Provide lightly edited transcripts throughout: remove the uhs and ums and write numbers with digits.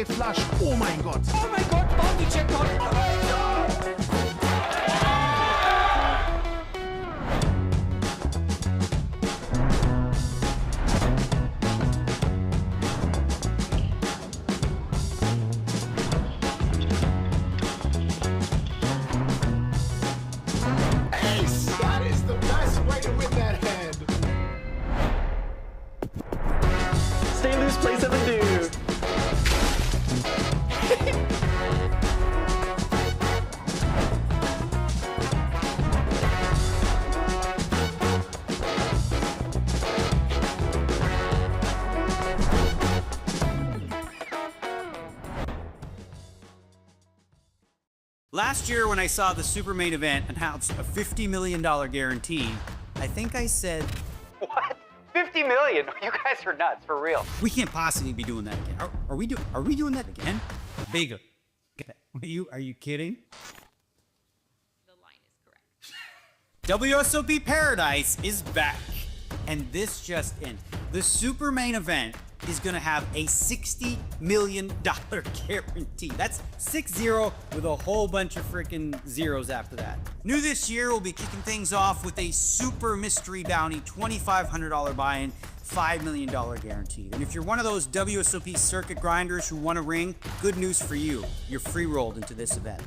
straight flush. Oh mein Gott. Oh mein Gott, Bounty Checkpoint. Oh mein Gott. Ace! That is the best way to win that hand. Stay loose, play 7 dude. Last year when I saw the super main event announce a $50 million guarantee, I think I said, What? 50 million? You guys are nuts, for real. we can't possibly be doing that again. Are we doing that again? Bigger. Are you kidding? The line is correct. WSOP Paradise is back. And this just in. The super main event is gonna have a $60 million guarantee. That's 6-0 with a whole bunch of freaking zeros after that. New this year, we'll be kicking things off with a super mystery bounty, $2,500 buy-in, $5 million guaranteed. And if you're one of those WSOP circuit grinders who want a ring, good news for you. You're free-rolled into this event.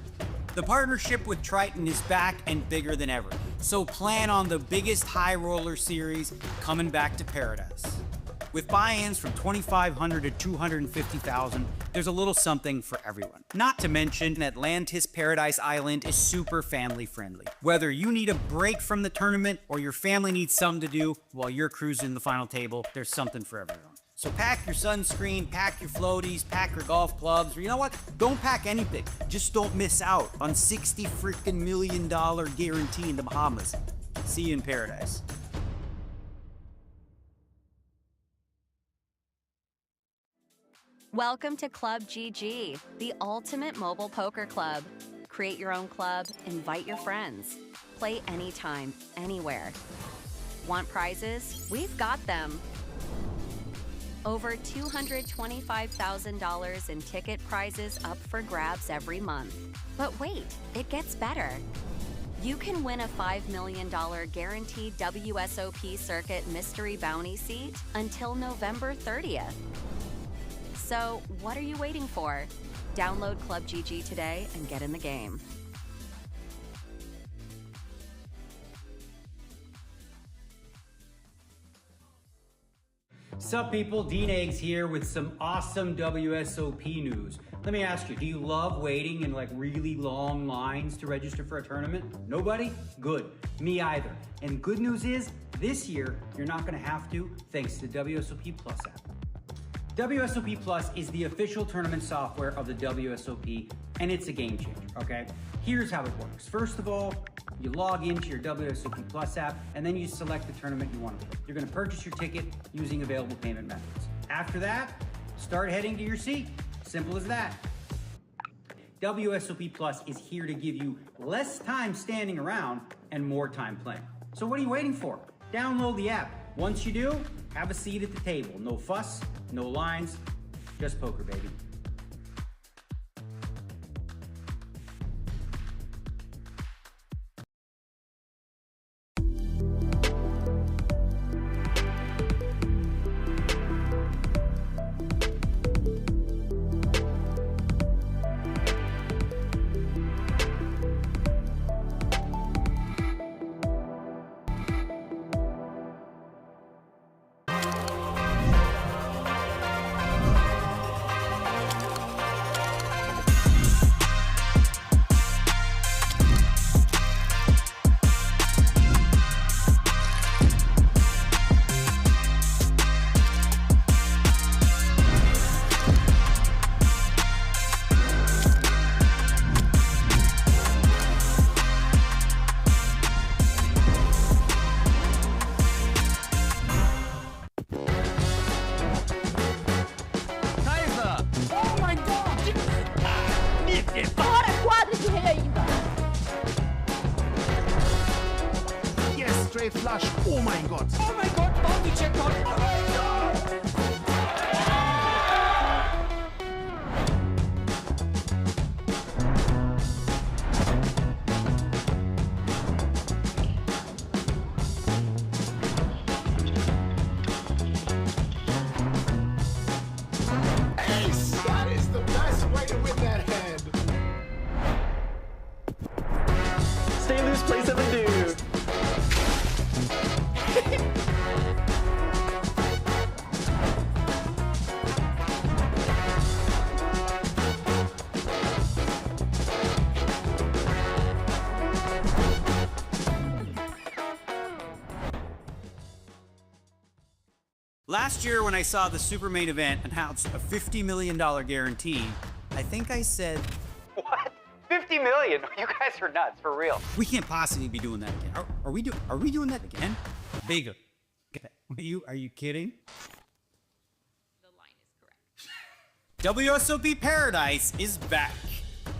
The partnership with Triton is back and bigger than ever. So plan on the biggest high roller series coming back to Paradise. With buy-ins from $2,500 to $250,000, there's a little something for everyone. Not to mention, Atlantis Paradise Island is super family friendly. Whether you need a break from the tournament or your family needs something to do while you're cruising the final table, there's something for everyone. So pack your sunscreen, pack your floaties, pack your golf clubs, or you know what? Don't pack anything. Just don't miss out on $60 freaking million guarantee in the Bahamas. See you in Paradise. Welcome to Club GG, the ultimate mobile poker club. Create your own club, invite your friends. Play anytime, anywhere. Want prizes? We've got them. Over $225,000 in ticket prizes up for grabs every month. But wait, it gets better. You can win a $5 million guaranteed WSOP Circuit Mystery Bounty seat until November 30th. So, what are you waiting for? Download Club GG today and get in the game. Sup people, Dean Eggs here with some awesome WSOP news. Let me ask you, do you love waiting in like really long lines to register for a tournament? Nobody? Good. Me either. And good news is, this year, you're not gonna have to, thanks to the WSOP Plus app. WSOP Plus is the official tournament software of the WSOP, and it's a game changer, okay? Here's how it works. First of all, you log into your WSOP Plus app, and then you select the tournament you want to play. You're gonna purchase your ticket using available payment methods. After that, start heading to your seat. Simple as that. WSOP Plus is here to give you less time standing around and more time playing. So what are you waiting for? Download the app. Once you do, have a seat at the table. No fuss, no lines, just poker, baby. straight flush. Oh mein Gott. Oh mein Gott, Bounty Checkpoint. Oh mein Gott. Last year, when I saw the super main event announce a $50 million guarantee, I think I said, What? 50 million? You guys are nuts, for real. we can't possibly be doing that again. Are we doing that again? Bigger. Are you kidding? The line is correct. WSOP Paradise is back.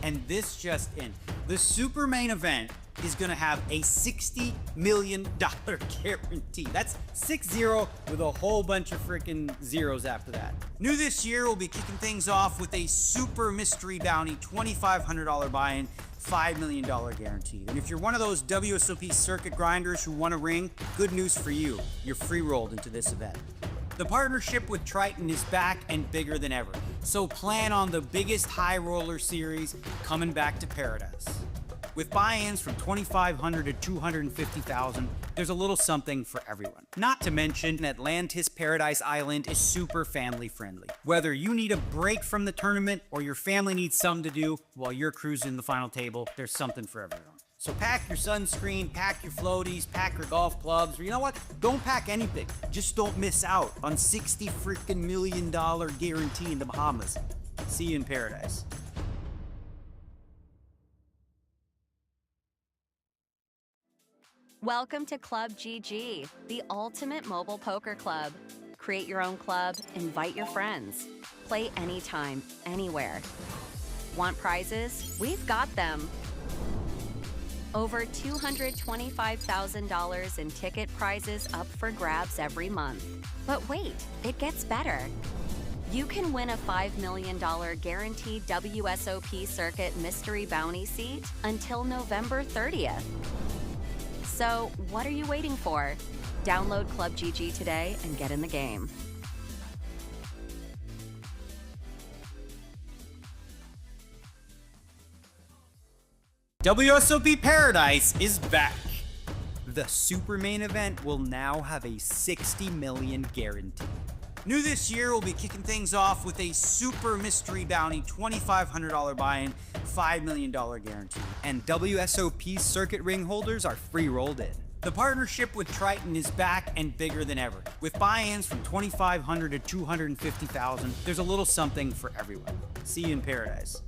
And this just in. The super main event is gonna have a $60 million guarantee. That's 6-0 with a whole bunch of freaking zeros after that. New this year, we'll be kicking things off with a super mystery bounty, $2,500 buy-in, $5 million guaranteed. And if you're one of those WSOP circuit grinders who want a ring, good news for you. You're free-rolled into this event. The partnership with Triton is back and bigger than ever. So plan on the biggest high roller series coming back to Paradise. With buy-ins from $2,500 to $250,000, there's a little something for everyone. Not to mention, Atlantis Paradise Island is super family friendly. Whether you need a break from the tournament or your family needs something to do while you're cruising the final table, there's something for everyone. So pack your sunscreen, pack your floaties, pack your golf clubs, or you know what? Don't pack anything. Just don't miss out on $60 freaking million guarantee in the Bahamas. See you in Paradise. Welcome to Club GG, the ultimate mobile poker club. Create your own club, invite your friends. Play anytime, anywhere. Want prizes? We've got them. Over $225,000 in ticket prizes up for grabs every month. But wait, it gets better. You can win a $5 million guaranteed WSOP circuit mystery bounty seat until November 30th. So, what are you waiting for? Download Club GG today and get in the game. WSOP Paradise is back. The super main event will now have a $60 million guarantee. New this year, we'll be kicking things off with a super mystery bounty, $2,500 buy-in, $5 million guarantee. And WSOP circuit ring holders are free-rolled in. The partnership with Triton is back and bigger than ever. With buy-ins from $2,500 to $250,000, there's a little something for everyone. See you in Paradise.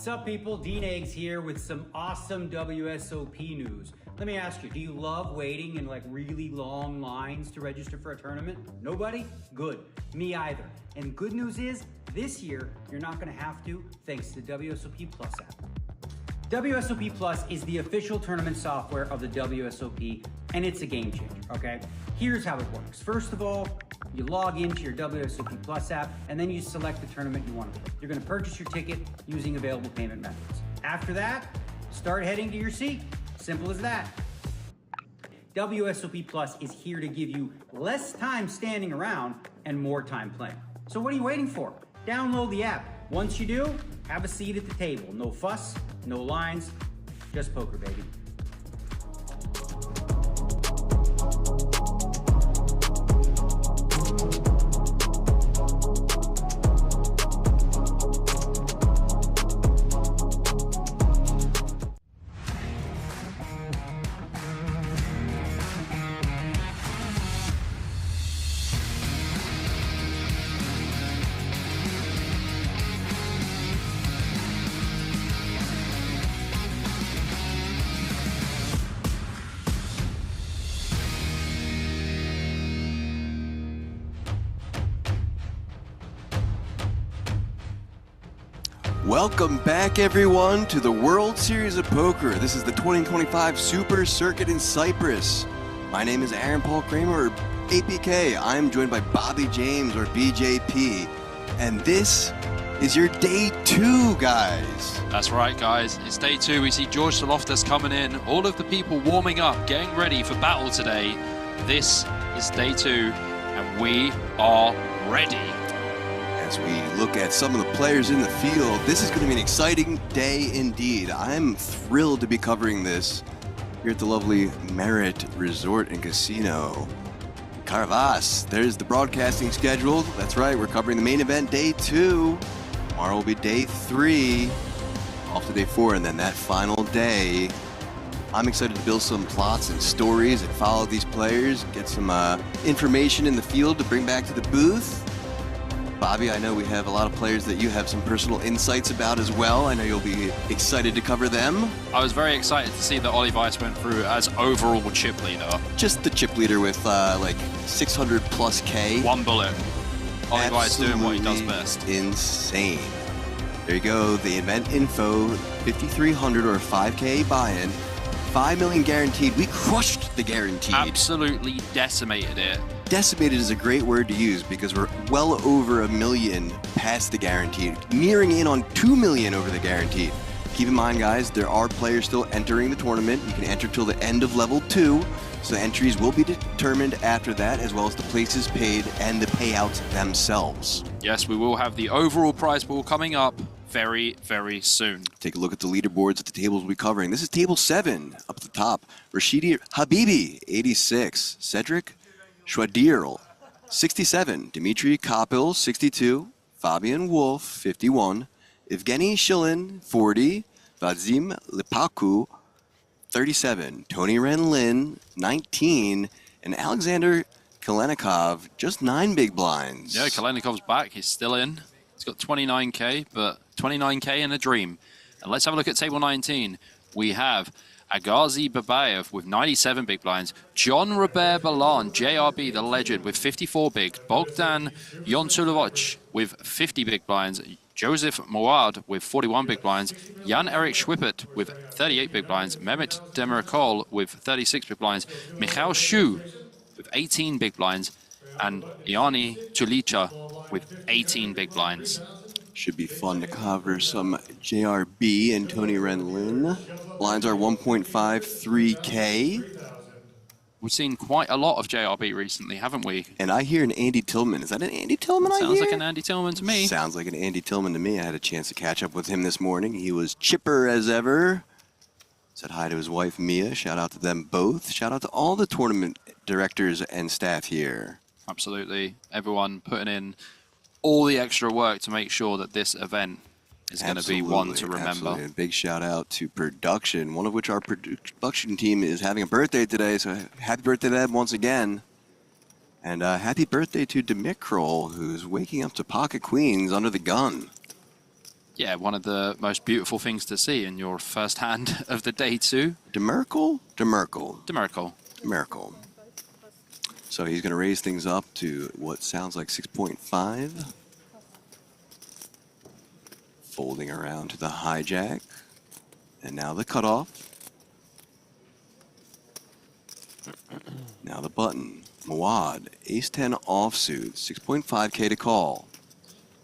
What's up, people? Dean Eggs here with some awesome WSOP news. Let me ask you, do you love waiting in like really long lines to register for a tournament? Nobody? Good. Me either. And good news is, this year, you're not gonna have to, thanks to the WSOP Plus app. WSOP Plus is the official tournament software of the WSOP, and it's a game changer, okay? Here's how it works. First of all, you log into your WSOP Plus app, and then you select the tournament you want to play. You're going to purchase your ticket using available payment methods. After that, start heading to your seat. Simple as that. WSOP Plus is here to give you less time standing around and more time playing. So what are you waiting for? Download the app. Once you do, have a seat at the table. No fuss, no lines, just poker, baby. Welcome back, everyone, to the World Series of Poker. This is the 2025 Super Circuit in Cyprus. My name is Aaron Paul Kramer, or APK. I'm joined by Bobby James, or BJP. And this is your day 2, guys. That's right, guys. It's day 2. We see George Saloftas coming in. All of the people warming up, getting ready for battle today. This is day 2, and we are ready. As we look at some of the players in the field, this is going to be an exciting day indeed. I'm thrilled to be covering this here at the lovely Merit Resort and Casino. Karavas, there's the broadcasting schedule. That's right, we're covering the main event, day 2. Tomorrow will be day 3, off to day 4, and then that final day. I'm excited to build some plots and stories and follow these players, get some information in the field to bring back to the booth. Bobby, I know we have a lot of players that you have some personal insights about as well. I know you'll be excited to cover them. I was very excited to see that Ollie Weiss went through as overall chip leader. Just the chip leader with like 600 plus K. One bullet. Ollie Weiss doing what he does best. Insane. There you go, the event info, 5,300 or 5K buy-in, 5 million guaranteed. We crushed the guaranteed. Absolutely decimated it. Decimated is a great word to use because we're well over 1 million past the guaranteed, nearing in on 2 million over the guaranteed. Keep in mind, guys, there are players still entering the tournament. You can enter till the end of level 2, so entries will be determined after that, as well as the places paid and the payouts themselves. Yes, we will have the overall prize pool coming up very, very soon. Take a look at the leaderboards at the tables we'll be covering. This is table 7 up at the top. Rashidi Habibi, 86. Cedric Schwadirl, 67. Dmitry Kopil, 62. Fabian Wolf, 51. Evgeny Shilin, 40. Vadzim Lipaku, 37. Tony Renlin, 19. And Alexander Kalenikov, just 9 big blinds. Yeah, Kalenikov's back. He's still in. He's got 29K, but 29K in a dream. And let's have a look at table 19. We have Agazi Babayev with 97 big blinds, John Robert Ballon, JRB, the legend, with 54 big, Bogdan Yontulovic with 50 big blinds, Joseph Moad with 41 big blinds, Jan-Erik Schwippert with 38 big blinds, Mehmet Demirkol with 36 big blinds, Mikhail Shu with 18 big blinds, and Iani Tulicha with 18 big blinds. Should be fun to cover some JRB and Tony Renlin. Blinds are 1.53K. We've seen quite a lot of JRB recently, haven't we? And I hear an Andy Tillman. Is that an Andy Tillman I hear? Sounds like an Andy Tillman to me. Sounds like an Andy Tillman to me. I had a chance to catch up with him this morning. He was chipper as ever. Said hi to his wife, Mia. Shout out to them both. Shout out to all the tournament directors and staff here. Absolutely. Everyone putting in all the extra work to make sure that this event is going to be one to remember. Absolutely. A big shout out to production, one of which our production team is having a birthday today, so happy birthday to them once again. And happy birthday to Demikrol, who's waking up to pocket queens under the gun. Yeah, one of the most beautiful things to see in your first hand of the day 2. Demirkol? Demirkol. So he's going to raise things up to what sounds like 6.5. Folding around to the hijack. And now the cutoff. Now the button. Mawad, ace-10 offsuit, 6.5K to call.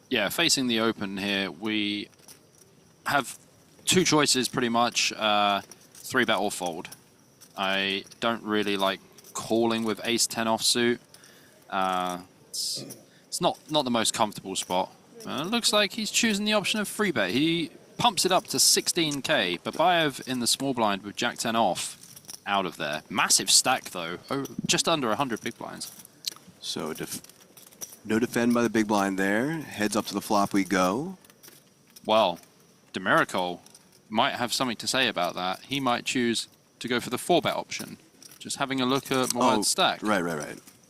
Yeah, facing the open here, we have 2 choices pretty much, 3-bet or fold. I don't really like calling with ace-10 offsuit. It's not the most comfortable spot. Looks like he's choosing the option of 3-bet. He pumps it up to 16K. Babayev in the small blind with jack-10 off, out of there. Massive stack though, just under 100 big blinds. So no defend by the big blind there. Heads up to the flop we go. Well, Demirkol might have something to say about that. He might choose to go for the 4-bet option. Just having a look at Moad's stack. Right.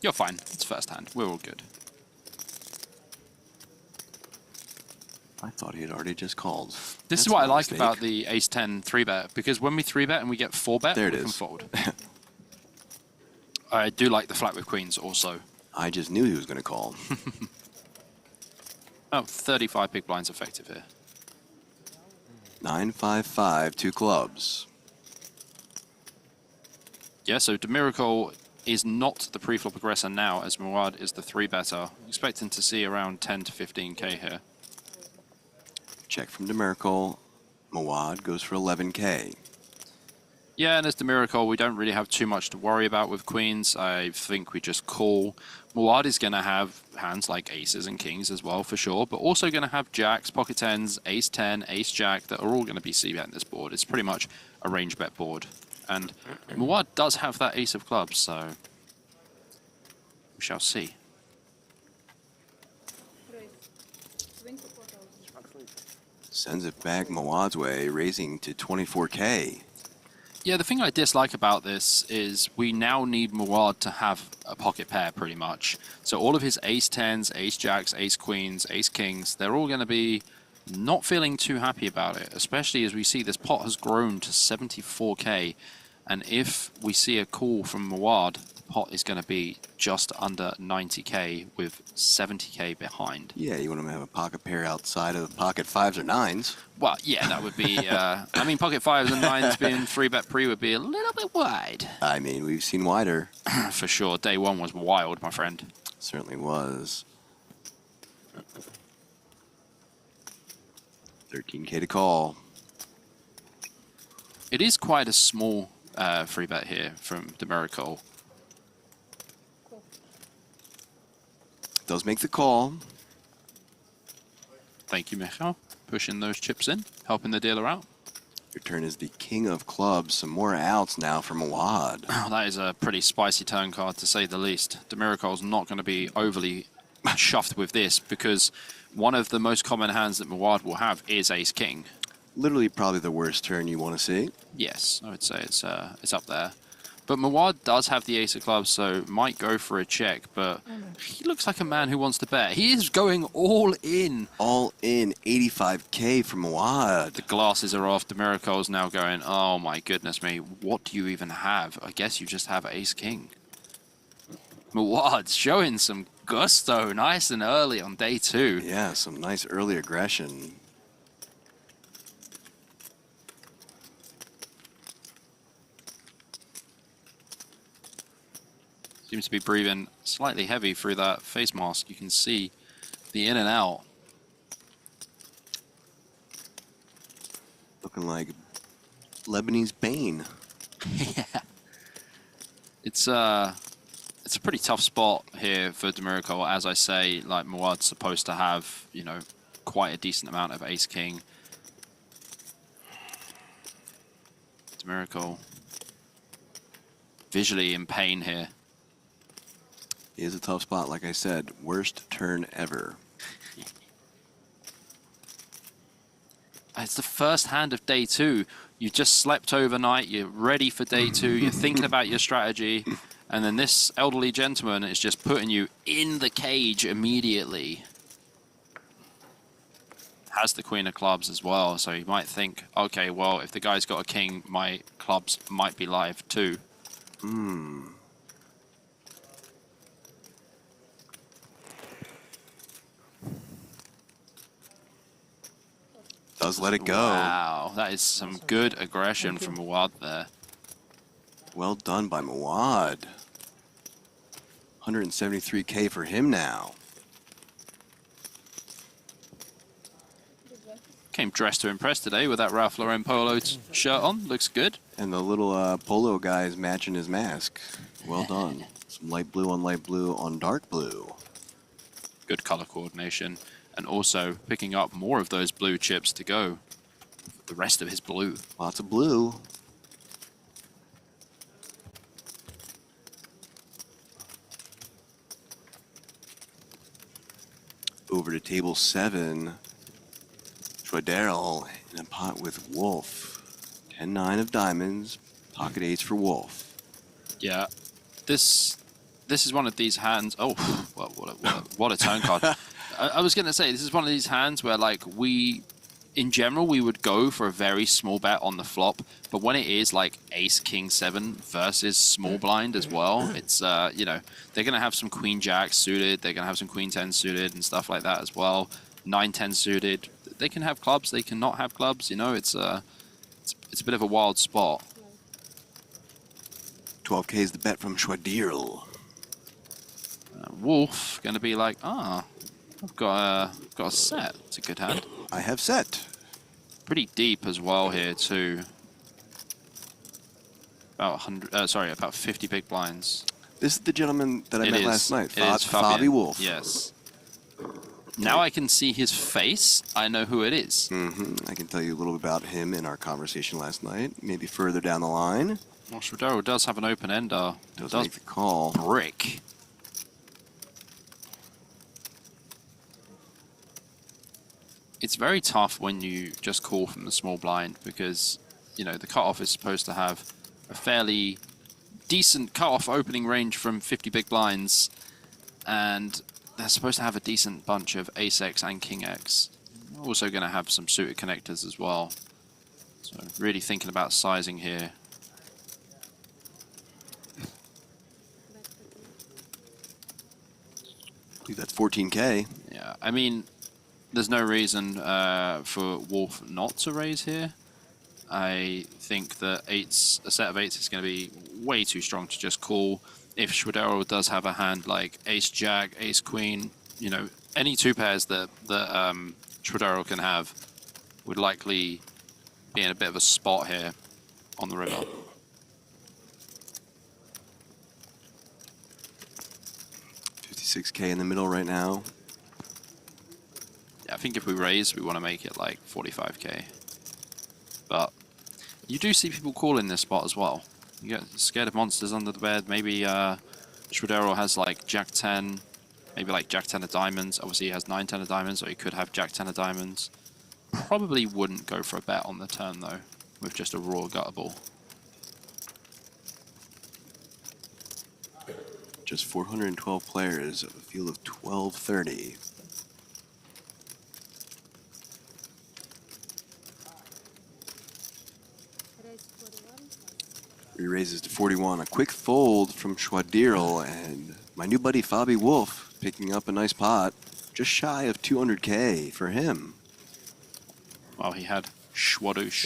You're fine. It's first hand. We're all good. I thought he had already just called. This is what I like about the ace-10 3-bet, because when we 3-bet and we get 4-bet, we can fold. I do like the flat with queens also. I just knew he was going to call. Oh, 35 big blinds effective here. 9-5-5, 2 clubs. Yeah, so Demiracle is not the pre-flop aggressor now, as Mawad is the 3-better. Expecting to see around 10 to 15k here. Check from Demiracle. Mawad goes for 11k. Yeah, and as Demiracle, we don't really have too much to worry about with queens. I think we just call. Mawad is going to have hands like aces and kings as well, for sure, but also going to have jacks, pocket tens, ace 10, ace jack, that are all going to be c-bet in this board. It's pretty much a range bet board. And Mawad does have that ace of clubs, so we shall see. Sends it back Mawad's way, raising to 24k. Yeah, the thing I dislike about this is we now need Mawad to have a pocket pair, pretty much. So all of his ace 10s, ace jacks, ace queens, ace kings, they're all going to be not feeling too happy about it, especially as we see this pot has grown to 74k. And if we see a call from Mawad, the pot is going to be just under 90k with 70k behind. Yeah, you want him to have a pocket pair outside of pocket 5s or 9s. Well, yeah, that would be... I mean, pocket 5s and 9s being 3-bet pre would be a little bit wide. I mean, we've seen wider. For sure. Day one was wild, my friend. Certainly was. 13k to call. It is quite a small 3-bet here from Demiracle. Does make the call. Thank you, Michal. Pushing those chips in, helping the dealer out. Your turn is the king of clubs. Some more outs now from Mawad. Oh, that is a pretty spicy turn card, to say the least. Demiracle's not going to be overly chuffed with this, because one of the most common hands that Mawad will have is ace-king. Literally probably the worst turn you want to see. Yes, I would say it's up there. But Mawad does have the ace of clubs, so might go for a check, but he looks like a man who wants to bet. He is going all in. All in, 85k from Mawad. The glasses are off. Demiracle's now going, oh my goodness me, what do you even have? I guess you just have ace-king. Mawad's showing some gusto, nice and early on day 2. Yeah, some nice early aggression. Seems to be breathing slightly heavy through that face mask. You can see the in and out. Looking like Lebanese Bane. Yeah. It's a pretty tough spot here for Demiracle. As I say, like, Mawad's supposed to have, you know, quite a decent amount of ace-king. Demiracle visually in pain here. It is a tough spot, like I said. Worst turn ever. It's the first hand of day 2. You've just slept overnight. You're ready for day 2. You're thinking about your strategy. And then this elderly gentleman is just putting you in the cage immediately. Has the queen of clubs as well. So you might think, okay, well, if the guy's got a king, my clubs might be live too. Does let it go. Wow, that is some good aggression from Mawad there. Well done by Mawad. 173k for him now. Came dressed to impress today with that Ralph Lauren polo shirt on. Looks good. And the little polo guy is matching his mask. Well done. Some light blue on dark blue. Good color coordination. And also picking up more of those blue chips to go. The rest of his blue. Lots of blue. Over to table 7. Schroeder in a pot with Wolf. 10-9 of diamonds. Pocket ace for Wolf. Yeah. This is one of these hands. Oh, well, what a turn card. I was going to say, this is one of these hands where, like, in general, we would go for a very small bet on the flop. But when it is, like, ace, king, 7 versus small blind as well, it's, you know, they're going to have some queen jack suited. They're going to have some queen 10 suited and stuff like that as well. 9-10 suited. they can have clubs, they can not have clubs. You know, it's a bit of a wild spot. 12K is the bet from Schwadirl. Wolf going to be like, I've got a set. It's a good hand. I have set. Pretty deep as well here too. About 100. About 50 big blinds. This is the gentleman that I met last night, Fabi Fabian. Wolf. Yes. Now I can see his face. I know who it is. I can tell you a little about him in our conversation last night. Maybe further down the line. Well, Schwadero does have an open ender. Does make the call. Brick. It's very tough when you just call from the small blind because, you know, the cutoff is supposed to have a fairly decent cutoff opening range from 50 big blinds, and they're supposed to have a decent bunch of ace-x and king-x. Also going to have some suited connectors as well. So really thinking about sizing here. I believe that's 14K. Yeah, I mean, there's no reason for Wolf not to raise here. I think that a set of eights is going to be way too strong to just call. If Schwadero does have a hand like ace-jack, ace-queen, you know, any two pairs that Schwadero can have would likely be in a bit of a spot here on the river. $56K in the middle right now. Yeah, I think if we raise, we want to make it like 45K. But you do see people calling this spot as well. You get scared of monsters under the bed. Maybe Schwadero has like Jack 10, maybe like Jack 10 of diamonds. Obviously he has 9-10 of diamonds, or he could have Jack 10 of diamonds. Probably wouldn't go for a bet on the turn though, with just a raw guttable. Just 412 players of a field of 1230. Re-raises to 41. A quick fold from Schwadirl, and my new buddy Fabi Wolf picking up a nice pot. Just shy of 200K for him. Well, he had Schwadoosh.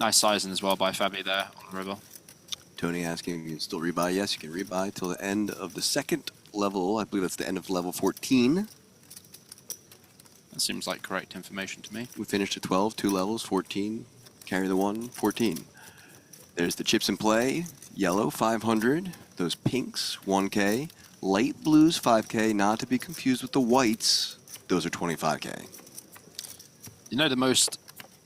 Nice sizing as well by Fabi there on the river. Tony asking if you can still rebuy. Yes, you can rebuy till the end of the second level. I believe that's the end of level 14. That seems like correct information to me. We finished at 12, 2 levels, 14. Carry the 1, 14. There's the chips in play. Yellow, 500. Those pinks, 1K. Light blues, 5K. Not to be confused with the whites. Those are 25K. You know, the most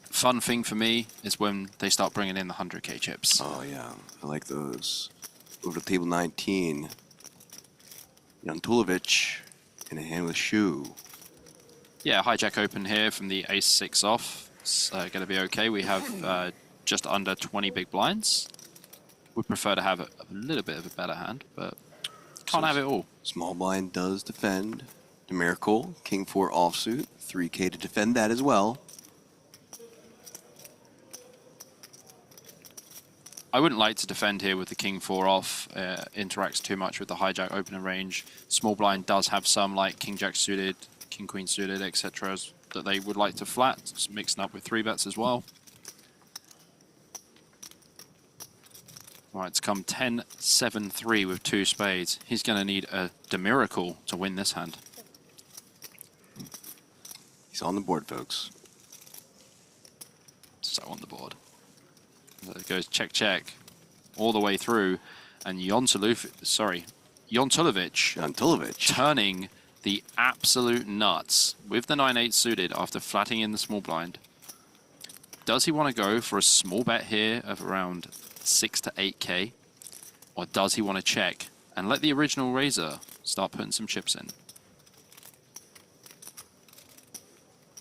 fun thing for me is when they start bringing in the 100K chips. Oh, yeah. I like those. Over to table 19. Jantulovic in a hand with Shoe. Yeah, hijack open here from the ace-6 off. It's going to be okay. We have just under 20 big blinds. Would prefer to have a little bit of a better hand, but can't have it all. Small blind does defend. The Miracle, King 4 offsuit. 3K to defend that as well. I wouldn't like to defend here with the King 4 off. Interacts too much with the hijack opening range. Small blind does have some like King Jack suited, King Queen suited, etc. that they would like to flat, just mixing up with 3-bets as well. Right, it's come 10-7-3 with 2 spades. He's going to need a miracle to win this hand. He's on the board, folks. So on the board. So it goes check, check, all the way through, and Jantulovic turning the absolute nuts with the 9-8 suited after flatting in the small blind. Does he want to go for a small bet here of around 6 to 8K, or does he want to check and let the original raiser start putting some chips in?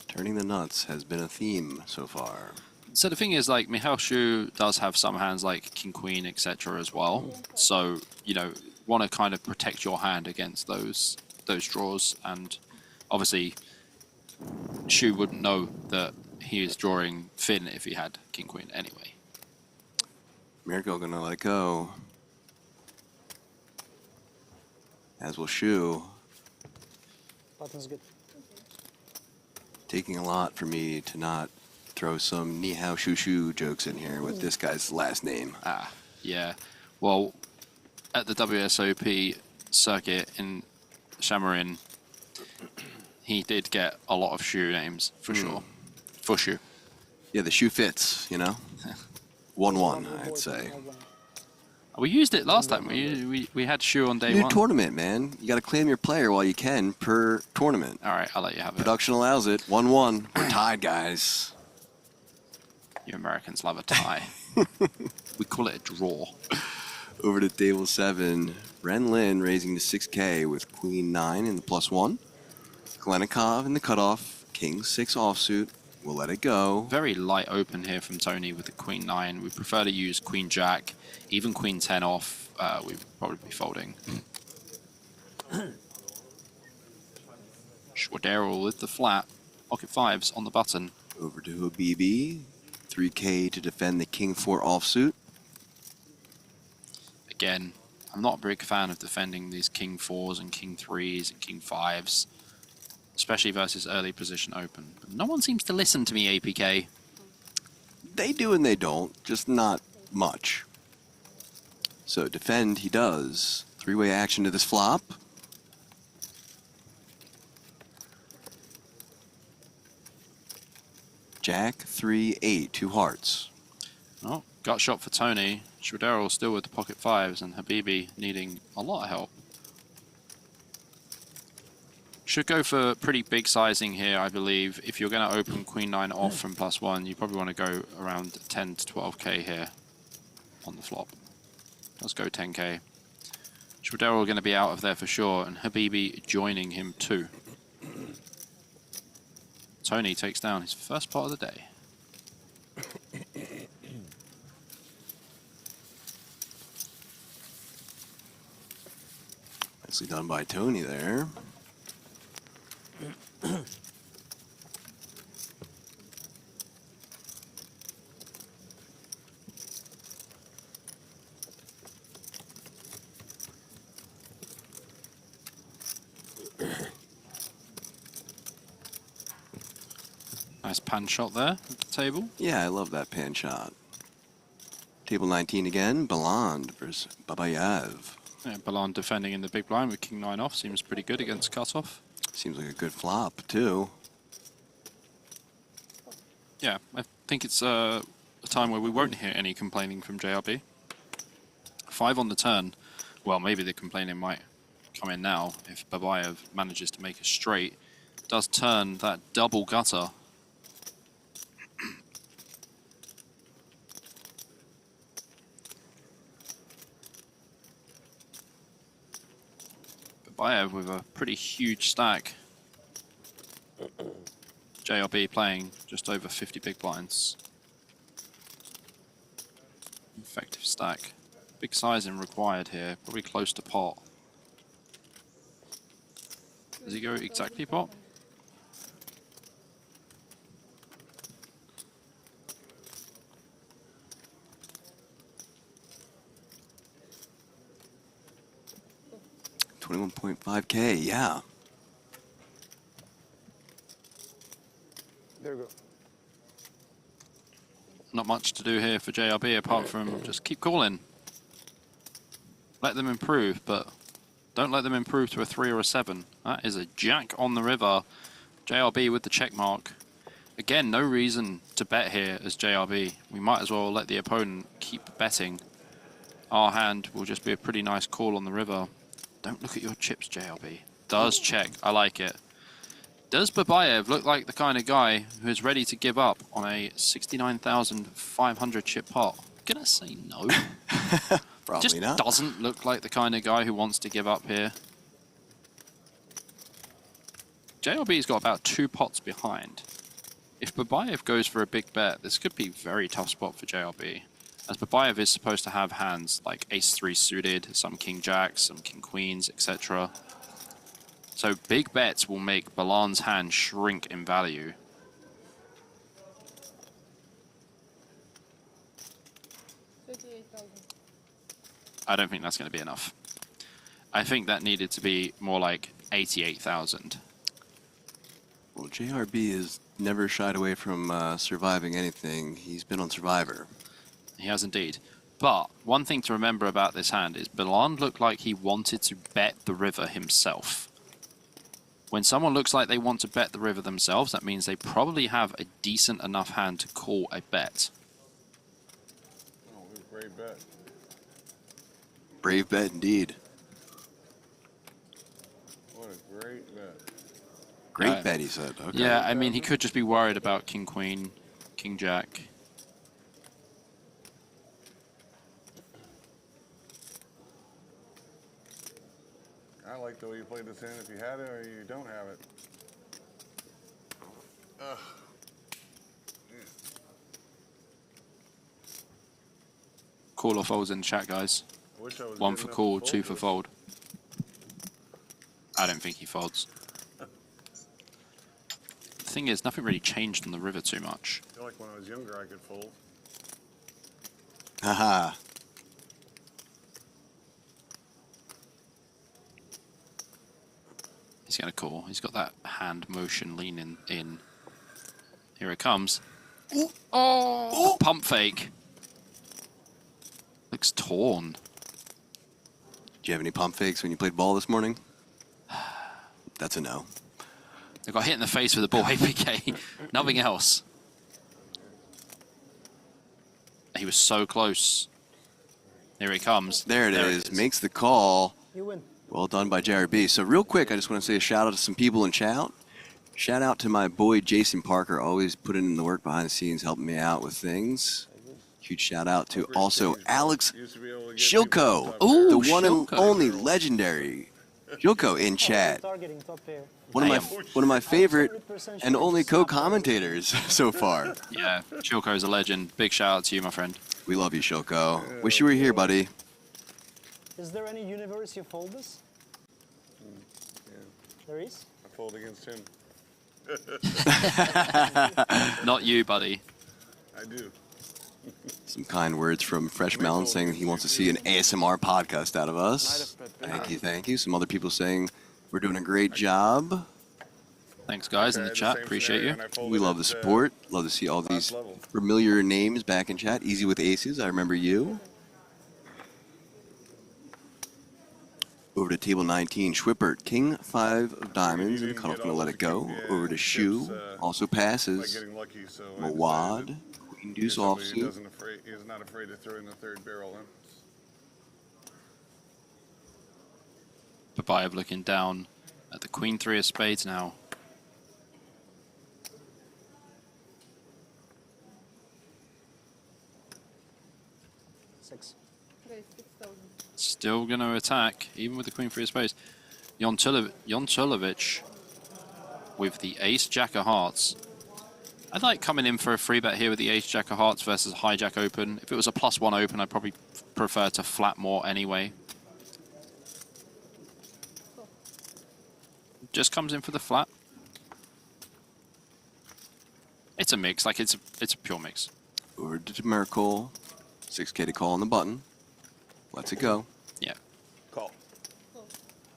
Turning the nuts has been a theme so far. So the thing is, like, Michal Shu does have some hands like King Queen, etc. as well. So, you know, want to kind of protect your hand against those draws, and obviously Shu wouldn't know that he is drawing Finn if he had King Queen anyway. Miracle gonna let it go. As will Shu. Button's good. Taking a lot for me to not throw some ni hao shoo shoo jokes in here with this guy's last name. Ah, yeah. Well, at the WSOP circuit in Shamarin, he did get a lot of shoe names, for sure. For sure. Yeah, the shoe fits, you know? 1-1, I'd say. We used it last time. We had shoe on day New one. tournament, man. You got to claim your player while you can per tournament. All right, I'll let you have it. Production allows it. 1-1. We're tied, guys. You Americans love a tie. We call it a draw. Over to table 7. Ren Lin raising to 6K with Queen 9 in the +1. Glenikov in the cutoff. King 6 offsuit. We'll let it go. Very light open here from Tony with the Queen 9. We prefer to use Queen Jack, even Queen 10 off. We'd probably be folding. Schwadero with the flat. Pocket 5s on the button. Over to Habibi. 3K to defend the King 4 offsuit. Again, I'm not a big fan of defending these King 4s and King 3s and King 5s. Especially versus early position open. But no one seems to listen to me, APK. They do and they don't, just not much. So defend he does. 3-way action to this flop. Jack, 3, 8, 2 hearts. Oh, gut shot for Tony. Schwadero still with the pocket 5s and Habibi needing a lot of help. Should go for pretty big sizing here, I believe. If you're going to open Queen 9 off from +1, you probably want to go around 10 to 12k here on the flop. Let's go 10k. Schwadero going to be out of there for sure, and Habibi joining him too. Tony takes down his first pot of the day. Nicely done by Tony there. Nice pan shot there at the table. Yeah, I love that pan shot. Table 19 again, Baland versus Babayev. Yeah, Balan defending in the big blind with King 9 off. Seems pretty good against cutoff. Seems like a good flop, too. Yeah, I think it's a time where we won't hear any complaining from JRB. 5 on the turn. Well, maybe the complaining might come in now if Babayev manages to make a straight. Does turn that double gutter. Babayev with a pretty huge stack. JRB playing just over 50 big blinds. Effective stack. Big sizing required here, probably close to pot. Does he go exactly pot? $21.5K, yeah. There you go. Not much to do here for JRB apart from just keep calling. Let them improve, but don't let them improve to a 3 or a 7. That is a jack on the river. JRB with the check mark. Again, no reason to bet here as JRB. We might as well let the opponent keep betting. Our hand will just be a pretty nice call on the river. Don't look at your chips, JRB. Does check. I like it. Does Babayev look like the kind of guy who is ready to give up on a 69,500 chip pot? I'm gonna say no. Probably Just not. doesn't look like the kind of guy who wants to give up here. JRB's got about 2 pots behind. If Babayev goes for a big bet, this could be a very tough spot for JRB. As Babayev is supposed to have hands like ace-3 suited, some king-jacks, some king-queens, etc. So big bets will make Balan's hand shrink in value. I don't think that's going to be enough. I think that needed to be more like 88,000. Well, JRB has never shied away from surviving anything. He's been on Survivor. He has indeed. But one thing to remember about this hand is Beland looked like he wanted to bet the river himself. When someone looks like they want to bet the river themselves, that means they probably have a decent enough hand to call a bet. Oh, great bet. Brave bet indeed. What a great bet. Great bet, he said. Okay. Yeah, I mean, he could just be worried about King Queen, King Jack. I like the way you played this hand. If you had it or you don't have it. Ugh. Call or folds in the chat, guys. I wish I was 1 good for enough call, to 2 for this. fold. I don't think he folds. The thing is, nothing really changed on the river too much. I feel like when I was younger, I could fold. Haha. He's going to call. He's got that hand motion leaning in. Here it comes. Oh! Pump fake. Looks torn. Did you have any pump fakes when you played ball this morning? That's a no. They got hit in the face with the ball APK. Nothing else. He was so close. Here he comes. There it is. Makes the call. You win. Well done by JRB. So real quick, I just want to say a shout out to some people in chat. Shout out to my boy Jason Parker, always putting in the work behind the scenes, helping me out with things. Huge shout out to also Alex Shilko, the one and only legendary Shilko in chat. Targeting top pair. One of my favorite and only co-commentators so far. Yeah, Shilko is a legend. Big shout out to you, my friend. We love you, Shilko. Wish you were here, buddy. Is there any universe you fold this? Yeah, There is? I fold against him. Not you, buddy. I do. Some kind words from Fresh Melon saying he wants to see an ASMR podcast out of us. Thank you, thank you. Some other people saying we're doing a great job. Thanks, guys, in the chat. Appreciate you. We love the support. Love to see all these familiar names back in chat. Easy with aces. I remember you. Over to table 19, Schwippert, King 5 of diamonds, and cut off gonna let it go. Over to Shu, also passes. Mawad, Queen Deuce offsuit. He's not afraid to throw in the third barrel. Babayev looking down at the Queen 3 of spades now. Still going to attack, even with the Queen 3 of spades. Jontulovic with the Ace Jack of Hearts. I'd like coming in for a free bet here with the Ace Jack of Hearts versus Hijack Open. If it was a +1 open, I'd probably prefer to flat more anyway. Just comes in for the flat. It's a mix, like it's a pure mix. Over to Merkel, 6K to call on the button. Lets it go. Yeah. Call.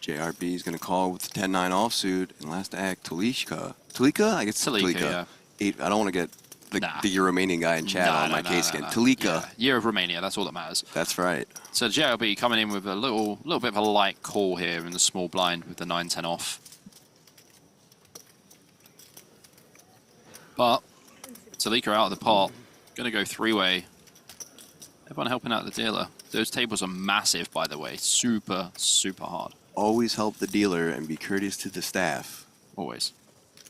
JRB is going to call with the 10-9 offsuit. And last act, Talika. Talika? I guess Talika. Yeah. I don't want to get the Romanian guy in chat on my case again. Talika. Yeah. Year of Romania, that's all that matters. That's right. So JRB coming in with a little bit of a light call here in the small blind with the 9-10 off. But Talika out of the pot. Going to go three-way. Everyone helping out the dealer. Those tables are massive, by the way. Super, super hard. Always help the dealer and be courteous to the staff. Always.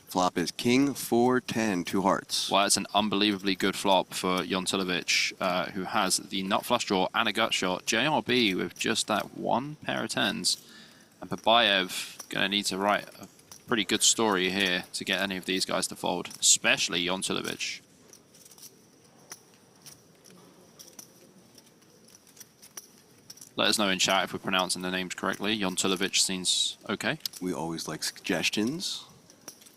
Flop is King 4-10, 2 hearts. Well, it's an unbelievably good flop for Jontulovic, who has the nut flush draw and a gut shot. JRB with just that one pair of tens. And Babayev going to need to write a pretty good story here to get any of these guys to fold, especially Jontulovic. Let us know in chat if we're pronouncing the names correctly. Jontulovic seems okay. We always like suggestions.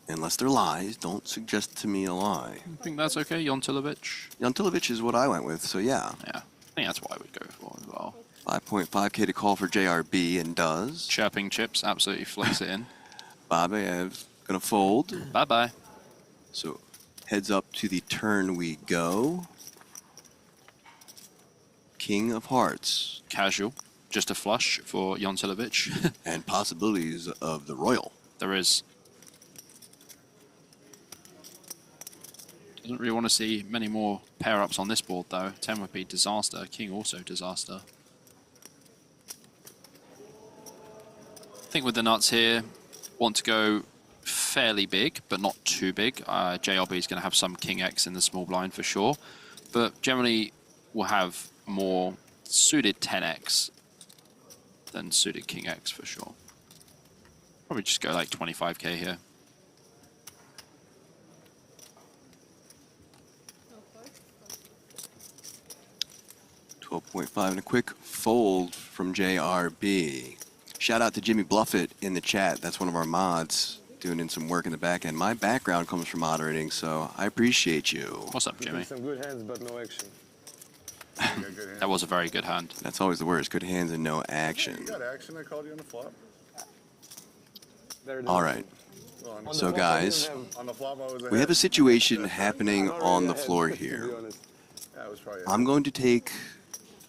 Unless they're lies, don't suggest to me a lie. I think that's okay, Jontulovic. Jontulovic is what I went with, so yeah. Yeah, I think that's what I would go for as well. 5.5K to call for JRB and does. Chirping chips, absolutely flicks it in. Babayev Gonna fold. Bye-bye. So heads up to the turn we go. King of Hearts. Casual. Just a flush for Joncelovic. And possibilities of the Royal. There is. Doesn't really want to see many more pair-ups on this board, though. 10 would be disaster. King also disaster. I think with the nuts here, want to go fairly big, but not too big. JRB is going to have some King X in the small blind for sure, but generally we'll have more suited 10X than suited King X for sure. Probably just go like 25k here. 12.5 and a quick fold from JRB. Shout out to Jimmy Bluffett in the chat. That's one of our mods doing in some work in the back end. My background comes from moderating, so I appreciate you. What's up, Jimmy? Some good hands, but no action. That was a very good hand. That's always the worst. Good hands and no You action. got action. I called you on the flop. All right. Well, on So the flop, guys, on the flop, I was we have a ahead. situation happening on the floor To be here. honest. Yeah, I was probably I'm going to take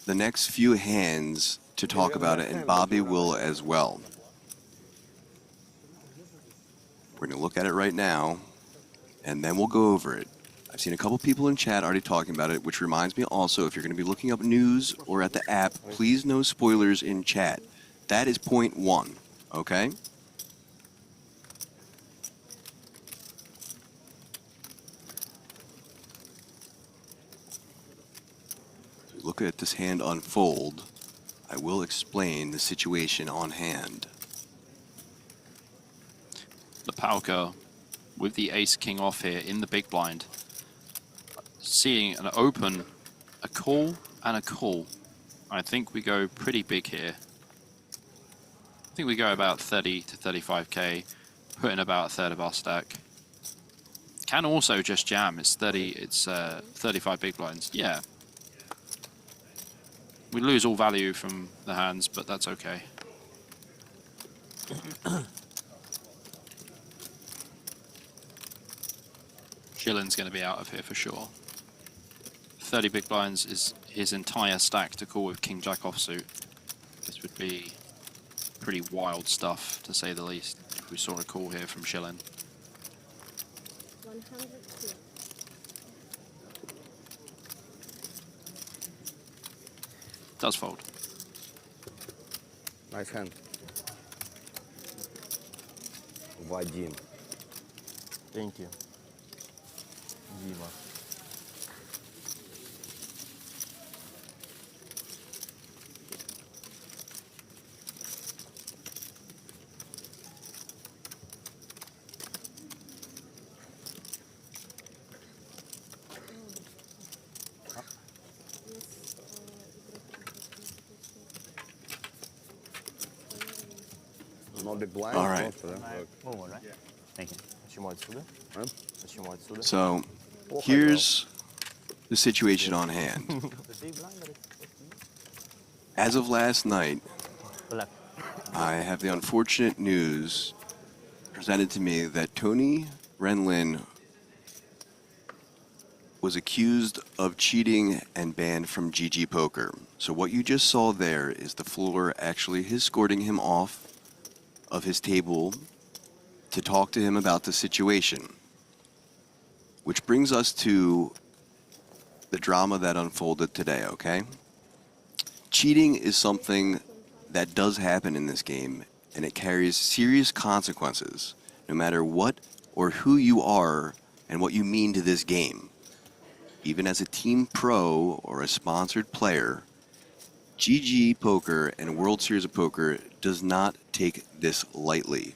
the next few hands to talk about it, and Bobby will as well. We're going to look at it right now, and then we'll go over it. I've seen a couple people in chat already talking about it, which reminds me also, if you're going to be looking up news or at the app, please no spoilers in chat. That is point one, okay? Look at this hand unfold. I will explain the situation on hand. Lepalka with the ace-king off here in the big blind. Seeing an open, a call, and a call. I think we go pretty big here. I think we go about 30 to 35k, put in about a third of our stack. Can also just jam. It's 35 big blinds. Yeah. We lose all value from the hands, but that's okay. Shillin's going to be out of here for sure. 30 big blinds is his entire stack to call with King Jack offsuit. This would be pretty wild stuff, to say the least, if we saw a call here from Shillin. Does fold. Nice hand. Vadim. Thank you. Дима. Not the blind. All right. Мова, right? Thank you. Почему отсюда? Почему отсюда? So here's the situation on hand. As of last night, Black. I have the unfortunate news presented to me that Tony Renlin was accused of cheating and banned from GG Poker. So what you just saw there is the floor actually escorting him off of his table to talk to him about the situation. Which brings us to the drama that unfolded today, okay? Cheating is something that does happen in this game, and it carries serious consequences, no matter what or who you are and what you mean to this game. Even as a team pro or a sponsored player, GG Poker and World Series of Poker does not take this lightly.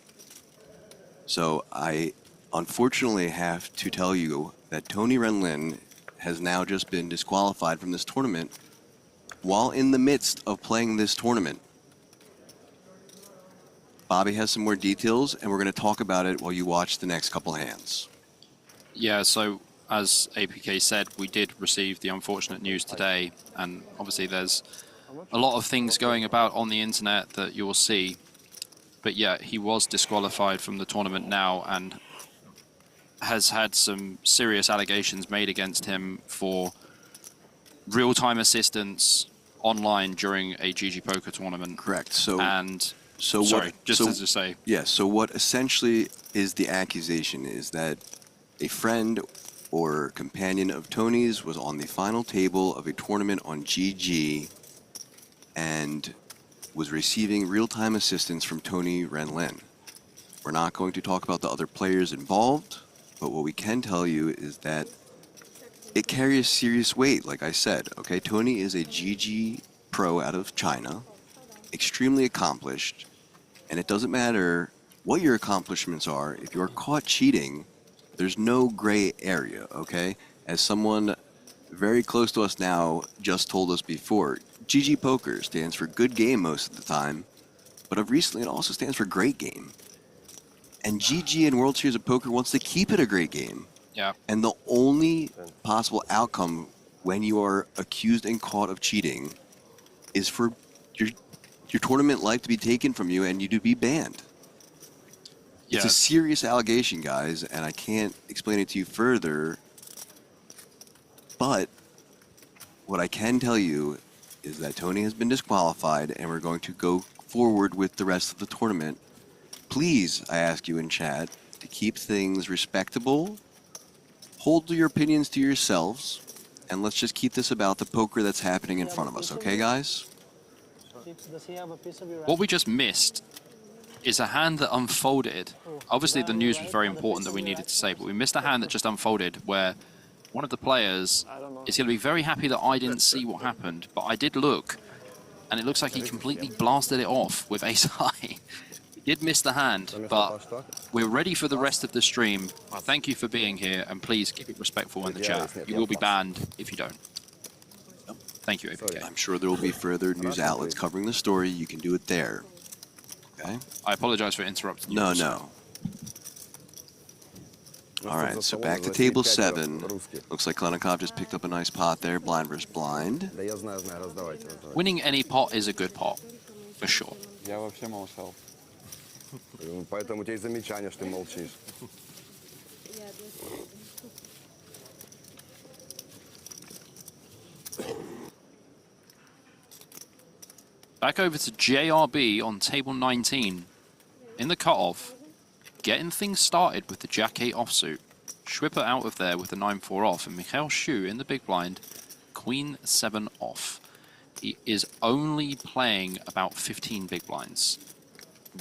So I unfortunately have to tell you that Tony Renlin has now just been disqualified from this tournament while in the midst of playing this tournament. Bobby has some more details, and we're going to talk about it while you watch the next couple hands. Yeah, so as APK said, we did receive the unfortunate news today, and obviously there's a lot of things going about on the internet that you will see. but yeah, he was disqualified from the tournament now and has had some serious allegations made against him for real-time assistance online during a GG Poker tournament. Correct. So, and sorry, just so, as to say, yeah. So what essentially is the accusation is that a friend or companion of Tony's was on the final table of a tournament on GG and was receiving real-time assistance from Tony Renlin. We're not going to talk about the other players involved, but what we can tell you is that it carries serious weight, like I said. Okay, Tony is a GG pro out of China, extremely accomplished, and it doesn't matter what your accomplishments are. If you're caught cheating, there's no gray area, okay? As someone very close to us now just told us before, GG Poker stands for good game most of the time, but of recently it also stands for great game. And GG and World Series of Poker wants to keep it a great game. yeah, And the only possible outcome when you are accused and caught of cheating is for your tournament life to be taken from you and you to be banned. It's a yes. serious allegation, guys, and I can't explain it to you further. But what I can tell you is that Tony has been disqualified and we're going to go forward with the rest of the tournament. Please, I ask you in chat, to keep things respectable, hold your opinions to yourselves, and let's just keep this about the poker that's happening in front of us, okay, guys? Does he have a piece of your What we just missed is a hand that unfolded. Obviously, the news was very important that we needed to say, but we missed a hand that just unfolded where one of the players is going to be very happy that I didn't see what happened, but I did look, and it looks like he completely blasted it off with ace high. He did miss the hand, but we're ready for the rest of the stream. Thank you for being here, and please keep it respectful in the chat. You will be banned if you don't. Thank you, APK. I'm sure there will be further news outlets covering the story. You can do it there. Okay? I apologize for interrupting you. No. All right, so back to table 7. Looks like Klenikov just picked up a nice pot there, blind versus blind. Winning any pot is a good pot, for sure. Я вообще молчал. Поэтому у тебя и замечание, что ты молчишь. Back over to JRB on table 19. In the cutoff, getting things started with the Jack-8 offsuit. Schwipper out of there with the 9-4 off, and Mikhail Shu in the big blind, Queen-7 off. He is only playing about 15 big blinds.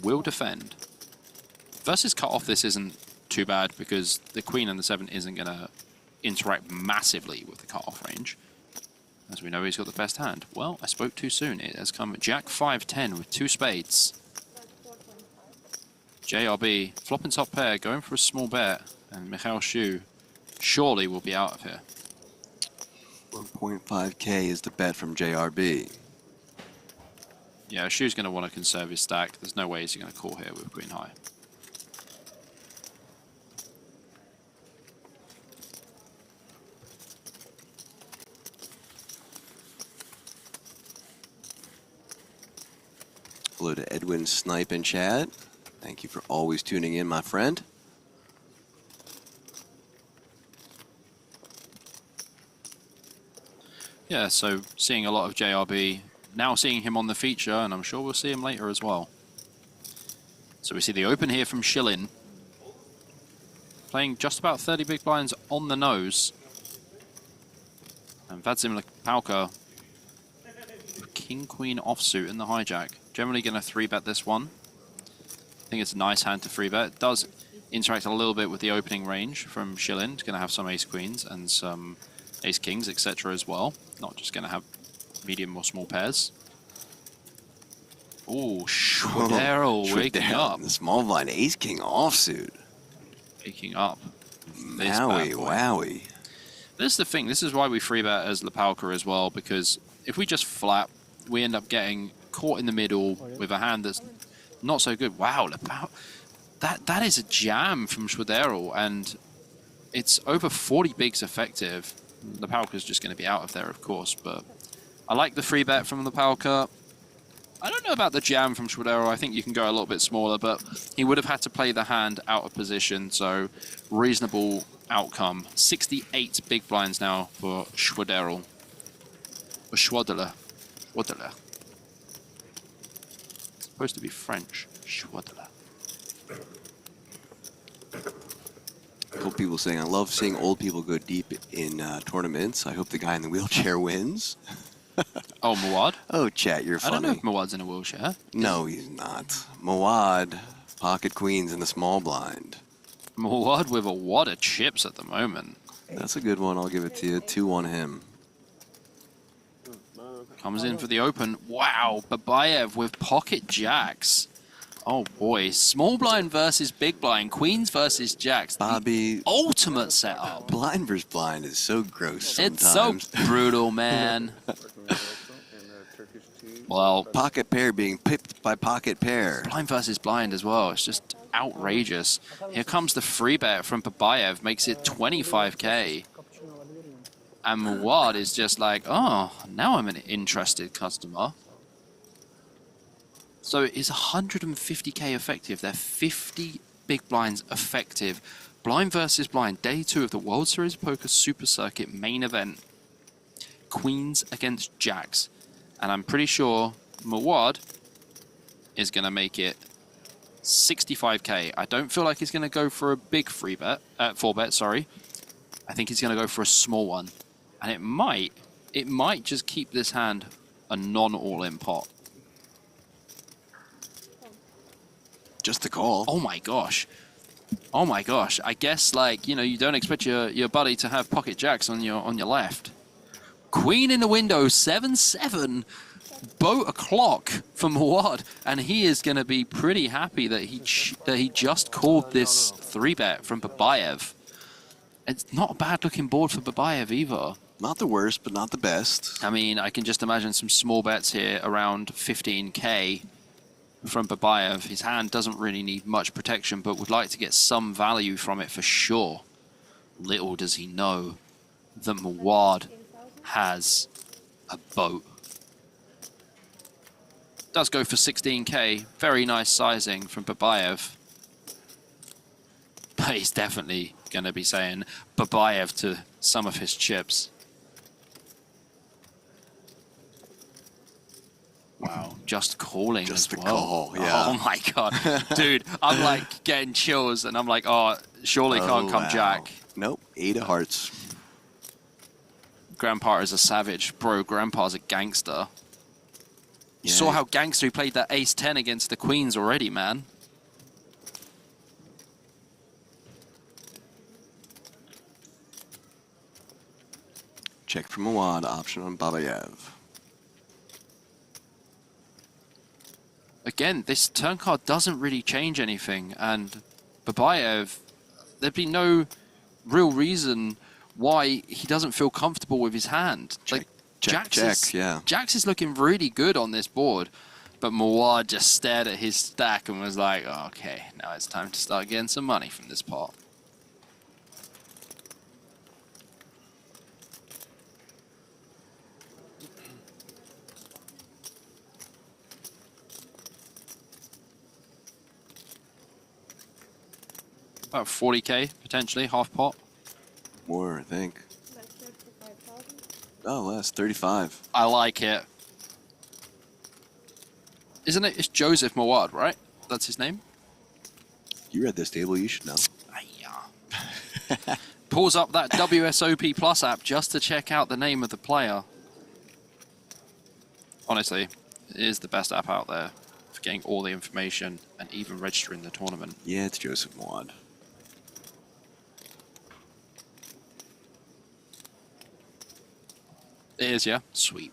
Will defend. Versus cutoff, this isn't too bad because the Queen and the 7 isn't going to interact massively with the cutoff range. As we know, he's got the best hand. Well, I spoke too soon. It has come Jack 5-10 with 2 spades. JRB flopping top pair, going for a small bet, and Mikhail Shu surely will be out of here. 1.5k is the bet from JRB. Yeah, Shu's going to want to conserve his stack. There's no way he's going to call here with Queen High. Hello to Edwin Snipe in chat. Thank you for always tuning in, my friend. Yeah, so seeing a lot of JRB, now seeing him on the feature, and I'm sure we'll see him later as well. So we see the open here from Shillin. Playing just about 30 big blinds on the nose. And Vadzim Lepalka, King-Queen offsuit in the hijack. Generally going to 3-bet this one. I think it's a nice hand to 3-bet. It does interact a little bit with the opening range from Shillin. It's going to have some ace-queens and some ace-kings, etc. as well. Not just going to have medium or small pairs. Ooh, Schwadero waking up. The small blind ace-king offsuit. Waking up. Wowie, wowie. This is the thing. This is why we 3-bet as Lepalka as well, because if we just flap, we end up getting caught in the middle with a hand that's not so good. Wow, that is a jam from Schwadero, and it's over 40 bigs effective. Lepalka's just going to be out of there, of course, but I like the 3-bet from Lepalka. I don't know about the jam from Schwadero. I think you can go a little bit smaller, but he would have had to play the hand out of position, so reasonable outcome. 68 big blinds now for Schwadero. Or Schwadeler. Schwadeler. It's supposed to be French. Schwadeler. Cool people saying, I love seeing old people go deep in tournaments. I hope the guy in the wheelchair wins. Oh, Mawad? Oh, chat, you're I funny. don't know if Mawad's in a wheelchair. No, he's not. Mawad, pocket queens in the small blind. Mawad with a wad of chips at the moment. That's a good one. I'll give it to you. 2-1 him. Comes in for the open. Wow, Babayev with pocket jacks. Oh boy, small blind versus big blind, queens versus jacks. Bobby, the ultimate setup. Blind versus blind is so gross sometimes. It's so brutal, man. Well, pocket pair being pipped by pocket pair. Blind versus blind as well. It's just outrageous. Here comes the free bet from Babayev, makes it 25k. And Mawad is just like, oh, now I'm an interested customer. So it's 150k effective. They're 50 big blinds effective. Blind versus blind, day 2 of the World Series of Poker Super Circuit main event. Queens against jacks. And I'm pretty sure Mawad is going to make it 65k. I don't feel like he's going to go for a big free bet, 4-bet, sorry. I think he's going to go for a small one. And it might just keep this hand a non-all-in pot. Just a call. Oh my gosh. Oh my gosh. I guess, like, you know, you don't expect your buddy to have pocket jacks on your left. Queen in the window, 7-7. Boat o'clock for Mawad, and he is going to be pretty happy that he just called this 3-bet from Babayev. It's not a bad looking board for Babayev either. Not the worst, but not the best. I mean, I can just imagine some small bets here around 15k from Babayev. His hand doesn't really need much protection, but would like to get some value from it for sure. Little does he know that Mawad has a boat. Does go for 16k. Very nice sizing from Babayev. But he's definitely going to be saying Babayev to some of his chips. Wow, just calling just as a well. Call, yeah. Oh my god. Dude, I'm like getting chills and I'm like, oh, surely can't come jack. Nope, 8 of hearts. Grandpa is a savage. Bro, Grandpa's a gangster. You saw how gangster he played that ace-10 against the queens already, man. Check from Mawad, option on Babayev. Again, this turn card doesn't really change anything, and Babayev, there'd be no real reason why he doesn't feel comfortable with his hand. Like, Jax is looking really good on this board, but Mawad just stared at his stack and was like, oh, okay, now it's time to start getting some money from this pot. About 40k, potentially, half pot. More, I think. Oh, less, 35. I like it. Isn't it? It's Joseph Mawad, right? That's his name? You read this table, you should know. Pulls up that WSOP Plus app just to check out the name of the player. Honestly, it is the best app out there for getting all the information and even registering the tournament. Yeah, it's Joseph Mawad. It is, yeah? Sweet.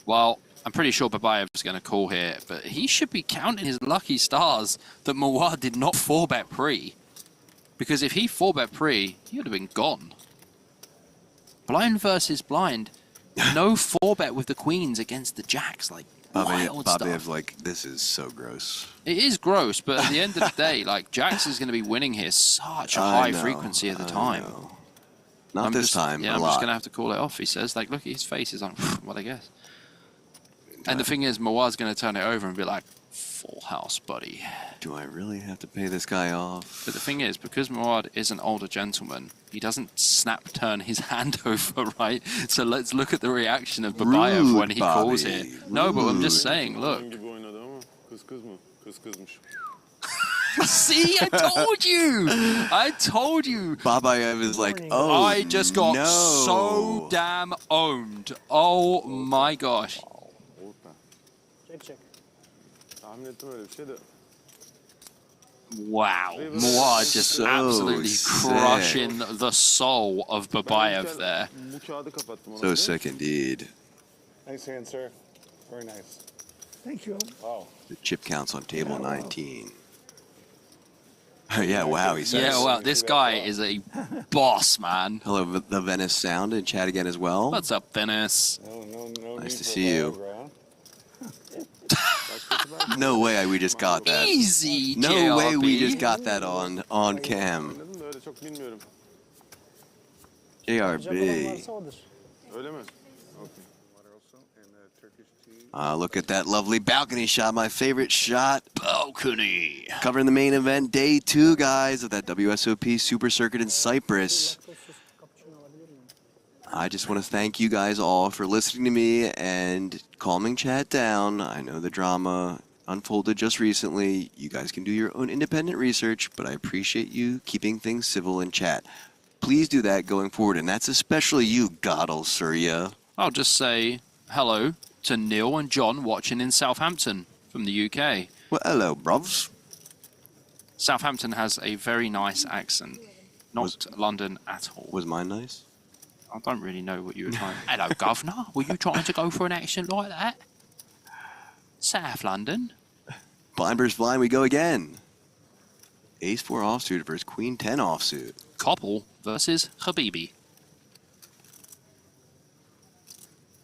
Well, I'm pretty sure Babayev is going to call here, but he should be counting his lucky stars that Mawad did not 4-bet pre. Because if he 4-bet pre, he would have been gone. Blind versus blind. No 4-bet with the queens against the jacks. Like, wild Babayev, stuff. like, this is so gross. It is gross, but at the end of the day, like, Jax is going to be winning here such a high frequency at the time. Not this time. Yeah, I'm just going to have to call it off, he says. Like, look at his face. He's like, well, I guess. And the thing is, Mawad's going to turn it over and be like, full house, buddy. Do I really have to pay this guy off? But the thing is, because Mawad is an older gentleman, he doesn't snap turn his hand over, right? So let's look at the reaction of Babayev Rude, when he calls Bobby. it. No, but I'm just saying, look. See, I told you! I told you! Babayev is like, oh, I just got no. so damn owned. Oh my gosh. Check. Wow. Mawad just So absolutely sick. crushing the soul of Babayev there. So sick indeed. Nice hand, sir. Very nice. Thank you. Wow. The chip counts on table 19. Yeah, wow, he says. Yeah, well, this guy is a boss, man. Hello, the Venice Sound in chat again as well. What's up, Venice? No Nice need to for see you. Viagra. No way we just got that. Easy, No way we JRB. just got that on cam. JRB. Look at that lovely balcony shot, my favorite shot. Balcony. Covering the main event, day 2, guys, of that WSOP Super Circuit in Cyprus. I just want to thank you guys all for listening to me and calming chat down. I know the drama unfolded just recently. You guys can do your own independent research, but I appreciate you keeping things civil in chat. Please do that going forward, and that's especially you, Goddle Surya. I'll just say hello to Neil and John watching in Southampton from the UK. Well, hello, bruvs. Southampton has a very nice accent. Not London at all. Was mine nice? I don't really know what you were trying. Hello, governor. Were you trying to go for an accent like that? South London. Blind versus blind, we go again. Ace 4 offsuit versus Queen 10 offsuit. Koppel versus Habibi.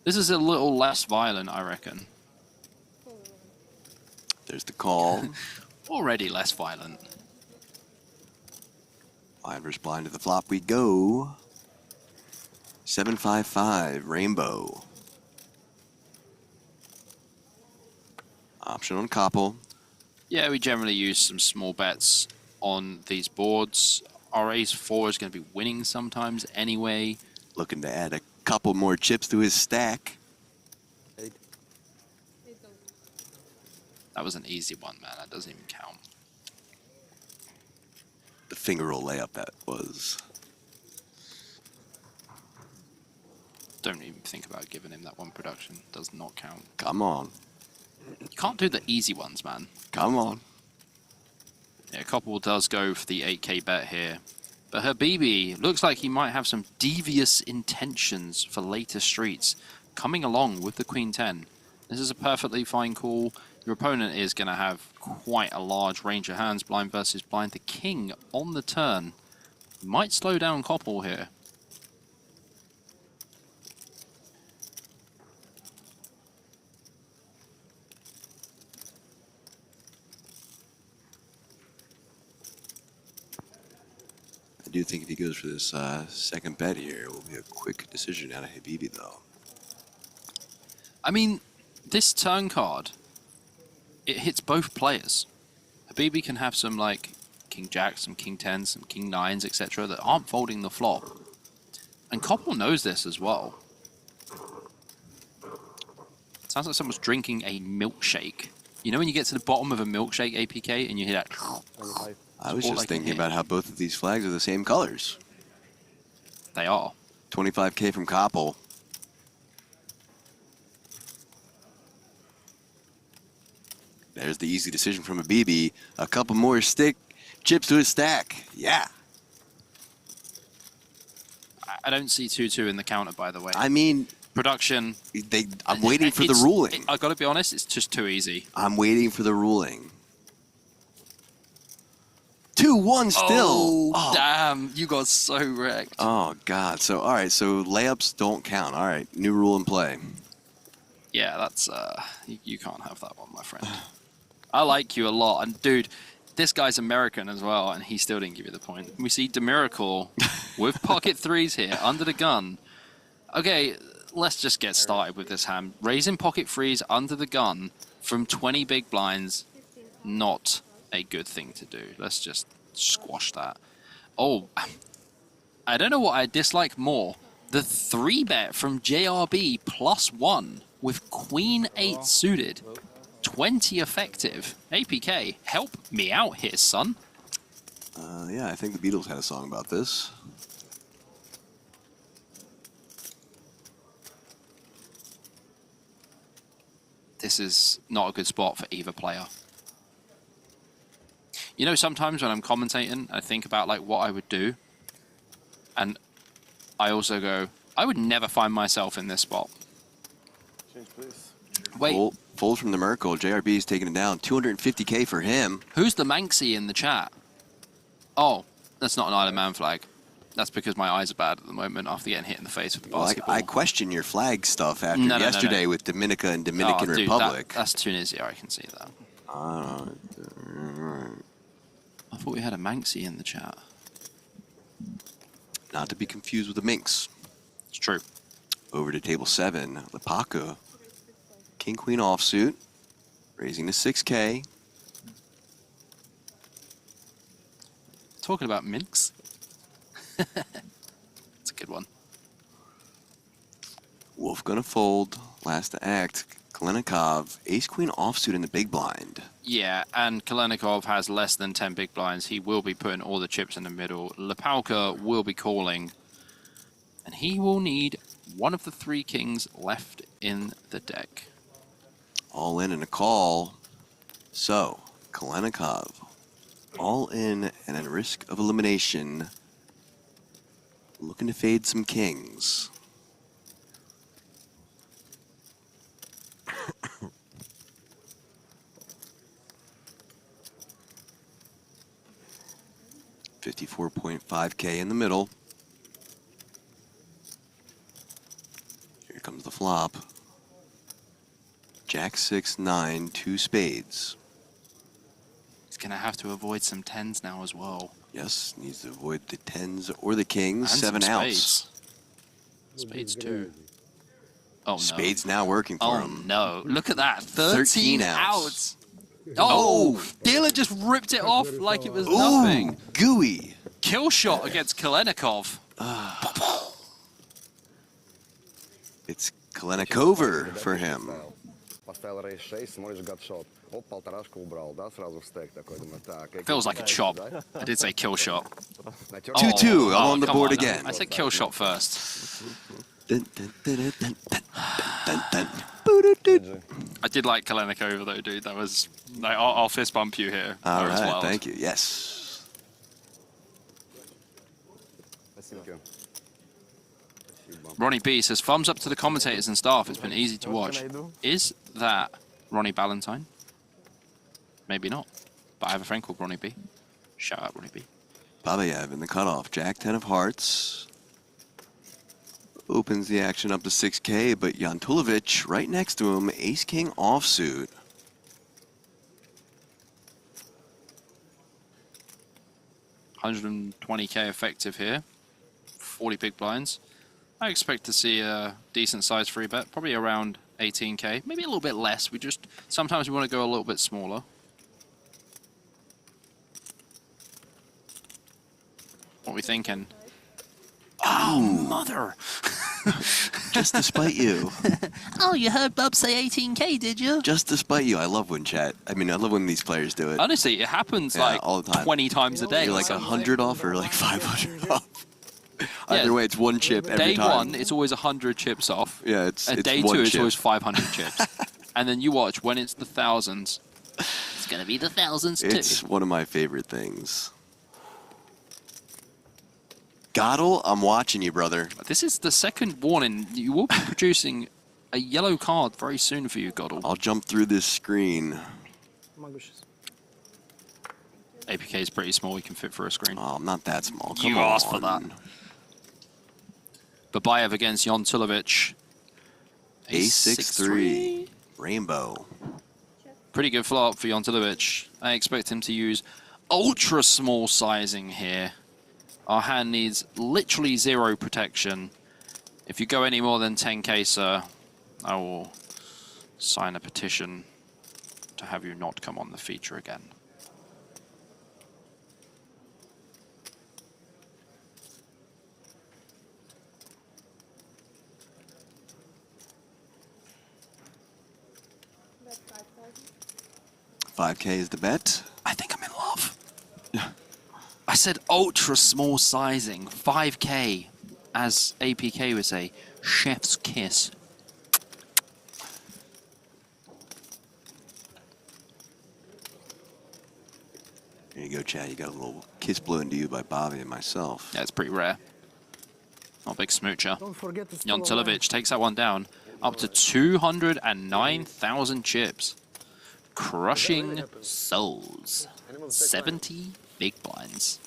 This is a little less violent, I reckon. There's the call. Already less violent. Blind versus blind to the flop we go. 755 Rainbow. Option on Koppel. Yeah, we generally use some small bets on these boards. Our ace 4 is going to be winning sometimes anyway. Looking to add a couple more chips to his stack. That was an easy one, man. That doesn't even count. The finger roll layup that was. Don't even think about giving him that one production. Does not count. Come on. You can't do the easy ones, man. Come on. Yeah, Koppel does go for the 8k bet here. But Habibi looks like he might have some devious intentions for later streets coming along with the Queen 10. This is a perfectly fine call. Your opponent is going to have quite a large range of hands, blind versus blind. The king on the turn might slow down Koppel here. I do think if he goes for this second bet here, it will be a quick decision out of Habibi, though. I mean, this turn card, it hits both players. Habibi can have some, like, King Jack, some King 10, some King 9s, etc. that aren't folding the flop. And Koppel knows this as well. Sounds like someone's drinking a milkshake. You know when you get to the bottom of a milkshake APK and you hear that? I was just thinking about how both of these flags are the same colors. They are. 25k from Koppel. There's the easy decision from Habibi. A couple more chips to his stack. Yeah. I don't see 2-2 in the counter, by the way. I mean, production. I'm waiting for the ruling. I got to be honest, it's just too easy. I'm waiting for the ruling. 2-1 still. Oh, damn. You got so wrecked. Oh, God. So, all right. So, layups don't count. All right. New rule in play. Yeah, that's... You can't have that one, my friend. I like you a lot. And, dude, this guy's American as well, and he still didn't give you the point. We see DeMiracle with pocket threes here, under the gun. Okay, let's just get started with this hand. Raising pocket freeze under the gun from 20 big blinds, not a good thing to do. Let's just squash that. Oh, I don't know what I dislike more. The 3-bet from JRB +1 with Queen 8 suited. 20 effective. APK, help me out here, son. Yeah, I think the Beatles had a song about this. This is not a good spot for either player. You know, sometimes when I'm commentating, I think about like what I would do. And I also go, I would never find myself in this spot. Change, please. Wait, Fold from the Merkle. JRB's taking it down. 250k for him. who's the Manxie in the chat? Oh, that's not an Isle of Man flag. That's because my eyes are bad at the moment after getting hit in the face with the Well, basketball. I question your flag stuff after No, no, yesterday no. with Dominica and Dominican Oh, dude, Republic. that's Tunisia, I can see that. I thought we had a Manxie in the chat. Not to be confused with the Minx. It's true. Over to table 7. Lipaka. King Queen offsuit. Raising to 6k. Talking about minks. It's a good one. Wolf gonna fold. Last to act. Kalenikov. Ace Queen offsuit in the big blind. Yeah, and Kalenikov has less than 10 big blinds. He will be putting all the chips in the middle. Lipalka will be calling. And he will need one of the 3 kings left in the deck. All in and a call. So, Kalenikov. All in and at risk of elimination. Looking to fade some kings. $54.5k in the middle. Here comes the flop. Jack 6, 9, 2 spades. He's going to have to avoid some 10s now as well. Yes, needs to avoid the 10s or the kings. And 7 some outs. Spades too. Oh no. Spades now working for Oh him. no. Look at that. 13 outs. outs. Oh, Dealer just ripped it off like it was Ooh, nothing. gooey. Kill shot against Kalenikov. It's Kalenikover for him. Поставил рейс 6, смотришь гатшот. Оп, полторашку убрал, да, сразу в стек такой, думаю, так. Feels like a chop. I did say kill shot. 2-2 on the come board on. again. I said kill shot first. Dun, dun, dun, dun, dun, dun, dun, dun. I did like Kalenikova though, dude. That was like, I'll fist bump you here. All That was right, wild. thank you. Yes. Спасибо. Ronnie B says, thumbs up to the commentators and staff. It's been easy to watch. Is that Ronnie Ballantyne? Maybe not. But I have a friend called Ronnie B. Shout out, Ronnie B. Babayev in the cutoff. Jack 10 of hearts. Opens the action up to 6k, but Jantulovic right next to him. Ace King offsuit. $120k effective here. 40 big blinds. I expect to see a decent size free bet, probably around 18k, maybe a little bit less. Sometimes we want to go a little bit smaller. What are we thinking? Oh, mother! Just to spite you. Oh, you heard Bub say 18k, did you? Just to spite you. I love when I love when these players do it. Honestly, it happens Yeah, like all the time. 20 times a day. You're like 100 off or like 500 off. Either way, it's one chip every Day time. one, it's always 100 chips off. Yeah, it's And it's day one two, it's chip. always 500 chips. And then you watch, when it's the thousands, it's going to be the thousands too. It's one of my favorite things. Goddle, I'm watching you, brother. This is the second warning. You will be producing a yellow card very soon for you, Goddle. I'll jump through this screen. APK is pretty small. You can fit through a screen. Oh, I'm not that small. You Come asked on. for that. Babayev against Jantulovic. A6-3. Rainbow. Pretty good flop for Jantulovic. I expect him to use ultra small sizing here. Our hand needs literally 0 protection. If you go any more than 10k, sir, I will sign a petition to have you not come on the feature again. $5K is the bet. I think I'm in love. I said ultra small sizing, 5k, as APK would say, chef's kiss. There you go, Chad. You got a little kiss blown to you by Bobby and myself. Yeah, it's pretty rare. Not a big smoocher. Don't forget to Jan Tilovic takes that one down, up to 209,000 chips. Crushing souls. 70 big blinds.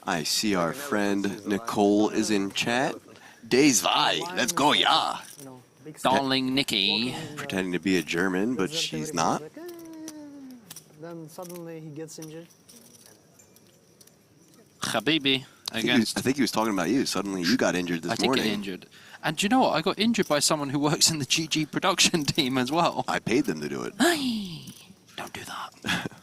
I see our friend Nicole is in chat. Days vai, let's go, yeah. Darling Nikki. Pretending to be a German, but she's not. Then suddenly he gets injured. Habibi against... I think he was talking about you. Suddenly you got injured this morning. I did get injured. And do you know what? I got injured by someone who works in the GG production team as well. I paid them to do it. Don't do that.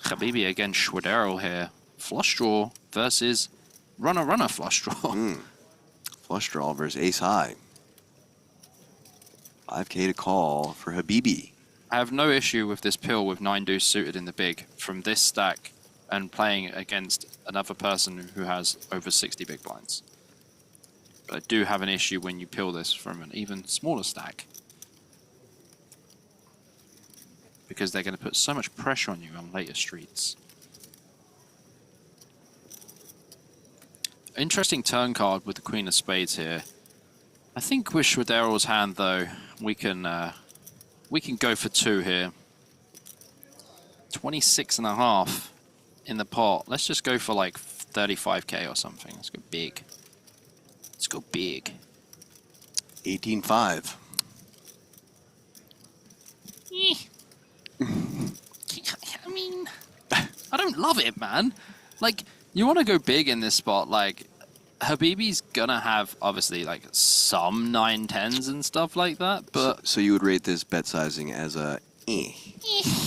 Habibi against Schwadero here. Flush draw versus runner flush draw. Flush draw versus ace high. 5K to call for Habibi. I have no issue with this pill with 9 deuce suited in the big from this stack and playing against another person who has over 60 big blinds. But I do have an issue when you pill this from an even smaller stack, because they're going to put so much pressure on you on later streets. Interesting turn card with the Queen of Spades here. I think with Schwadero's hand though, we can go for 2 here. 26.5 in the pot. Let's just go for like 35k or something. Let's go big. Let's go big. 18-5. I mean, I don't love it, man. Like, you want to go big in this spot. Like, Habibi's gonna have obviously like some 9-10s and stuff like that, but so you would rate this bet sizing as a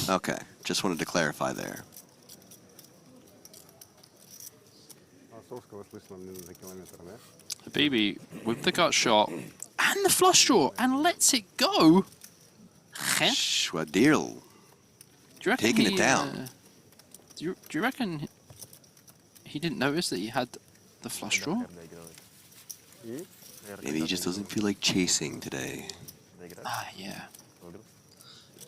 Okay, just wanted to clarify there. Habibi with the gut shot and the flush draw and lets it go. Schwadil taking it down. Do you reckon he didn't notice that he had the flush draw? Maybe he just doesn't feel like chasing today. Ah, yeah.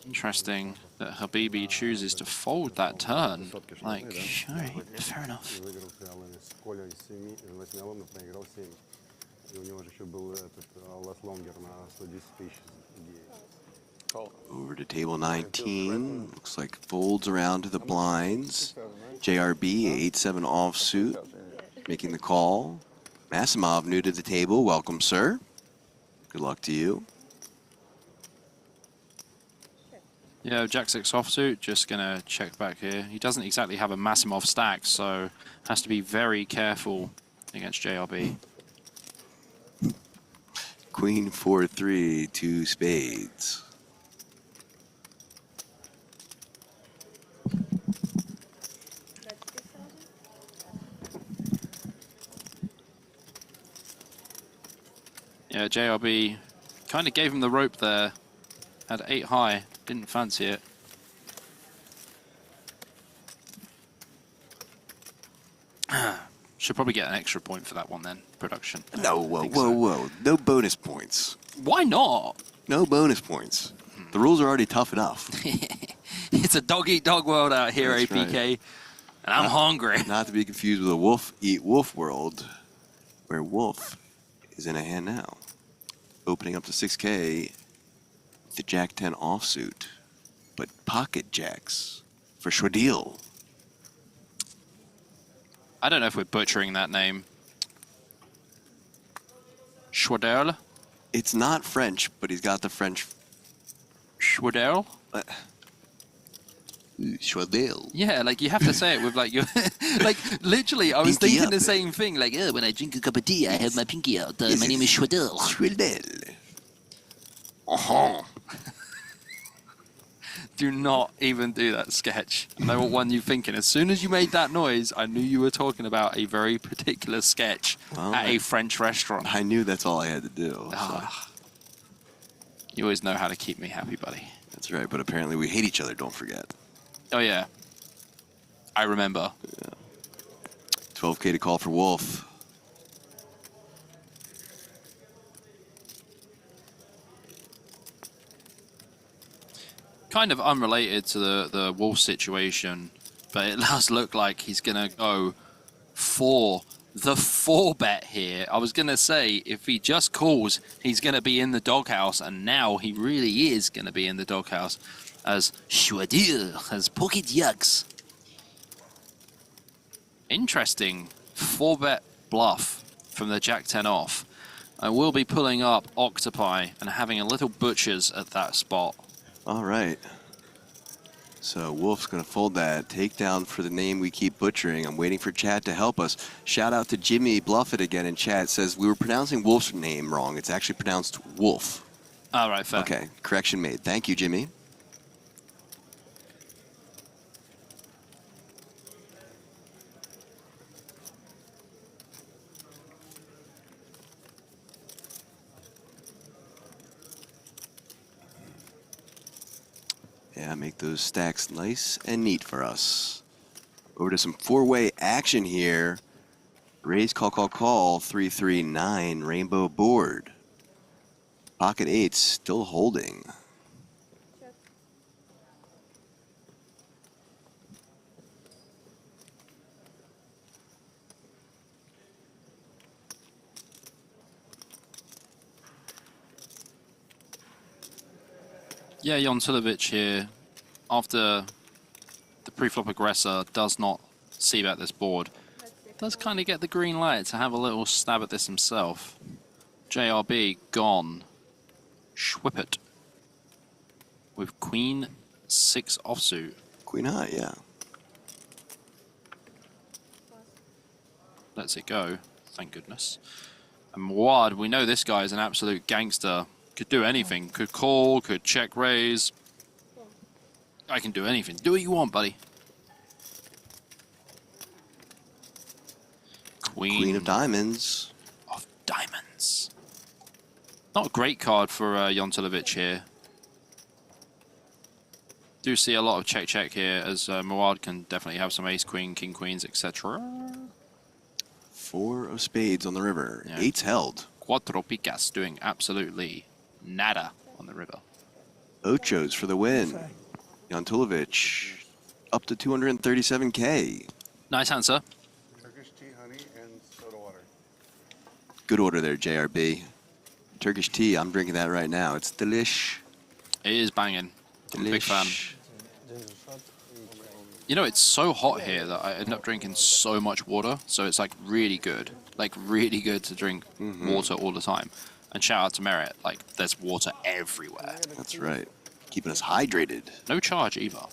Interesting that Habibi chooses to fold that turn. Like, alright, fair enough. Over to table 19. Looks like folds around to the blinds. JRB, 8-7 offsuit, making the call. Masimov new to the table. Welcome, sir. Good luck to you. Yeah, Jack 6 offsuit, just gonna check back here. He doesn't exactly have a Masimov stack, so has to be very careful against JRB. Queen 4-3, 2 spades. Yeah, JRB kind of gave him the rope there. Had 8 high, didn't fancy it. Should probably get an extra point for that one then, production. No, whoa. No bonus points. Why not? No bonus points. The rules are already tough enough. It's a dog-eat-dog world out here, That's APK. right. And I'm hungry. Not to be confused with a wolf-eat-wolf world, where wolf is in a hand now. Opening up to 6K, the Jack 10 offsuit, but pocket jacks for Schwadil. I don't know if we're butchering that name. Schwaderl? It's not French, but he's got the French. Schwaderl? Schwadel. Yeah, like you have to say it with like your like literally. I was Pinky thinking up. the same thing. Like, oh, when I drink a cup of tea, I have my pinky out. My name is Schwadel. Schwadel. Uh-huh. Do not even do that sketch. I know what one you're thinking. As soon as you made that noise, I knew you were talking about a very particular sketch at a French restaurant. I knew that's all I had to do. You always know how to keep me happy, buddy. That's right, but apparently we hate each other, don't forget. Oh, yeah. I remember. Yeah. 12K to call for Wolf. Kind of unrelated to the Wolf situation, but it does look like he's going to go for the 4-bet here. I was going to say, if he just calls, he's going to be in the doghouse, and now he really is going to be in the doghouse as Schwadil has pocket yucks. Interesting 4-bet bluff from the Jack-10 off. I will be pulling up Octopi and having a little butchers at that spot. All right. So Wolf's going to fold that. Takedown for the name we keep butchering. I'm waiting for chat to help us. Shout out to Jimmy Bluffett again in chat. Says we were pronouncing Wolf's name wrong. It's actually pronounced Wolf. All right, fair. Okay, correction made. Thank you, Jimmy. Yeah, make those stacks nice and neat for us. Over to some four-way action here. Raise, call, 339, rainbow board. Pocket eights still holding. Yeah, Jontilovic here, after the pre-flop aggressor does not see bet this board, does kind of get the green light to have a little stab at this himself. JRB gone. Schwippert with Queen 6 offsuit. Queen high, yeah. Lets it go, thank goodness. And Muad, we know this guy is an absolute gangster. Could do anything. Could call, could check raise. I can do anything. Do what you want, buddy. Queen of diamonds. Of diamonds. Not a great card for Jontilovic here. Do see a lot of check here, as Muad can definitely have some ace queen, king queens, etc. 4 of spades on the river. Yeah. 8's held. Cuatro picas doing absolutely nada on the river. Ochos for the win. Jontilovic up to 237K. Nice answer. Turkish tea, honey, and soda water. Good order there, JRB. Turkish tea, I'm drinking that right now. It's delish. It is banging. I'm a big fan. Delish. You know, it's so hot here that I end up drinking so much water, so it's like really good. Like really good to drink water all the time. And shout out to Merit, like there's water everywhere. That's right. Keeping us hydrated. No charge either.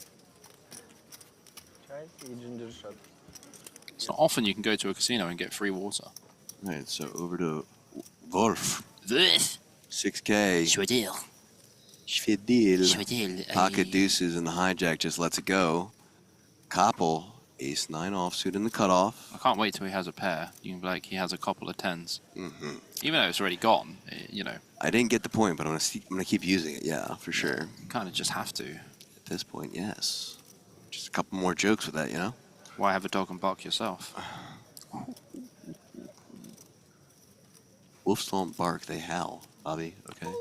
It's not often you can go to a casino and get free water. Right, so over to Wolf. This 6K. Schwadil. Schwadil. Pocket deuces and the hijack just lets it go. Koppel, ace 9 offsuit in the cutoff. I can't wait till he has a pair. You can be like, he has a couple of 10s. Even though it's already gone, you know. I didn't get the point, but I'm gonna keep using it. Yeah, for sure. You kind of just have to. At this point, yes. Just a couple more jokes with that, you know. Why have a dog and bark yourself? Wolves don't bark; they howl. Bobby, okay.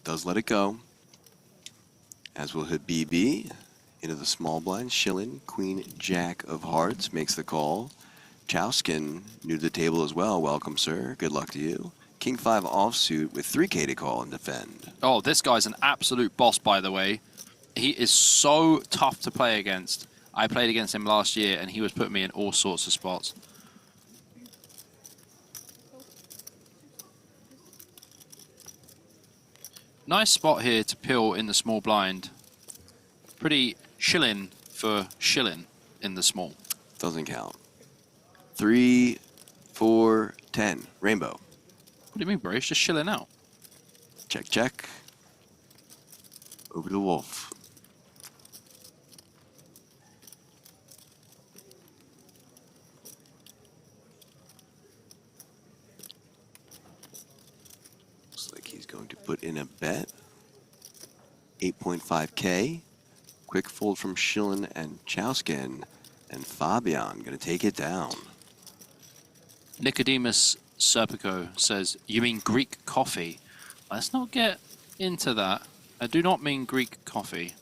Does let it go. As will hit BB into the small blind. Schillen, Queen Jack of Hearts makes the call. Chowskin, new to the table as well. Welcome, sir. Good luck to you. King 5 offsuit with 3K to call and defend. Oh, this guy's an absolute boss, by the way. He is so tough to play against. I played against him last year, and he was putting me in all sorts of spots. Nice spot here to pill in the small blind. Pretty shilling for shilling in the small. Doesn't count. 3, 4, 10. Rainbow. What do you mean, bro? It's just shilling out. Check, check. Over the wolf. Looks like he's going to put in a bet. 8.5K. Quick fold from Schillen and Chauskin. And Fabian going to take it down. Nicodemus Serpico says, you mean Greek coffee? Let's not get into that. I do not mean Greek coffee.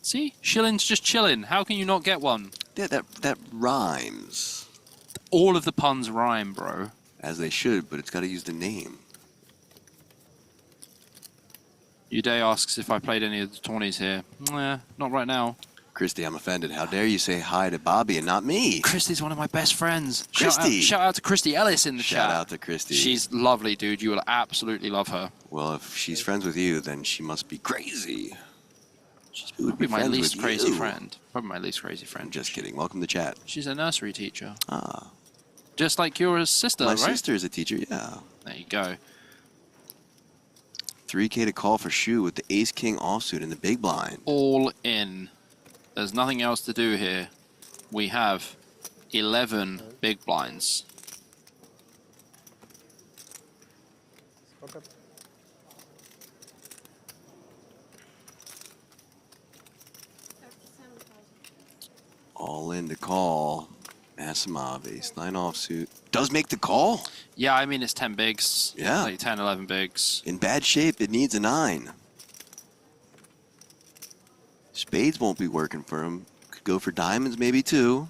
See? Shilling's just chilling. How can you not get one? Yeah, that rhymes. All of the puns rhyme, bro. As they should, but it's got to use the name. Uday asks if I played any of the tourneys here. Nah, not right now. Christy, I'm offended. How dare you say hi to Bobby and not me? Christy's one of my best friends. Christy! Shout out to Christy Ellis in the chat. Shout out to Christy. She's lovely, dude. You will absolutely love her. Well, if she's friends with you, then she must be crazy. She's probably my least crazy friend. Probably my least crazy friend. I'm just kidding. Welcome to chat. She's a nursery teacher. Ah. Just like your sister, My right? sister is a teacher, yeah. There you go. 3K to call for Shu with the ace-king offsuit in the big blind. All in. There's nothing else to do here. We have 11 big blinds. All in to call. Asimov, ace-9 offsuit. Does make the call? Yeah, I mean, it's 10 bigs. Yeah. Like 10, 11 bigs. In bad shape, it needs a 9. Spades won't be working for him. Could go for diamonds, maybe too.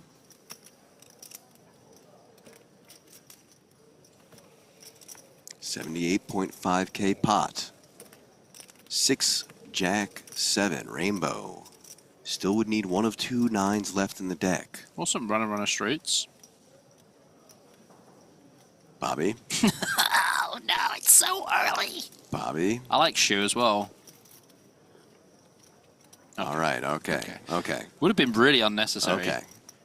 $78.5K pot. 6, Jack, 7, Rainbow. Still would need one of 2 9s left in the deck. Awesome runner straights. Bobby. Oh no, it's so early. Bobby. I like Shu as well. Okay. All right, okay. Would have been really unnecessary. Okay.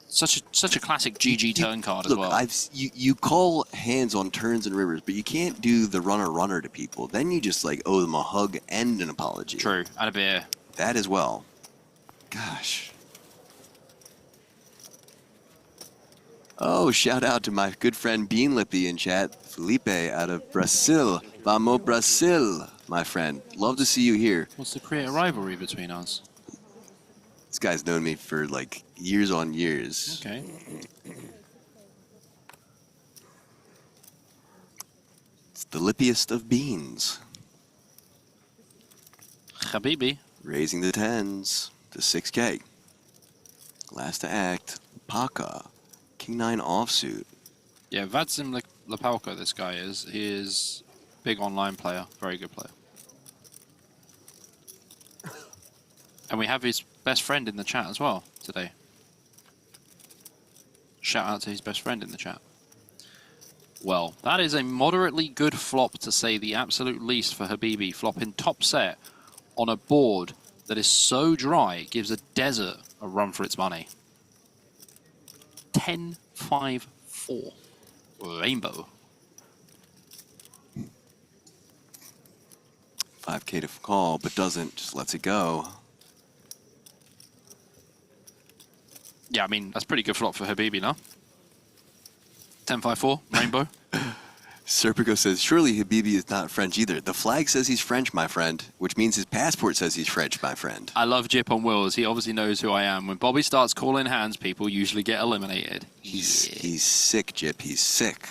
Such a classic GG turn card as Look, well. you call hands on turns and rivers, but you can't do the runner to people. Then you just like owe them a hug and an apology. True, and a beer. That as well. Gosh. Oh, shout out to my good friend Bean Lippy in chat. Felipe out of Brazil. Vamos Brazil, my friend. Love to see you here. What's to create a rivalry between us? This guy's known me for like years on years. Okay. It's the lippiest of beans. Habibi. Raising the 10s to 6K. Last to act, Paka. King-9 offsuit. Yeah, Vadsim Lapalko, this guy is. He is big online player. Very good player. And we have his best friend in the chat as well today. Shout out to his best friend in the chat. Well, that is a moderately good flop, to say the absolute least, for Habibi. Flopping top set on a board that is so dry, it gives a desert a run for its money. 10-5-4. Rainbow. 5K to call, but doesn't. Just lets it go. Yeah, I mean, that's pretty good flop for Habibi, no? 10-5-4, Rainbow. Serpico says, surely Habibi is not French either. The flag says he's French, my friend, which means his passport says he's French, my friend. I love Jip on Wills. He obviously knows who I am. When Bobby starts calling hands, people usually get eliminated. He's sick, Jip. He's sick.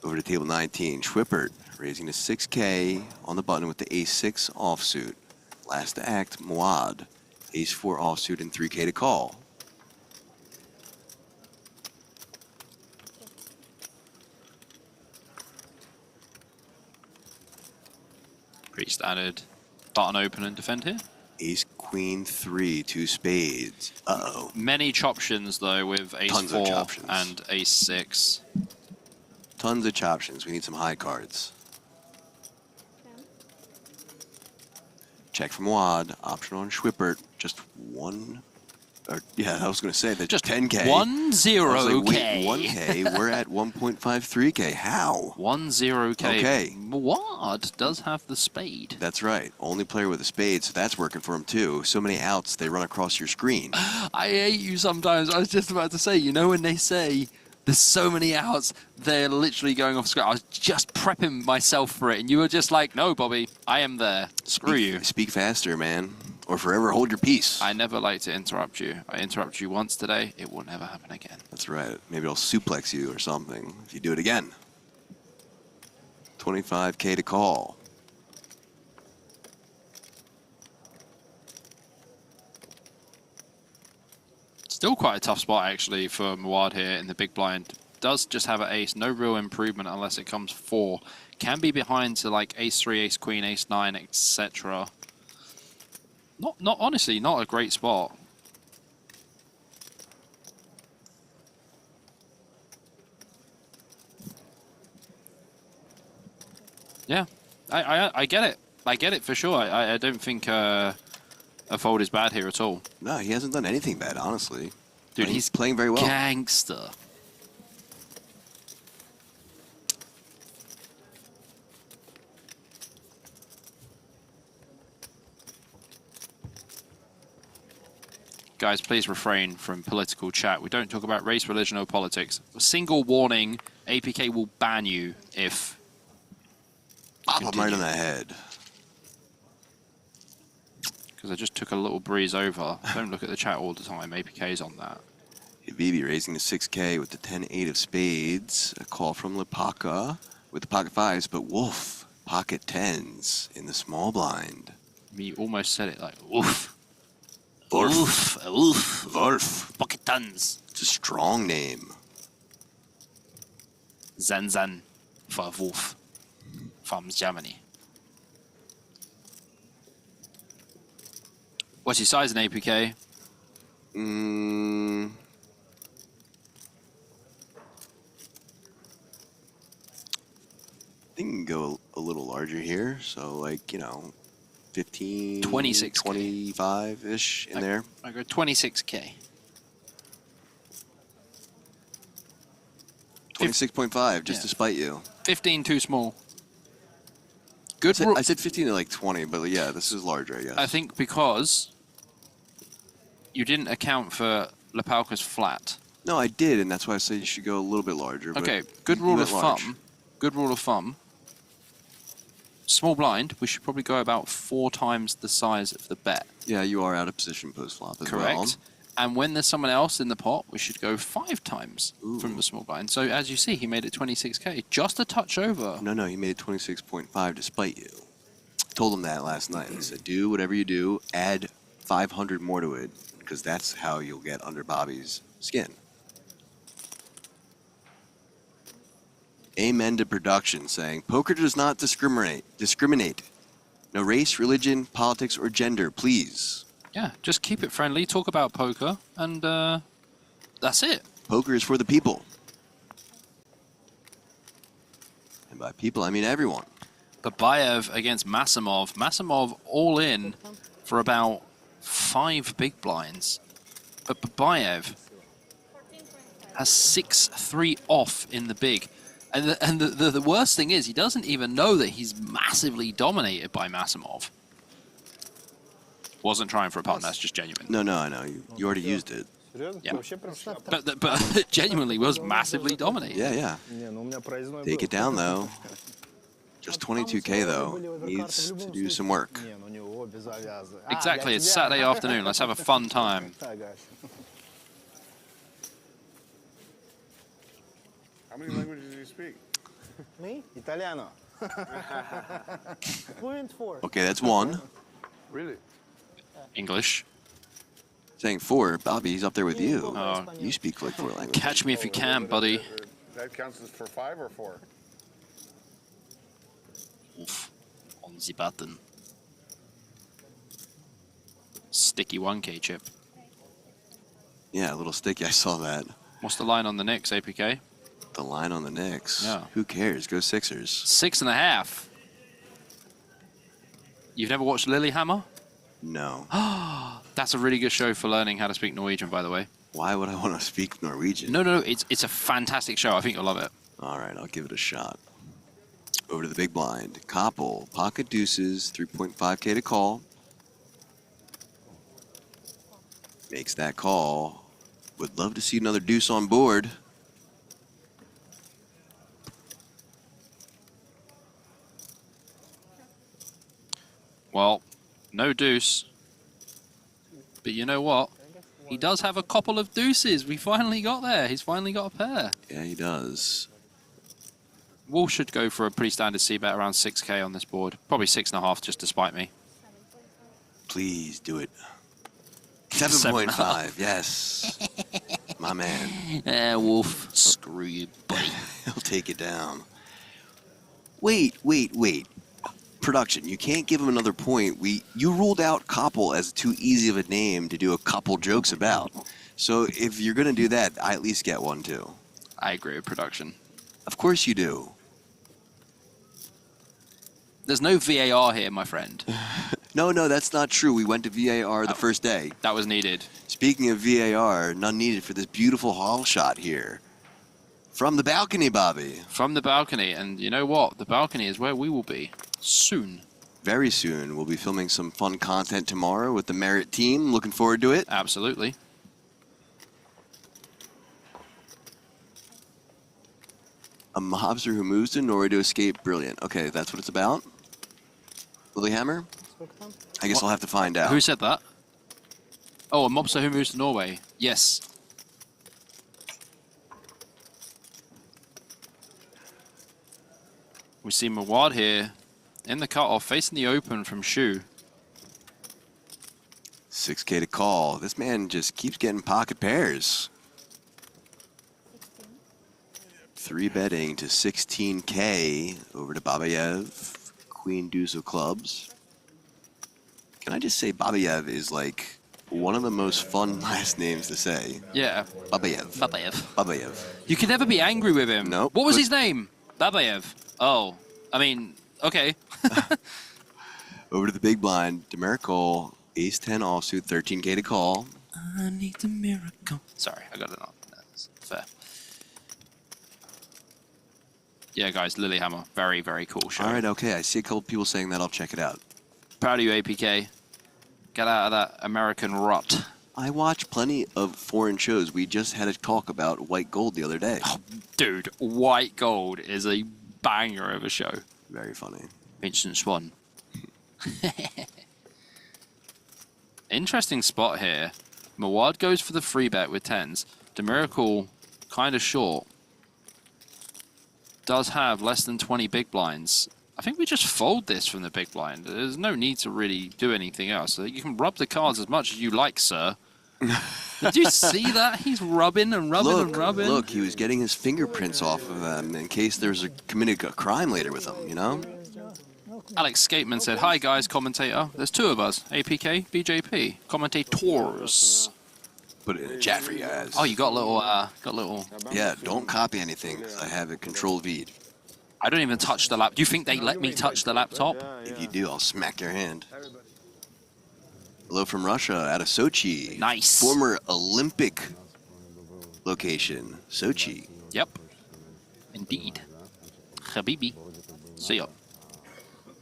Over to table 19. Schwippert raising to 6K on the button with the ace-6 offsuit. Last to act, Muad. Ace-4 offsuit and 3K to call. Pretty standard. Button open and defend here. Ace, Queen, 3, 2 spades. Uh-oh. Many choptions, though, with Tons of ace-4 choptions. and ace-6. Tons of choptions. We need some high cards. Check from Wad. Option on Schwippert. Just one. Yeah, I was going to say that just 10K. 10K. Wait, 1K. We're at 1.53K. How? 10K. Okay. Wad does have the spade. That's right. Only player with a spade, so that's working for him too. So many outs, they run across your screen. I hate you sometimes. I was just about to say, you know when they say there's so many outs, they're literally going off screen. I was just prepping myself for it, and you were just like, no, Bobby, I am there. Screw you. Speak faster, man. Or forever hold your peace. I never like to interrupt you. I interrupted you once today. It will never happen again. That's right. Maybe I'll suplex you or something if you do it again. 25K to call. Still quite a tough spot, actually, for Mawad here in the big blind. Does just have an ace. No real improvement unless it comes 4. Can be behind to, like, ace-3, ace-queen, ace-9, etc. Not honestly, not a great spot. Yeah, I get it. I get it for sure. I don't think a fold is bad here at all. No, he hasn't done anything bad, honestly. Dude, he's playing very well. Gangster. Guys, please refrain from political chat. We don't talk about race, religion, or politics. A single warning, APK will ban you if... Pop him right on the head. Because I just took a little breeze over. Don't look at the chat all the time. APK's on that. Habibi raising to 6K with the 10-8 of spades. A call from Lepaka with the pocket 5s, but Wolf, pocket 10s in the small blind. You almost said it like, oof. Wolf. Wolf. Wolf. Pocket tons. It's a strong name. Zan for Wolf from Germany. What's your size in APK? I think you can go a little larger here. So, like, you know, 15, 26, 25-ish in there. I go 26K. 26.5, just to spite you. 15 too small. Good. I said 15 to like 20, but yeah, this is larger, I guess. I think because you didn't account for Lepalka's flat. No, I did, and that's why I said you should go a little bit larger. Okay, but good you rule went of large. thumb. Good rule of thumb. Small blind, we should probably go about 4 times the size of the bet. Yeah, you are out of position post-flop as well. Correct. And when there's someone else in the pot, we should go 5 times from the small blind. So as you see, he made it 26K, just a touch over. No, he made it 26.5 to spite you. I told him that last night. I said, do whatever you do, add 500 more to it, because that's how you'll get under Bobby's skin. Amen to production, saying, poker does not discriminate. No race, religion, politics, or gender, please. Yeah, just keep it friendly, talk about poker, and that's it. Poker is for the people. And by people, I mean everyone. Babayev against Masimov. Masimov all in for about 5 big blinds. But Babayev has 6-3 off in the big. And the worst thing is, he doesn't even know that he's massively dominated by Masimov. Wasn't trying for a pun, that's just genuine. No, I know. You already used it. Yeah. But genuinely was massively dominated. Yeah. Take it down, though. Just 22K, though. Needs to do some work. Exactly, it's Saturday afternoon. Let's have a fun time. How many languages do you speak? Me? Italiano. Fluent 4. Okay, that's 1. Really? English. Saying 4. Bobby, he's up there with you. Oh. You speak like 4 languages. Catch me if you can, buddy. That counts as for 5 or 4? Oof. On the button. Sticky 1K chip. Yeah, a little sticky. I saw that. What's the line on the Knicks, APK? The line on the Knicks. Yeah. Who cares? Go Sixers. 6.5. You've never watched Lilyhammer? No. That's a really good show for learning how to speak Norwegian, by the way. Why would I want to speak Norwegian? No, it's a fantastic show. I think you'll love it. All right, I'll give it a shot. Over to the big blind. Koppel, pocket deuces, 3.5K to call. Makes that call. Would love to see another deuce on board. Well, no deuce. But you know what? He does have a couple of deuces. We finally got there. He's finally got a pair. Yeah, he does. Wolf should go for a pretty standard C-bet around 6K on this board. Probably 6.5 just to spite me. Please do it. 7.5, yes. My man. Wolf, screw you, buddy. He'll take it down. Wait. Production, you can't give him another point. You ruled out Koppel as too easy of a name to do a couple jokes about. So if you're going to do that, I at least get one too. I agree with production. Of course you do. There's no VAR here, my friend. No, that's not true. We went to VAR the first day. That was needed. Speaking of VAR, none needed for this beautiful haul shot here. From the balcony, Bobby. From the balcony. And you know what? The balcony is where we will be soon. Very soon. We'll be filming some fun content tomorrow with the Merit team. Looking forward to it. Absolutely. A mobster who moves to Norway to escape. Brilliant. Okay, that's what it's about. Lilyhammer? I guess I'll have to find out. Who said that? Oh, a mobster who moves to Norway. Yes. We see Mawad here in the cutoff, facing the open from Shu. 6K to call. This man just keeps getting pocket pairs. 3-betting to 16K over to Babayev. Queen deuce of clubs. Can I just say Babayev is like one of the most fun last names to say. Yeah. Babayev. You can never be angry with him. Nope. What was his name? Babayev. Oh, I mean, okay. Over to the big blind. Demerical, ace-10 offsuit, 13K to call. I need the miracle. Sorry, I got it on. That's fair. Yeah, guys, Lilyhammer. Very, very cool show. All right, okay. I see a couple people saying that. I'll check it out. Proud of you, APK. Get out of that American rut. I watch plenty of foreign shows. We just had a talk about White Gold the other day. Oh, dude, White Gold is a banger of a show. Very funny. Vincent Swan. Interesting spot here. Mawad goes for the free bet with 10s. Demiracle kind of short. Does have less than 20 big blinds. I think we just fold this from the big blind. There's no need to really do anything else. You can rub the cards as much as you like, sir. Did you see that? He's rubbing and rubbing and rubbing. Look, he was getting his fingerprints off of them in case there's committed a crime later with him, you know? Alex Skateman said, "Hi guys, commentator. There's two of us, APK, BJP, commentators." Put it in the chat for you guys. Oh, you got a little. Yeah, don't copy anything because I have it control V'd. I don't even touch the laptop. Do you think they let me touch the laptop? If you do, I'll smack your hand. Hello from Russia, out of Sochi. Nice. Former Olympic location, Sochi. Yep. Indeed. Habibi. See ya.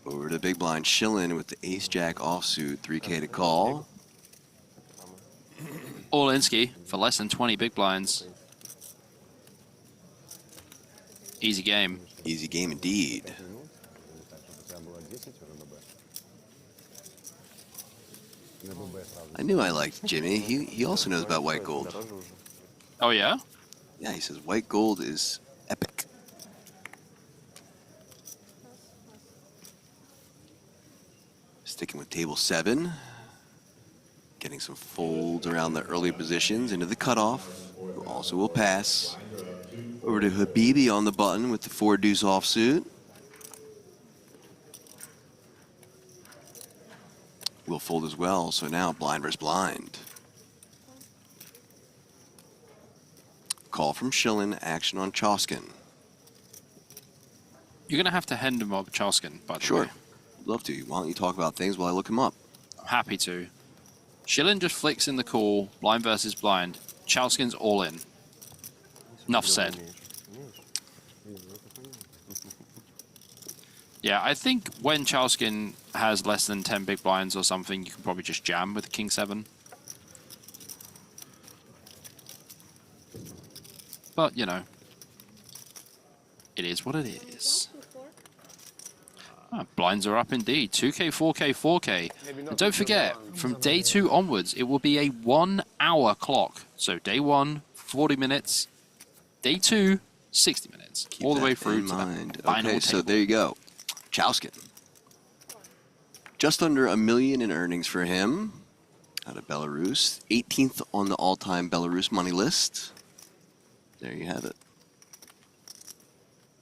Over to the big blind, Schillen with the ace-jack offsuit, 3K to call. Orlinski for less than 20 big blinds. Easy game. Easy game indeed. I knew I liked Jimmy. He also knows about White Gold. Oh, yeah? Yeah, he says White Gold is epic. Sticking with table 7. Getting some folds around the early positions into the cutoff. Who also will pass. Over to Habibi on the button with the 4-deuce offsuit. Will fold as well, so now blind versus blind. Call from Schillen, action on Choskin. You're going to have to hand him up Choskin, by the way. Sure. Love to. Why don't you talk about things while I look him up? Happy to. Shilin just flicks in the call. Blind versus blind. Chalskin's all in. Enough said. Yeah, I think when Chalskin has less than 10 big blinds or something, you can probably just jam with King 7. But, you know, it is what it is. Ah, blinds are up indeed. 2K, 4K, 4K. And don't forget, from day 2 onwards, it will be a 1 hour clock. So day 1, 40 minutes. Day 2, 60 minutes. Keep all the that way through in to mind. the final Okay, so table. there you go. Chalskin. Just under $1 million in earnings for him out of Belarus. 18th on the all-time Belarus money list. There you have it.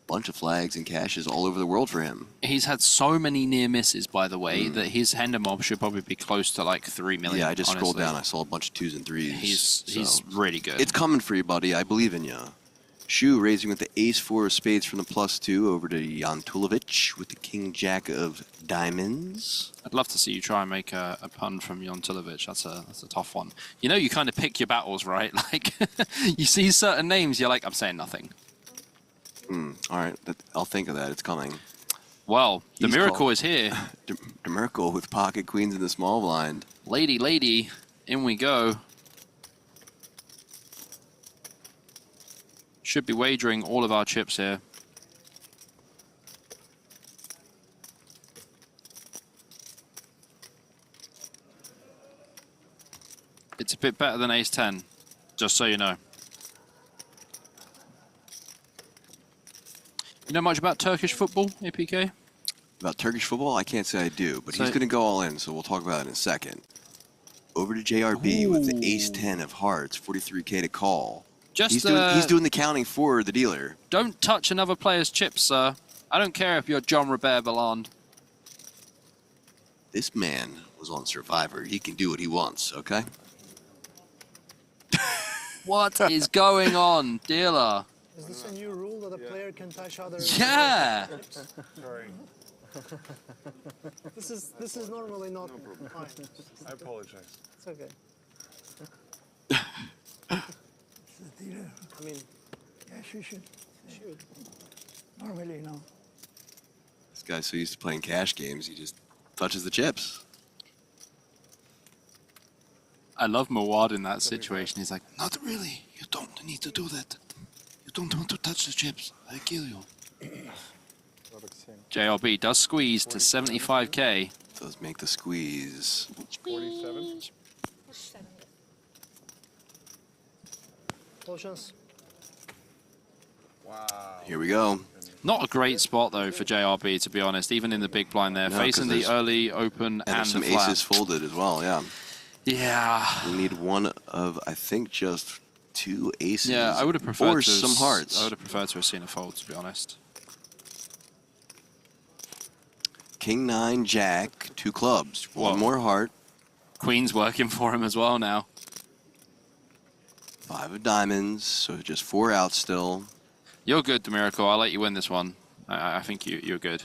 Bunch of flags and cashes all over the world for him. He's had so many near misses, by the way, that his Hender mob should probably be close to like 3 million. Yeah, I just scrolled honestly. down. I saw a bunch of 2s and 3s. He's really good. It's coming for you, buddy. I believe in you. Shu raising with the ace-4 of spades from the +2 over to Jan Tulovic with the king-jack of diamonds. I'd love to see you try and make a pun from Jan Tulovic. That's a tough one. You know, you kind of pick your battles, right? Like, you see certain names, you're like, I'm saying nothing. All right, I'll think of that. It's coming. Well, the He's miracle called- is here. The miracle with pocket queens in the small blind. Lady, in we go. Should be wagering all of our chips here. It's a bit better than ace-10, just so you know. You know much about Turkish football, APK? About Turkish football, I can't say I do, but So- he's going to go all in, so we'll talk about it in a second. Over to JRB with the Ooh. ace-10 of hearts, 43K to call. Just He's doing the counting for the dealer. Don't touch another player's chips, sir. I don't care if you're John Robert Valland. This man was on Survivor. He can do what he wants, okay? What is going on, dealer? Is this a new rule that a player can touch other? Yeah! Sorry, This is normally not fine. I apologize. It's okay. I mean, Yes, you should. shoot. Normally, no. This guy's so used to playing cash games, he just touches the chips. I love Mawad in that situation. He's like, not really. You don't need to do that. You don't want to touch the chips. I kill you. JRB does squeeze to 75K. Does make the squeeze. 47. Potions. Wow. Here we go. Not a great spot, though, for JRB, to be honest, even in the big blind there. No, facing 'cause the there's- early open And and some the flat. aces folded as well, yeah. Yeah. We need one of, I think, just 2 aces. Yeah, I would have preferred or to some hearts. I would have preferred to have seen a fold, to be honest. King 9, Jack, 2 clubs, one Whoa. more heart, Queen's working for him as well now. 5 of diamonds, so just 4 out still. You're good, Demirico. I'll let you win this one. I think you're good.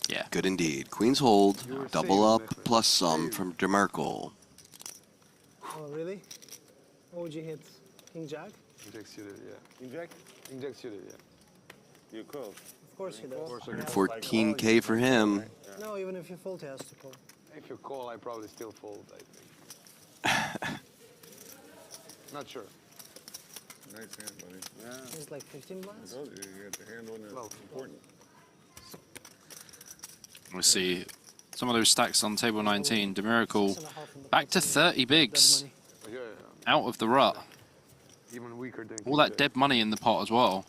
Yeah. Good indeed. Queen's hold, You were double saving up, that, plus some saving. from DeMerkel. Oh, really? What would you hit? King Jack? Inject suited, yeah. Inject? Inject suited, yeah. You could. Of course he does. 14K for him. No, even if you fold, he has to call. If you call, I probably still fold, I think. Not sure. Nice hand, buddy. Yeah. He's like 15 blinds? I told you, you got the hand on it. Well, Important. We'll see some of those stacks on table 19. Demirical back to 30 bigs. Yeah, Out of the rut. even weaker than All that dead money in the pot as well.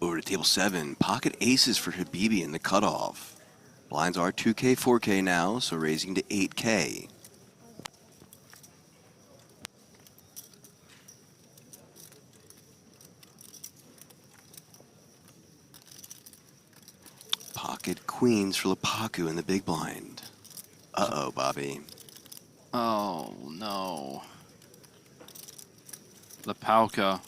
Over to table 7, pocket aces for Habibi in the cutoff. Blinds are 2K, 4K now, so raising to 8K. Pocket queens for Lupaku in the big blind. Uh-oh, Bobby. Oh, no. Lapalka.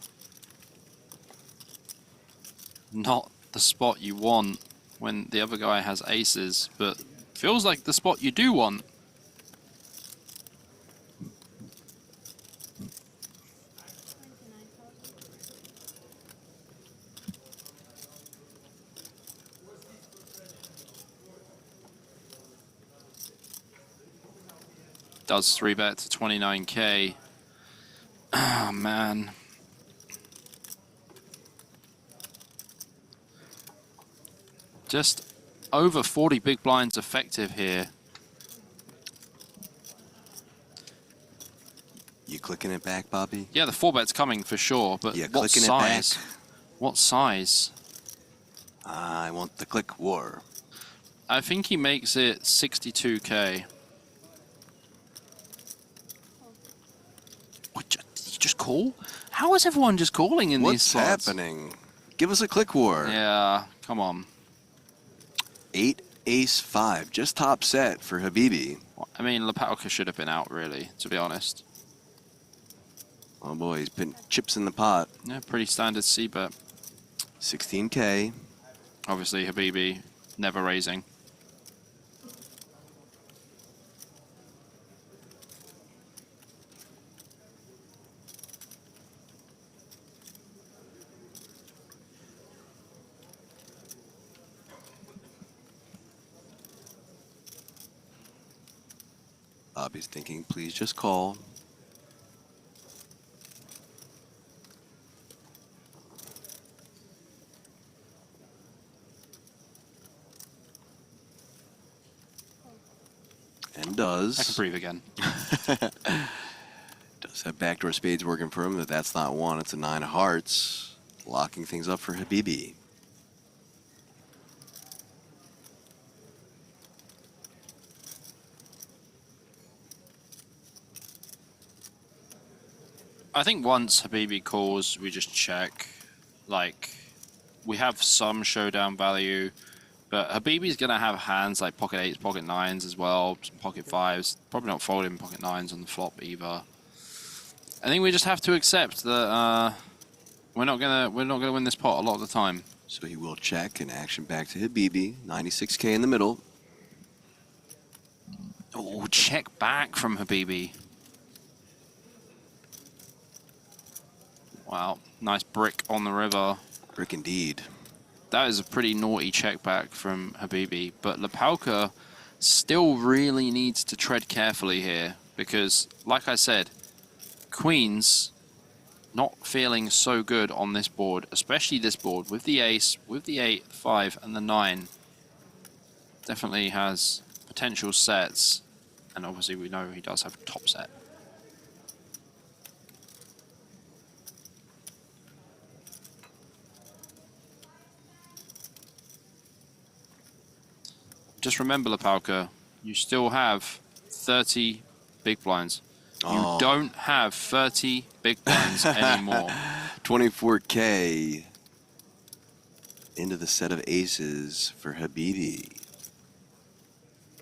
not the spot you want when the other guy has aces, but feels like the spot you do want. Does 3-bet to 29k. Oh, man. Just over 40 big blinds effective here. You clicking it back, Bobby? Yeah, the 4-bet's coming for sure, but Yeah, what clicking size? it back. What size? I want the click war. I think he makes it 62k. What, did you just call? How is everyone just calling in these slots? What's happening? Give us a click war. Yeah, come on. 8 ace 5, just top set for Habibi. I mean, Lepauka should have been out, really, to be honest. Oh boy, he's putting chips in the pot. Yeah, pretty standard C-bet. 16k. Obviously, Habibi never raising. Bobby's thinking, please just call. And does. I can breathe again. Does have backdoor spades working for him, but that's not one. It's a 9 of hearts. Locking things up for Habibi. I think once Habibi calls, we just check. Like, we have some showdown value, but Habibi's going to have hands like pocket 8s, pocket 9s as well, some pocket 5s. Probably not folding pocket 9s on the flop either. I think we just have to accept that we're not gonna win this pot a lot of the time. So he will check and action back to Habibi. 96k in the middle. Oh, check back from Habibi. Wow, nice brick on the river. Brick indeed. That is a pretty naughty check back from Habibi, but Lepauka still really needs to tread carefully here because, like I said, queens not feeling so good on this board, especially this board with the ace, with the 8, 5, and the 9. Definitely has potential sets, and obviously we know he does have a top set. Just remember, Lepauka, you still have 30 big blinds. You don't have 30 big blinds anymore. 24k into the set of aces for Habibi.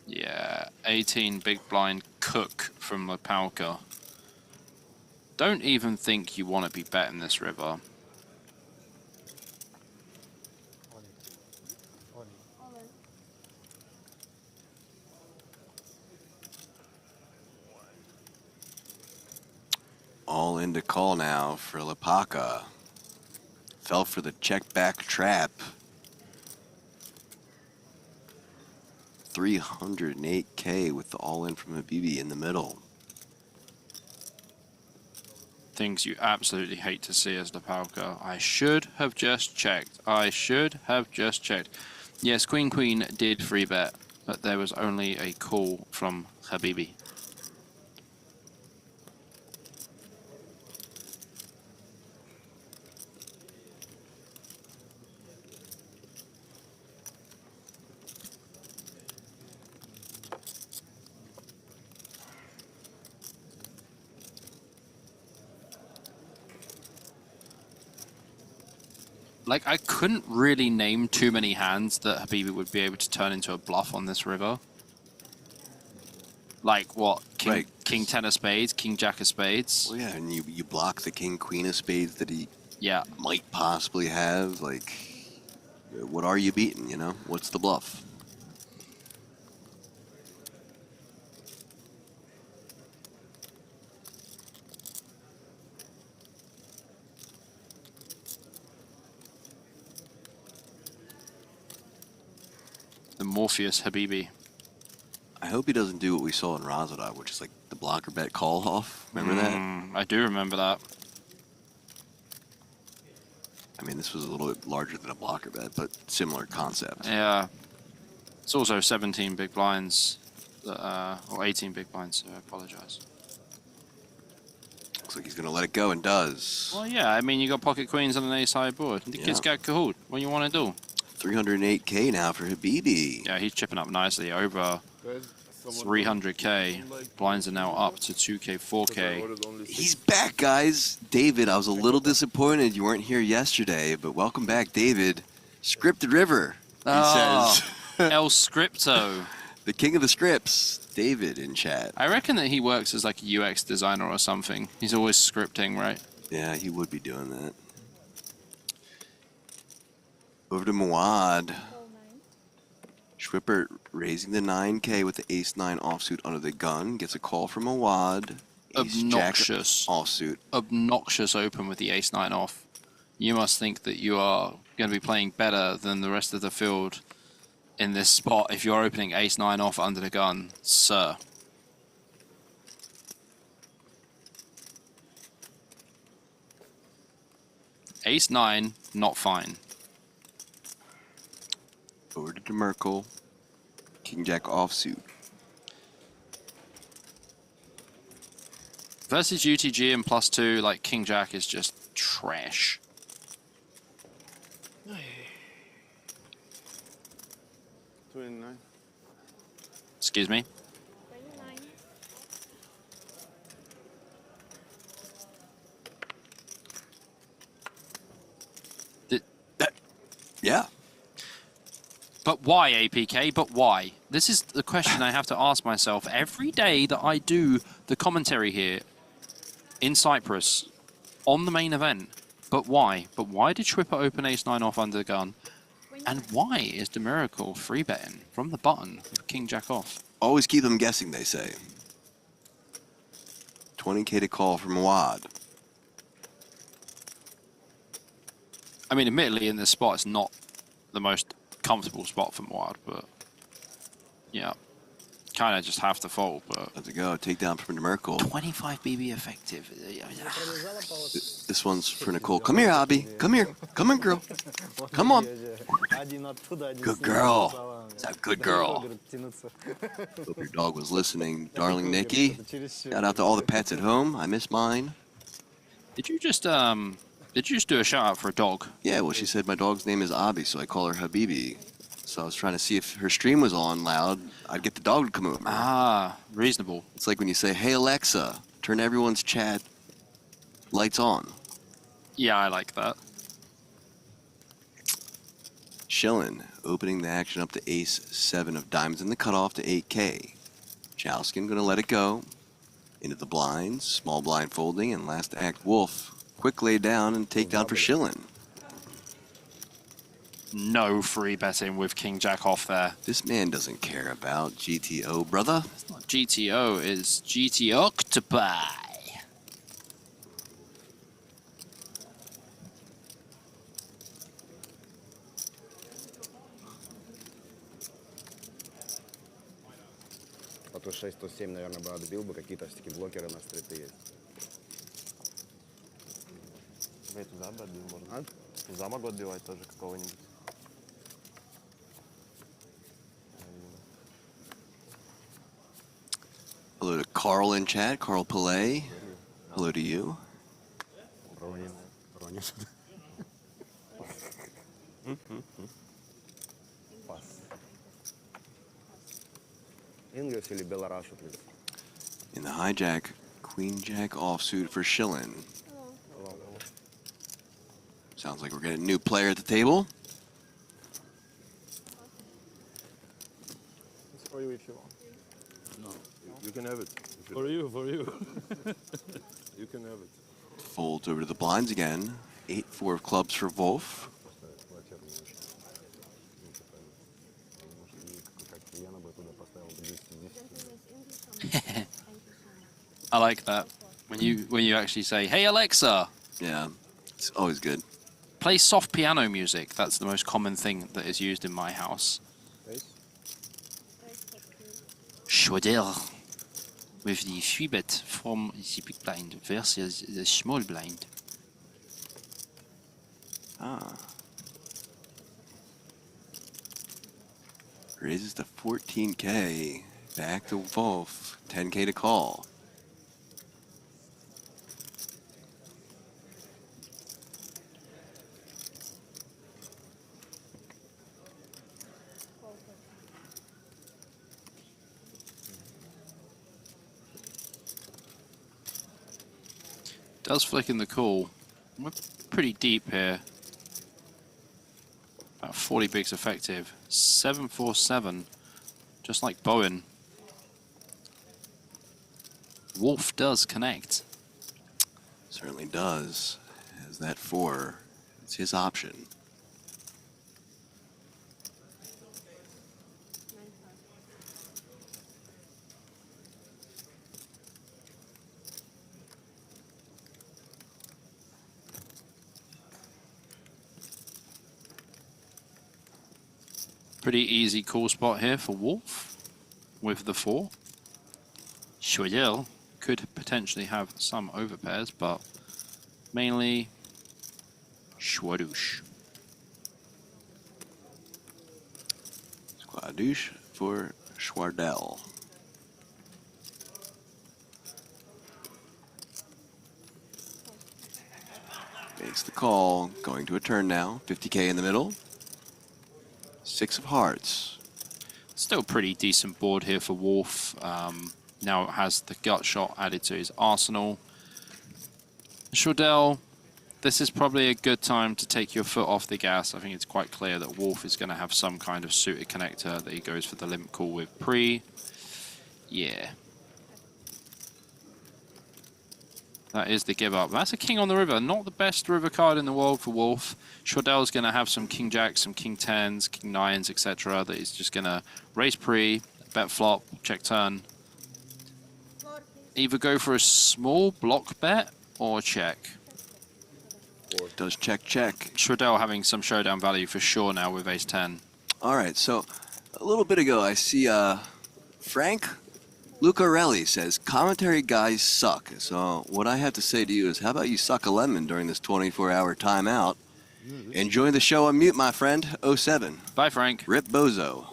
Yeah, 18 big blind cook from Lepauka. Don't even think you want to be betting this river. All in to call now for Lepauka. Fell for the check back trap. 308k with the all in from Habibi in the middle. Things you absolutely hate to see as Lepauka. I should have just checked. I should have just checked. Yes, Queen did free bet, but there was only a call from Habibi. Like, I couldn't really name too many hands that Habibi would be able to turn into a bluff on this river. Like, what? King 10 of spades, King Jack of spades. Well, yeah, and you block the King Queen of spades that he yeah might possibly have. Like, What are you beating, you know? What's the bluff? The Morpheus Habibi. I hope he doesn't do what we saw in Razorov, which is like the blocker bet call off. Remember that? I do remember that. I mean, this was a little bit larger than a blocker bet, but similar concept. Yeah. It's also 17 big blinds, or 18 big blinds, so I apologize. Looks like he's going to let it go and does. Well, yeah, I mean, you got pocket queens on an ace-high board. The kid's got Kahoot. What do you want to do? 308K now for Habibi. Yeah, he's chipping up nicely over 300K. Blinds are now up to 2K, 4K. He's back, guys. David, I was a little disappointed you weren't here yesterday, but welcome back, David. Scripted River, he says. El Scripto. The king of the scripts, David in chat. I reckon that he works as like a UX designer or something. He's always scripting, right? Yeah, he would be doing that. Over to Muad. Schwippert raising the 9K with the ace-9 offsuit under the gun. Gets a call from Muad. Obnoxious. Offsuit. Obnoxious open with the ace-9 off. You must think that you are going to be playing better than the rest of the field in this spot if you're opening ace-9 off under the gun, sir. Ace-9, not fine. Over to Merkel. King-Jack offsuit. Versus UTG and +2, like King-Jack is just trash. Excuse me? Yeah. But why, APK? But why? This is the question I have to ask myself every day that I do the commentary here in Cyprus on the main event. But why? But why did Schwipper open ace-9 off under the gun? And why is the Miracle free betting from the button with King-Jack off? Always keep them guessing, they say. 20K to call from Muad. I mean, admittedly, in this spot, it's not the most comfortable spot for Muad, but yeah, kind of just have to fold. But let's go. Take down from Merkel. 25 BB effective. This one's for Nicole. Come here, Abby. Come here. Come on, girl. Come on. Good girl. Is that good girl? Hope your dog was listening, darling Nikki. Shout out to all the pets at home. I miss mine. Did you just do a shout out for a dog? Yeah, well, she said my dog's name is Abby, so I call her Habibi. So I was trying to see if her stream was on loud, I'd get the dog to come over. Ah, reasonable. It's like when you say, hey, Alexa, turn everyone's chat lights on. Yeah, I like that. Schillen opening the action up to ace-7 of diamonds in the cutoff to 8K. Jouskin going to let it go. Into the blinds, small blind folding, and last act Wolf. Quick lay down and take down for Schillen. No free betting with King-Jack off there. This man doesn't care about GTO, brother. It's not GTO, it's GT Octopi. По ту 6, то 7, наверное, бы отбил бы, какие-то все-таки блокеры на стриты есть. Вы туда бы отбил, можно? А? Туда могу отбивать тоже какого-нибудь. Hello to Carl in chat, Carl Pillay. Hello to you. English или Белорашу, please? In the hijack, Queen-Jack offsuit for Schillen. Sounds like we're getting a new player at the table. It's for you if you want. No, you can have it. For you. You can have it. Folds over to the blinds again. 8-4 of clubs for Wolf. I like that. When you actually say, "Hey Alexa." Yeah, it's always good. Play soft piano music. That's the most common thing that is used in my house. Schwadel. With the 3-bet from the big blind versus the small blind. Ah. Raises to 14K. Back to Wolf. 10K to call. Does flick in the call. We're pretty deep here. About 40 bigs effective. 747. Just like Bowen. Wolf does connect. Certainly does. Has that 4. It's his option. Pretty easy call spot here for Wolf with the 4. Schwadel could potentially have some overpairs, but mainly Schwadouche. Squadouche for Schwardell. Makes the call. Going to a turn now. 50K in the middle. 6 of hearts. Still pretty decent board here for Wolf. Now it has the gut shot added to his arsenal. Schwadel, this is probably a good time to take your foot off the gas. I think it's quite clear that Wolf is going to have some kind of suited connector that he goes for the limp call with pre. Yeah. That is the give up. That's a king on the river. Not the best river card in the world for Wolf. Schwadel's going to have some king jacks, some king 10s, king 9s, etc. that he's just going to raise pre, bet flop, check turn. Either go for a small block bet or check. Or does check, check. Schwadel having some showdown value for sure now with ace 10. All right, so a little bit ago I see Frank Lucarelli says, commentary guys suck. So what I have to say to you is, how about you suck a lemon during this 24-hour timeout? Enjoy the show on mute, my friend. 07. Bye, Frank. Rip Bozo.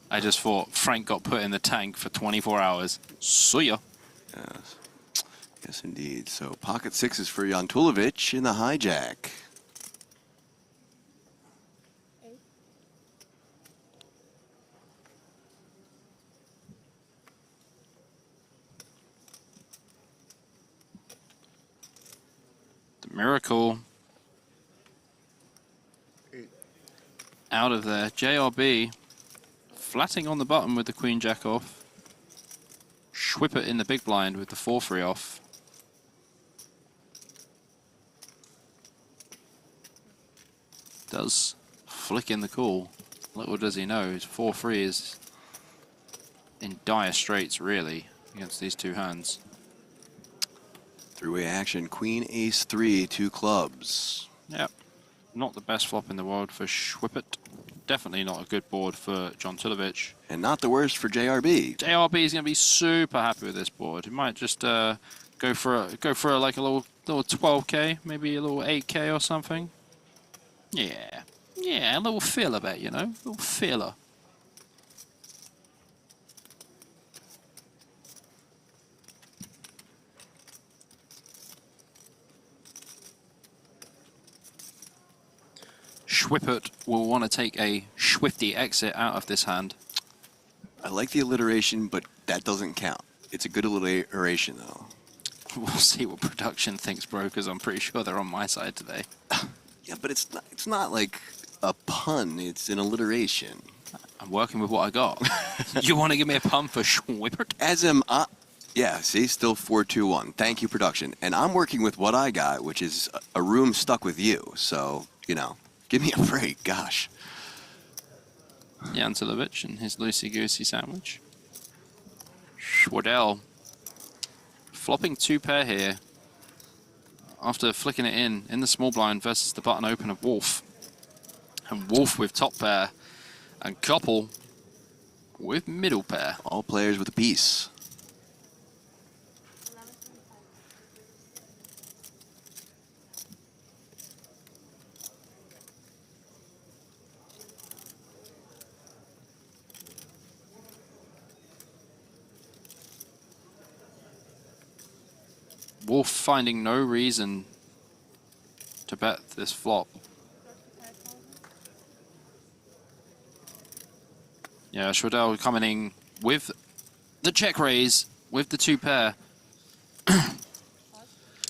I just thought Frank got put in the tank for 24 hours. See ya. Yes. Yes, indeed. So pocket 6s for Jantulovic in the hijack. The miracle. Out of there. JRB. Flatting on the button with the queen jack off. Schwippert in the big blind with the 4-3 off. Does flick in the call. Little does he know, his 4-3 is in dire straits, really, against these two hands. Three-way action, queen, ace, 3, 2 clubs. Yep. Not the best flop in the world for Schwippert. Definitely not a good board for John Tulovic. And not the worst for JRB. JRB is going to be super happy with this board. He might just go for like a little 12k, maybe a little 8k or something. Yeah, a little feeler bet, you know, a little feeler. Schwippert will want to take a Schwifty exit out of this hand. I like the alliteration, but that doesn't count. It's a good alliteration, though. We'll see what production thinks, bro, because I'm pretty sure they're on my side today. Yeah, but it's not like a pun. It's an alliteration. I'm working with what I got. You want to give me a pun for Schwippert? As am I. Yeah, see, still 4-2-1. Thank you, production. And I'm working with what I got, which is a room stuck with you. So, you know, give me a break, gosh. Jantelovic and his loosey-goosey sandwich. Schwadel flopping 2 pair here after flicking it in the small blind versus the button open of Wolf. And Wolf with top pair and Couple with middle pair. All players with a piece. Wolf finding no reason to bet this flop. Yeah, Schwadel coming in with the check raise with the 2 pair.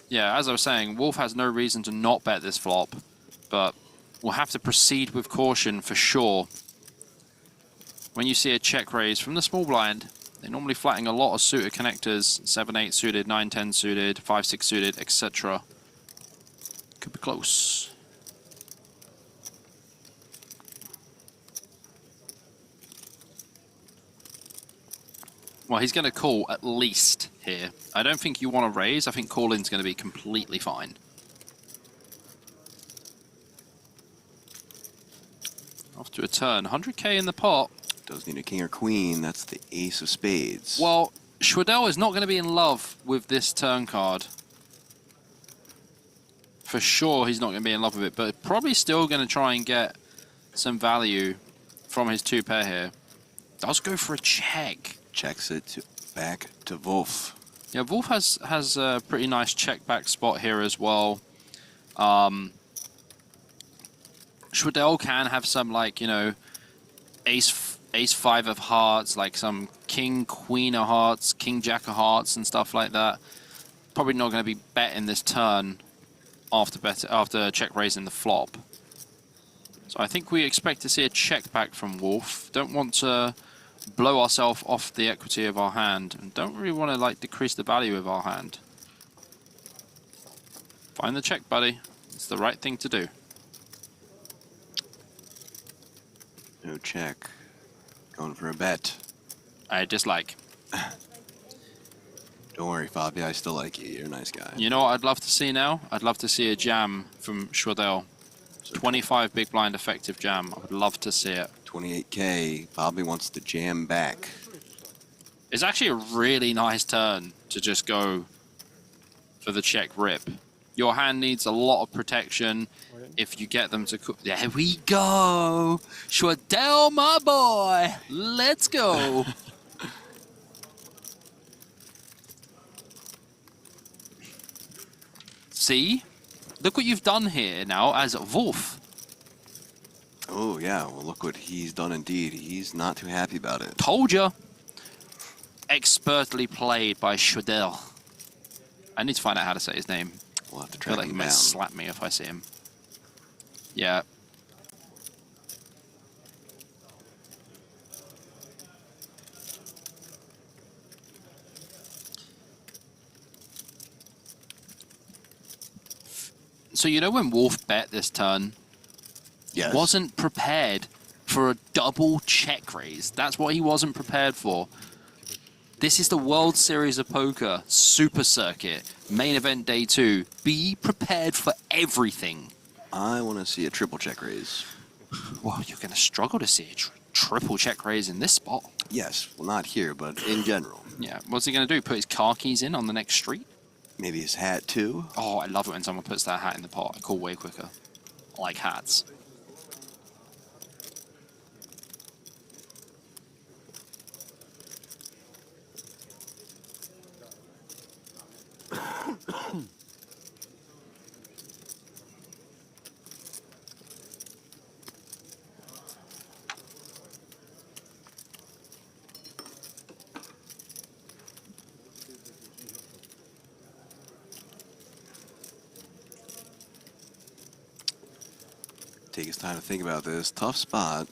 Yeah, as I was saying, Wolf has no reason to not bet this flop, but we'll have to proceed with caution for sure. When you see a check raise from the small blind, they're normally flatting a lot of suited connectors, 7-8 suited, 9-10 suited, 5-6 suited, etc. Could be close. Well, he's going to call at least here. I don't think you want to raise. I think call-in's going to be completely fine. Off to a turn. 100k in the pot. Does need a king or queen. That's the ace of spades. Well, Schwadel is not going to be in love with this turn card. For sure, he's not going to be in love with it, but probably still going to try and get some value from his 2 pair here. Does go for a check. Checks it back to Wolf. Yeah, Wolf has a pretty nice check back spot here as well. Schwadel can have some, like, you know, ace 5 of hearts, like some king queen of hearts, king jack of hearts and stuff like that. Probably not going to be betting this turn after check raising the flop. So I think we expect to see a check back from Wolf. Don't want to blow ourselves off the equity of our hand, and don't really want to, like, decrease the value of our hand. Find the check, buddy. It's the right thing to do. No check. Going for a bet. I dislike. Don't worry, Fabi. I still like you. You're a nice guy. You know what I'd love to see now? I'd love to see a jam from Schwadel. 25 big blind effective jam. I would love to see it. 28k. Bobby wants to jam back. It's actually a really nice turn to just go for the check rip. Your hand needs a lot of protection if you get them to... There we go! Schwadel, my boy! Let's go! See? Look what you've done here now as Wolf. Oh, yeah. Well, look what he's done indeed. He's not too happy about it. Told ya. Expertly played by Schwadel. I need to find out how to say his name. We'll have to I feel track like he him might down. slap me if I see him. Yeah. So you know when Wolf bet this turn, Yes. wasn't prepared for a double check raise. That's what he wasn't prepared for. This is the World Series of Poker Super Circuit, main event day 2. Be prepared for everything. I want to see a triple check raise. Well, you're going to struggle to see a triple check raise in this spot. Yes. Well, not here, but in general. Yeah, what's he going to do? Put his car keys in on the next street? Maybe his hat, too. Oh, I love it when someone puts that hat in the pot. I call way quicker. I like hats. Take his time to think about this. Tough spot.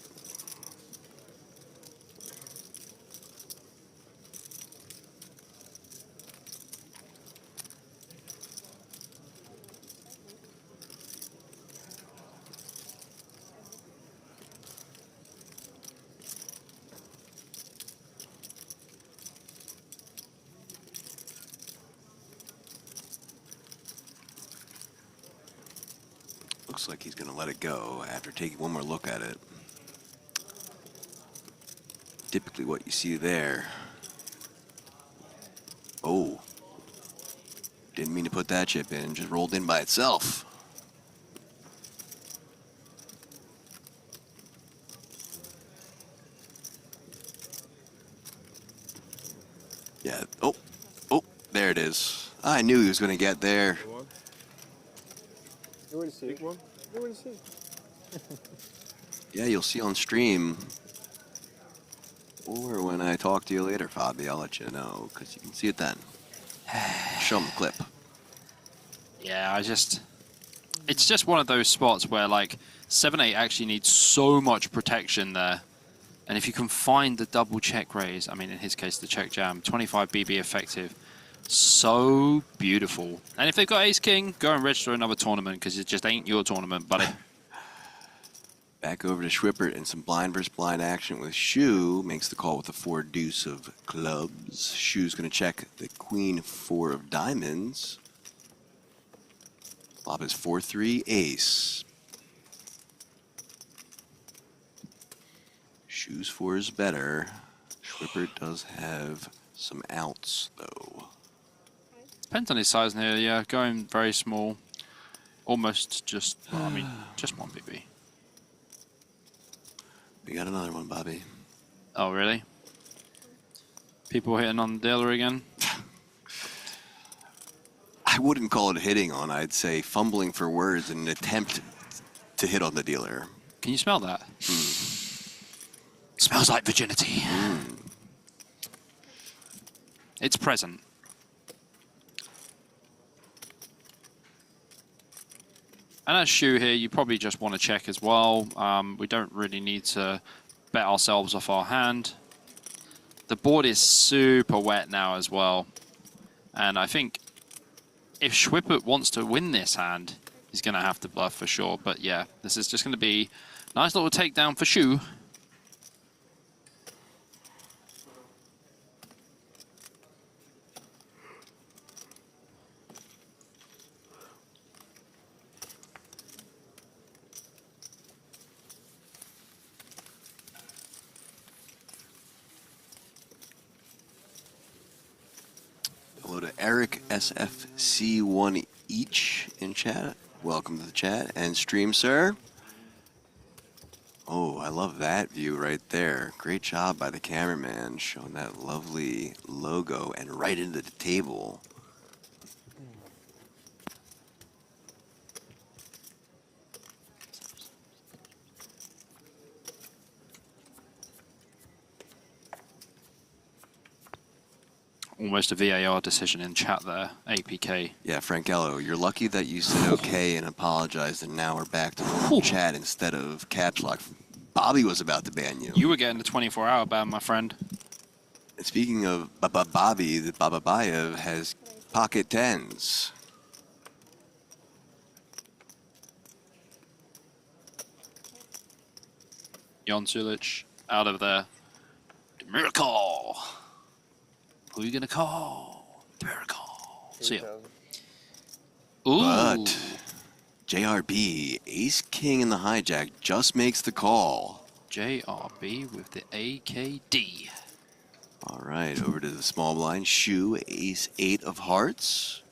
looks like he's going to let it go after taking one more look at it. Typically what you see there. Oh. Didn't mean to put that chip in, just rolled in by itself. Yeah, oh, there it is. I knew he was going to get there. You will see. Big one? You will see. Yeah, you'll see on stream. Or when I talk to you later, Fabi, I'll let you know, because you can see it then. Show them the clip. Yeah, it's just one of those spots where like 7-8 actually needs so much protection there. And if you can find the double check raise, I mean, in his case, the check jam, 25 BB effective, so beautiful. And if they've got ace king, go and register another tournament because it just ain't your tournament, buddy. Back over to Schwippert and some blind versus blind action with Shu. Makes the call with the 4 deuce of clubs. Shu's going to check the queen 4 of diamonds. Flop is 4-3 ace. Shu's 4 is better. Schwippert does have some outs though. Depends on his size here, yeah. Going very small. Almost just, well, I mean, just 1 BB. We got another one, Bobby. Oh, really? People hitting on the dealer again? I wouldn't call it hitting on. I'd say fumbling for words in an attempt to hit on the dealer. Can you smell that? Smells like virginity. It's present. And as Shu here, you probably just want to check as well. We don't really need to bet ourselves off our hand. The board is super wet now as well. And I think if Schwippert wants to win this hand, he's going to have to bluff for sure. But yeah, this is just going to be a nice little takedown for Shu. Hello to Eric SFC1 each in chat. Welcome to the chat and stream, sir. Oh, I love that view right there. Great job by the cameraman showing that lovely logo and right into the table. Almost a VAR decision in chat there, APK. Yeah, Frankello, you're lucky that you said okay and apologized, and now we're back to normal chat instead of caps lock. Bobby was about to ban you. You were getting the 24-hour ban, my friend. And speaking of Bobby, the Bababayev has pocket tens. Jon Sulic out of there. Miracle. Who are you going to call? Miracle. See ya. Ooh. But JRB, ace king in the hijack, just makes the call. JRB with the AKD. All right, over to the small blind. Shu, ace 8 of hearts.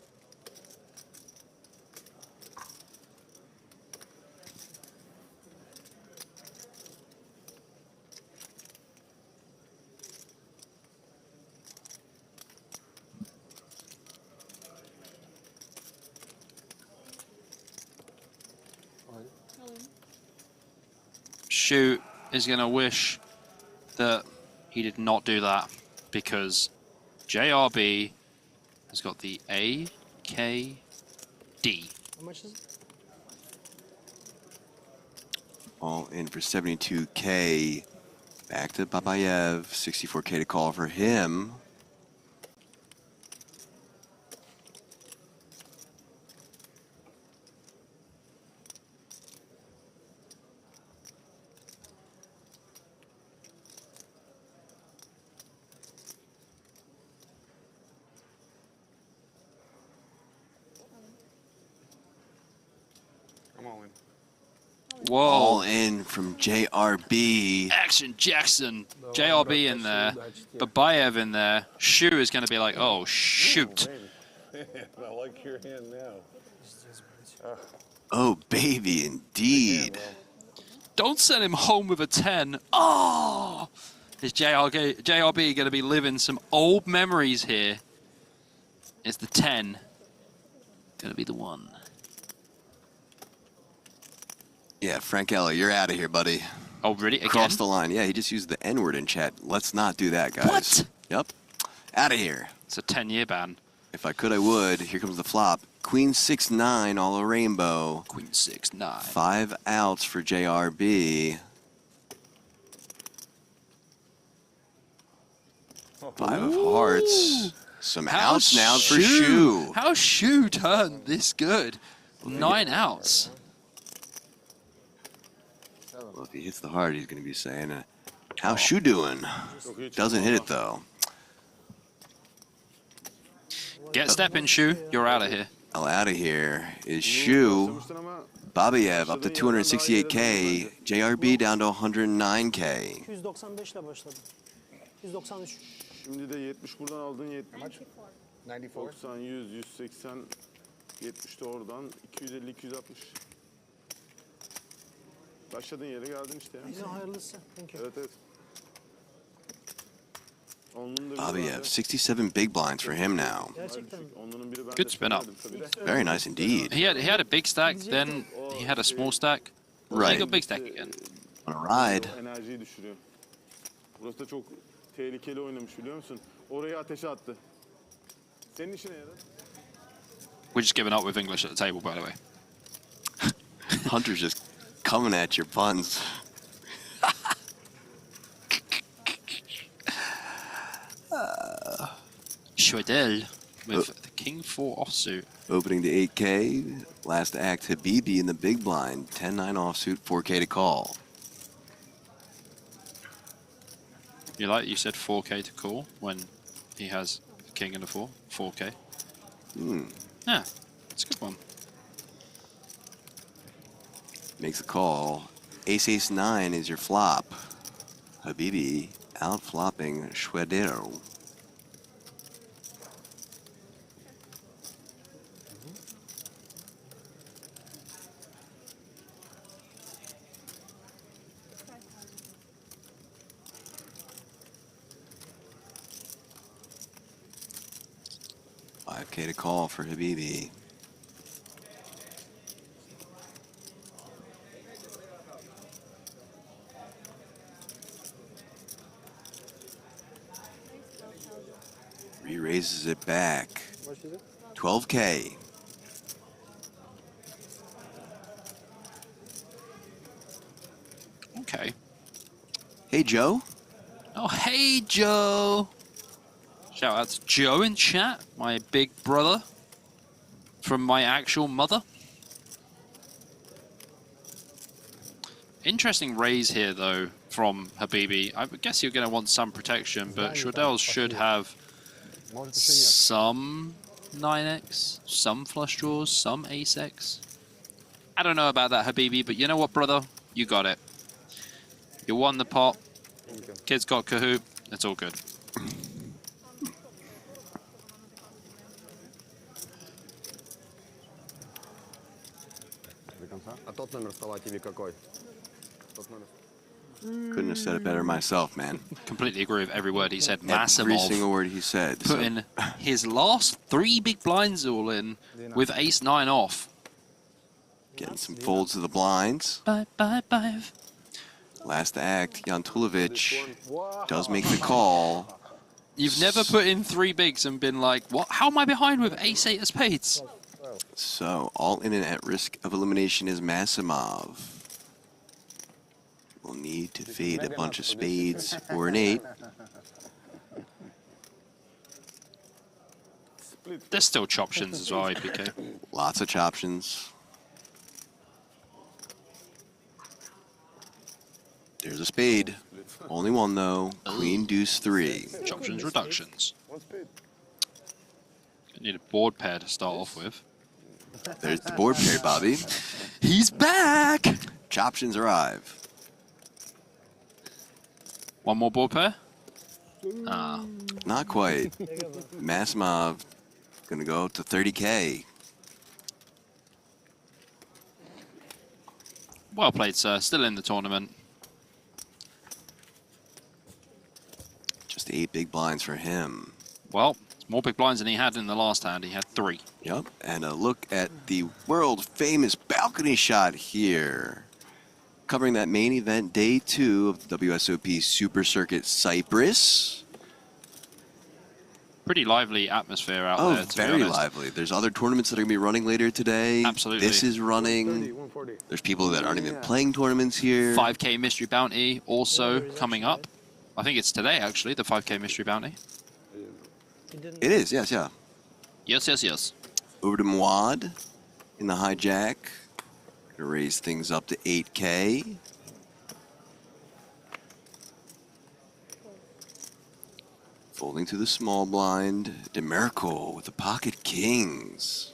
Shu is going to wish that he did not do that because JRB has got the AKD. How much is it? All in for 72K. Back to Babayev, 64K to call for him. I'm all in. Whoa. All in from JRB. Action Jackson. JRB in there. Babayev in there. Shu is going to be like, oh, shoot. I like your hand now. Oh, baby, indeed. Don't send him home with a 10. Oh! Is JRB going to be living some old memories here? Is the 10 going to be the one? Yeah, Frank Ella, you're out of here, buddy. Oh, really? Again? Cross the line. Yeah, he just used the N-word in chat. Let's not do that, guys. What? Yep. Out of here. It's a 10-year ban. If I could, I would. Here comes the flop. Queen 6-9, all a rainbow. Queen 6-9. 5 outs for JRB. 5 of hearts. Some outs now for Shu. How Shu turned this good? 9 outs. Well, if he hits the heart, he's going to be saying, how's Shu doing? Doesn't hit it, though. Get stepping, Shu. You're out of here. Out of here is Shu. Babayev up to 268K. JRB down to 109K. 295 ile başladı. 193. Şimdi de 70 buradan aldın 70. 94. 90, 100, 180, 70 de oradan. 250, 260. Başladığın yere geldin işte. Yine hayırlısı. Thank you. Evet evet. Babayev, 67 big blinds for him now. Gerçekten. Good spin up. Very nice indeed. He had a big stack, then he had a small stack. Right. He got big stack again. On a ride. Enerjiyi düşürüyor. Burası da çok tehlikeli oynamış biliyor musun? Oraya ateşe attı. Senin işine yarar. We're just giving up with English at the table, by the way. Hunter's just coming at your puns. Schwedel with the King 4 offsuit. Opening to 8K. Last act, Habibi in the big blind. 10-9 offsuit, 4K to call. You said 4K to call when he has the King and a 4. 4K. Yeah, it's a good one. Makes a call. Ace-9 is your flop. Habibi out flopping Schwedel. $5K to call for Habibi. Re-raises it back. 12K. Okay. Hey, Joe. Oh, hey, Joe. Shout out to Joe in chat, my big brother from my actual mother. Interesting raise here, though, from Habibi. I guess you're going to want some protection, but Schwedel should have some 9x, some flush draws, some ace-x. I don't know about that, Habibi, but you know what, brother? You got it. You won the pot. Kid's got Kahoot. It's all good. А тот номер стола тебе какой? Тот номер. Couldn't have said it better myself, man. Completely agree with every word he said. Every Massimov single word he said. putting his last 3 big blinds all in with ace-9 off. Getting some folds to the blinds. Bye. Last act, Jantulovic does make the call. You've never put in 3 bigs and been like, what? How am I behind with ace-8 of spades? So, all in and at risk of elimination is Massimov. We'll need to fade a bunch of spades or an 8. There's still choptions as well, APK. Lots of choptions. There's a spade. Only one, though. Queen, deuce, 3. Choptions, reductions. Need a board pair to start off with. There's the board pair, Bobby. He's back! Choptions arrive. One more board pair? Ah. Not quite. Masimov gonna go up to 30K. Well played, sir. Still in the tournament. Just 8 big blinds for him. Well, it's more big blinds than he had in the last hand. He had 3. Yep, and a look at the world famous balcony shot here. Covering that main event, day 2 of the WSOP Super Circuit Cyprus. Pretty lively atmosphere out there, to very be honest. lively. There's other tournaments that are going to be running later today. Absolutely. This is running. There's people that aren't even playing tournaments here. 5K Mystery Bounty also coming up. I think it's today, actually, the 5K Mystery Bounty. It is, yes, yeah. Yes, yes, yes. Over to Muad in the hijack. Gonna raise things up to 8K. Folding to the small blind. Demerical with the pocket kings.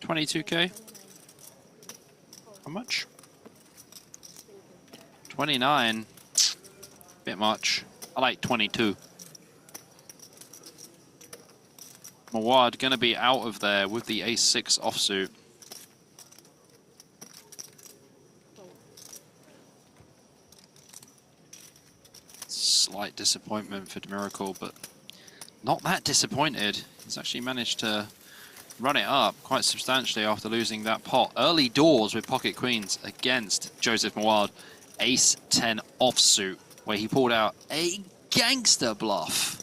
$22K. How much? 29. Bit much. I like 22. Mawad gonna be out of there with the ace-6 offsuit. Slight disappointment for Miracle, but not that disappointed. He's actually managed to run it up quite substantially after losing that pot. Early doors with pocket queens against Joseph Mawad. Ace-10 offsuit, where he pulled out a gangster bluff.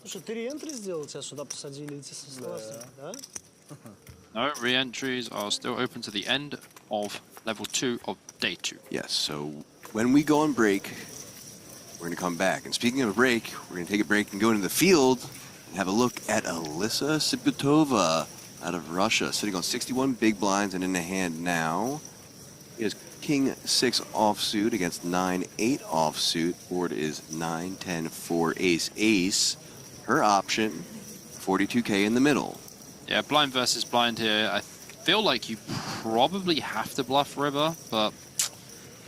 Слушай, ты реентри сделал, тебя сюда посадили, идти со стола, да? No, re-entries are still open to the end of level 2 of day 2. Yes, so when we go on break, we're going to come back. And speaking of a break, we're going to take a break and go into the field and have a look at Alyssa Sibutova out of Russia, sitting on 61 big blinds and in the hand now. He has King-6 offsuit against 9-8 offsuit. Board is 9-10-4 ace-ace. Her option, 42K in the middle. Yeah, blind versus blind here. I feel like you probably have to bluff river, but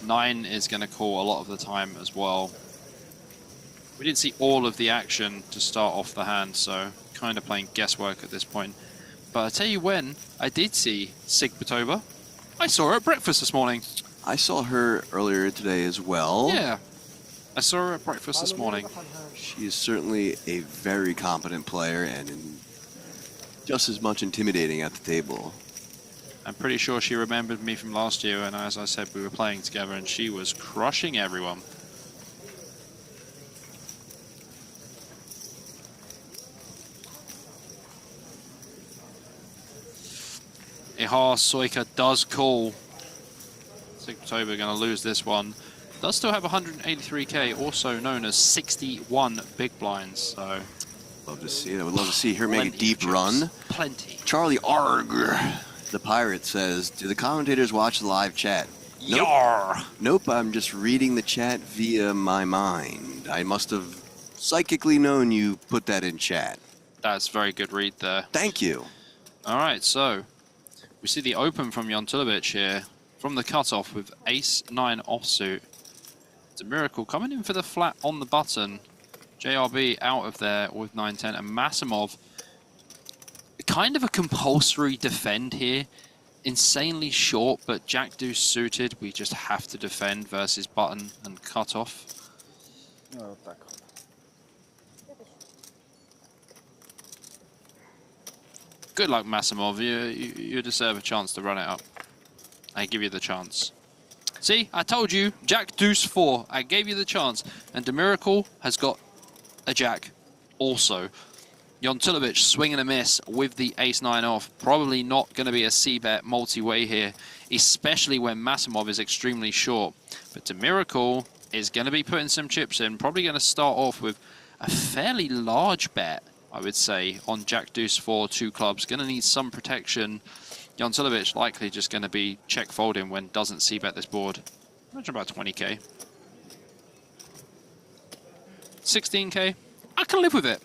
9 is going to call a lot of the time as well. We didn't see all of the action to start off the hand, so kind of playing guesswork at this point. But I'll tell you when I did see Sibutova. I saw her at breakfast this morning. I saw her earlier today as well. Yeah, I saw her at breakfast this morning. She is certainly a very competent player and just as much intimidating at the table. I'm pretty sure she remembered me from last year, and as I said, we were playing together, and she was crushing everyone. Ihar Soika does call. Sibutova going to lose this one. Does still have 183K, also known as 61 big blinds. So, love to see it. I would love to see her make a deep of run. Plenty. Charlie Arg, the pirate, says, "Do the commentators watch the live chat?" Nope. Yar. Nope. I'm just reading the chat via my mind. I must have psychically known you put that in chat. That's a very good read there. Thank you. All right, so we see the open from Jontulovic here from the cutoff with ace-9 offsuit. It's a miracle coming in for the flat on the button. JRB out of there with 9-10, and Masimov, kind of a compulsory defend here. Insanely short, but Jack Deuce suited. We just have to defend versus button and cutoff. No, так. Good luck, Masimov. You deserve a chance to run it up. I give you the chance. See, I told you, Jack Deuce 4. I gave you the chance. And Demiracle has got a Jack also. Jontulovic swing and a miss with the ace-9 off. Probably not going to be a C-bet multi-way here, especially when Masimov is extremely short. But Demiracle is going to be putting some chips in. Probably going to start off with a fairly large bet, I would say, on Jack Deuce 4, 2 clubs. Going to need some protection. Jansilovic likely just going to be check folding when doesn't c-bet this board. Imagine about 20k. 16k. I can live with it.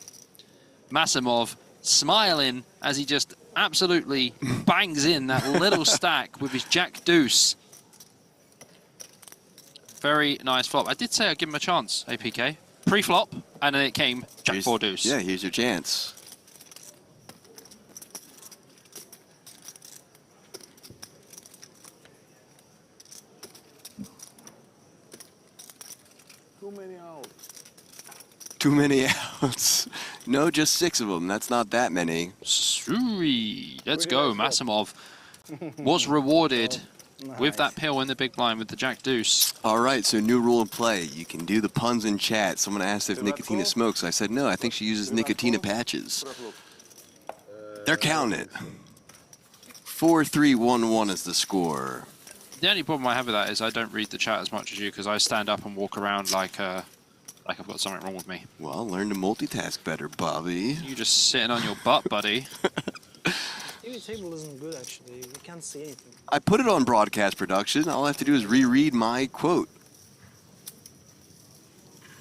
Masimov smiling as he just absolutely bangs in that little stack with his Jack Deuce. Very nice flop. I did say I'd give him a chance, APK. Pre-flop, and then it came Jack 4 Deuce. Yeah, here's your chance. Too many outs. Too many outs. No, just 6 of them. That's not that many. Sweet. Let's go. Masimov was rewarded with that pill in the big blind with the Jack Deuce. All right, so new rule of play. You can do the puns in chat. Someone asked if Nicotina smokes. I said, no, I think she uses Nicotina patches. They're counting it. 4-3-1-1 is the score. The only problem I have with that is I don't read the chat as much as you because I stand up and walk around like I've got something wrong with me. Well, learn to multitask better, Bobby. You just sitting on your butt, buddy. TV table isn't good, actually. We can't see anything. I put it on broadcast production. All I have to do is reread my quote.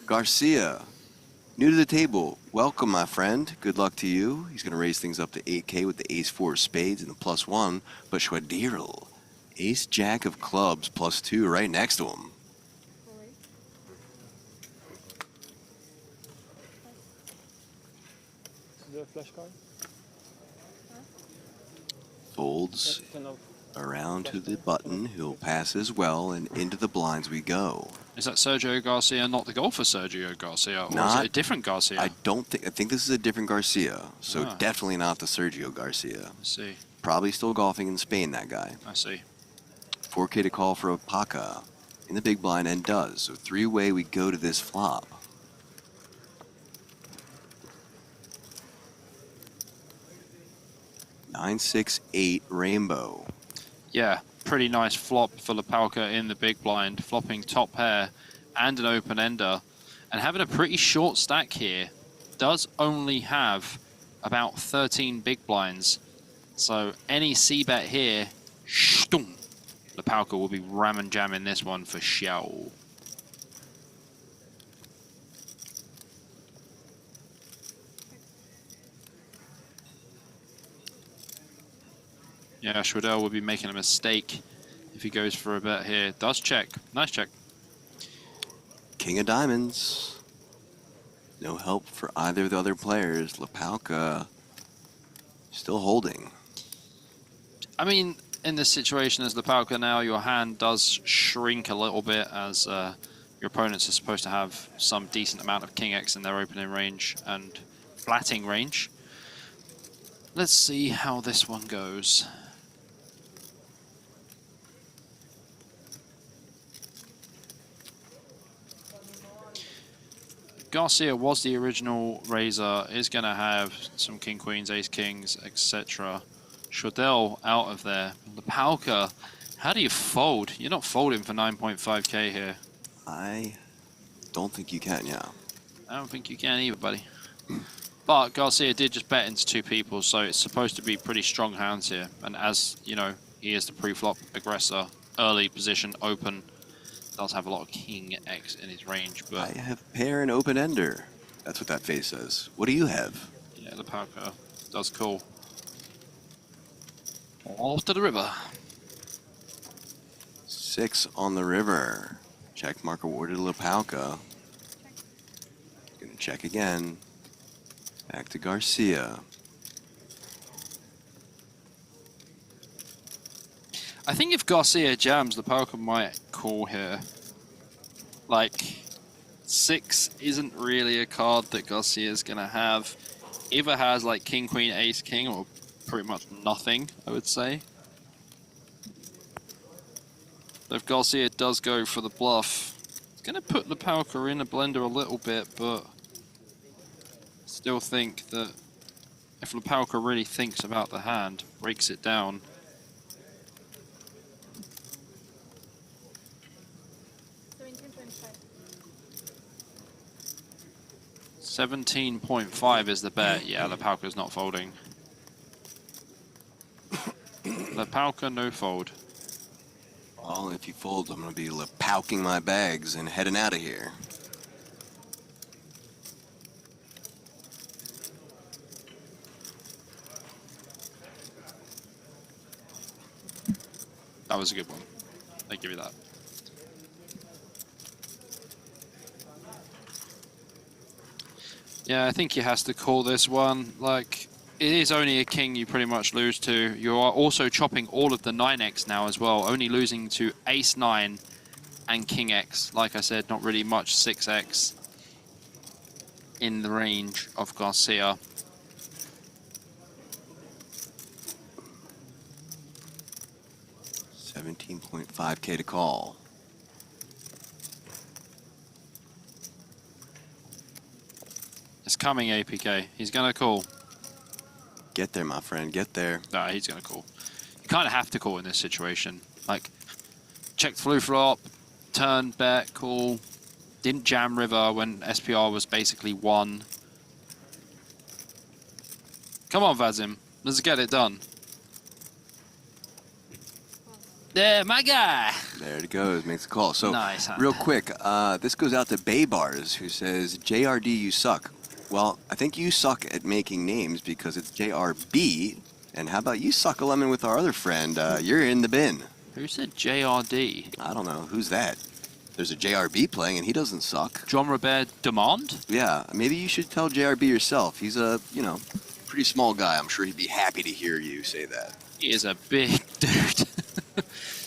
Garcia, new to the table. Welcome, my friend. Good luck to you. He's going to raise things up to 8K with the ace-4 of spades and the +1. But Schwadirl, ace-jack of clubs +2 right next to him. Is there a flash card? Folds around to the button. He'll pass as well, and into the blinds we go. Is that Sergio Garcia, not the golfer Sergio Garcia, or is it a different Garcia? I think this is a different Garcia, so definitely not the Sergio Garcia. I see. Probably still golfing in Spain, that guy. I see. 4K to call for a Paca in the big blind, and does. So 3-way we go to this flop. Nine, 6, 8 rainbow. Yeah, pretty nice flop for Lepalka in the big blind, flopping top pair and an open ender, and having a pretty short stack here. Does only have about 13 big blinds, so any c-bet here, shtung, Lepalka will be ramming jamming this one for show. Yeah, Schwadel would be making a mistake if he goes for a bet here. Does check. Nice check. King of diamonds. No help for either of the other players. Lepalka still holding. I mean, in this situation as Lepalka now, your hand does shrink a little bit as your opponents are supposed to have some decent amount of King X in their opening range and flatting range. Let's see how this one goes. Garcia was the original raiser, is going to have some king queens, ace kings, etc. Schwadel out of there. Lepalka, how do you fold? You're not folding for 9.5k here. I don't think you can, yeah. I don't think you can either, buddy. But Garcia did just bet into 2 people, so it's supposed to be pretty strong hands here. And as, you know, he is the pre-flop aggressor, early position, open. Does have a lot of King X in his range, but I have pair and open ender. That's what that face says. What do you have? yeah, Lepalka does call. Off to the river. 6 on the river. Check mark awarded to Lepalka. Gonna check again. Back to Garcia. I think if Garcia jams, Lepalka might call here. Like, 6 isn't really a card that Garcia's gonna have. Either has like king, queen, ace, king, or pretty much nothing, I would say. But if Garcia does go for the bluff, it's gonna put Lepalka in a blender a little bit, but still think that if Lepalka really thinks about the hand, breaks it down, 17.5 is the bet. Yeah, Lepalka's not folding. Lepalka, no fold. Well, if he folds, I'm going to be Lepalking my bags and heading out of here. That was a good one. I give you that. Yeah, I think he has to call this one. Like, it is only a king you pretty much lose to. You are also chopping all of the 9x now as well, only losing to ace 9 and king x. Like I said, not really much 6x in the range of Garcia. $17.5K to call. It's coming, APK. He's going to call. Get there, my friend. Get there. Nah, he's going to call. You kind of have to call in this situation. Like, checked flu flop, turn, bet, call. Didn't jam river when SPR was basically 1. Come on, Vazim. Let's get it done. There, my guy. There it goes. Makes a call. So, nice, huh? real quick, this goes out to Baybars, who says, JRD, you suck. Well, I think you suck at making names because it's JRB. And how about you suck a lemon with our other friend? You're in the bin. Who said JRD? I don't know. Who's that? There's a JRB playing, and he doesn't suck. John Robert Demand? Yeah, maybe you should tell JRB yourself. He's a, pretty small guy. I'm sure he'd be happy to hear you say that. He is a big dude.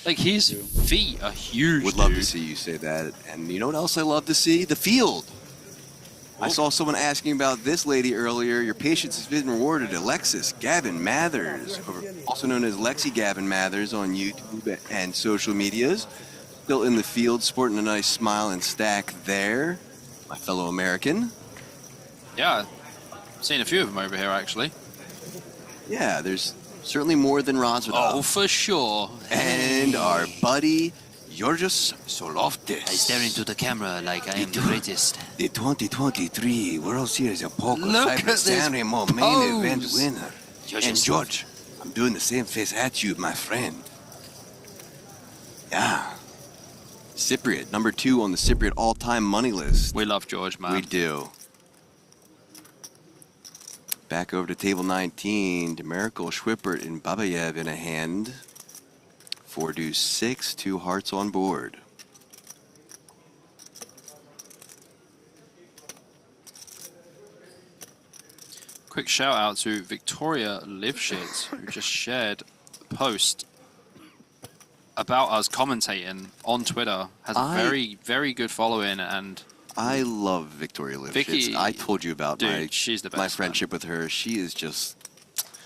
Like, his feet are huge, Would love to see you say that. And you know what else I love to see? The field. I saw someone asking about this lady earlier. Your patience has been rewarded. Alexis Gavin Mathers, also known as Lexi Gavin Mathers on YouTube and social medias. Still in the field, sporting a nice smile and stack there. My fellow American. Yeah, I've seen a few of them over here, actually. Yeah, there's certainly more than Roswell. Oh, for sure. And our buddy, Georgios Soloftis. I stare into the camera like I am the greatest. The 2023 World Series of Poker Look Cyprus at this San Remo main event pose. winner. Georgios. And George, I'm doing the same face at you, my friend. Yeah. Cypriot, number 2 on the Cypriot all-time money list. We love George, man. We do. Back over to table 19. Demerical, Schwippert, and Babayev in a hand. 4 deuce 6, 2 hearts on board. Quick shout out to Victoria Liveshit, who just shared a post about us commentating on Twitter. Has a very, very good following, and I love Victoria Liveshits. Vicky, I told you about dude, she's the best, my friendship with her. She is just,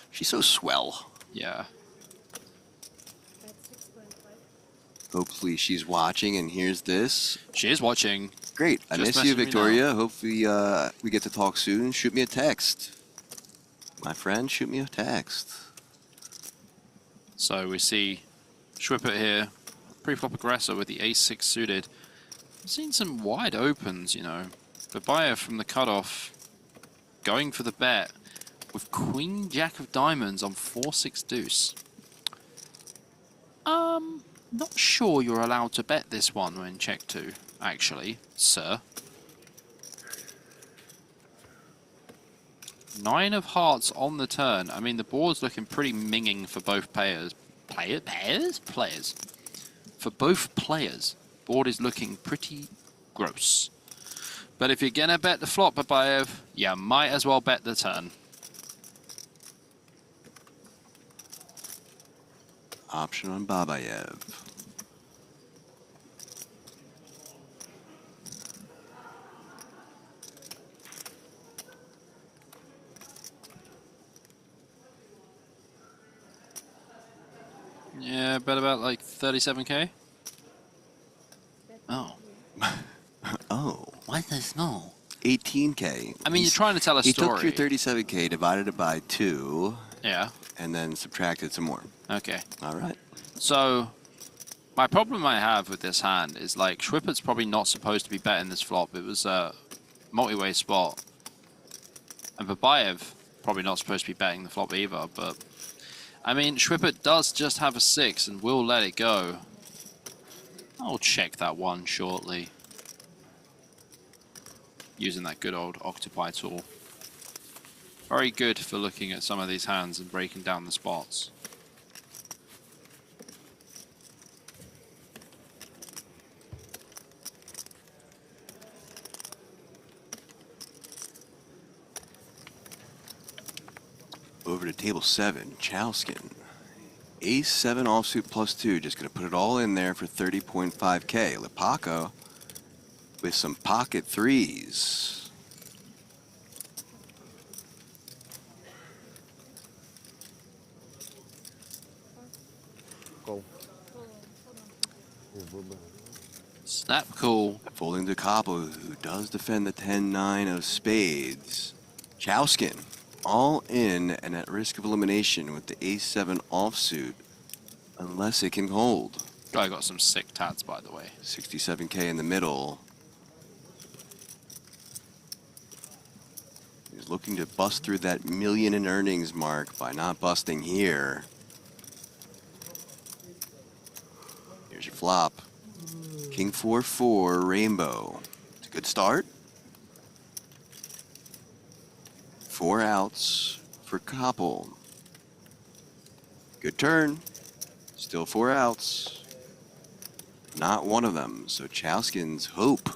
she's so swell. Yeah. Hopefully she's watching and hears this. She is watching. Great. I Just miss you, messaged me Victoria. Hopefully we get to talk soon. Shoot me a text. My friend, shoot me a text. So we see Schwippert here, pre-flop aggressor with the ace-6 suited. I've seen some wide opens, you know. Babayev from the cutoff going for the bet with Queen Jack of Diamonds on 4-6 deuce. Not sure you're allowed to bet this one when check 2, actually, sir. 9 of hearts on the turn. I mean, the board's looking pretty minging for both players. Players. For both players, board is looking pretty gross. But if you're gonna bet the flop, Babayev, you might as well bet the turn. Option on Babayev. Yeah, bet about like 37k. Oh. Oh. Why so small? 18k. I mean, you're trying to tell a He story. took your 37k, divided it by 2. Yeah. And then subtracted some more. Okay. All right. So, my problem I have with this hand is, like, Schwippert's probably not supposed to be betting this flop. It was a multi-way spot. And Babayev, probably not supposed to be betting the flop either, but I mean, Schwippert does just have a 6 and will let it go. I'll check that one shortly. Using that good old Octopi tool. Very good for looking at some of these hands and breaking down the spots. Over to table 7, Chowskin. Ace 7 offsuit +2, just going to put it all in there for 30.5k. Lipako with some pocket 3s. Call. Snap call. Folding to Capo, who does defend the 10-9 of spades. Chowskin, all in and at risk of elimination with the Ace 7 offsuit, unless it can hold. Guy got some sick tats, by the way. 67k in the middle. He's looking to bust through that million in earnings mark by not busting here. Here's your flop. King 4-4, rainbow. It's a good start. 4 outs for Koppel. Good turn. Still 4 outs. Not one of them. So Chowskin's hope,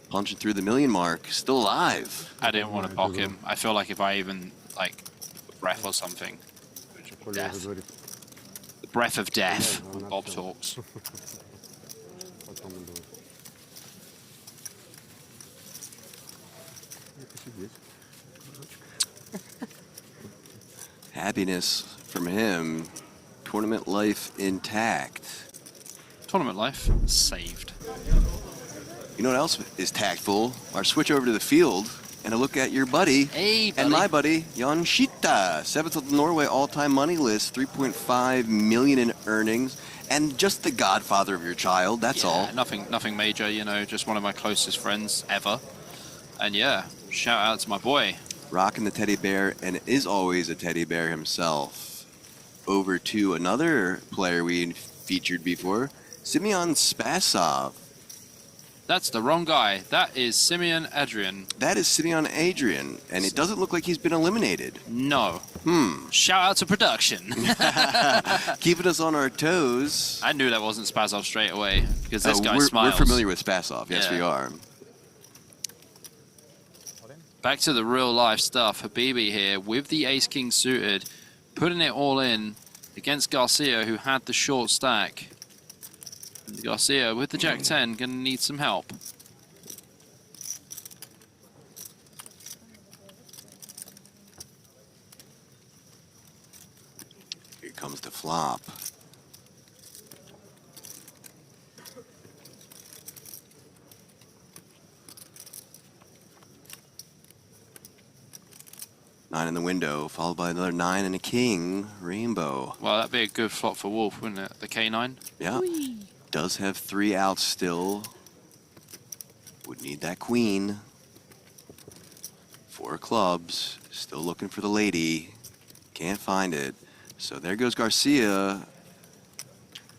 punching through the million mark, still alive. I didn't want to pock him. I feel like if I even, like, breath or something. Death. The breath of death when Bob talks. Happiness from him. Tournament life intact. Tournament life saved. You know what else is tactful? Our switch over to the field and a look at your buddy, hey, buddy. And my buddy, Jan Schita. 7th of the Norway all-time money list, 3.5 million in earnings, and just the godfather of your child, that's all. Nothing major, you know, just one of my closest friends ever. And yeah, shout out to my boy. Rocking the teddy bear, and is always a teddy bear himself. Over to another player we featured before, Simeon Spasov. That's the wrong guy. That is Simeon Adrian. That is Simeon Adrian, and it doesn't look like he's been eliminated. No. Shout out to production. Keeping us on our toes. I knew that wasn't Spasov straight away, because this guy smiles. We're familiar with Spasov, yes we are. Back to the real life stuff. Habibi here with the ace-king suited, putting it all in against Garcia, who had the short stack. And Garcia with the jack-10 gonna need some help. Here comes the flop. Nine in the window, followed by another 9 and a king, rainbow. Well, that'd be a good flop for Wolf, wouldn't it? The K9. Yeah. Whee. Does have 3 outs still. Would need that queen. 4 clubs. Still looking for the lady. Can't find it. So there goes Garcia.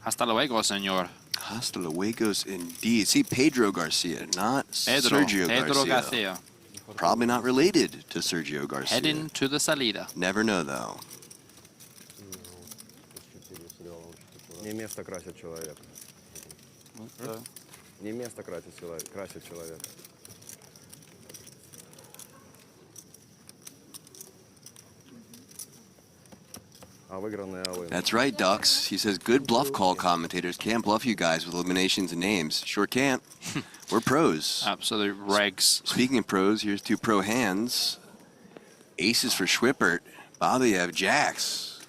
Hasta luego, senor. Hasta luego, indeed. See, Pedro Garcia, not Sergio Garcia. Probably not related to Sergio Garcia. Heading to the salida. Never know, though. Не место красит человека. Не место красит человека. That's right, Ducks. He says, good bluff call commentators can't bluff you guys with eliminations and names. Sure can't. We're pros. Absolute regs. Speaking of pros, here's 2 pro hands. Aces for Schwippert. Babayev, jacks.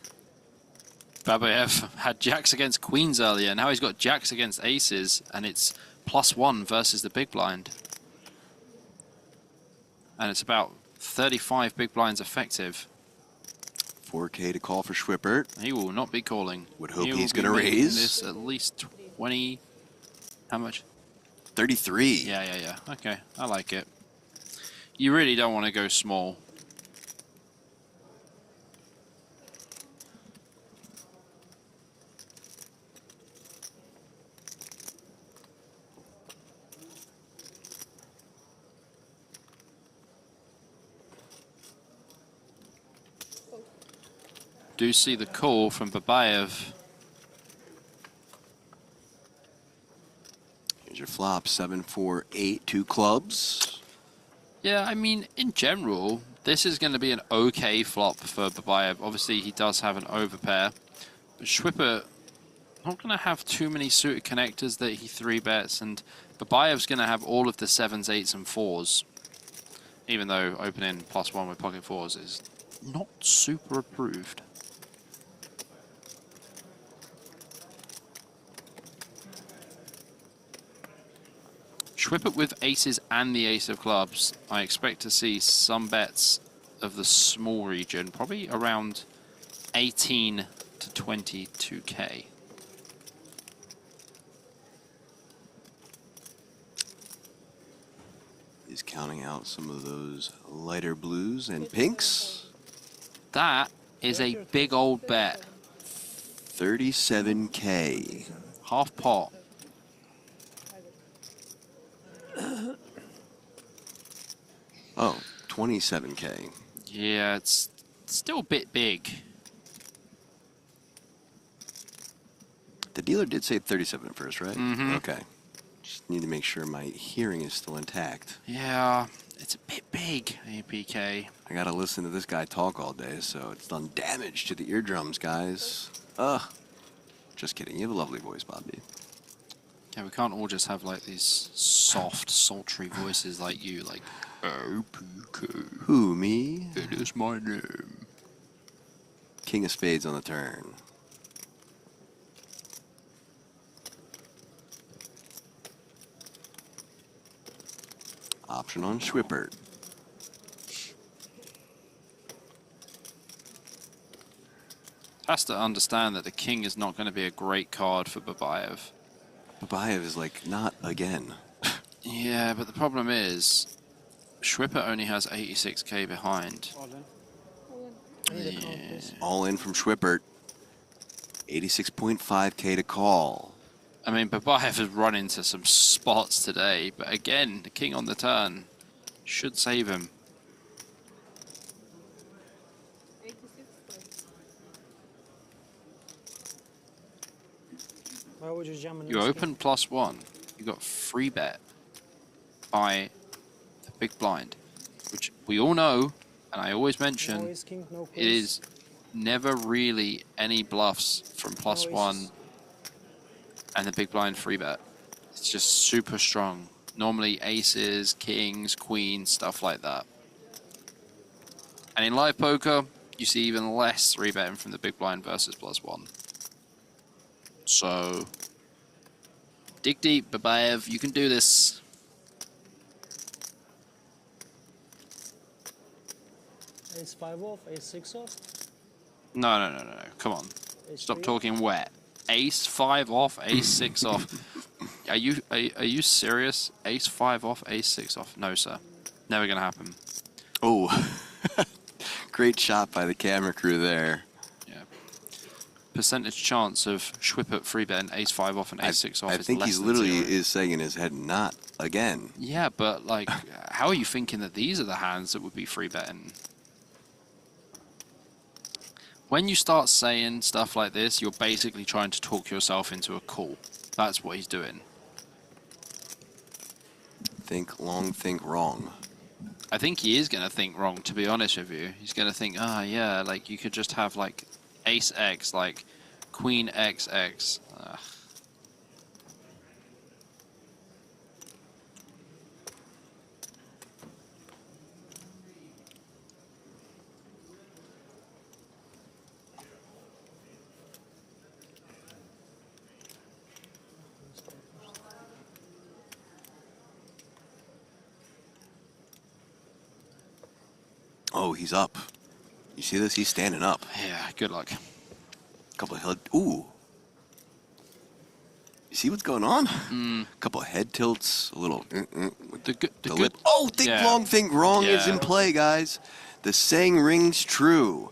Babayev had jacks against queens earlier. Now he's got jacks against aces, and it's +1 versus the big blind. And it's about 35 big blinds effective. 4K to call for Schwippert. He will not be calling. Would hope he's going to raise. This at least 20. How much? 33. Yeah. Okay, I like it. You really don't want to go small. Do see the call from Babayev. Here's your flop, 7, 4, 8, 2 clubs. Yeah, I mean, in general, this is going to be an okay flop for Babayev. Obviously, he does have an overpair. But Schwipper not going to have too many suited connectors that he 3-bets. And Babayev's going to have all of the 7s, 8s, and 4s. Even though opening +1 with pocket 4s is not super approved. Schwipper with aces and the ace of clubs. I expect to see some bets of the small region, probably around 18 to 22k. He's counting out some of those lighter blues and pinks. That is a big old bet. 37k. Half pot. Oh, 27k. Yeah, it's still a bit big. The dealer did say 37 at first, right? Mm-hmm. Okay. Just need to make sure my hearing is still intact. Yeah, it's a bit big, APK. I gotta listen to this guy talk all day, so it's done damage to the eardrums, guys. Just kidding. You have a lovely voice, Bobby. Yeah, we can't all just have like these soft, sultry voices like you, like APK. Who, me? It is my name. King of spades on the turn. Option on Schwippert. Has to understand that the king is not going to be a great card for Babayev. Babayev is like, not again. Yeah, but the problem is, Schwipper only has 86k behind. Yeah. All in from Schwippert. 86.5k to call. I mean, Babayev has run into some spots today, but again, the king on the turn should save him. Why would you jam You open +1. You got free bet by the big blind, which we all know, and I always mention, No ace king, no it is never really any bluffs from +1 and the big blind free bet. It's just super strong. Normally aces, kings, queens, stuff like that. And in live poker, you see even less 3-betting from the big blind versus +1. So, dig deep, Babayev. You can do this. Ace 5 off, ace 6 off. No. Come on. Stop talking wet. Ace 5 off, ace 6 off. Are you serious? Ace 5 off, ace 6 off. No, sir. Never gonna happen. Oh, great shot by the camera crew there. Yeah. Percentage chance of Schwippert free bet and ace 5 off and ace 6 off. I is think less he's than literally 0. is saying in his head, not again. Yeah, but like, how are you thinking that these are the hands that would be free betting? When you start saying stuff like this, you're basically trying to talk yourself into a call. That's what he's doing. Think long, think wrong. I think he is going to think wrong, to be honest with you. He's going to think, yeah, like you could just have like ace X, like queen XX. Oh, he's up. You see this? He's standing up. Yeah, good luck. Couple of head. Ooh. You see what's going on? Mm. Couple of head tilts. A little the good. lip. Oh, think long, think wrong is in play, guys. The saying rings true.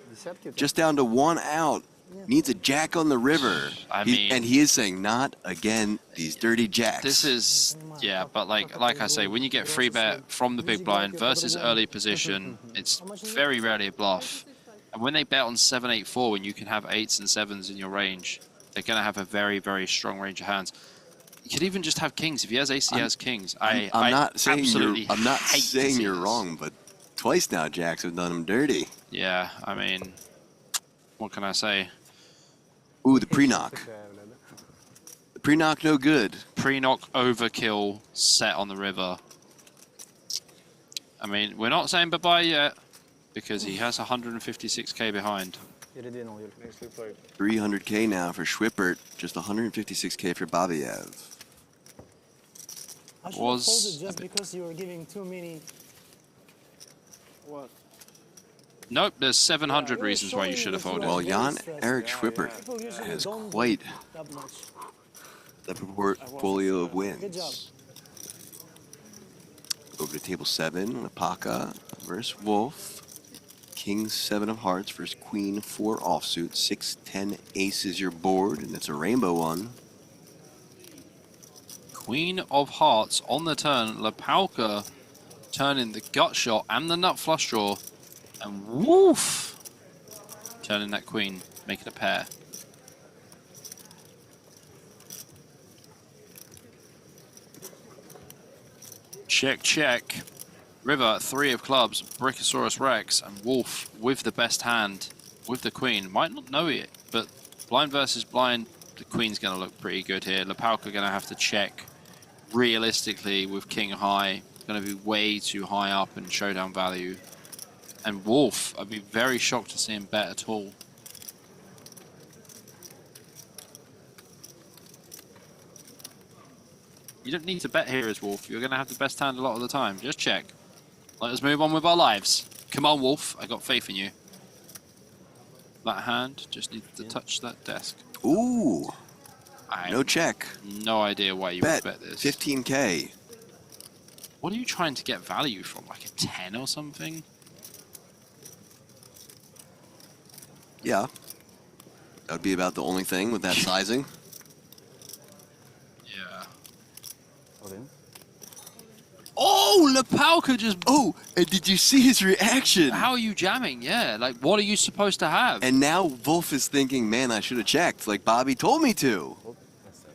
Just down to 1 out. Needs a jack on the river. I mean, and he is saying, not again, these dirty jacks. This is, yeah, but like I say, when you get free bet from the big blind versus early position, it's very rarely a bluff. And when they bet on 7-8-4, when you can have 8s and 7s in your range, they're going to have a very, very strong range of hands. You could even just have kings. If he has ace, he has kings. I'm not saying you're wrong, but twice now jacks have done him dirty. Yeah, I mean, what can I say? Ooh, the pre-knock. The pre-knock no good. Pre-knock overkill set on the river. I mean, we're not saying bye-bye yet, because he has 156k behind. 300k now for Schwippert, just 156k for Babiev. I should have folded just because you were giving too many. What? Nope, there's 700 reasons why you should have folded. Well, Jan-Erik Schwippert has quite the portfolio of wins. Good job. Over to table 7, Lepaka versus Wolf. King 7 of hearts versus Queen 4 offsuit. 6-10 ace is your board, and it's a rainbow one. Queen of hearts on the turn. Lepalka turning the gut shot and the nut flush draw. And woof! Turning that queen, making a pair. Check, check. River, 3 of clubs, Brachiosaurus Rex, and Wolf with the best hand, with the queen. Might not know it, but blind versus blind, the queen's going to look pretty good here. Lepalka going to have to check realistically with king high. Going to be way too high up in showdown value. And Wolf, I'd be very shocked to see him bet at all. You don't need to bet here as Wolf. You're going to have the best hand a lot of the time. Just check. Let us move on with our lives. Come on, Wolf. I got faith in you. That hand just needs to touch that desk. Ooh. No check. No idea why you would bet this. 15k. What are you trying to get value from? Like a 10 or something? Yeah. That would be about the only thing with that sizing. Yeah. Oh, Lepalka just... Oh, and did you see his reaction? How are you jamming? Yeah, like, what are you supposed to have? And now Wolf is thinking, man, I should have checked, like Bobby told me to.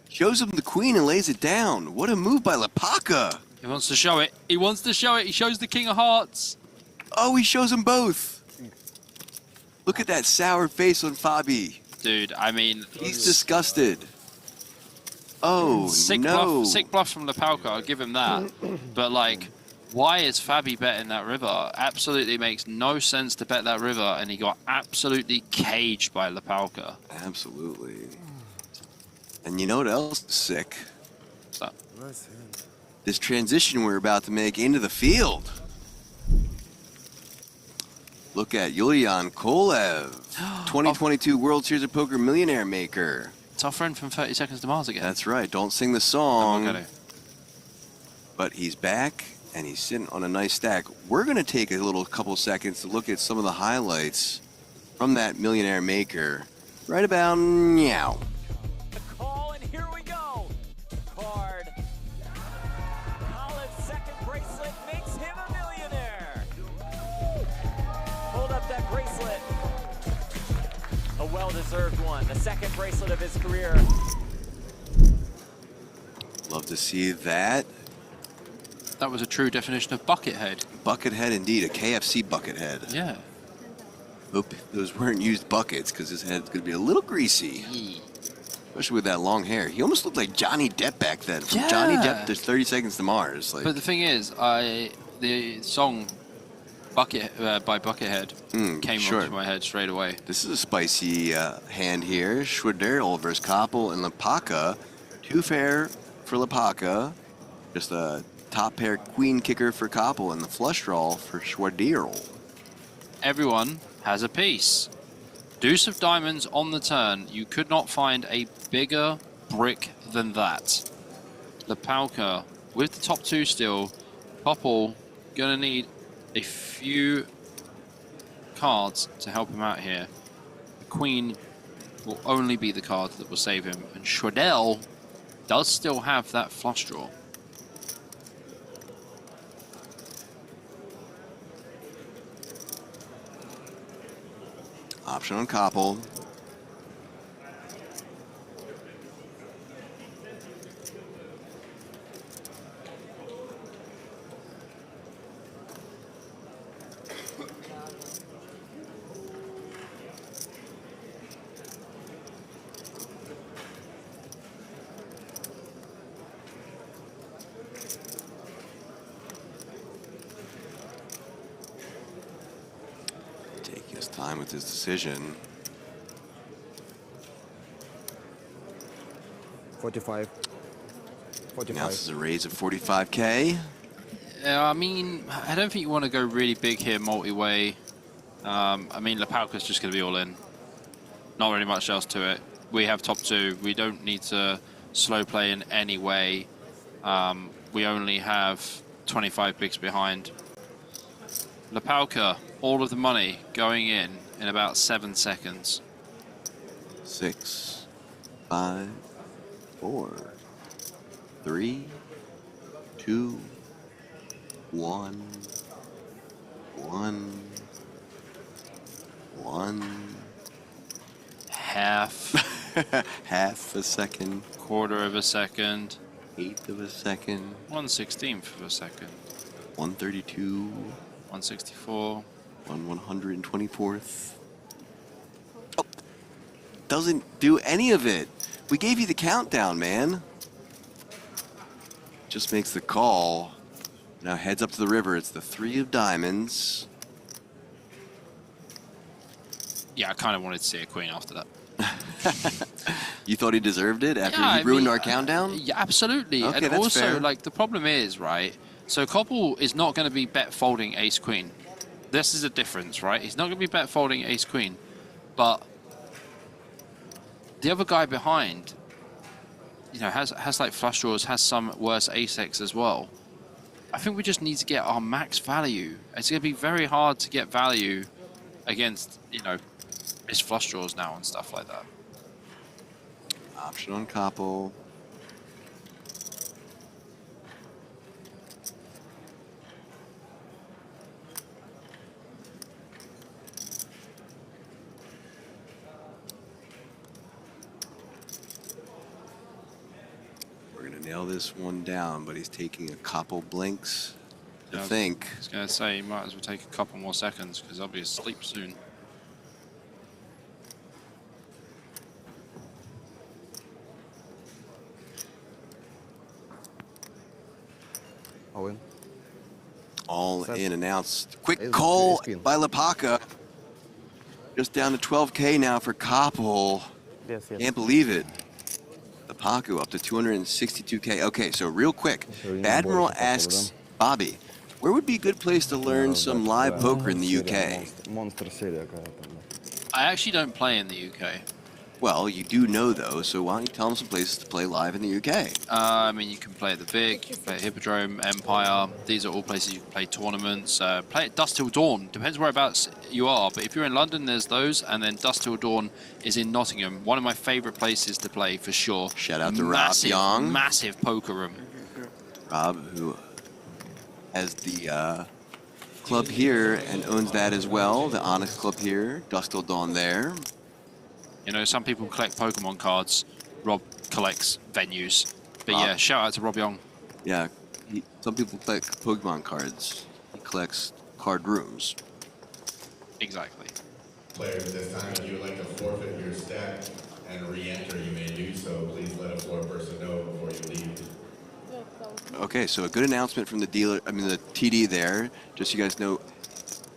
Shows him the queen and lays it down. What a move by Lepalka. He wants to show it. He wants to show it. He shows the king of hearts. Oh, he shows them both. Look at that sour face on Fabi. Dude, I mean... He's disgusted. Oh, sick bluff from Lepalka, I'll give him that. But, like, why is Fabi betting that river? Absolutely makes no sense to bet that river, and he got absolutely caged by Lepalka. Absolutely. And you know what else is sick? What's that? This transition we're about to make into the field. Look at Yulian Kolev, 2022 World Series of Poker millionaire maker. It's our friend from 30 Seconds to Mars again. That's right. Don't sing the song. Oh, but he's back, and he's sitting on a nice stack. We're going to take a little couple seconds to look at some of the highlights from that millionaire maker. Right about now. The call, and here we go. Card. Collins' second bracelet makes him a millionaire. Hold up that bracelet. A well-deserved one. The second bracelet of his career. Love to see that. That was a true definition of bucket head. Bucket head indeed, a KFC bucket head. Yeah. Hope those weren't used buckets because his head's going to be a little greasy. Especially with that long hair. He almost looked like Johnny Depp back then. From Johnny Depp to 30 Seconds to Mars. Like. But the thing is, the song Bucket by Buckethead came onto my head straight away. This is a spicy hand here. Schwiderl versus Koppel and Lepalka. 2 fair for Lepalka. Just a top pair queen kicker for Koppel and the flush draw for Schwiderl. Everyone has a piece. Deuce of diamonds on the turn. You could not find a bigger brick than that. Lepalka with the top 2 still. Popple gonna need a few cards to help him out here. The queen will only be the card that will save him, and Schwadell does still have that flush draw. Option on Koppel. Taking his time with his decision. 45. 45. Now this is a raise of 45K. Yeah, I mean, I don't think you want to go really big here multi-way. I mean, Lepalka's just going to be all in. Not really much else to it. We have top two. We don't need to slow play in any way. We only have 25 bigs behind. Lepalka, all of the money going in about 7 seconds. 6, 5, 4, 3, 2, 1, 1, 1. Half. Half a second. Quarter of a second. Eighth of a second. 1/16th of a second. 132. 164. 1/124th. Oh, doesn't do any of it. We gave you the countdown, man. Just makes the call. Now heads up to the river. It's the 3 of diamonds. Yeah, I kind of wanted to see a queen after that. You thought he deserved it after he ruined our countdown? Yeah, absolutely. Okay, and that's also, fair. like, the problem is, right, so Koppel is not going to be bet folding ace queen. This is a difference, right? He's not going to be bet folding ace queen. But the other guy behind, you know, has like flush draws, has some worse ace X as well. I think we just need to get our max value. It's going to be very hard to get value against, you know, his flush draws now and stuff like that. Option on Koppel. We're going to nail this one down, but he's taking a couple blinks to think. I was going to say, you might as well take a couple more seconds because I'll be asleep soon. All in. All in announced. Quick call by Lepalka. Just down to 12K now for Koppel. Yes, yes. Can't believe it. Lepalka up to 262K. Okay, so real quick. Admiral asks Bobby, where would be a good place to learn some live poker in the UK? Monster серия какая-то. I actually don't play in the UK. Well, you do know though, so why don't you tell them some places to play live in the UK? I mean, you can play at the Vic, you can play at Hippodrome, Empire. These are all places you can play tournaments. Play at Dusk Till Dawn. Depends whereabouts you are, but if you're in London, there's those, and then Dusk Till Dawn is in Nottingham. One of my favourite places to play for sure. Shout out to Rob Young. Massive poker room. Rob, who has the club here and owns that as well, the Onyx Club here, Dusk Till Dawn there. You know, some people collect Pokemon cards. Rob collects venues. But yeah, shout out to Rob Young. Yeah, some people collect Pokemon cards. He collects card rooms. Exactly. Players, at this time, if you would like to forfeit your stack and re-enter, you may do so. Please let a floor person know before you leave. Okay, so a good announcement from the dealer, the TD there. Just so you guys know,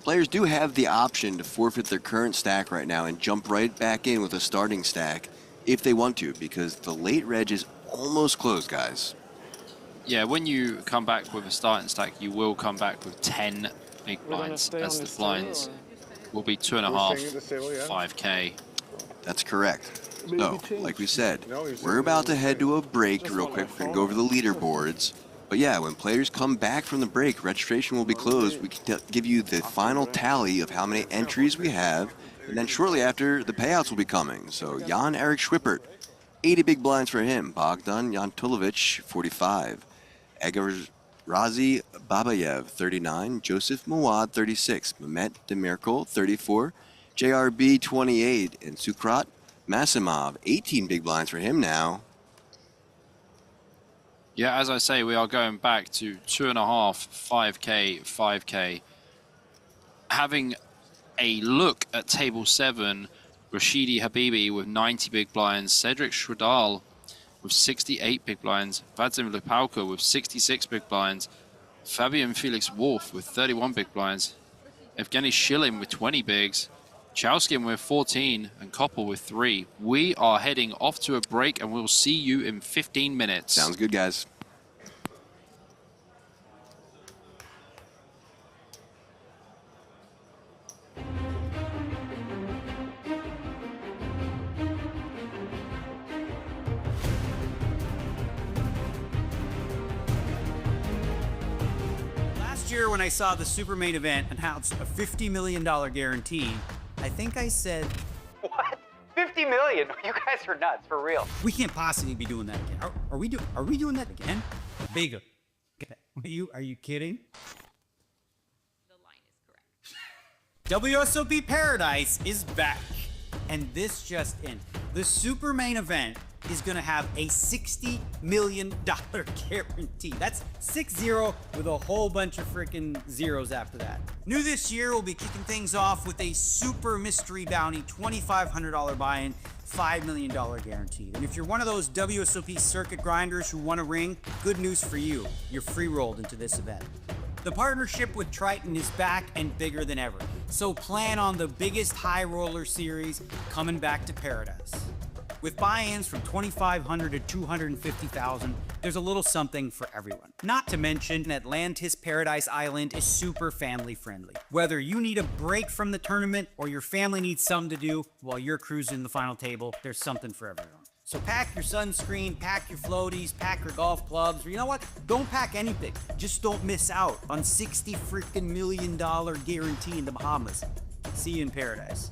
players do have the option to forfeit their current stack right now and jump right back in with a starting stack if they want to, because the late reg is almost closed, guys. Yeah, when you come back with a starting stack, you will come back with 10 big blinds, as the blinds will be 2.5, 5K. That's correct. So, like we said, we're about to head to a break real quick. We're going to go over the leaderboards. But yeah, when players come back from the break, registration will be closed. We can give you the final tally of how many entries we have, and then shortly after, the payouts will be coming. So Jan-Erik Schwippert, 80 big blinds for him. Bogdan Jantulovic, 45. Razi Babayev, 39. Joseph Mawad, 36. Mehmet Demirkol, 34. JRB, 28. And Sukrat Masimov, 18 big blinds for him now. Yeah, as I say, we are going back to 2.5, 5K, 5K. Having a look at table 7, Rashidi Habibi with 90 big blinds, Cedric Schradal with 68 big blinds, Vadim Lipalka with 66 big blinds, Fabian Felix Wolf with 31 big blinds, Evgeny Shilin with 20 bigs, Chauskin with 14, and Koppel with 3. We are heading off to a break, and we'll see you in 15 minutes. Sounds good, guys. Last year when I saw the super main event announce a $50 million guarantee, I think I said, What? 50 million? You guys are nuts, for real. we can't possibly be doing that again. Are we doing that again? Big. Are you kidding? The line is correct. WSOP Paradise is back. And this just in. The super main event is gonna have a $60 million guarantee. That's 6-0 with a whole bunch of freaking zeros after that. New this year, we'll be kicking things off with a super mystery bounty, $2,500 buy-in, $5 million guaranteed. And if you're one of those WSOP circuit grinders who want a ring, good news for you. You're free-rolled into this event. The partnership with Triton is back and bigger than ever. So plan on the biggest high roller series coming back to Paradise. With buy-ins from $2,500 to $250,000, there's a little something for everyone. Not to mention, Atlantis Paradise Island is super family friendly. Whether you need a break from the tournament or your family needs something to do while you're cruising the final table, there's something for everyone. So pack your sunscreen, pack your floaties, pack your golf clubs, or you know what? Don't pack anything. Just don't miss out on $60 freaking million guarantee in the Bahamas. See you in Paradise.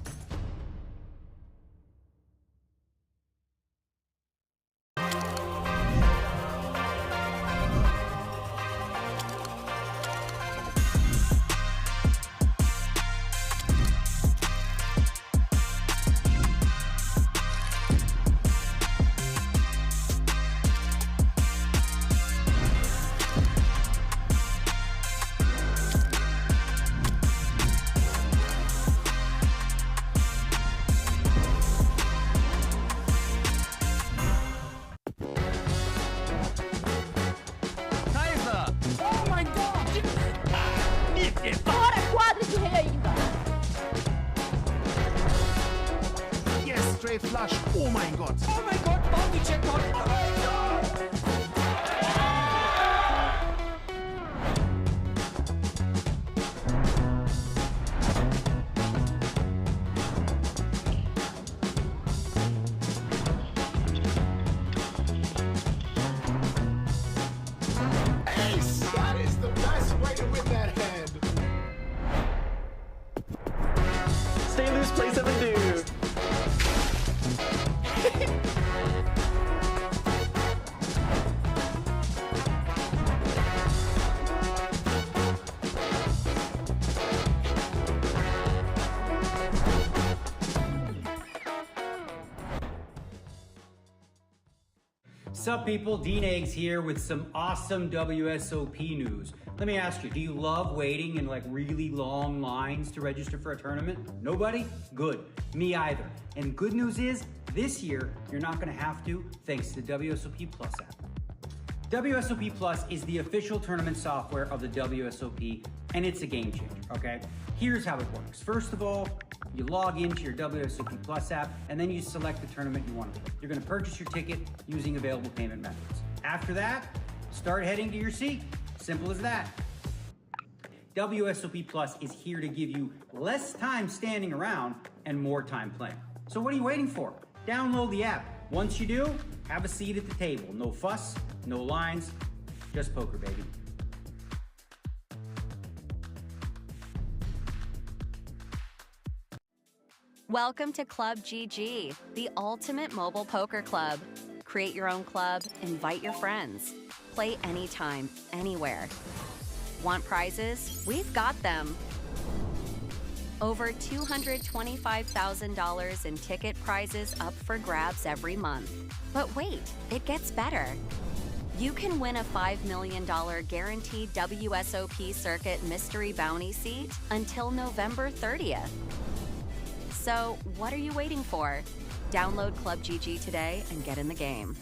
Flush. Oh mein Gott. Oh mein Gott, Bounty Checkpoint. Oh mein Gott. Ace! That is the best way to win that hand. Stay loose, play 7 dude. Sup people, Dean Eggs here with some awesome WSOP news. Let me ask you, do you love waiting in like really long lines to register for a tournament? Nobody? Good. Me either. And good news is, this year, you're not gonna have to, thanks to the WSOP Plus app. WSOP Plus is the official tournament software of the WSOP, and it's a game changer, okay? Here's how it works. First of all, you log into your WSOP Plus app, and then you select the tournament you want to play. You're going to purchase your ticket using available payment methods. After that, start heading to your seat. Simple as that. WSOP Plus is here to give you less time standing around and more time playing. So what are you waiting for? Download the app. Once you do, have a seat at the table. No fuss, no lines, Just poker, baby. Welcome to Club GG, the ultimate mobile poker club. Create your own club, invite your friends. Play anytime, anywhere. Want prizes? We've got them. Over $225,000 in ticket prizes up for grabs every month. But wait, it gets better. You can win a $5 million guaranteed WSOP circuit mystery bounty seat until November 30th. So, what are you waiting for? Download Club GG today and get in the game.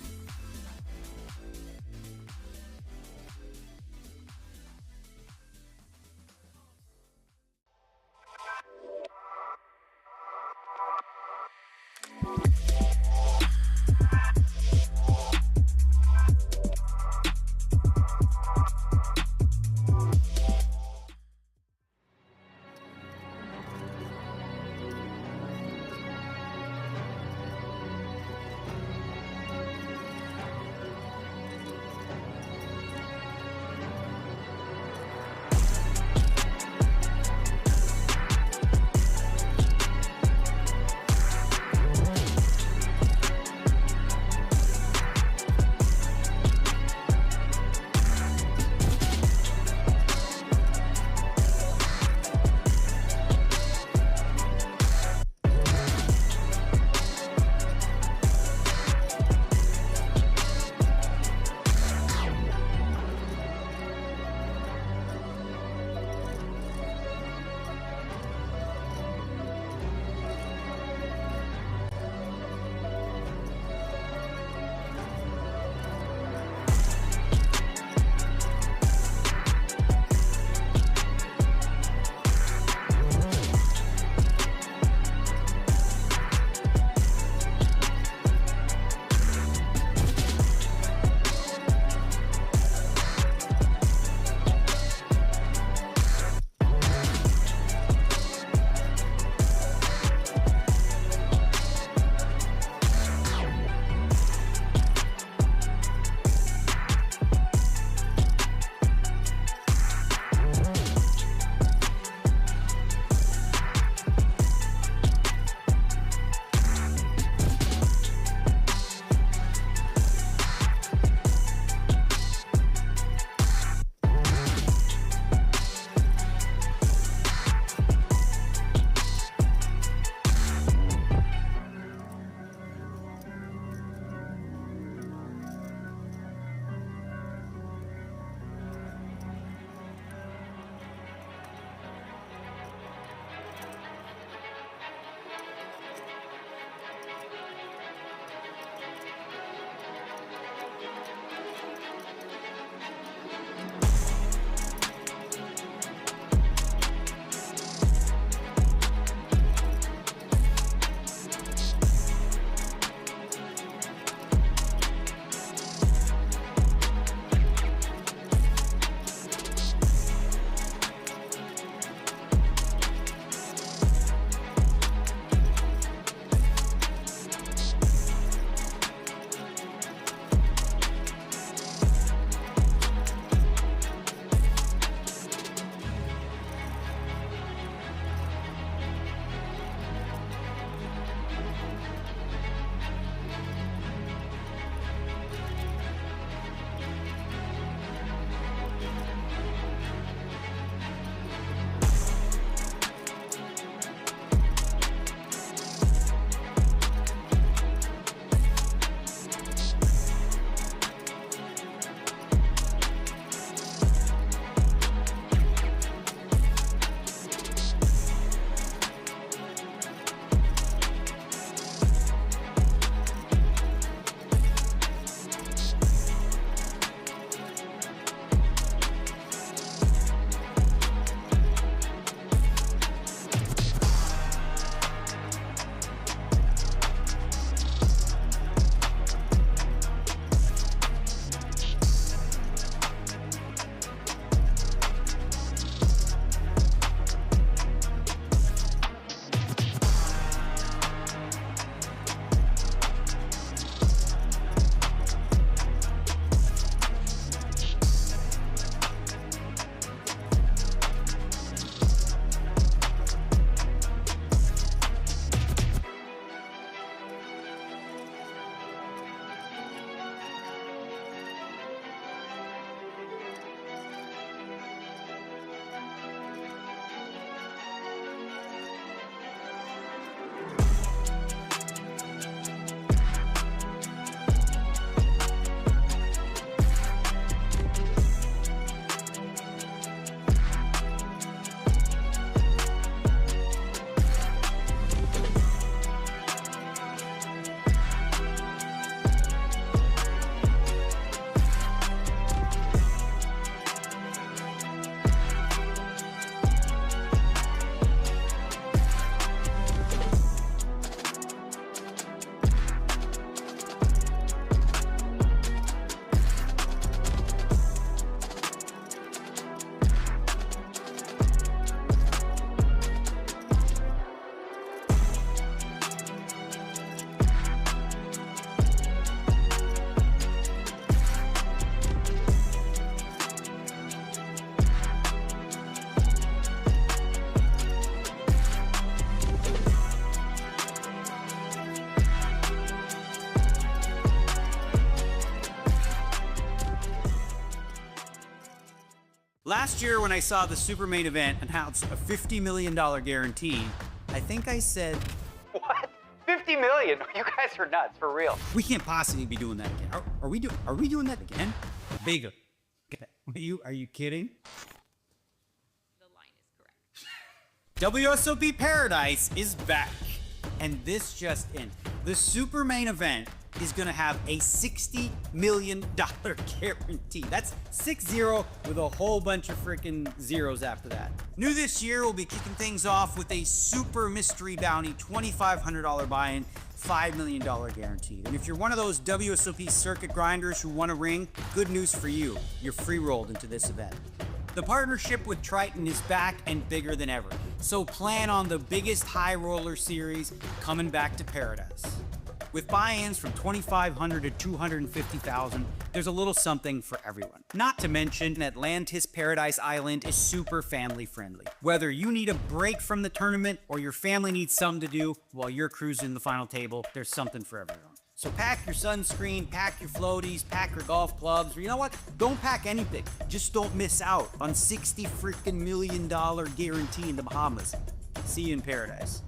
Last year when I saw the super main event announce a $50 million guarantee, I think I said, What? 50 million? You guys are nuts, for real. we can't possibly be doing that again. Are we doing that again? Bigger. Are you kidding? The line is correct. WSOP Paradise is back. And this just in. The super main event is gonna have a $60 million guarantee. That's 6-0 with a whole bunch of freaking zeros after that. New this year, we'll be kicking things off with a super mystery bounty, $2,500 buy-in, $5 million guaranteed. And if you're one of those WSOP circuit grinders who want a ring, good news for you. You're free-rolled into this event. The partnership with Triton is back and bigger than ever. So plan on the biggest high roller series coming back to Paradise. With buy-ins from $2,500 to $250,000, there's a little something for everyone. Not to mention, Atlantis Paradise Island is super family friendly. Whether you need a break from the tournament or your family needs something to do while you're cruising the final table, there's something for everyone. So pack your sunscreen, pack your floaties, pack your golf clubs, or you know what? Don't pack anything. Just don't miss out on $60 freaking million guarantee in the Bahamas. See you in Paradise.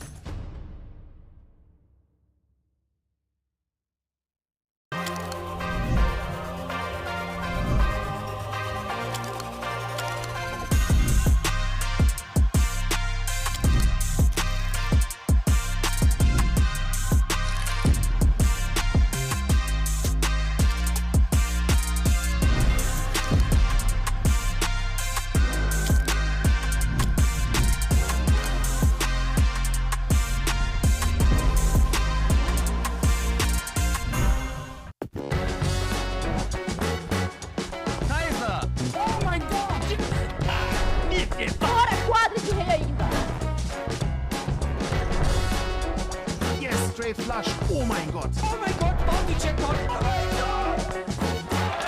Yes, straight flush. Oh mein Gott. Oh mein Gott, Bounty Checkpoint. Oh mein Gott.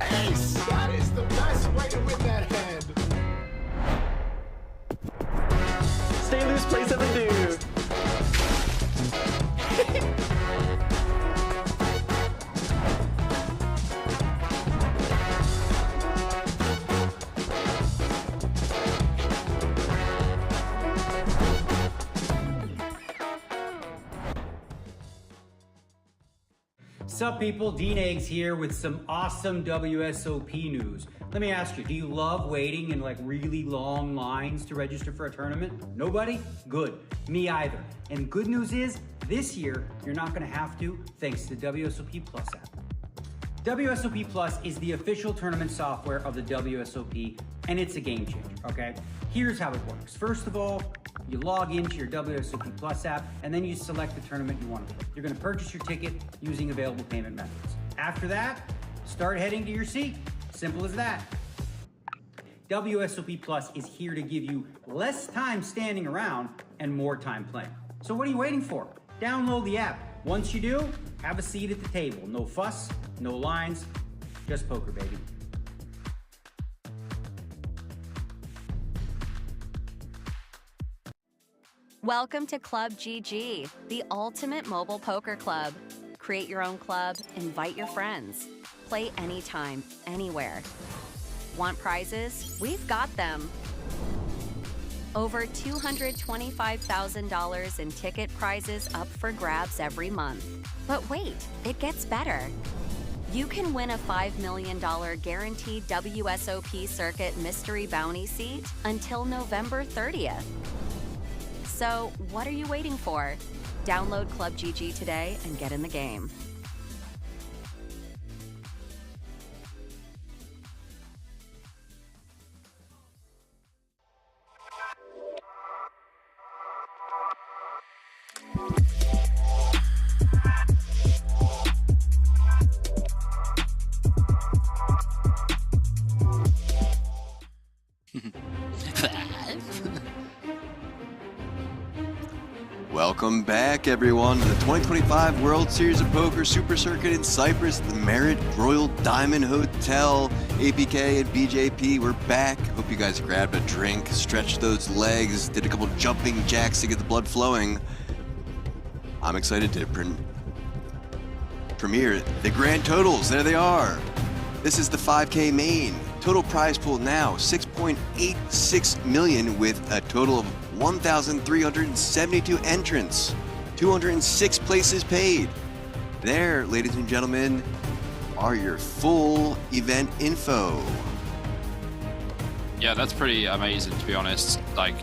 Ace! That is the best way to win that hand. Stay loose, play 7 dude. Sup people, Dean Eggs here with some awesome WSOP news. Let me ask you, do you love waiting in like really long lines to register for a tournament? Nobody? Good. Me either. And good news is, this year, you're not gonna have to, thanks to the WSOP Plus app. WSOP Plus is the official tournament software of the WSOP, and it's a game changer, okay? Here's how it works. First of all, you log into your WSOP Plus app, and then you select the tournament you want to play. You're gonna purchase your ticket using available payment methods. After that, start heading to your seat. Simple as that. WSOP Plus is here to give you less time standing around and more time playing. So what are you waiting for? Download the app. Once you do, have a seat at the table. No fuss, no lines, just poker, baby. Welcome to Club GG, the ultimate mobile poker club. Create your own club, invite your friends. Play anytime, anywhere. Want prizes? We've got them. Over $225,000 in ticket prizes up for grabs every month. But wait, it gets better. You can win a $5 million guaranteed WSOP Circuit Mystery Bounty seat until November 30th. So, what are you waiting for? Download Club GG today and get in the game. Welcome back, everyone, to the 2025 World Series of Poker Super Circuit in Cyprus, the Marriott Royal Diamond Hotel APK and BJP, we're back. Hope you guys grabbed a drink, stretched those legs, did a couple jumping jacks to get the blood flowing. I'm excited to premiere the grand totals. There they are. This is the 5K main. Total prize pool now, 6.86 million with a total of 1,372 entrants, 206 places paid. There, ladies and gentlemen, are your full event info. Yeah, that's pretty amazing, to be honest. Like,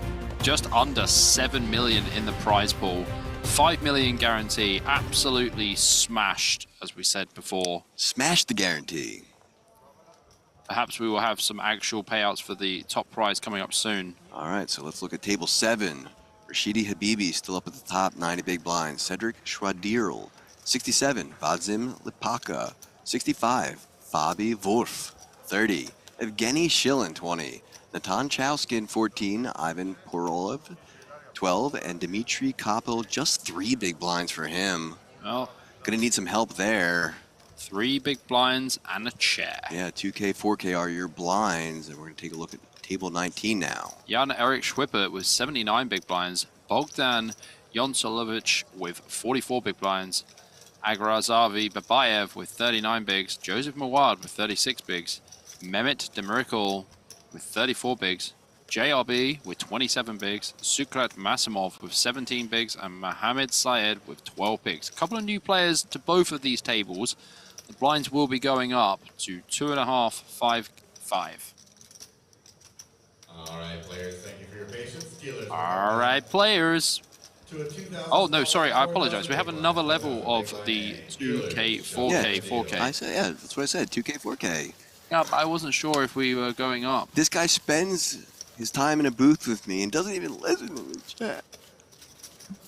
just under 7 million in the prize pool. 5 million guarantee. Absolutely smashed, as we said before. Smashed the guarantee. Perhaps we will have some actual payouts for the top prize coming up soon. All right, so let's look at table 7. Rashidi Habibi still up at the top, 90 big blinds. Cedric Schwadirl, 67. Vadzim Lipaka, 65. Fabi Wolf, 30. Evgeny Shilin, 20. Natan Chauskin, 14. Ivan Porolov, 12. And Dmitry Kopel, just 3 big blinds for him. Well, gonna need some help there. 3 big blinds and a chair. Yeah, 2K, 4K are your blinds, and we're gonna take a look at table 19 now. Jan Erik Schwippert with 79 big blinds. Bogdan Yonsolovich with 44 big blinds. Agrazavi Babayev with 39 bigs. Joseph Mawad with 36 bigs. Mehmet Demirkol with 34 bigs. JRB with 27 bigs. Sukrat Masimov with 17 bigs. And Mohamed Syed with 12 bigs. A couple of new players to both of these tables. The blinds will be going up to 2.5, 5, 5. All right, players, thank you for your patience. Dealers, all right, players. Oh, no, sorry, I apologize. We have another level of the 2K, 4K, 4K. I said, yeah, that's what I said, 2K, 4K. Yeah, but I wasn't sure if we were going up. This guy spends his time in a booth with me and doesn't even listen to the chat.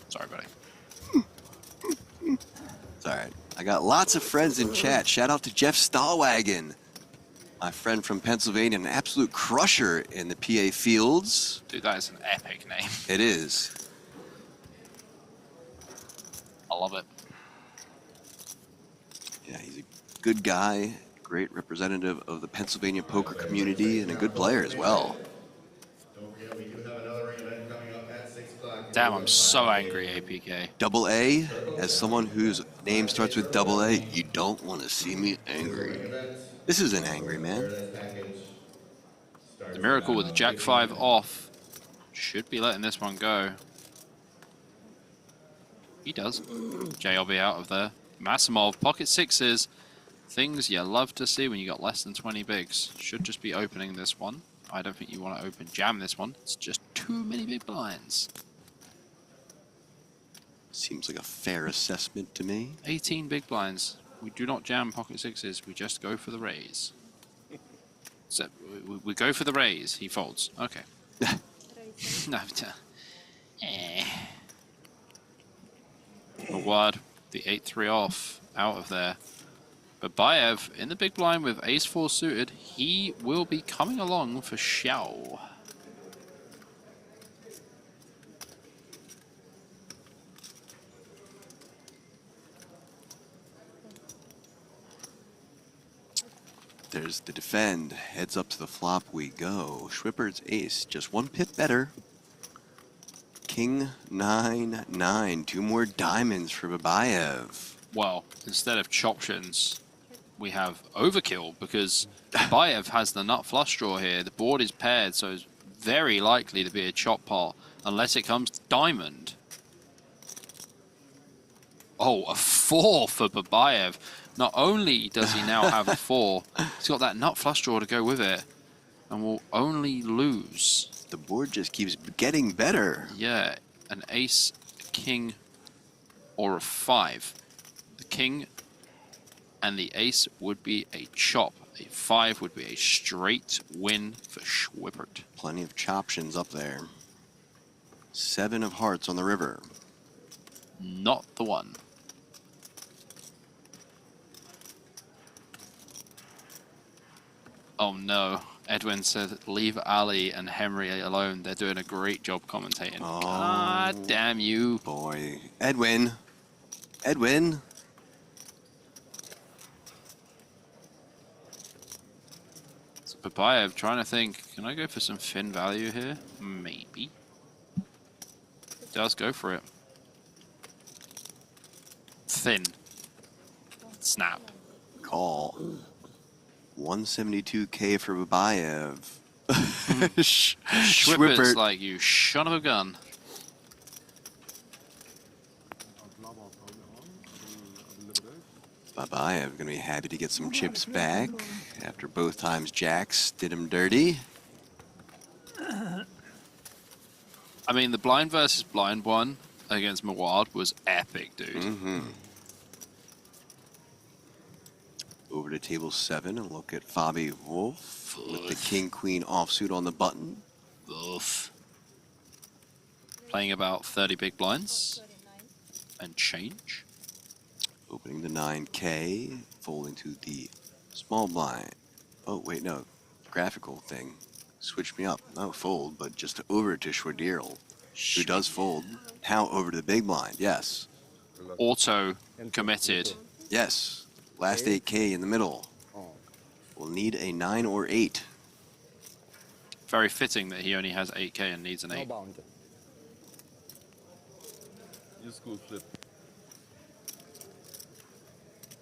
Sorry, buddy. It's all right. I got lots of friends in chat. Shout out to Jeff Stahlwagen, my friend from Pennsylvania, an absolute crusher in the PA fields. Dude, that is an epic name. It is. I love it. Yeah, he's a good guy, great representative of the Pennsylvania poker community, and a good player as well. Don't forget, we do have another event coming up at 6 o'clock. Damn, I'm so angry, APK. Double A, as someone whose name starts with double A, you don't want to see me angry. This is an angry man. The Miracle with the Jack 5 off. Should be letting this one go. He does. JLB out of there. Masimov, pocket sixes. Things you love to see when you got less than 20 bigs. Should just be opening this one. I don't think you want to open jam this one. It's just too many big blinds. Seems like a fair assessment to me. 18 big blinds. We do not jam pocket sixes. We just go for the raise. So we go for the raise. He folds. Okay. No. Mawad, the 8-3 off, out of there. Babayev in the big blind with ace-4 suited. He will be coming along for Xiao. There's the defend. Heads up to the flop we go. Schwippert's ace, just 1 pip better. King 9-9. 2 more diamonds for Babayev. Well, instead of choptions, we have overkill because Babayev has the nut flush draw here. The board is paired, so it's very likely to be a chop pot unless it comes to diamond. Oh, a 4 for Babayev. Not only does he now have a 4, he's got that nut flush draw to go with it and will only lose. The board just keeps getting better. Yeah, an ace, a king, or a 5. The king and the ace would be a chop. A 5 would be a straight win for Schwippert. Plenty of choptions up there. 7 of hearts on the river. Not the one. Oh no. Edwin said, leave Ali and Henry alone. They're doing a great job commentating. Oh, God damn you. Boy. Edwin. Edwin. Babayev trying to think, can I go for some thin value here? Maybe. Does go for it. Thin. Snap. Call. 172K for Babayev. Schwippert's like, you son of a gun. Babayev gonna be happy to get some chips back after both times Jacks did him dirty. I mean, the blind versus blind one against Mawad was epic, dude. Over to table 7 and look at Fabi Wolf with the king-queen offsuit on the button. Wolf. Playing about 30 big blinds and change. Opening the 9K, folding to the small blind. Oh, wait, no. Graphical thing. Switch me up. No, fold, but just over to Schwadirl, who does fold. Now over to the big blind, yes. Auto committed. Yes. Last 8K in the middle. We'll need a 9 or 8. Very fitting that he only has 8K and needs an 8.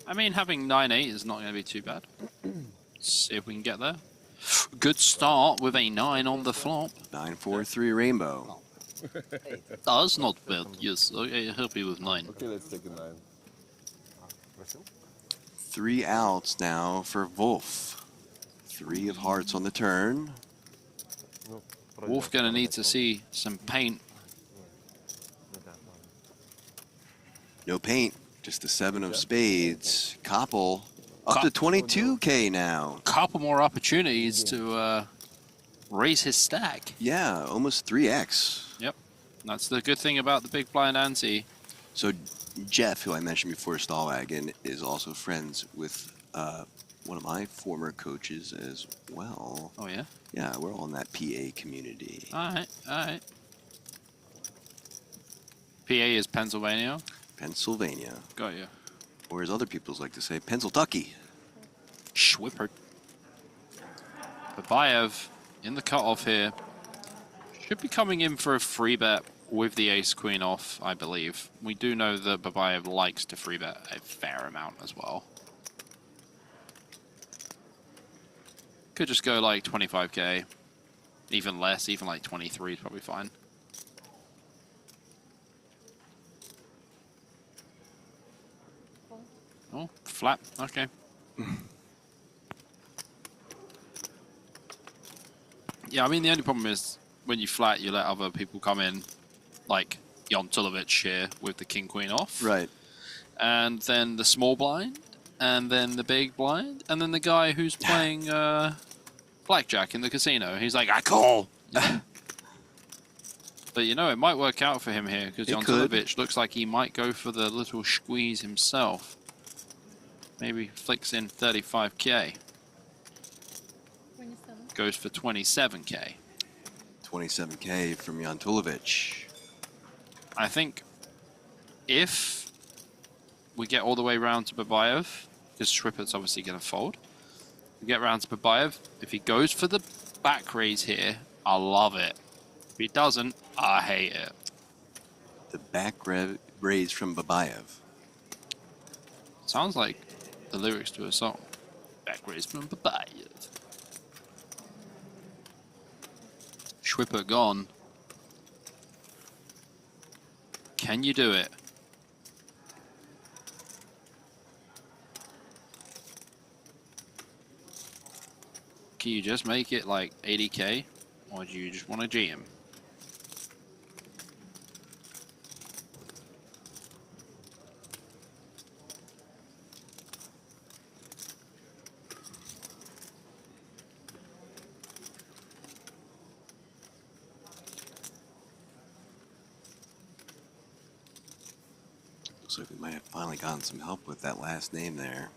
I mean, having 9-8 is not going to be too bad. Let's see if we can get there. Good start with a 9 on the flop. 9-4-3 rainbow. That's not bad. Yes, okay, happy with 9. Okay, let's take a 9. 3 outs now for Wolf. 3 of hearts on the turn. Wolf going to need to see some paint. No paint, just the 7 of spades. Koppel up to 22K now. Couple more opportunities to raise his stack. Yeah, almost 3x. Yep, that's the good thing about the big blind ante. So Jeff, who I mentioned before, Stahlwagen, is also friends with one of my former coaches as well. Oh, yeah? Yeah, we're all in that PA community. All right, all right. PA is Pennsylvania? Pennsylvania. Got you. Or as other peoples like to say, Pennsyltucky. Schwippert. Babayev in the cutoff here. Should be coming in for a free bet with the ace-queen off, I believe. We do know that Babayev likes to free bet a fair amount as well. Could just go like 25K. Even less, even like 23 is probably fine. Oh, flat, okay. Yeah, I mean, the only problem is when you flat, you let other people come in, like Jan Tulovic here with the king-queen off. Right. And then the small blind, and then the big blind, and then the guy who's playing blackjack in the casino. He's like, I call! But you know, it might work out for him here, because Jan Tulovic looks like he might go for the little squeeze himself. Maybe flicks in 35K. 27. Goes for 27K. 27K from Jan Tulovic. I think if we get all the way around to Babayev, because Schwippert's obviously going to fold, we get around to Babayev, if he goes for the back raise here, I love it. If he doesn't, I hate it. The back raise from Babayev. Sounds like the lyrics to a song. Back raise from Babayev. Schwippert gone. Can you do it? Can you just make it like 80K? Or do you just want to GM? Looks like we might have finally gotten some help with that last name there.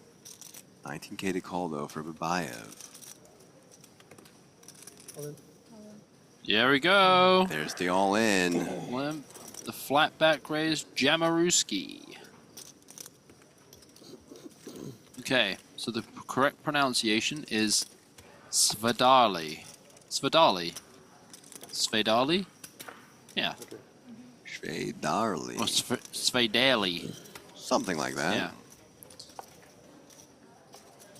19K to call though for Babayev. There we go. There's the all-in. The flat back raise Jamaruski. Okay, so the correct pronunciation is Svedali. Svedali? Svedali? Yeah. Svedali. Or Svedali. Something like that. Yeah.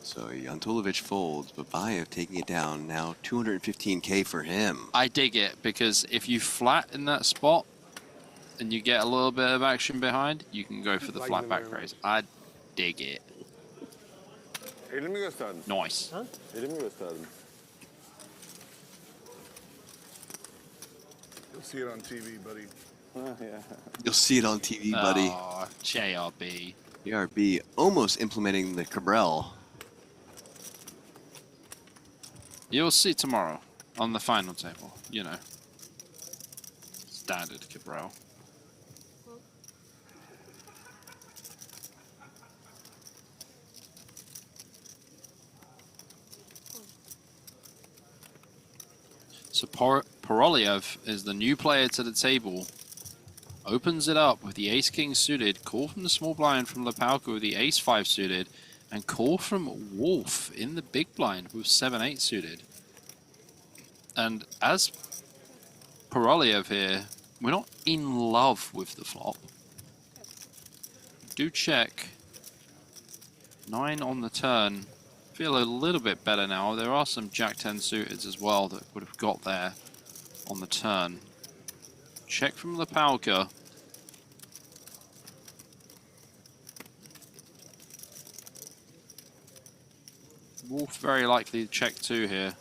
So Jantulovic folds, Babayev taking it down. Now 215K for him. I dig it, because if you flat in that spot and you get a little bit of action behind, you can go for the flat back raise. I dig it. Elimi gösterdin. Nice. Elimi gösterdim. You'll see it on TV, buddy. Yeah. You'll see it on TV, buddy. Oh, JRB. JRB almost implementing the Cabral. You'll see tomorrow on the final table, you know. Standard Cabral. So Paroliev is the new player to the table. Opens it up with the ace-king suited, call from the small blind from Lepalka with the ace-5 suited, and call from Wolf in the big blind with 7-8 suited. And as Paroliev here, we're not in love with the flop. Do check. 9 on the turn. Feel a little bit better now. There are some Jack-10 suited as well that would have got there on the turn. Check from Lepalka. Wolf very likely to check 2 here.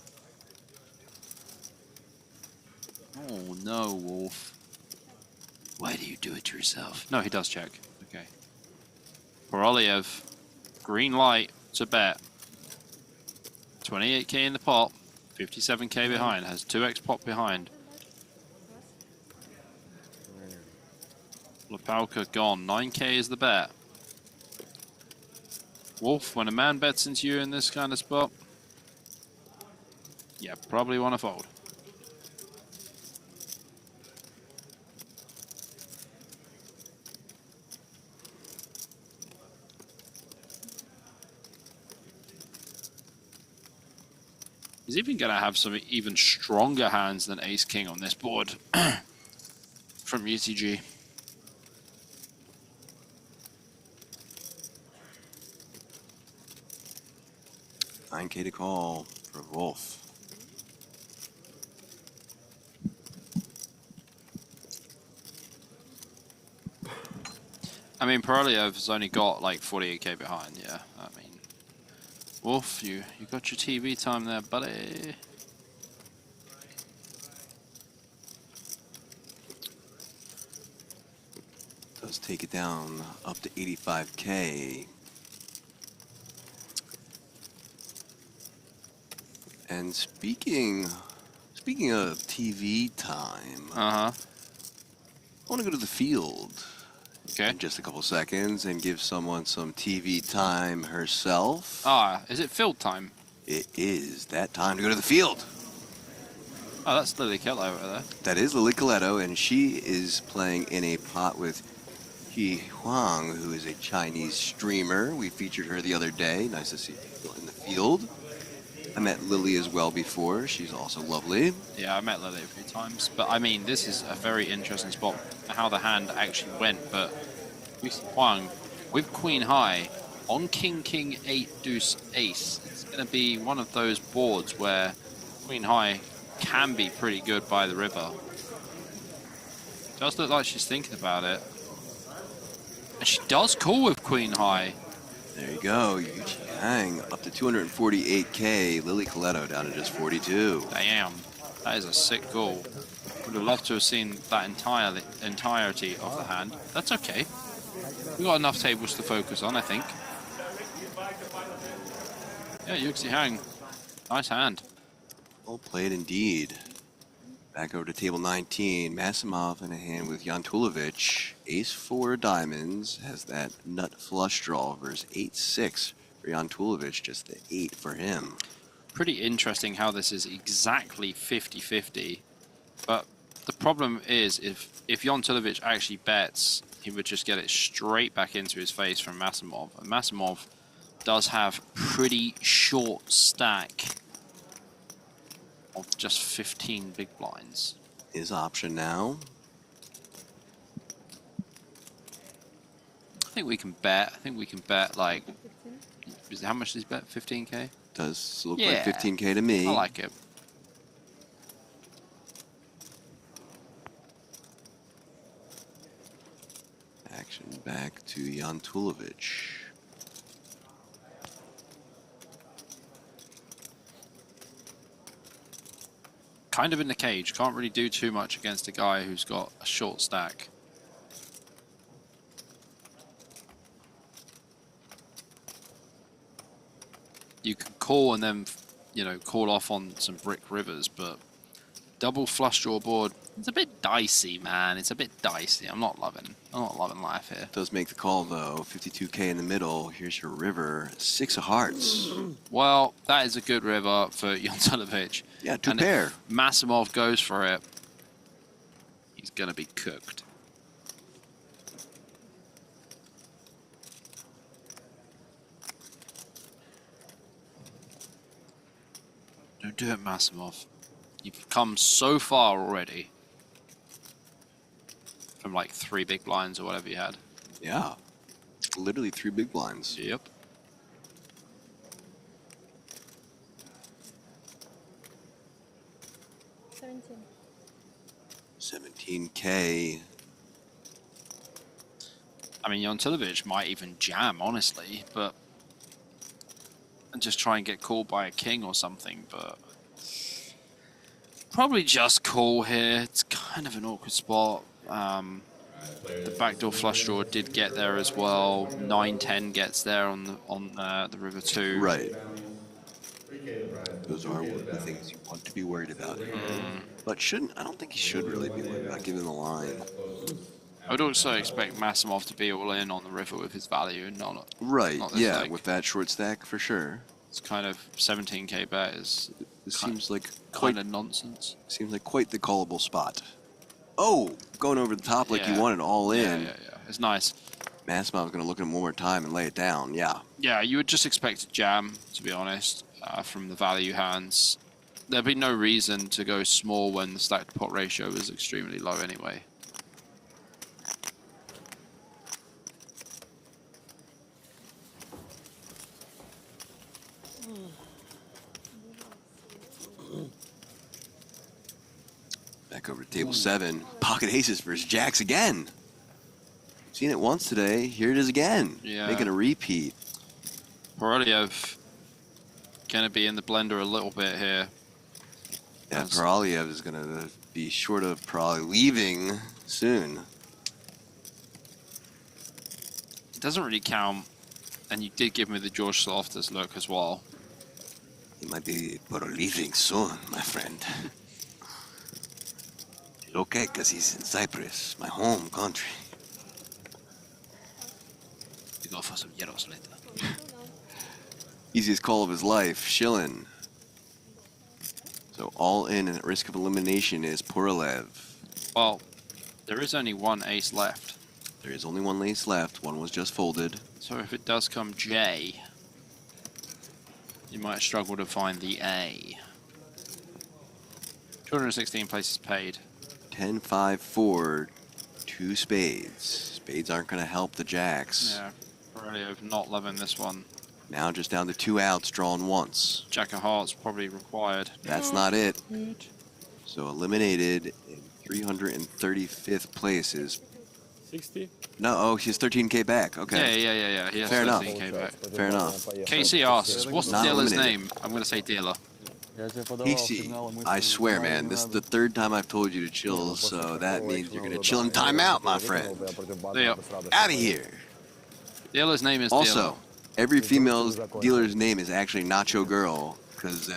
Oh no, Wolf. Why do you do it to yourself? No, he does check. Okay. Paroliev, green light to bet. 28K in the pot, 57K behind, has 2x pot behind. Lepalka gone, 9K is the bet. Wolf, when a man bets into you in this kind of spot, yeah, probably want to fold. He's even going to have some even stronger hands than ace-king on this board from UTG. $9K to call for Wolf. I mean, Paroliev has only got like 48K behind, yeah. I mean, Wolf, you got your TV time there, buddy. Does take it down up to 85K. And speaking of TV time, I want to go to the field in just a couple seconds and give someone some TV time herself. Is it field time? It is that time to go to the field. Oh, that's Lily Keller over there. That is Lily Coletto, and she is playing in a pot with He Huang, who is a Chinese streamer. We featured her the other day. Nice to see people in the field. I met Lily as well before. She's also lovely. Yeah, I met Lily a few times. But I mean, this is a very interesting spot, how the hand actually went. But Huang with Queen High on King, King, 8, Deuce, Ace. It's going to be one of those boards where Queen High can be pretty good by the river. Does look like she's thinking about it. And she does call with Queen High. There you go. Yuji Hang up to 248K. Lily Coletto down to just 42. Damn. That is a sick goal. Would have loved to have seen that entirety of the hand. That's okay. We've got enough tables to focus on, I think. Yeah, Yuxi Hang. Nice hand. Well played indeed. Back over to table 19. Masimov in a hand with Jantulovic. Ace-4 diamonds has that nut flush draw versus 8-6 for Jantulovic. Just the 8 for him. Pretty interesting how this is exactly 50-50. But the problem is, if Jantulovic actually bets, he would just get it straight back into his face from Masimov. And Masimov does have pretty short stack of just 15 big blinds. His option now. I think we can bet. I think we can bet like. How much does he bet? 15k? Does look Yeah. like 15k to me. I like it. Action back to Jantulovic. Kind of in the cage. Can't really do too much against a guy who's got a short stack. You can call and then, you know, call off on some brick rivers, but double flush draw board, it's a bit dicey, man. It's a bit dicey. I'm not loving life here. Does make the call though. 52k in the middle. Here's your river. 6 of hearts. Well, that is a good river for Jantulovic. Yeah, two and pair. If Massimov goes for it, he's gonna be cooked. Don't do it, Massimov. You've come so far already. From like 3 big blinds or whatever you had. Yeah. Literally 3 big blinds. Yep. $17K. I mean, Jantulovic might even jam, honestly, but and just try and get called by a king or something, but probably just call here. It's kind of an awkward spot. The backdoor flush draw did get there as well. 9-10 gets there on the river too. Right. Those are the things you want to be worried about here. But I don't think he should really be worried about giving the line. I would also expect Massimov to be all in on the river with his value and not Right, not this yeah, leg. with that short stack for sure. It's kind of 17k bet is This seems like kind of nonsense. Seems like quite the callable spot. Oh, going over the top like you Yeah. wanted all in. Yeah. It's nice. Massimov's going to look at him one more time and lay it down. Yeah. Yeah, you would just expect a jam, to be honest, from the value hands. There'd be no reason to go small when the stack to pot ratio is extremely low anyway. Back over to table 7. Pocket aces versus jacks again. Seen it once today. Here it is again. Yeah. Making a repeat. Poroliev gonna be in the blender a little bit here. Yeah, Poroliev is going to be short of probably leaving soon. It doesn't really count, and you did give me the George Loftus look as well. He might be leaving soon, my friend. It's okay, because he's in Cyprus, my home country. You go for some gyros later. Easiest call of his life, Shillin. So all in and at risk of elimination is Poroliev. Well, there is only one ace left. There is only one ace left. One was just folded. So if it does come J, you might struggle to find the A. 216 places paid. 10, 5, 4, 2 spades. Spades aren't going to help the jacks. Yeah, Poroliev not loving this one. Now just down to 2 outs, drawn once. Jack of hearts probably required. That's not it. So eliminated in 335th place is... 60? No, oh, he's 13k back. Okay. Yeah. He has Fair enough. 13k back. Fair enough. KC asks, what's the Not dealer's eliminated. name? I'm going to say dealer. PC, I swear, man, this is the 3rd time I've told you to chill, so that means you're going to chill in timeout, my friend. Yep. Out of here. Dealer's name is Also, Dealer. every female dealer's name is actually Nacho Girl, because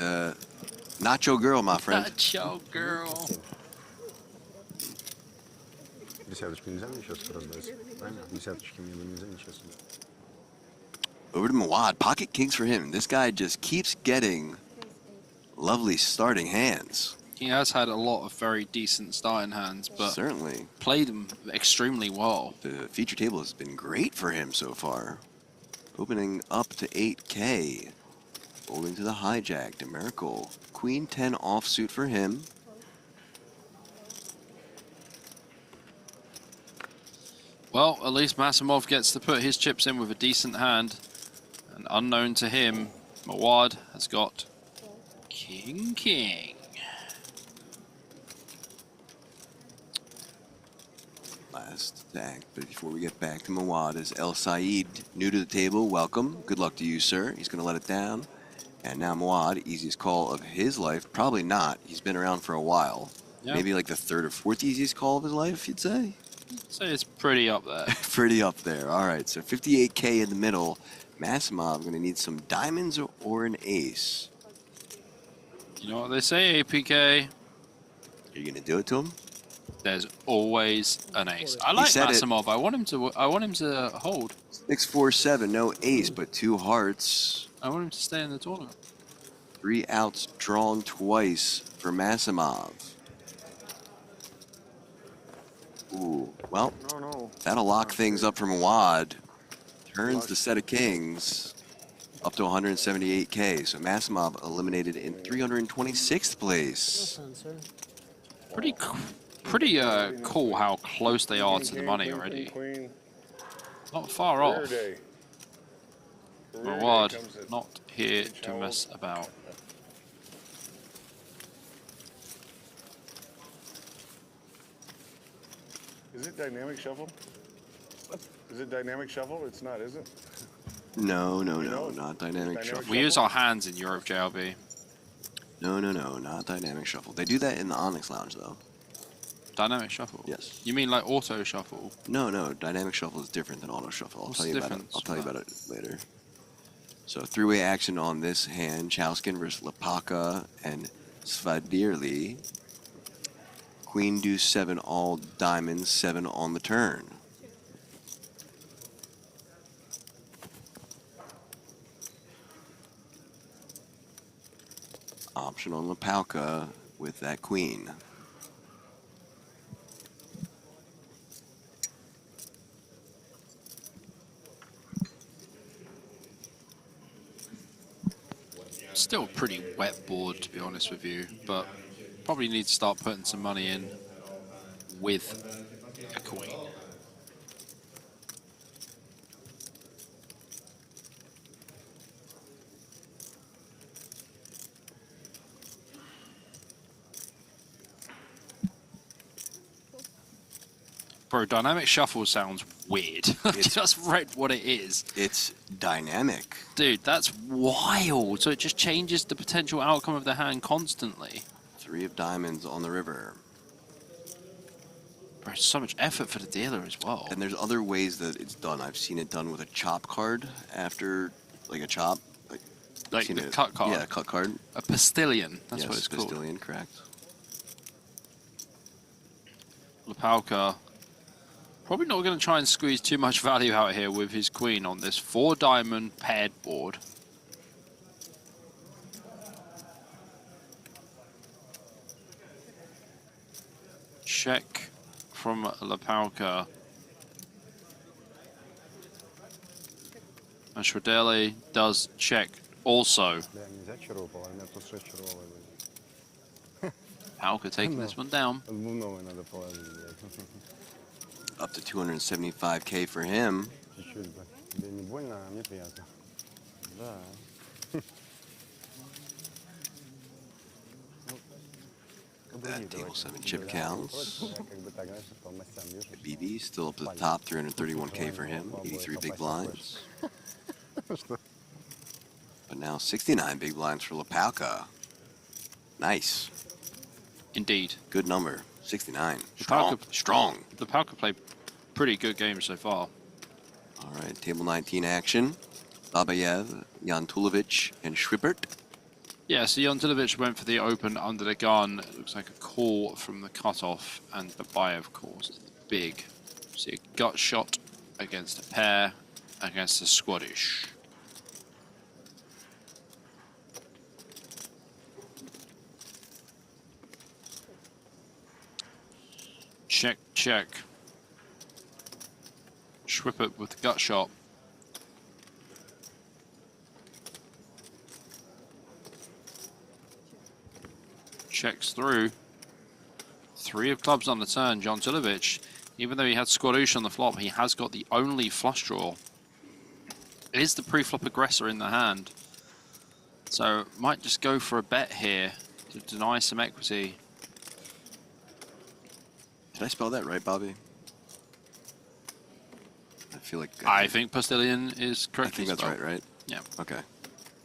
Nacho Girl, my friend. Nacho Girl. Десяточку нельзя мне сейчас раздать? Правильно? Десяточки мне нельзя ничего. Over to Mawad, pocket kings for him. This guy just keeps getting lovely starting hands. He has had a lot of very decent starting hands, but Certainly. played them extremely well. The feature table has been great for him so far. Opening up to 8k. Folding to the hijack to Miracle. Queen 10 offsuit for him. Well, at least Masimov gets to put his chips in with a decent hand. And unknown to him, Mawad has got King. Last attack, but before we get back to Mawad, is El Said, new to the table. Welcome. Good luck to you, sir. He's going to let it down. And now Mawad, easiest call of his life. Probably not. He's been around for a while. Yeah. Maybe like the third or fourth easiest call of his life, you'd say? So it's pretty up there. Pretty up there. All right, so 58K in the middle. Masimov going to need some diamonds or an ace. You know what they say, APK? Are you going to do it to him? There's always an ace. I like Masimov. I want him to hold. 6-4-7, no ace, but 2 hearts. I want him to stay in the tournament. 3 outs drawn twice for Masimov. Ooh, well, that'll lock things up for Mawad. Turns the set of kings up to 178K. So Masimov eliminated in 326th place. Pretty cool how close they are to the money already. Not far off. Mawad not here to mess about. Is it dynamic shuffle? Is it dynamic shuffle? It's not, is it? No, not dynamic shuffle. We use our hands in Europe, JLB. No, not dynamic shuffle. They do that in the Onyx Lounge, though. Dynamic shuffle? Yes. You mean like auto shuffle? No, dynamic shuffle is different than auto shuffle. I'll What's tell the you about it. difference? I'll tell you about it later. So 3-way action on this hand. Chauskin versus Lepaka and Svadirli. Queen deuce 7 all diamonds, 7 on the turn. Option on Lepalka with that queen. Still a pretty wet board, to be honest with you, but probably need to start putting some money in with a queen. Bro, dynamic shuffle sounds weird. I just read what it is. It's dynamic. Dude, that's wild. So it just changes the potential outcome of the hand constantly. 3 of diamonds on the river. Bro, it's so much effort for the dealer as well. And there's other ways that it's done. I've seen it done with a chop card after, like a chop. Like the cut card? Yeah, cut card. A Postillion. That's yes, what it's called. Postillion, correct. Lepalka probably not going to try and squeeze too much value out here with his queen on this 4-diamond paired board. Check from Lepalka. And Shradele does check also. Palka taking this one down. Up to 275K for him. That table 7 chip counts. BB still up to the top, 331K for him. 83 big blinds. But now 69 big blinds for Lepalka. Nice. Indeed. Good number. 69. Strong. Lepalka played pretty good games so far. All right, table 19 action. Babayev, Yantulovic, and Schwippert. Yeah, so Yantulovic went for the open under the gun. It looks like a call from the cutoff, and Babayev calls big. See a gut shot against a pair, against a squadish. Check, check. Schwippert with the gut shot. checks through. 3 of clubs on the turn. John Tulovic, even though he had Squadouche on the flop, he has got the only flush draw. Is the pre-flop aggressor in the hand. So might just go for a bet here to deny some equity. Did I spell that right, Bobby? I feel like... I think Postilion is correct. I think that's right? Yeah. Okay.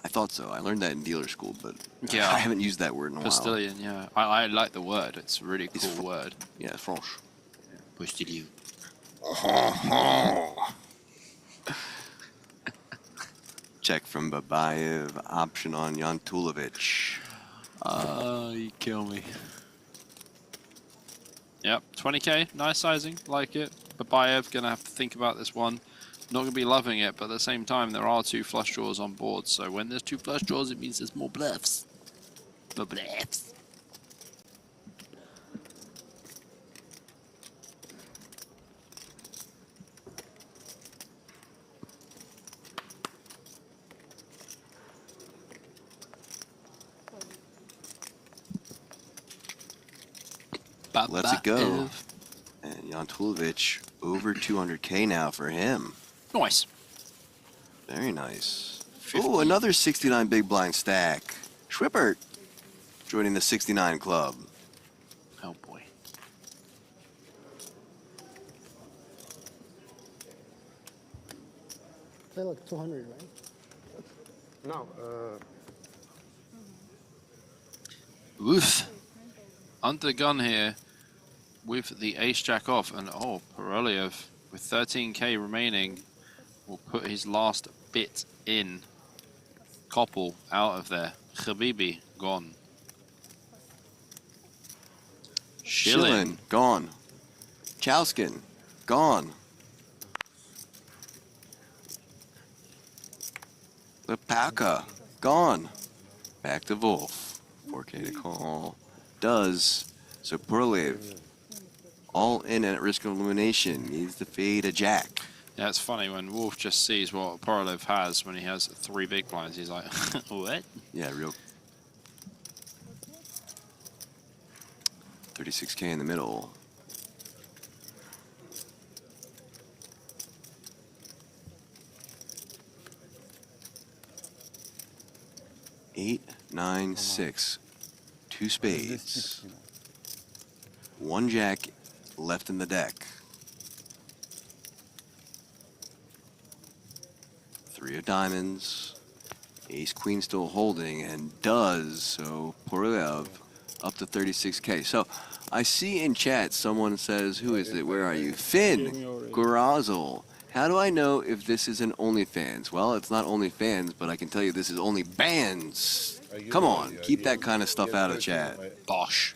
I thought so. I learned that in dealer school, but yeah, I haven't used that word in a Postilion, yeah. I like the word. It's a really cool word. Yeah, French. Postilion. Check from Babayev. Option on Jan Tulovic. You kill me. Yep, 20k. Nice sizing. Like it. Babayev going to have to think about this one. Not going to be loving it, but at the same time, there are 2 flush draws on board. So when there's 2 flush draws, it means there's more bluffs. More bluffs. Let's it go. And Jan Tulovic, over 200k now for him. Nice. Very nice. Oh, another 69 big blind stack. Schwippert joining the 69 club. Oh boy. Play like 200, right? No. Oof. Under the gun here with the ace-jack off. And oh, Paroliev with 13k remaining will put his last bit in. Koppel out of there. Khabibi gone. Schilling gone. Chauskin gone. Lepaka gone. Back to Wolf. 4k to call. Does. So Paroliev all in at risk of elimination. Needs to fade a jack. Yeah, it's funny when Wolf just sees what Paroliev has when he has 3 big blinds. He's like, what? Yeah, real. 36k in the middle. Eight, 9, 6. 2 spades. 1 jack left in the deck. 3 of diamonds. Ace queen still holding and does. So Paroliev up to 36k. So I see in chat someone says, who is it? Where are you? Finn Gorazel. How do I know if this is an OnlyFans? Well, it's not OnlyFans, but I can tell you this is only bands. Come on, keep that kind of stuff out of chat. Bosh.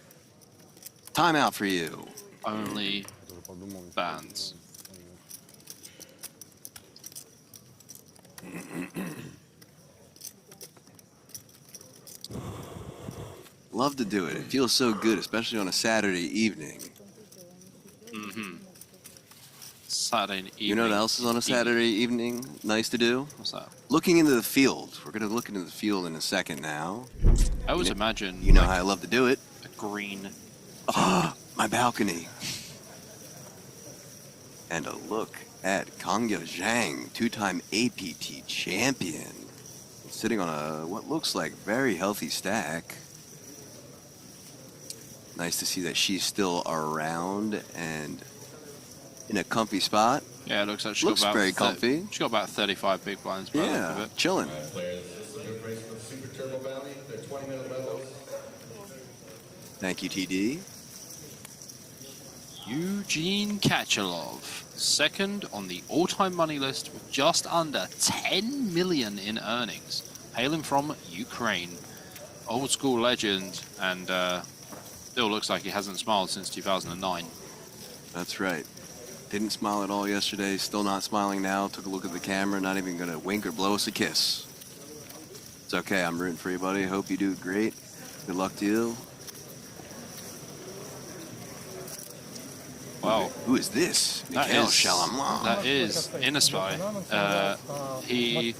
Time out for you. Only bands. Love to do it. It feels so good, especially on a Saturday evening. Mm-hmm. Saturday evening. You know what else is on a Saturday evening nice to do? What's that? Looking into the field. We're going to look into the field in a second now. I always imagine... You know how I love to do it. A green... Ah, my balcony. And a look at Kangya Zhang, 2-time APT champion. Sitting on a, what looks like very healthy stack. Nice to see that she's still around and in a comfy spot. Yeah, it looks like she looks got about very comfy. She got about 35 big blinds by the look of Yeah, it. chilling. Players, this is your price for Super Turbo Bounty. They're 20-minute levels. Thank you, TD. Eugene Kachalov, second on the all-time money list with just under 10 million in earnings, hailing from Ukraine. Old school legend, and still looks like he hasn't smiled since 2009. That's right. Didn't smile at all yesterday, still not smiling now. Took a look at the camera, not even gonna wink or blow us a kiss. It's okay, I'm rooting for you, buddy. Hope you do great. Good luck to you. Wow. Who is this? That Mikhail is, Shalamlan. that is Innispy. He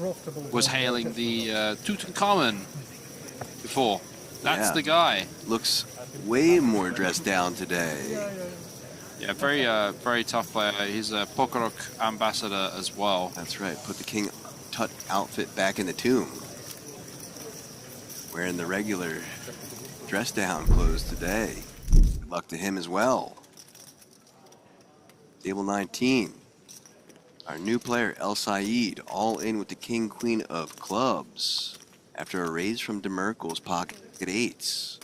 was hailing the Tutankhamun before. That's the guy. Looks way more dressed down today. Yeah, very tough player. He's a Pokerok ambassador as well. That's right. Put the King Tut outfit back in the tomb. Wearing the regular dress down clothes today. Good luck to him as well. Table 19. Our new player, El Said, all in with the King Queen of Clubs. After a raise from DeMerkel's pocket 8s.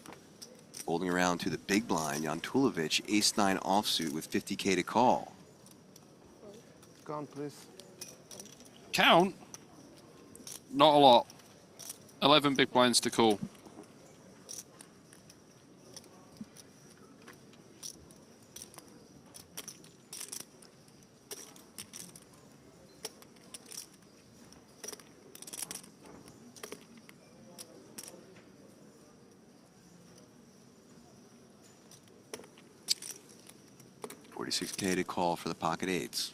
Folding around to the big blind, Jantulovic, ace-9 offsuit with 50K to call. Count, please. Count? Not a lot. 11 big blinds to call. $46K to call for the pocket 8s.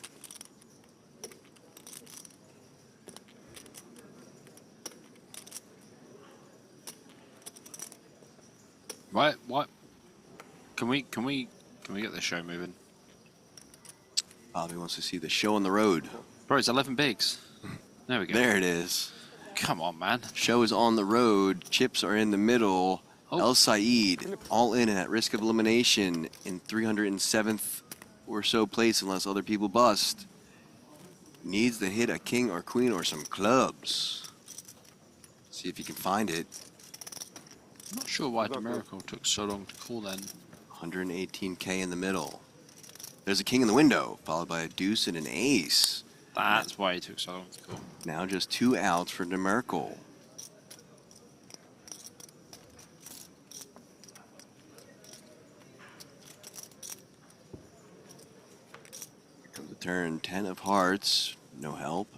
What? Can we get this show moving? Bobby wants to see the show on the road. Bro, it's 11 bigs. There we go. There it is. Come on, man. Show is on the road. Chips are in the middle. El Said, all in and at risk of elimination in 307th or so place unless other people bust. Needs to hit a king or queen or some clubs. See if he can find it. I'm not sure why DeMiracle took so long to call then. 118K in the middle. There's a king in the window, followed by a deuce and an ace. That's why he took so long to call. Now just 2 outs for DeMerkel. Here comes the turn, 10 of hearts, no help.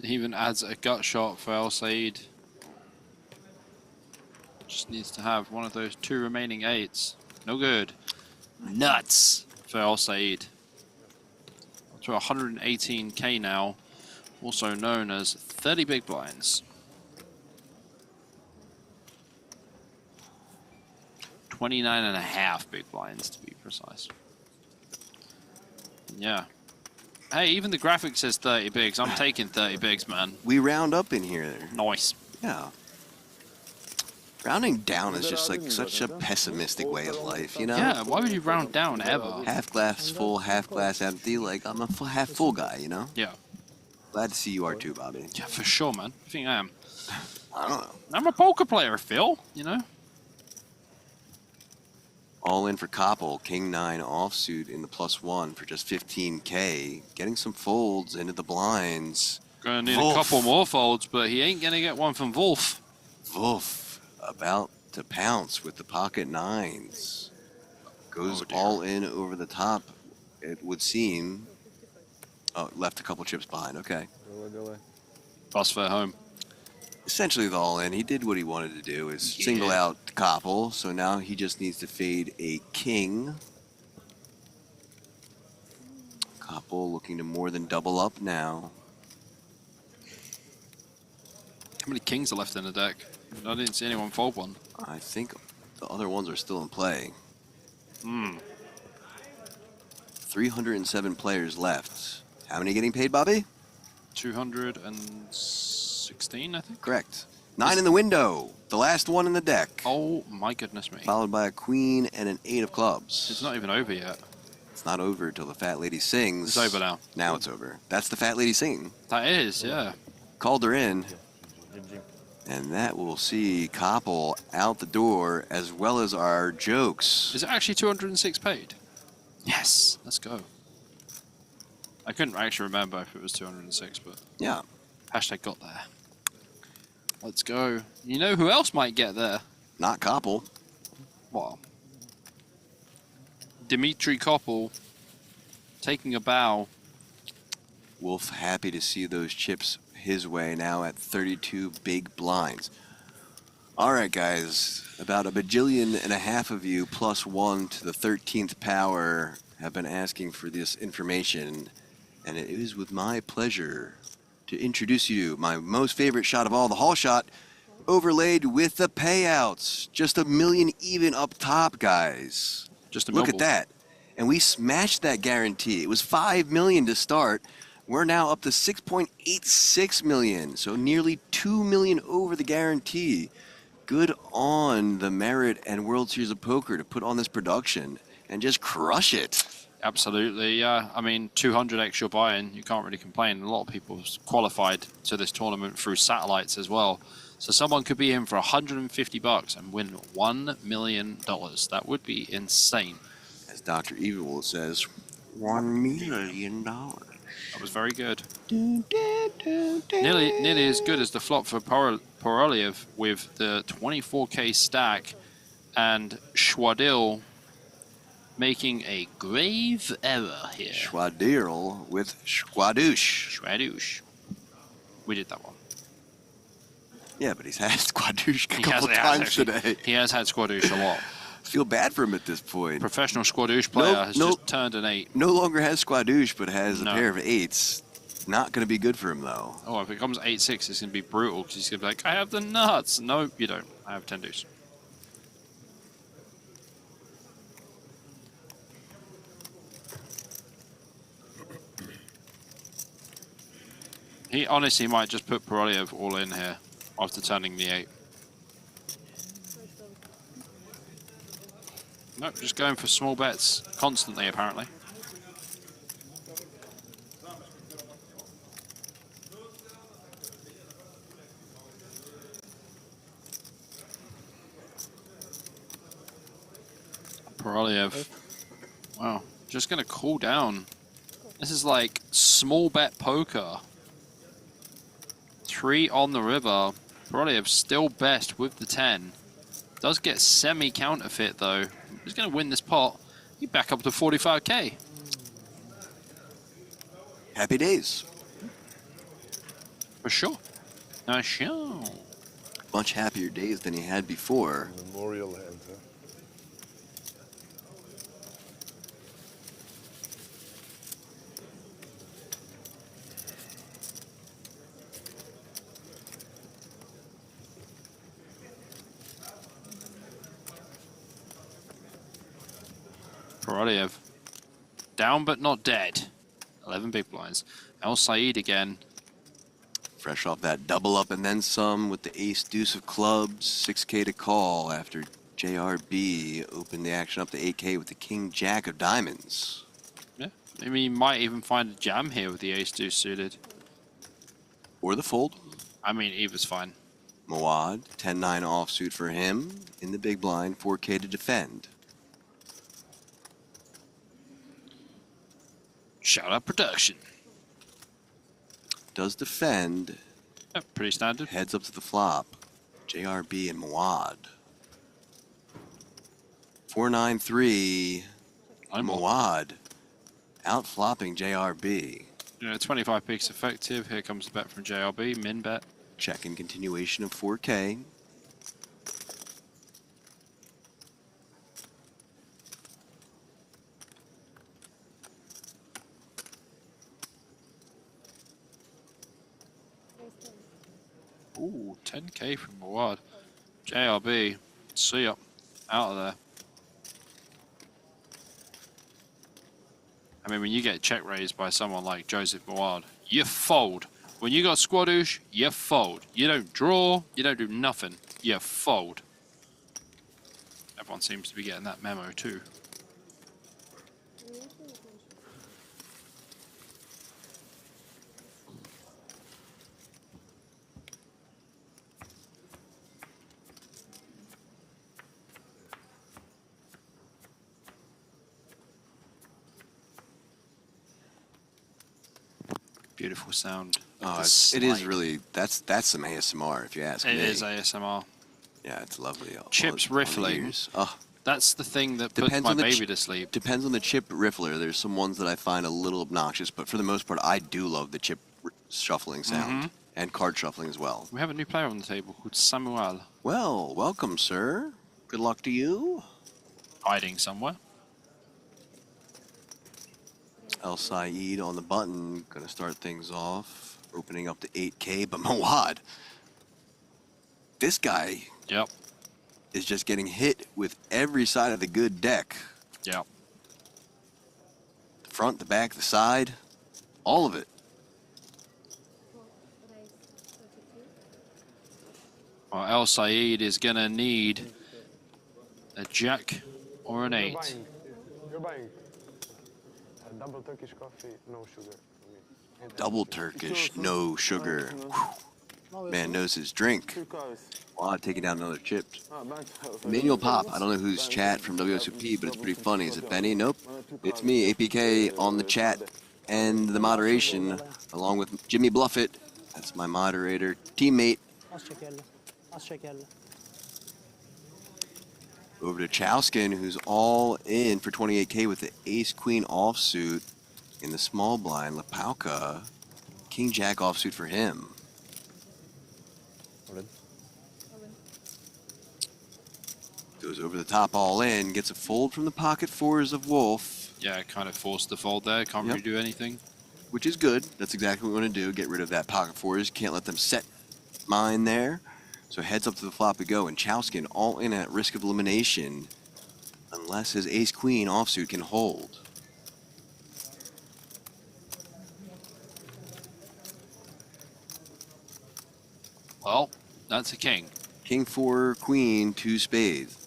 He even adds a gut shot for El Said. Just needs to have one of those 2 remaining 8s. No good. Nuts for El Said. To 118K now, also known as 30 big blinds. 29.5 big blinds to be precise. Yeah. Hey, even the graphic says 30 bigs. I'm taking 30 bigs, man. We round up in here. Nice. Yeah. Rounding down is just like such a pessimistic way of life, you know? Yeah, why would you round down ever? Half glass full, half glass empty. Like, I'm a half full guy, you know? Yeah. Glad to see you are too, Bobby. Yeah, for sure, man. I think I am. I don't know. I'm a poker player, Phil, you know? All in for Koppel, King 9 offsuit in the +1 for just 15K. Getting some folds into the blinds. Gonna need a couple more folds, but he ain't gonna get one from Wolf. Wolf about to pounce with the pocket 9s. Goes all in over the top, it would seem. Oh, left a couple chips behind, okay. Bus fare home. Essentially the all in. He did what he wanted to do, is single out Koppel, so now he just needs to fade a king. Koppel looking to more than double up now. How many kings are left in the deck? I didn't see anyone fold one. I think the other ones are still in play. 307 players left. How many getting paid, Bobby? 216, I think. Correct. 9 in the window. The last one in the deck. Oh my goodness me. Followed by a queen and an 8 of clubs. It's not even over yet. It's not over until the fat lady sings. It's over now. Now it's over. That's the fat lady singing. That is, yeah. Called her in. And that will see Koppel out the door, as well as our jokes. Is it actually 206 paid? Yes, let's go. I couldn't actually remember if it was 206, but yeah. Hashtag got there. Let's go. You know who else might get there? Not Koppel. Well, Dimitri Koppel taking a bow. Wolf happy to see those chips his way now at 32 big blinds. All right, guys, about 1.5 bajillion of you +1 to the 13th power have been asking for this information, and it is with my pleasure to introduce you to my most favorite shot of all, the hall shot, overlaid with the payouts. Just $1 million even up top, guys. Just a Look mobile. at that. And we smashed that guarantee. It was $5 million to start. We're now up to $6.86 million. So nearly $2 million over the guarantee. Good on the Merit and World Series of Poker to put on this production and just crush it. Absolutely, yeah. I mean, 200 extra buy-in, you can't really complain. A lot of people qualified to this tournament through satellites as well. So someone could be in for $150 and win $1 million. That would be insane. As Dr. Evil says, $1 million. That was very good. Nearly as good as the flop for Poroliev with the 24k stack, and Schwadil making a grave error here. Schwadil with Schwadoosh. Schwadoosh. We did that one. Yeah, but he's had Schwadoosh a couple times today. He has had Schwadoosh a lot. Feel bad for him at this point. Professional Schwadoosh player has just turned an 8. No longer has Schwadoosh, but has a pair of 8s. Not going to be good for him, though. Oh, if it comes 8-6, it's going to be brutal, because he's going to be like, I have the nuts. No, you don't. I have 10 deuce. He honestly might just put Poroliev all in here after turning the 8. Nope, just going for small bets constantly, apparently. Poroliev. Wow, just going to cool down. This is like small bet poker. 3 on the river. Poroliev still best with the 10. Does get semi-counterfeit though. He's going to win this pot. He back up to 45k. Happy days. For sure. Sure. Much happier days than he had before. Memorial hand, huh? Poroliev. Down but not dead. 11 big blinds. El Said again. Fresh off that double up and then some with the ace deuce of clubs. 6k to call after JRB opened the action up to 8k with the king jack of diamonds. Yeah. Maybe he might even find a jam here with the ace deuce suited. Or the fold. I mean, either's fine. Mawad, 10-9 offsuit for him. In the big blind, 4k to defend. Shout out production. Does defend. Yep, pretty standard. Heads up to the flop. JRB and Mawad. 4-9-3. Mawad out flopping JRB. Yeah, 25 peaks effective. Here comes the bet from JRB. Min bet. Check in continuation of 4k. Ooh, 10k from Mawad. JRB, see ya. Out of there. I mean, when you get check raised by someone like Joseph Mawad, you fold. When you got Squadoosh, you fold. You don't draw, you don't do nothing. You fold. Everyone seems to be getting that memo too. Beautiful sound. Oh, it is really, that's some ASMR if you ask me. It is ASMR. Yeah, it's lovely. Chips riffling. Oh, that's the thing that puts my baby to sleep. Depends on the chip riffler. There's some ones that I find a little obnoxious, but for the most part, I do love the chip shuffling sound and card shuffling as well. We have a new player on the table called Samuel. Well, welcome, sir. Good luck to you. Hiding somewhere. El Said on the button, gonna start things off. Opening up to 8k, but Mawad this guy is just getting hit with every side of the good deck. Yep. The front, the back, the side, all of it. Well, El Said is going to need a jack or an 8. You're buying a double Turkish coffee, no sugar. Double Turkish, no sugar. Whew. Man knows his drink. Wow, taking down another chip. Manual Pop. I don't know whose chat from WSOP, but it's pretty funny. Is it Benny? Nope. It's me, APK, on the chat and the moderation, along with Jimmy Bluffett. That's my moderator, teammate. Over to Chowskin, who's all in for 28K with the ace-queen offsuit in the small blind. Lapauka, king-jack offsuit for him. Goes over the top all in, gets a fold from the pocket fours of Wolf. Yeah, kind of forced the fold there. Can't really do anything. Which is good. That's exactly what we want to do. Get rid of that pocket fours. Can't let them set mine there. So heads up to the flop we go, and Chowskin all in at risk of elimination unless his ace-queen offsuit can hold. Well, that's a king. King 4, queen, 2 spades.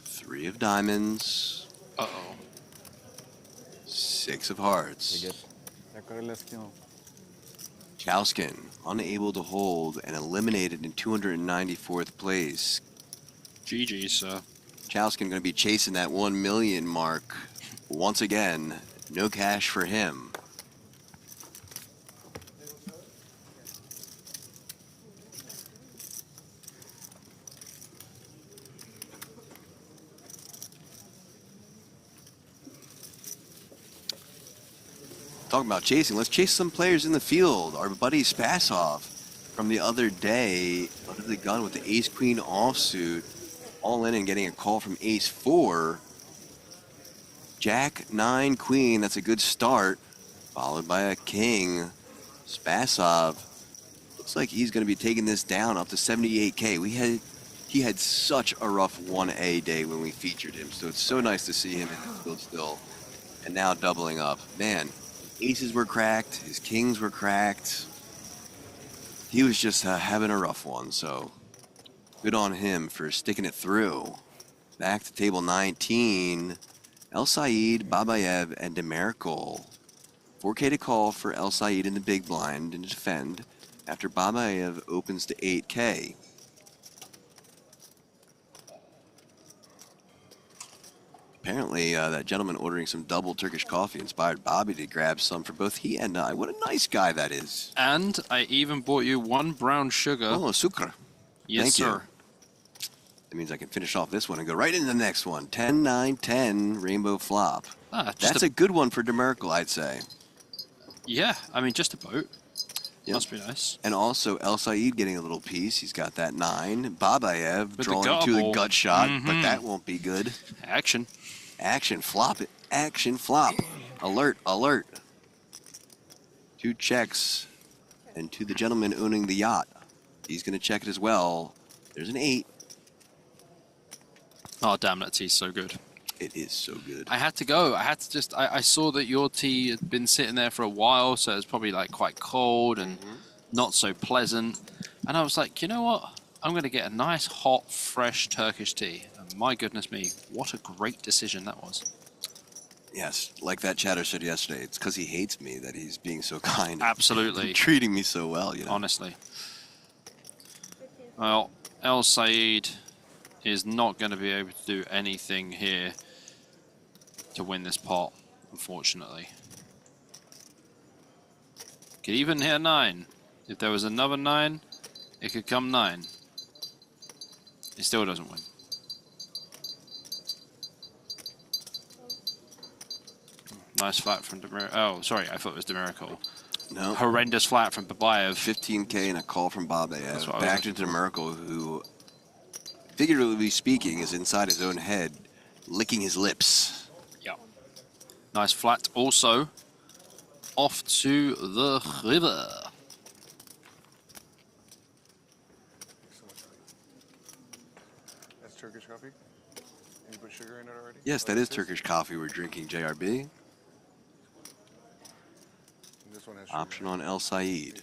Three of diamonds. Uh-oh. 6 of hearts. Chowskin, unable to hold and eliminated in 294th place. GG, sir. Chowskin going to be chasing that 1 million mark once again. No cash for him. Talking about chasing, let's chase some players in the field. Our buddy Spasov from the other day, under the gun with the ace-queen offsuit, all in and getting a call from ace-4. Jack, 9, queen, that's a good start, followed by a king. Spasov, looks like he's going to be taking this down up to 78K. He had such a rough 1A day when we featured him, so it's so nice to see him in the field still. And now doubling up. Man, aces were cracked, his kings were cracked. He was just having a rough one, so good on him for sticking it through. Back to table 19. El Said, Babayev, and Demerkle. 4K to call for El Said in the big blind and defend after Babayev opens to 8K. Apparently, that gentleman ordering some double Turkish coffee inspired Bobby to grab some for both he and I. What a nice guy that is. And I even bought you 1 brown sugar. Oh, sucre. Yes, Thank sir. you. That means I can finish off this one and go right into the next one. 10, 9, 10, rainbow flop. That's a good one for Demerkle, I'd say. Yeah, I mean, just a boat. Yep. Must be nice. And also, El Said getting a little piece. He's got that 9. Babayev With drawing to the gut shot, but that won't be good. Action. Action, flop it. Action, flop. Alert, alert. 2 checks. And to the gentleman owning the yacht. He's going to check it as well. There's an 8. Oh, damn, that tea's so good. It is so good. I had to go. I had to just... I saw that your tea had been sitting there for a while, so it was probably like quite cold and not so pleasant. And I was like, you know what? I'm going to get a nice, hot, fresh Turkish tea. And my goodness me, what a great decision that was. Yes, like that chatter said yesterday, it's because he hates me that he's being so kind. Absolutely. And treating me so well, you know. Honestly. Well, El Said is not going to be able to do anything here to win this pot, unfortunately. Could even hit a 9. If there was another 9, it could come 9. He still doesn't win. Nice flat from Demerkle. Oh, sorry, I thought it was Demerkle. No. Horrendous flat from Babayev. 15K and a call from Babayev. Back Back to Demerkle, who, figuratively speaking, is inside his own head, licking his lips. Yeah. Nice flat also off to the river. That's Turkish coffee? And you put sugar in it already? Yes, that is Turkish coffee we're drinking, JRB. This one has sugar. Option on El Said.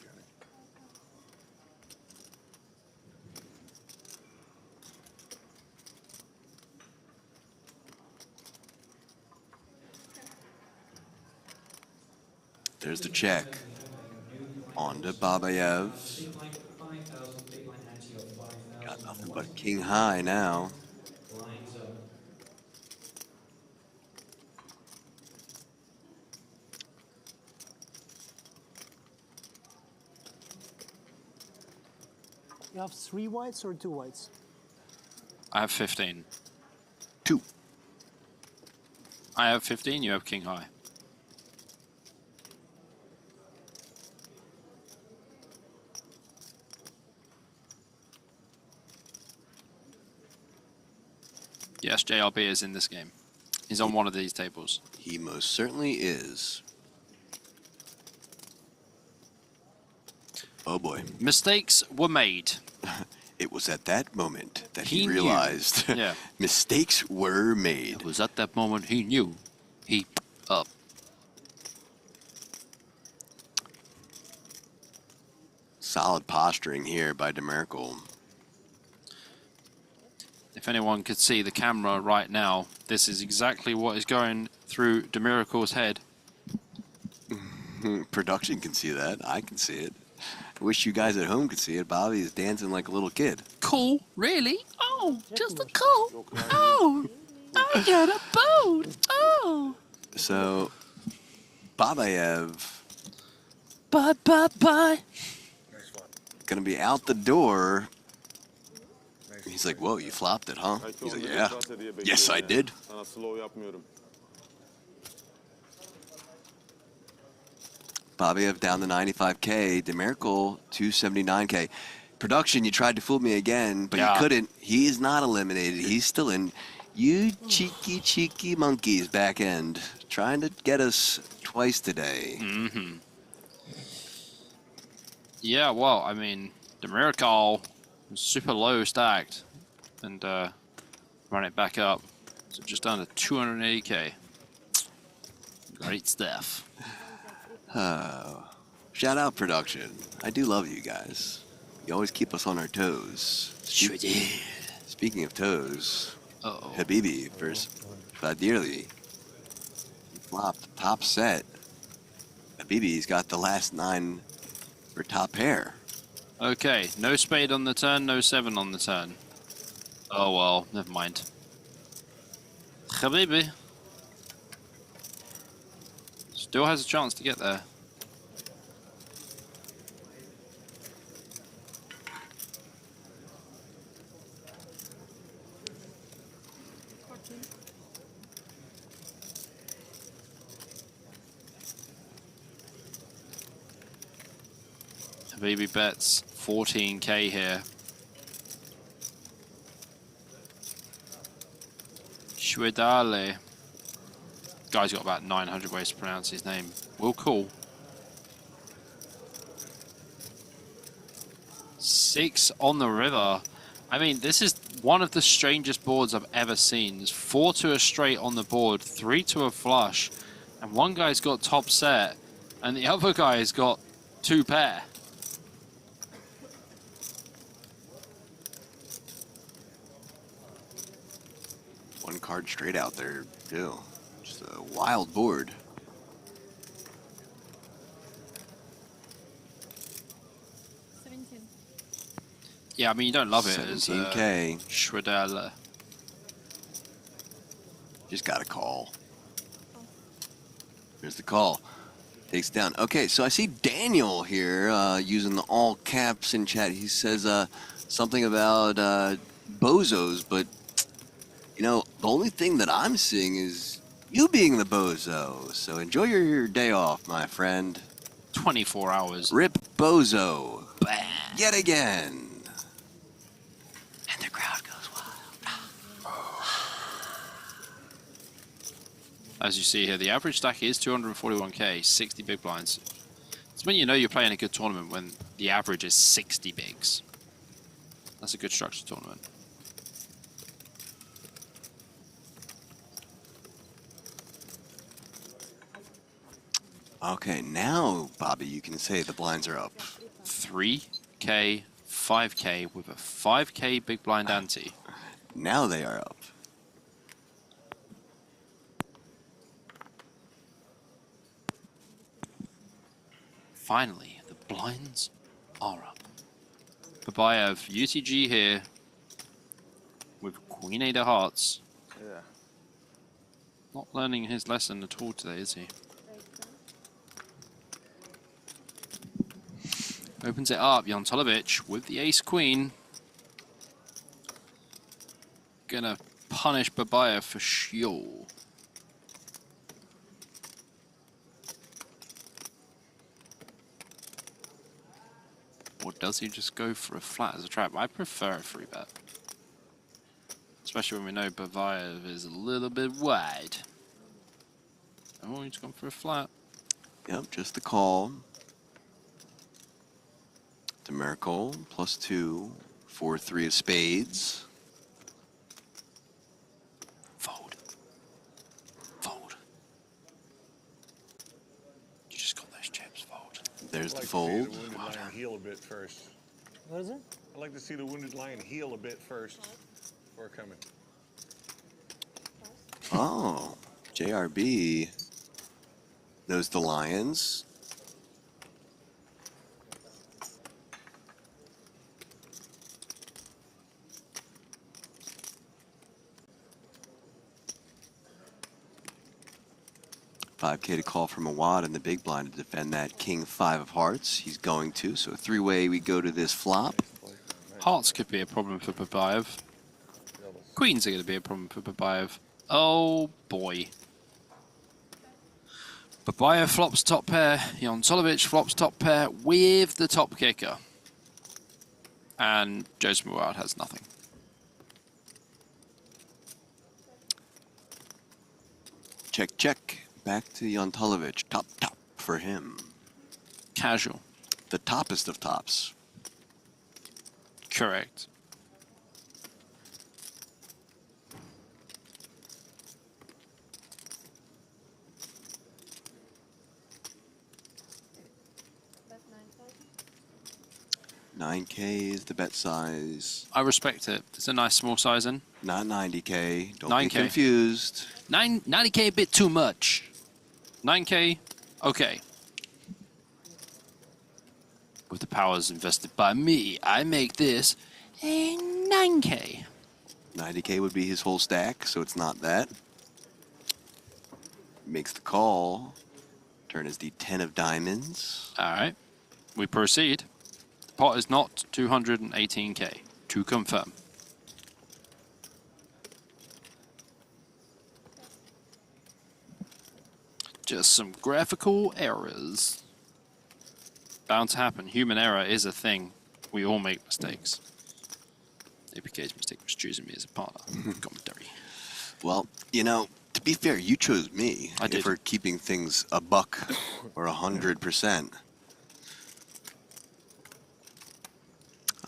There's the check. On to Babayev. Got nothing but king high now. You have 3 whites or 2 whites? I have 15. 2. I have 15, you have king high. Yes, JLB is in this game. He's on one of these tables. He most certainly is. Oh boy. Mistakes were made. It was at that moment that he He knew. realized Yeah. mistakes were made. It was at that moment he knew. He up. Solid posturing here by DeMerkel. If anyone could see the camera right now, this is exactly what is going through DeMiracle's head. Production can see that. I can see it. I wish you guys at home could see it. Bobby is dancing like a little kid. Cool? Really? Oh, just a cool. Oh, I got a boat. Oh. So, Babayev Bye. gonna be out the door. He's like, whoa, you flopped it, huh? He's like, yeah. Yes, I did. Sana slow yapmıyorum. Babayev down to 95K. DeMerkel 279K. Production, you tried to fool me again, but Yeah. you couldn't. He is not eliminated. He's still in. You cheeky monkeys back end. Trying to get us twice today. Mm-hmm. Yeah, well, I mean, DeMiracle was super low stacked and run it back up. So just under 280K. Great stuff. Shout out production. I do love you guys. You always keep us on our toes. Speaking of toes, Habibi versus Badirli. He flopped top set. Habibi's got the last 9 for top pair. Okay, no spade on the turn, no 7 on the turn. Oh well, never mind. Habibi still has a chance to get there. Habibi bets 14K here. Shwedale. Guy's got about 900 ways to pronounce his name. Will call. 6 on the river. I mean, this is one of the strangest boards I've ever seen. There's 4 to a straight on the board, 3 to a flush, and one guy's got top set, and the other guy's got 2 pair. One card straight out there, too. Just a wild board. Yeah, I mean, you don't love it as 17K. Shwedale. Just got a call. Here's the call. Takes it down. Okay, so I see Daniel here using the all caps in chat. He says something about bozos, but you know, the only thing that I'm seeing is you being the bozo. So enjoy your day off, my friend. 24 hours. Rip bozo. Yet again. And the crowd goes wild. As you see here, the average stack is 241k, 60 big blinds. It's when you know you're playing a good tournament when the average is 60 bigs. That's a good structured tournament. Okay, now, Bobby, you can say the blinds are up. 3k, 5k with a 5k big blind ante. Now they are up. Finally, the blinds are up. Babayev, UTG here with Queen 8 of Hearts. Yeah. Not learning his lesson at all today, is he? Opens it up, Jantolovich with the ace queen. Gonna punish Babayev for sure. Or does he just go for a flat as a trap? I prefer a free bet. Especially when we know Babayev is a little bit wide. Oh, he's gone for a flat. Yep, just the call. To Miracle, +2, 4-3 of spades. Fold. Fold. You just got those chips, fold. There's I'd the like fold. To see the wounded lion heal a bit first. What is it? I'd like to see the wounded lion heal a bit first before coming. Oh, JRB knows the Lions. $5K to call from Awad in the big blind to defend that King 5 of Hearts. He's going to, so three-way we go to this flop. Hearts could be a problem for Babayev. Queens are going to be a problem for Babayev. Oh boy. Babayev flops top pair. Jantolovich flops top pair with the top kicker. And Joseph Muad has nothing. Check, check. Back to Jantolovich. Top for him. Casual. The toppest of tops. Correct. $9K is the bet size. I respect it. It's a nice small sizing. Not $90K. Don't 9K. be confused. 90K a bit too much. 9K, okay. With the powers invested by me, I make this a 9K. 90K would be his whole stack, so it's not that. Makes the call. Turn is the 10 of diamonds. All right, we proceed. The pot is not 218K, to confirm. Just some graphical errors. Bound to happen. Human error is a thing. We all make mistakes. APK's mistake was choosing me as a partner. Commentary. Well, you know, to be fair, you chose me. I did. For keeping things a buck or 100%.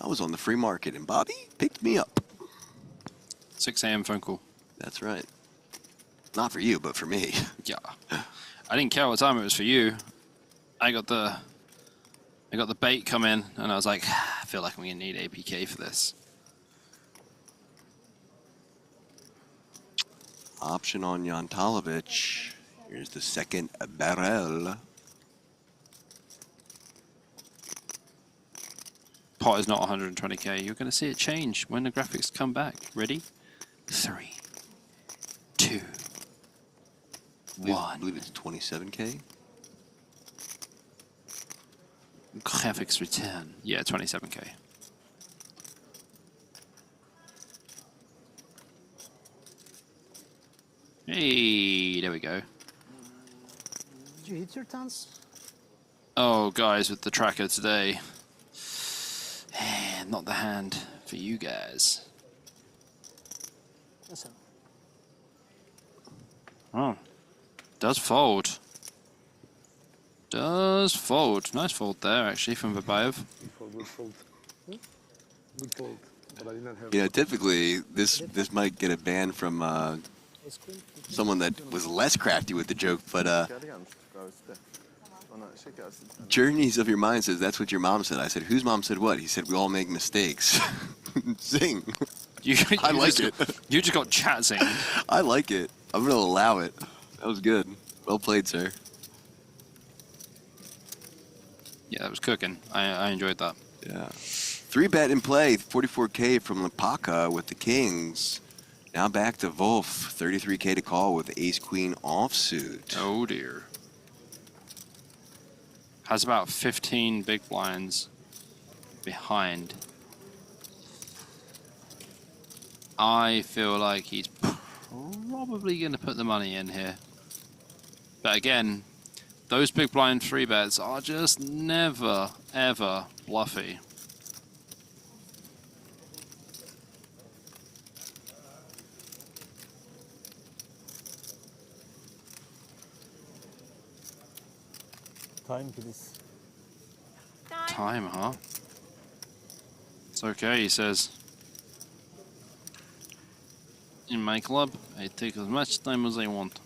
I was on the free market and Bobby picked me up. 6 a.m. phone call. That's right. Not for you, but for me. Yeah. I didn't care what time it was for you. I got the bait come in, and I was like, I feel like I'm gonna need APK for this. Option on Jantolovich. Here's the second barrel. Pot is not 120K. You're gonna see it change when the graphics come back. Ready? 3, 2, I believe it's 27K. Graphics return. Yeah, 27K. Hey, there we go. Did you hit your tons? Oh, guys, with the tracker today. Not the hand for you guys. Listen. Oh. Does fold. Does fold. Nice fold there, actually, from Babayev. Good fold. Good fold. But I did not have. You know, typically this might get a ban from someone that was less crafty with the joke, but Journeys of Your Mind says that's what your mom said. I said, whose mom said what? He said, we all make mistakes. Zing. I like it. You just got chat zing. I like it. I'm going to allow it. That was good. Well played, sir. Yeah, that was cooking. I enjoyed that. Yeah. 3-bet in play, 44K from Lepaka with the Kings. Now back to Wolf, 33K to call with Ace-Queen offsuit. Oh, dear. Has about 15 big blinds behind. I feel like he's probably going to put the money in here. But again, those big blind 3-bets are just never, ever bluffy. Time, please. Time, huh? It's okay, he says. In my club, I take as much time as I want.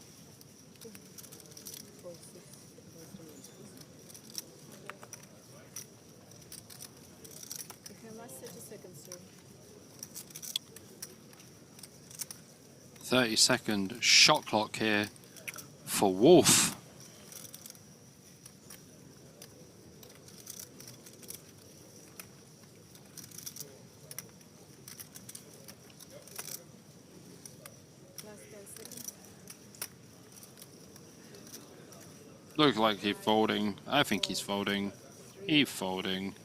Okay, 30-second shot clock here for Wolf. Looks like he's folding. I think he's folding. He's folding.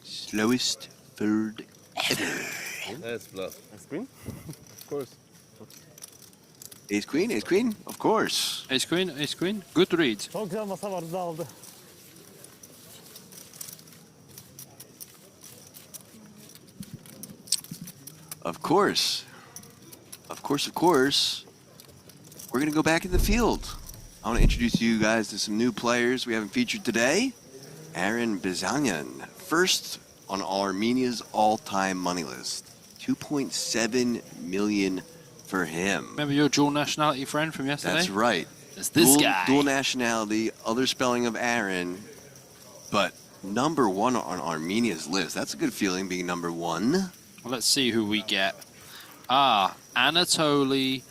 Slowest fold ever. That's bluff. Ace queen? Of course. Ace queen, ace queen, of course. Ace queen, ace queen. Good read. Çok güzel masa vardı aldı. Of course. Of course, of course. We're going to go back in the field. I want to introduce you guys to some new players we haven't featured today. Aaron Bizanyan, first on Armenia's all-time money list. 2.7 million for him. Remember your dual nationality friend from yesterday? That's right. It's this guy. Dual nationality, other spelling of Aaron, but number one on Armenia's list. That's a good feeling, being number one. Well, let's see who we get. Ah, Anatoly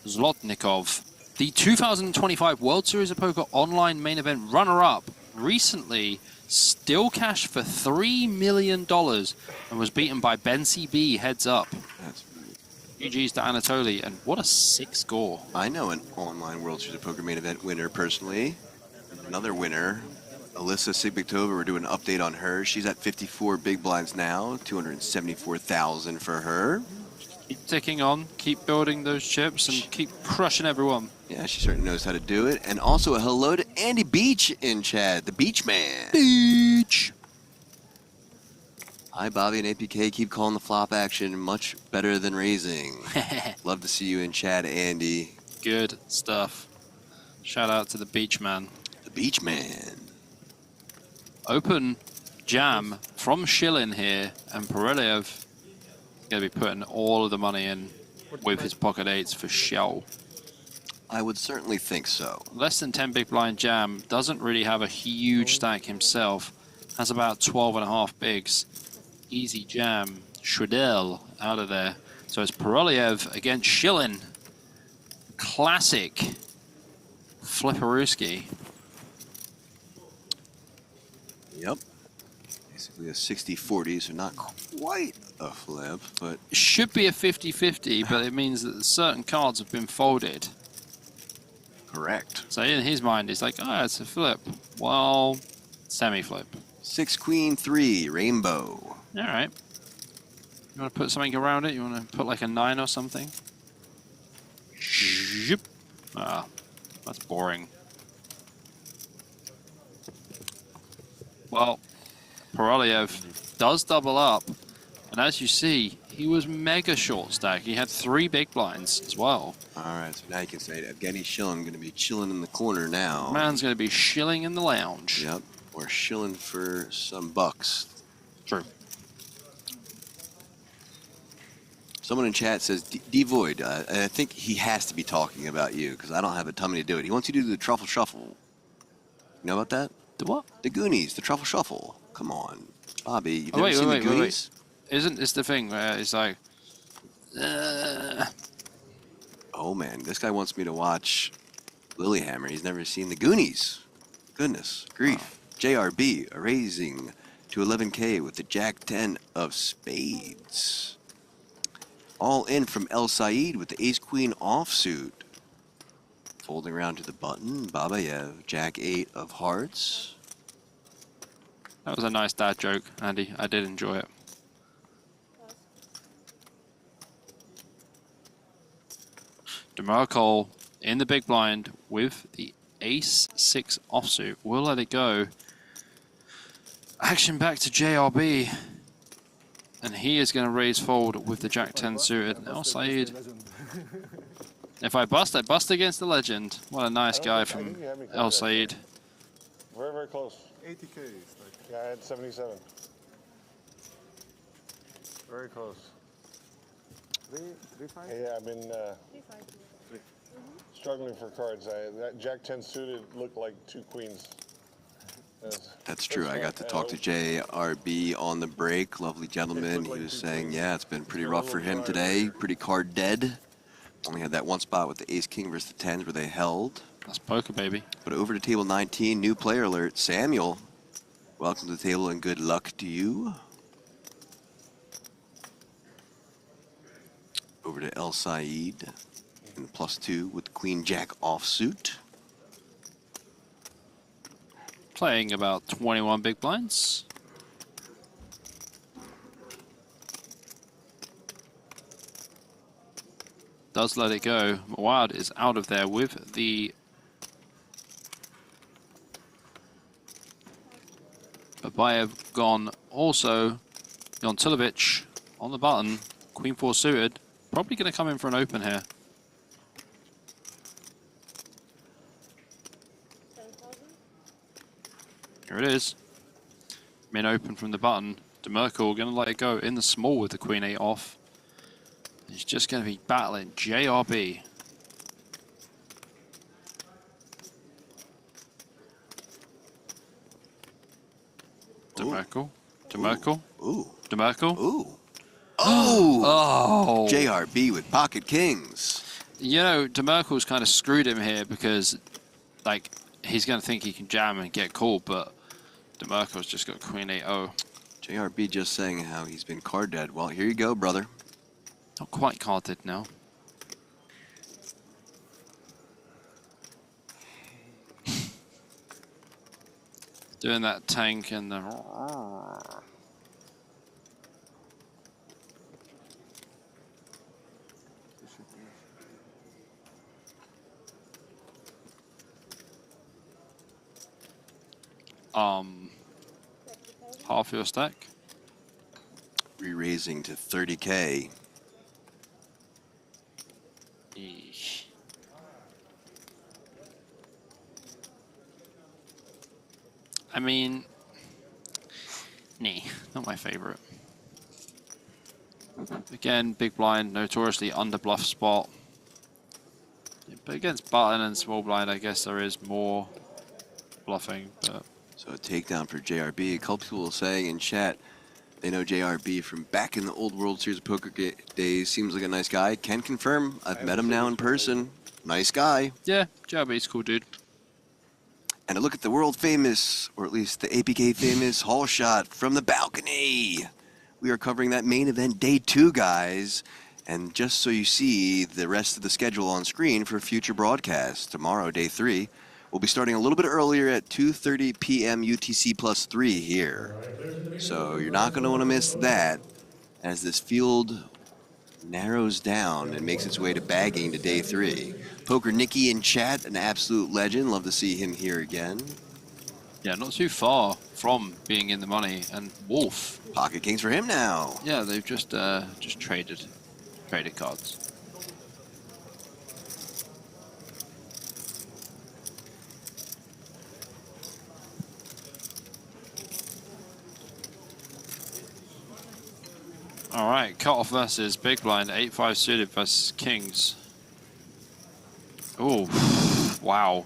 Zlotnikov, the 2025 World Series of Poker online main event runner-up, recently still cashed for $3 million and was beaten by Ben CB heads up. That's GG's to Anatoly, and what a sick score. I know an online World Series of Poker main event winner personally. Another winner, Alyssa Sigbiktova. We're doing an update on her. She's at 54 big blinds now, 274,000 for her. Keep ticking on, keep building those chips, and keep crushing everyone. Yeah, she certainly knows how to do it. And also a hello to Andy Beach in chat, the Beach Man. Beach. Hi, Bobby and APK. Keep calling the flop action much better than raising. Love to see you in chat, Andy. Good stuff. Shout out to the Beach Man. The Beach Man. Open jam from Shillin here, and Pereliev going to be putting all of the money in with his pocket eights for show. I would certainly think so. Less than 10 big blind jam, doesn't really have a huge stack himself, has about 12.5 bigs. Easy jam, Shredel out of there. So it's Pereliev against Shillin. Classic Flipperooski. Yep. Basically a 60-40, so not quite a flip, but... It should be a 50-50, but it means that certain cards have been folded. Correct. So in his mind, he's like, oh, it's a flip. Well, semi-flip. 6 queen 3 rainbow. All right. You want to put something around it? You want to put like a 9 or something? Zip. Ah, that's boring. Well, Pereliev does double up, and as you see, he was mega short stack. He had 3 big blinds as well. All right, so now you can say Evgeny Shilling going to be chilling in the corner now. Man's going to be shilling in the lounge. Yep, or shilling for some bucks. True. Someone in chat says, D-Void, I think he has to be talking about you because I don't have a tummy to do it. He wants you to do the truffle shuffle. You know about that? The what? The Goonies, the truffle shuffle. Come on. Bobby, you've never seen the Goonies? Isn't this the thing where it's like... Oh, man, this guy wants me to watch Lilyhammer. He's never seen the Goonies. Goodness grief. JRB raising to 11K with the Jack 10 of spades. All in from El Said with the Ace-Queen offsuit. Folding around to the button, Babayev, Jack 8 of hearts. That was a nice dad joke, Andy. I did enjoy it. DeMarco in the big blind with the Ace-6 offsuit. We'll let it go. Action back to JRB. And he is going to raise fold with the Jack 10 suited. El Said. If I bust against the legend. What a nice guy from El Said. Very, very close. 80K. Yeah, I had 77. Very close. 3-5? Yeah, I've been struggling for cards. That Jack 10 suited looked like 2 queens. That's true. I got to talk to JRB on the break. Lovely gentleman. He was saying, yeah, it's been pretty rough for him today. Pretty card dead. Only had that one spot with the Ace-King versus the 10s where they held. That's poker, baby. But over to table 19, new player alert. Samuel, welcome to the table and good luck to you. Over to El Said in +2 with the Queen Jack offsuit. Playing about 21 big blinds. Does let it go. Mawad is out of there with the Babayev gone. Also, Jontilovic on the button. Queen 4 suited. Probably going to come in for an open here. Here it is. Min open from the button. DeMerkel going to let it go in the small with the Queen 8 off. He's just going to be battling JRB. DeMerkel. DeMerkel. Ooh. DeMerkel. Ooh. Oh. Oh. JRB with pocket kings. You know, DeMerkel's kind of screwed him here because, like, he's going to think he can jam and get called, but DeMerkel's just got Queen 8-0. JRB just saying how he's been card dead. Well, here you go, brother. Not quite carded now. Doing that tank and the... half your stack. Re-raising to 30K. Eesh. I mean, nah, not my favorite. Again, big blind, notoriously under bluff spot. Yeah, but against button and small blind, I guess there is more bluffing. But so a takedown for JRB. A couple people saying in chat they know JRB from back in the old World Series of Poker days. Seems like a nice guy. Can confirm. I've met him now in person. Nice guy. Yeah, JRB's cool dude. And a look at the world famous, or at least the APK famous, hall shot from the balcony. We are covering that main event day 2, guys. And just so you see the rest of the schedule on screen for future broadcasts, tomorrow, day 3, we'll be starting a little bit earlier at 2:30 p.m. UTC +3 here. So you're not going to want to miss that as this field narrows down and makes its way to bagging to day 3. Poker Nicky in chat, an absolute legend. Love to see him here again. Yeah, not too far from being in the money. And Wolf. Pocket kings for him now. Yeah, they've just traded cards. All right, cutoff versus big blind, 8-5 suited versus kings. Oh, wow.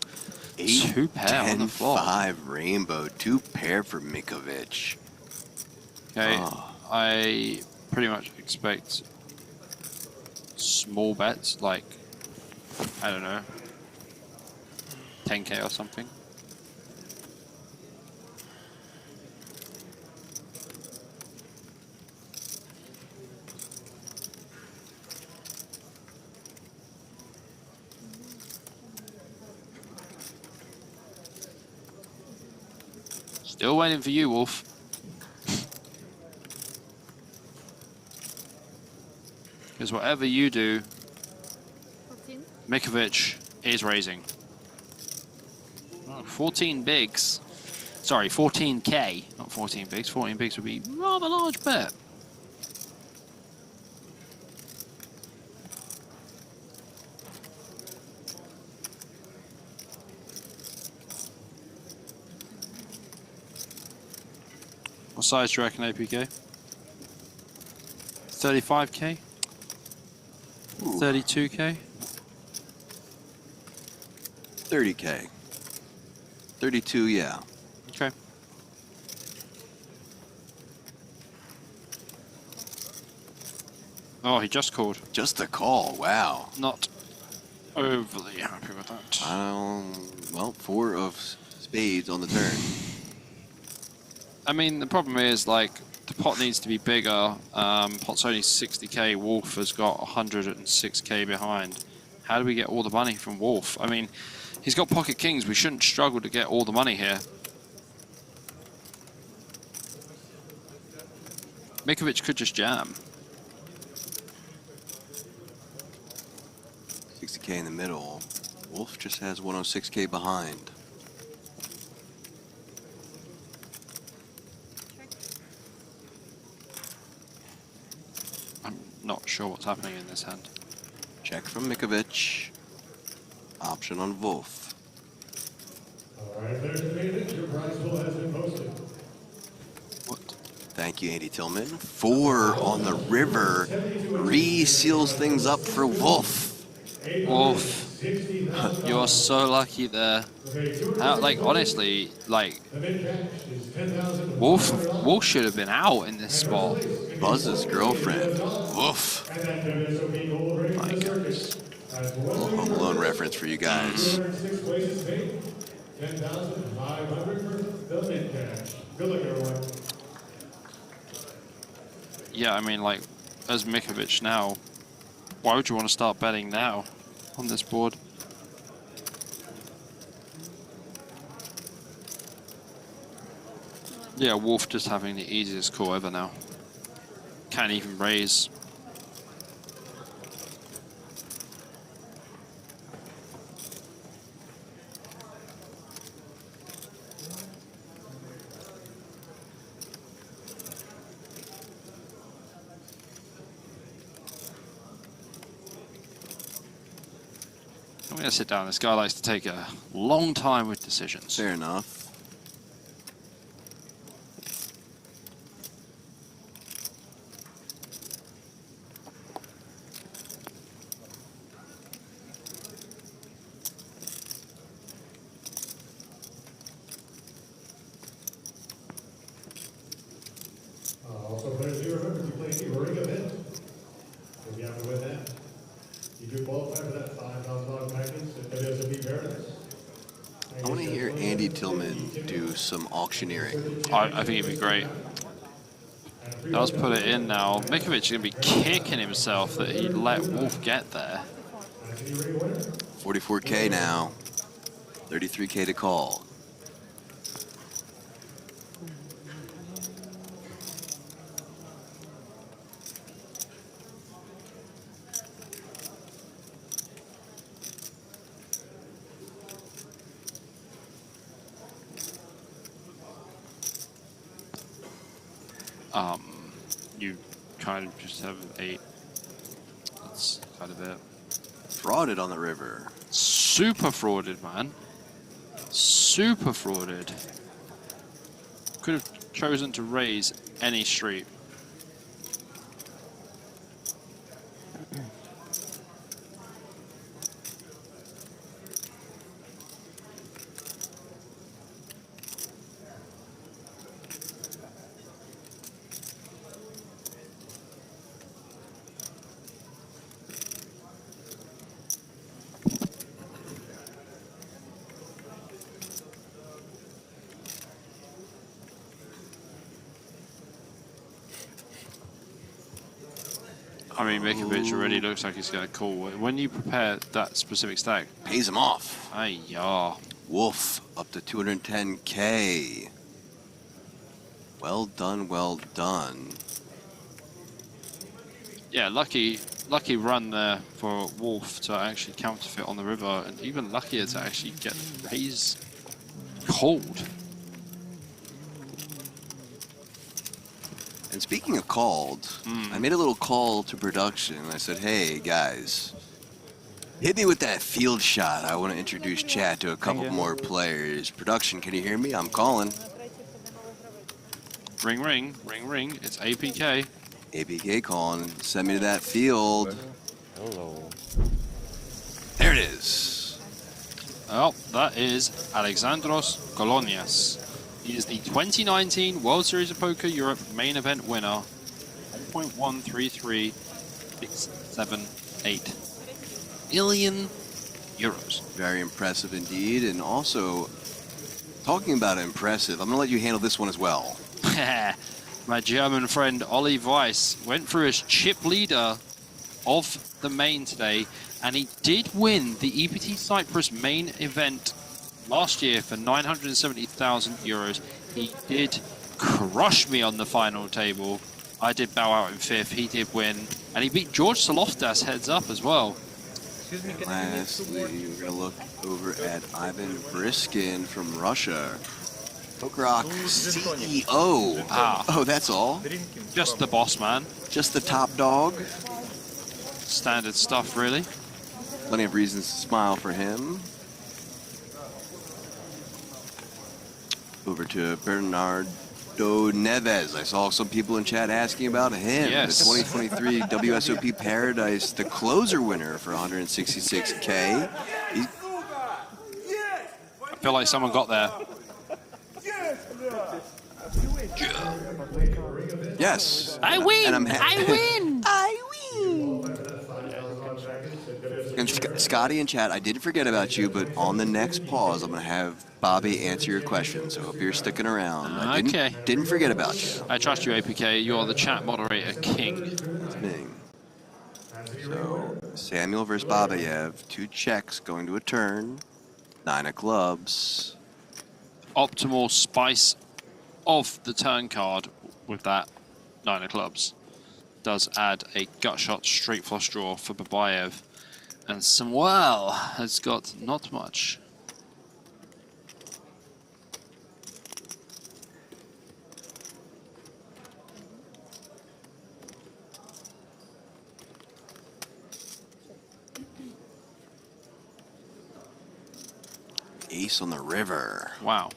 8, Two pair 10, on the floor. 5 rainbow, 2 pair for Mikovic. Okay, I pretty much expect small bets, like, I don't know, 10K or something. Still waiting for you, Wolf. Because whatever you do, 14. Mikovic is raising. Oh, 14 bigs. Sorry, 14K, not 14 bigs. 14 bigs would be a rather large bet. What size do you reckon, APK? 35K? 32K? 30K. 32, yeah. Okay. Oh, he just called. Just a call, wow. Not overly happy with that. Well, 4 of spades on the turn. I mean, the problem is, like, the pot needs to be bigger. Pot's only 60K. Wolf has got 106K behind. How do we get all the money from Wolf? I mean, he's got pocket kings. We shouldn't struggle to get all the money here. Mikovic could just jam. 60K in the middle. Wolf just has 106K behind. I'm not sure what's happening in this hand. Check from Mikovic. Option on Wolf. All right, there's the main event. Your prize pool has been posted. Thank you, Andy Tillman. 4 on the river. Seals things up for Wolf. Wolf, you're so lucky there. Like, honestly, like, Wolf should have been out in this spot. Buzz's girlfriend. Woof. My goodness. A little Home Alone reference for you guys. 10,500 for the mid cash. Good luck, everyone. Yeah, I mean, like, as Mikovic now, why would you want to start betting now on this board? Yeah, Wolf just having the easiest call ever now. Can't even raise. I'm going to sit down. This guy likes to take a long time with decisions. Fair enough. Also, players do remember if you play the ring event, you'll be able to win that. You do qualify for that $5,000 package at WSOP Paradise. I want to hear Andy Tillman do some auctioneering. I think it'd be great. Does put it in now. Mikovic is going to be kicking himself that he let Wolf get there. 44K now. 33K to call. you kind of just have 8. That's kind of it. Frauded on the river. Super frauded, man. Super frauded. Could have chosen to raise any street. I mean, Mikovic already looks like he's going to call. When you prepare that specific stack, pays him off. Ay, yeah. Wolf up to 210K. Well done, well done. Yeah, lucky run there for Wolf to actually counterfeit on the river, and even luckier to actually get Raise cold. And speaking of called, I made a little call to production. I said, hey, guys, hit me with that field shot. I want to introduce chat to a couple more players. Production, can you hear me? I'm calling. Ring, ring, ring, ring. It's APK. APK calling. Send me to that field. Hello. There it is. Oh, that is Alexandros Kolonias. He is the 2019 World Series of Poker Europe main event winner. 1.133678 million euros. Very impressive indeed. And also, talking about impressive, I'm going to let you handle this one as well. My German friend Ollie Weiss went through his chip leader of the main today, and he did win the EPT Cyprus main event last year for 970,000 euros. He did crush me on the final table. I did bow out in 5th. He did win, and he beat George Soloftas heads up as well. Lastly, we're going to look over at Ivan Briskin from Russia. Pokerock CEO. Oh, that's all? Just the boss, man. Just the top dog? Standard stuff, really. Plenty of reasons to smile for him. Over to Bernardo Neves. I saw some people in chat asking about him. Yes. The 2023 WSOP Paradise, the closer winner for 166K. I feel like someone got there. Yes. I win! And I'm I win! I win! And Scotty in chat, I didn't forget about you, but on the next pause, I'm going to have Bobby answer your question. So hope you're sticking around. I didn't forget about you. I trust you, APK. You're the chat moderator king. It's me. So Samuel versus Babayev, 2 checks going to a turn. 9 of clubs. Optimal spice of the turn card with that 9 of clubs does add a gut shot straight flush draw for Babayev. And Samuel has got not much. Ace on the river. Wow.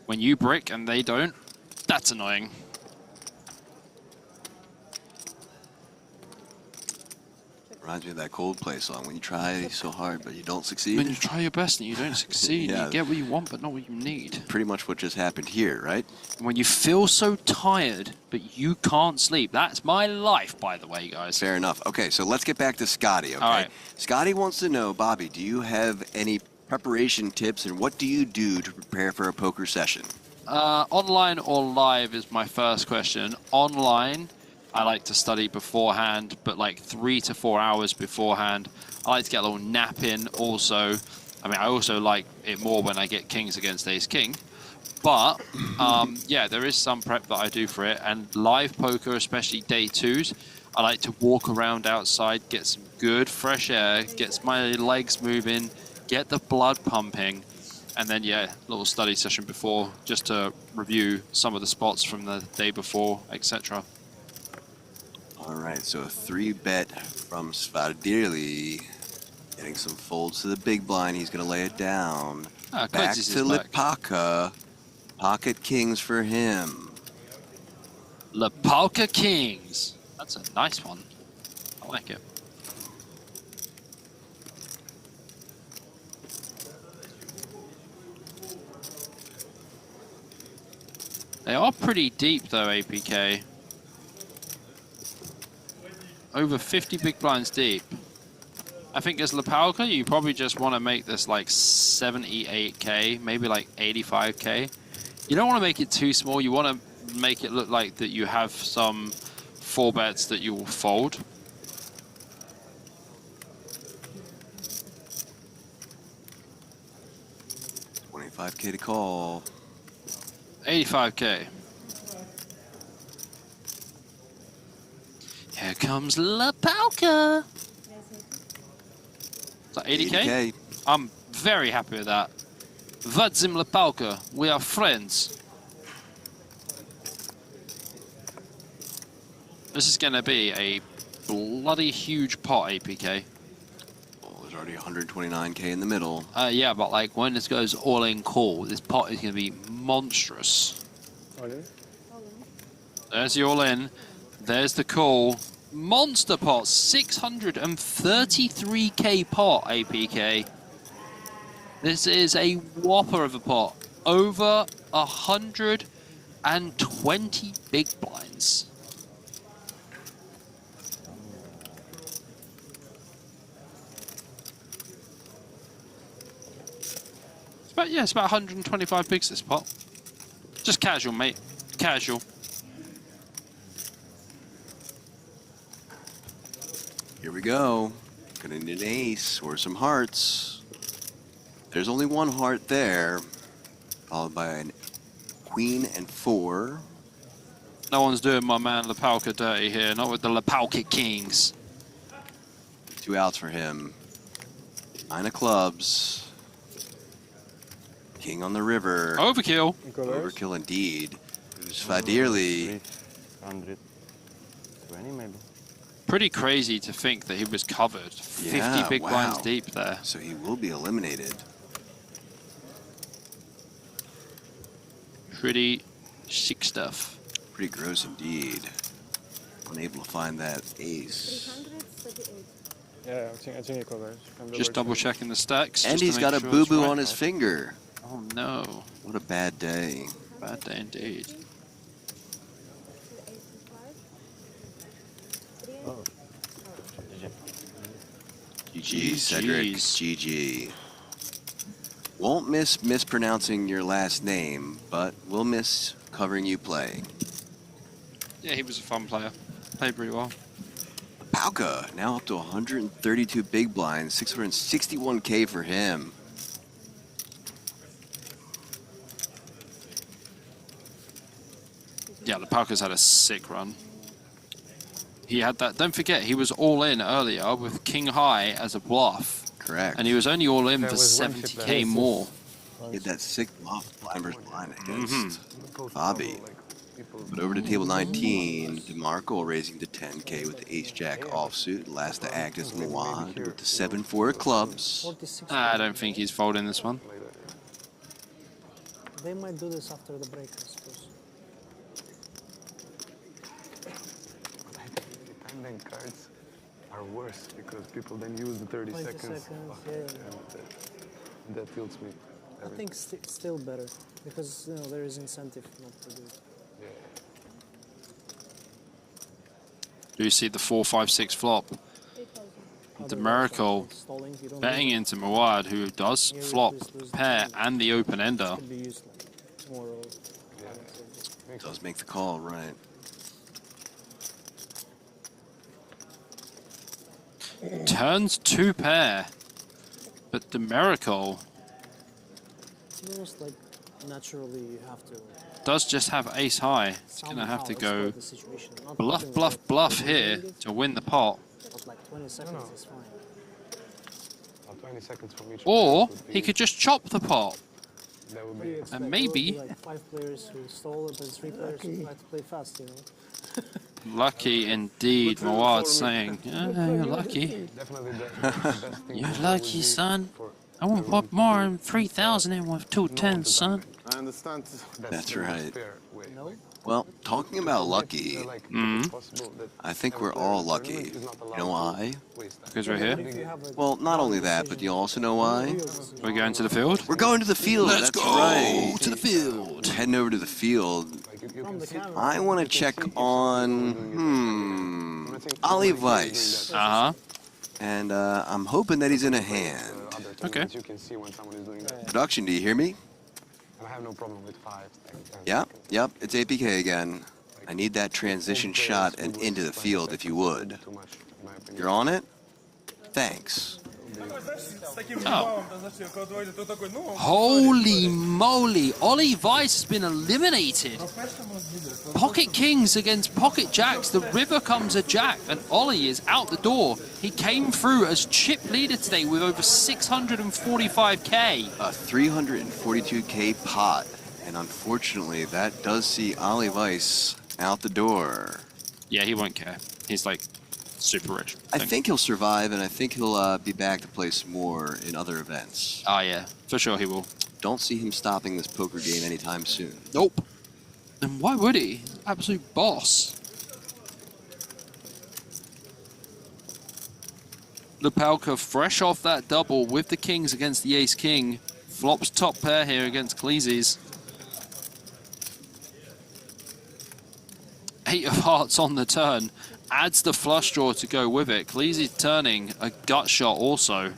When you brick and they don't, that's annoying. Reminds me of that Coldplay song, when you try so hard but you don't succeed. When you try your best and you don't succeed, Yeah. you get what you want but not what you need. Pretty much what just happened here, right? When you feel so tired but you can't sleep. That's my life, by the way, guys. Fair enough. Okay, so let's get back to Scotty, okay? All right. Scotty wants to know, Bobby, do you have any preparation tips and what do you do to prepare for a poker session? Online or live is my first question. Online, I like to study beforehand, but like 3 to 4 hours beforehand. I like to get a little nap in also. I mean, I also like it more when I get kings against ace king. But, yeah, there is some prep that I do for it. And live poker, especially day 2s, I like to walk around outside, get some good fresh air, gets my legs moving, get the blood pumping. And then, yeah, little study session before, just to review some of the spots from the day before, etc. All right, so a 3-bet from Svardirli. Getting some folds to the big blind. He's going to lay it down. Ah, back Coates to is back. Lipaka. Pocket kings for him. Lapalka Kings. That's a nice one. I like it. They are pretty deep though, APK. Over 50 big blinds deep. I think as Lapalka, you probably just want to make this like 78k, maybe like 85k. You don't want to make it too small. You want to make it look like that you have some 4-bets that you will fold. $25K to call. 85k. Here comes Lapalka. Is that 80k? 80K. I'm very happy with that. Vadzim Lapalka, we are friends. This is going to be a bloody huge pot, APK. Well, there's already 129K in the middle. Yeah, but like when this goes all in call, this pot is going to be monstrous. There's the all in. There's the call. Monster pot, 633k pot, APK. This is a whopper of a pot. Over 120 big blinds. It's about 125 bigs this pot. Just casual, mate. Casual. Here we go. Gonna need an ace or some hearts. There's only one heart there, followed by a queen and 4. No one's doing my man Lapalka dirty here, not with the Lapalka Kings. 2 outs for him. 9 of clubs. King on the river. Overkill. Overkill indeed. Svardirli. 120 maybe. Pretty crazy to think that he was covered. 50 big blinds deep there. So he will be eliminated. Pretty sick stuff. Pretty gross indeed. Unable to find that ace. Yeah, I think he covers. Just double checking the stacks. And just to he's make got a sure it's boo-boo right. on his finger. Oh no. What a bad day. Bad day indeed. Oh. GG, Cedric. GG. Won't miss mispronouncing your last name, but will miss covering you playing. Yeah, he was a fun player. Played pretty well. Pauka, now up to 132 big blinds, 661k for him. Yeah, the Pauka's had a sick run. He had that. Don't forget, he was all in earlier with King High as a bluff. Correct. And he was only all in for 70k more. He had that sick bluff blind versus blind against Bobby. But over to table 19, DeMarco raising to 10k with the ace-jack offsuit. Last to act is Muad with the 7-4 of clubs. I don't think he's folding this one. They might do this after the break, I suppose. Time bank cards are worse because people then use the 30 seconds. And that tilts me. I think still better because there is incentive not to do it. Do you see the 4-5-6 flop? The Miracle betting into Muad, who does flop pair and the open ender. Does make the call, right? Turns 2 pair, but the Miracle Almost like naturally you have to. Does just have ace high. It's gonna have to go bluff, bluff, bluff here to win the pot. But like 20 seconds is fine. 20 seconds from each. Or he could just chop the pot. What do you expect? And maybe- There will be like 5 players who stall and then 3 players who try to play fast, you know? Lucky indeed, Mawad's saying. You're lucky. Definitely the best thing. You're lucky, son. I won't put more than 3,000 in with 2 10s, son. I understand. That's right. No? Well, talking about lucky, I think we're all lucky. You know why? Because we're here. Well, not only that, but you also know why? We're going to the field? We're going to the field. Let's That's go right. to the field. Heading over to the field. I want to check on, Ali Weiss. Uh-huh. And I'm hoping that he's in a hand. Okay. Production, do you hear me? I have no problem with 5. Yep, it's APK again. I need that transition shot and into the field if you would. You're on it? Thanks. Oh. Holy moly, Ollie Weiss has been eliminated. Pocket Kings against Pocket Jacks. The river comes a jack and Ollie is out the door. He came through as chip leader today with over 645k. A 342k pot. And unfortunately, that does see Ollie Weiss out the door. Yeah, he won't care. He's like super rich. I think he'll survive, and I think he'll be back to play some more in other events. Oh yeah, for sure he will. Don't see him stopping this poker game anytime soon. Nope. And why would he? Absolute boss. Lepalka fresh off that double with the kings against the ace-king. Flops top pair here against Cleeses. 8 of hearts on the turn. Adds the flush draw to go with it. Cleeses turning a gut shot also.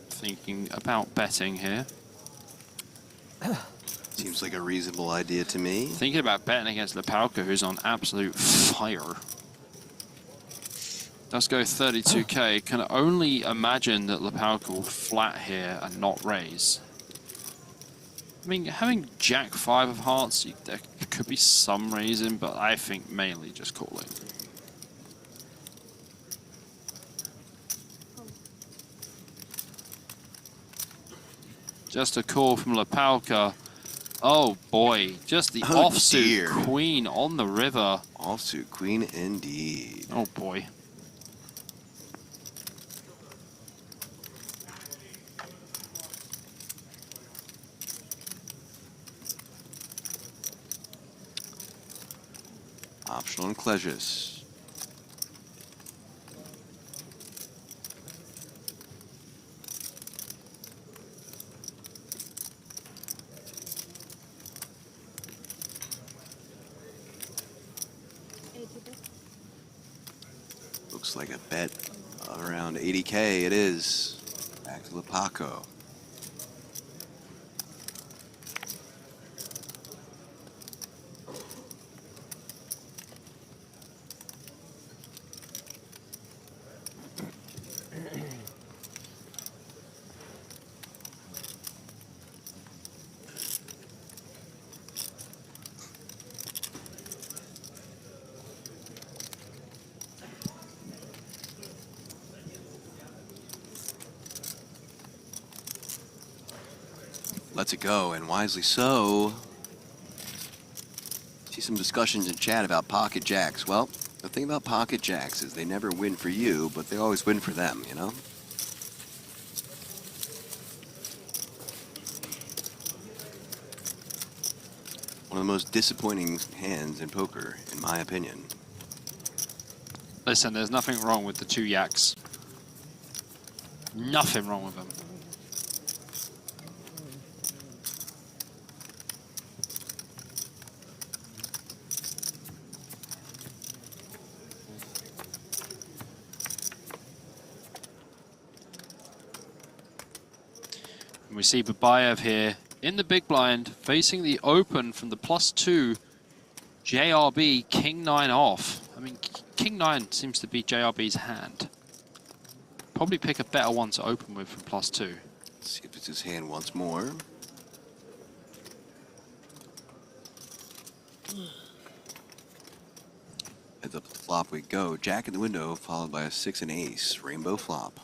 Thinking about betting here. Seems like a reasonable idea to me. Thinking about betting against Lepalka, who's on absolute fire. Let's go 32k. Can only imagine that Lepalka will flat here and not raise. I mean, having Jack 5 of hearts, there could be some raising, but I think mainly just calling. Just a call from Lepalka. Oh boy, just the offsuit queen on the river. Offsuit queen indeed. Oh boy. Optional and Cleges. Looks like a bet around 80k. It is. Back to Lepaco. Lets it go, and wisely so. See some discussions in chat about pocket jacks. Well, the thing about pocket jacks is they never win for you, but they always win for them, you know? One of the most disappointing hands in poker, in my opinion. Listen, there's nothing wrong with the 2 yaks. Nothing wrong with them. And we see Babayev here in the big blind, facing the open from the +2 JRB, King 9 off. I mean, King 9 seems to be JRB's hand. Probably pick a better one to open with from +2. Let's see if it's his hand once more. Heads up to the flop we go. Jack in the window, followed by a 6 and ace. Rainbow flop.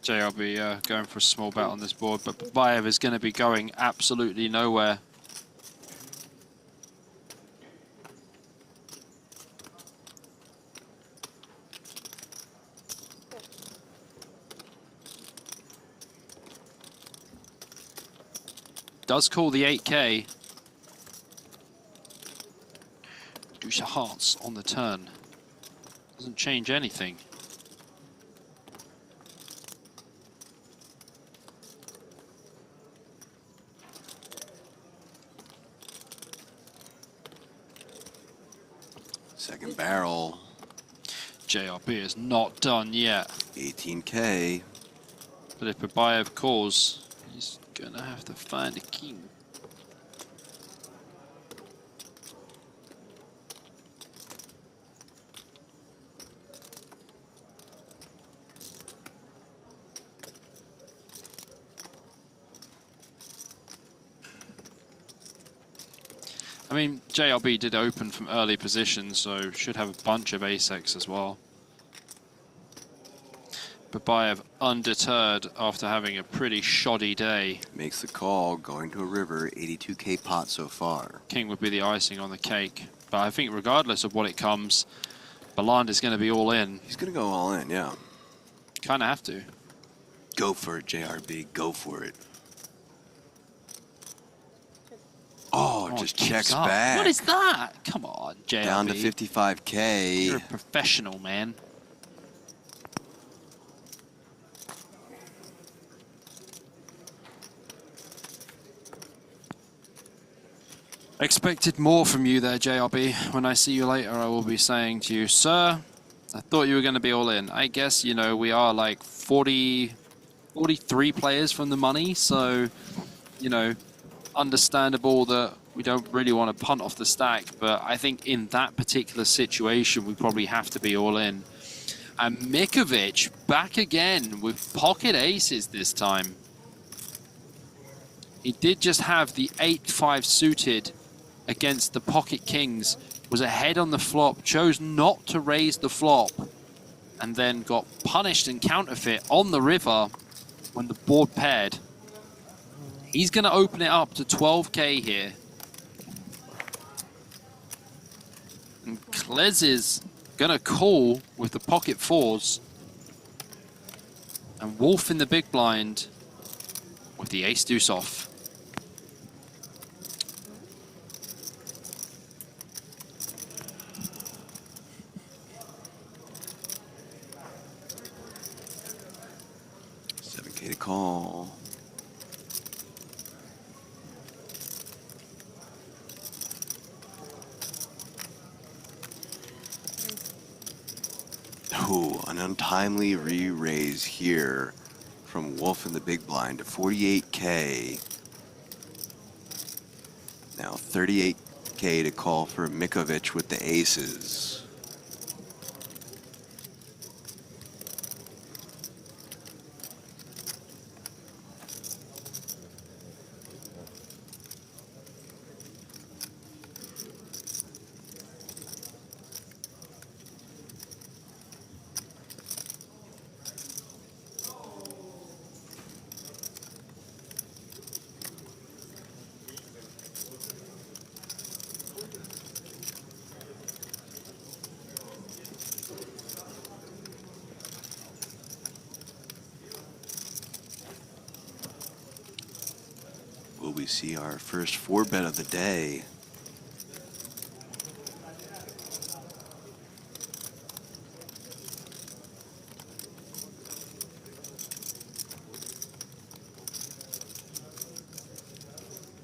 JRB going for a small bet on this board, but Babayev is going to be going absolutely nowhere. Does call the 8K. Deuce of hearts on the turn. Doesn't change anything. Second barrel. JRB is not done yet. 18K. But if Babayev calls, he's gonna have to find a king. I mean, JRB did open from early position, so should have a bunch of ace-X as well. Babayev undeterred after having a pretty shoddy day. Makes the call, going to a river, 82K pot so far. King would be the icing on the cake. But I think regardless of what it comes, Baland is going to be all in. He's going to go all in, yeah. Kind of have to. Go for it, JRB. Go for it. Oh, just checks back. What is that? Come on, JRB. Down to 55K. You're a professional, man. Expected more from you there, JRB. When I see you later, I will be saying to you, sir, I thought you were going to be all in. I guess, you know, we are like 43 players from the money, so, you know, understandable that we don't really want to punt off the stack, but I think in that particular situation, we probably have to be all in. And Mikovic back again with pocket aces this time. He did just have the 8-5 suited against the pocket kings, was ahead on the flop, chose not to raise the flop, and then got punished and counterfeit on the river when the board paired. He's going to open it up to 12K here. And Klez is going to call with the pocket fours. And Wolf in the big blind with the ace deuce off. To call. Ooh, an untimely re-raise here from Wolf in the big blind to 48K. Now 38K to call for Mikovic with the aces. Will we see our first 4-bet of the day?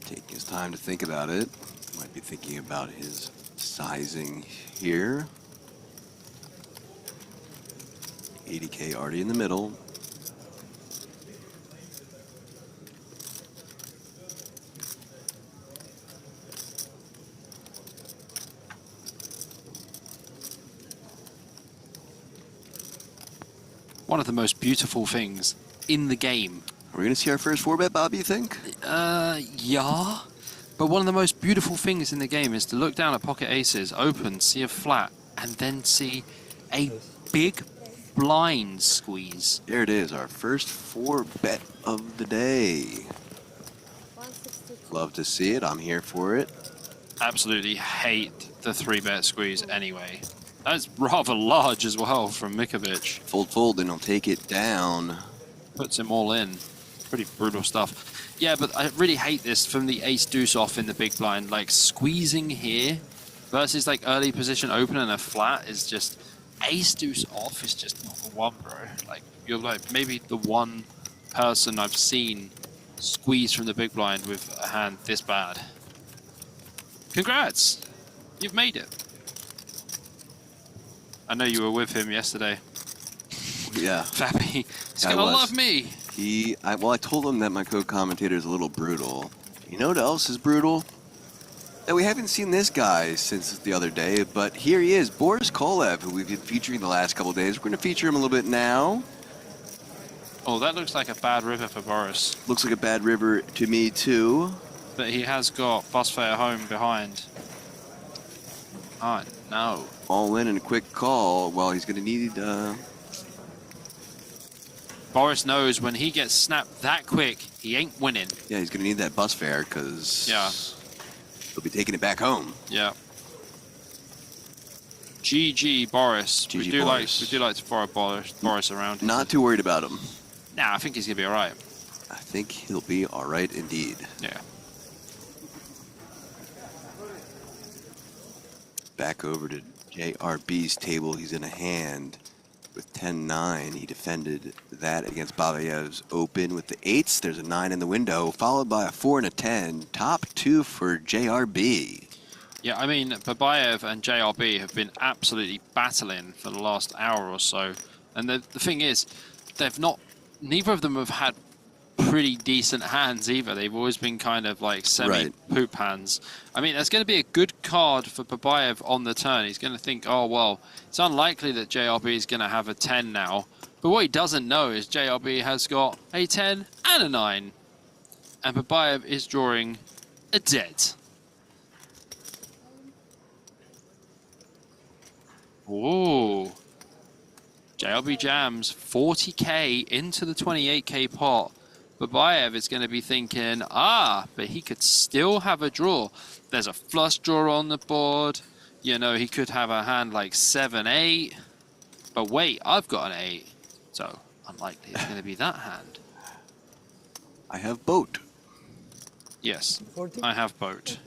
Taking his time to think about it. Might be thinking about his sizing here. 80K already in the middle. One of the most beautiful things in the game. Are we going to see our first 4-bet, Bob, you think? Yeah. But one of the most beautiful things in the game is to look down at pocket aces, open, see a flat, and then see a big blind squeeze. There it is, our first 4-bet of the day. Love to see it. I'm here for it. Absolutely hate the 3-bet squeeze anyway. That's rather large as well from Mikovic. Fold, then he'll take it down. Puts him all in. Pretty brutal stuff. Yeah, but I really hate this from the ace-deuce off in the big blind. Like, squeezing here versus, like, early position open and a flat is just... Ace-deuce off is just not the one, bro. Like, you're, like, maybe the one person I've seen squeeze from the big blind with a hand this bad. Congrats! You've made it. I know you were with him yesterday. Yeah. Fappy, he's gonna love me. Well, I told him that my co-commentator is a little brutal. You know what else is brutal? That we haven't seen this guy since the other day, but here he is, Boris Kolev, who we've been featuring the last couple of days. We're going to feature him a little bit now. Oh, that looks like a bad river for Boris. Looks like a bad river to me, too. But he has got Busfare home behind. Oh, no. All in and a quick call. Well, he's going to need... Boris knows when he gets snapped that quick, he ain't winning. Yeah, he's going to need that bus fare because he'll be taking it back home. Yeah. GG, Boris. GG, we do Boris. like to borrow Boris around. Not too worried about him. Nah, I think he's going to be all right. I think he'll be all right indeed. Yeah. Back over to JRB's table. He's in a hand with 10-9. He defended that against Babayev's open with the 8s. There's a 9 in the window, followed by a 4 and a 10. Top 2 for JRB. Yeah, I mean, Babayev and JRB have been absolutely battling for the last hour or so. And the thing is, neither of them have had pretty decent hands either. They've always been kind of like semi-poop hands. I mean, that's going to be a good card for Babayev on the turn. He's going to think, oh, well, it's unlikely that JRB is going to have a 10 now. But what he doesn't know is JRB has got a 10 and a 9. And Babayev is drawing a dead. Whoa. JRB jams 40k into the 28k pot. Babayev is going to be thinking, but he could still have a draw. There's a flush draw on the board. You know, he could have a hand like 7-8. But wait, I've got an 8. So, unlikely it's going to be that hand. I have boat. Yes, I have boat.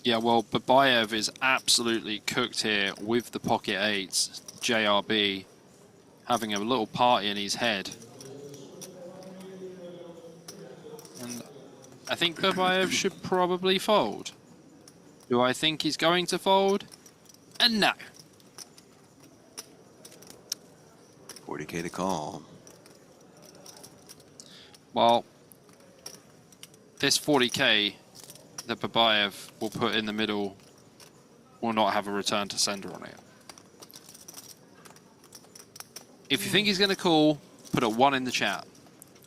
Yeah, well, Babayev is absolutely cooked here with the pocket 8s. JRB having a little party in his head. And I think Babayev should probably fold. Do I think he's going to fold? And no. 40k to call. Well, this 40k that Babayev will put in the middle will not have a return to sender on it. If you think he's going to call, put a 1 in the chat.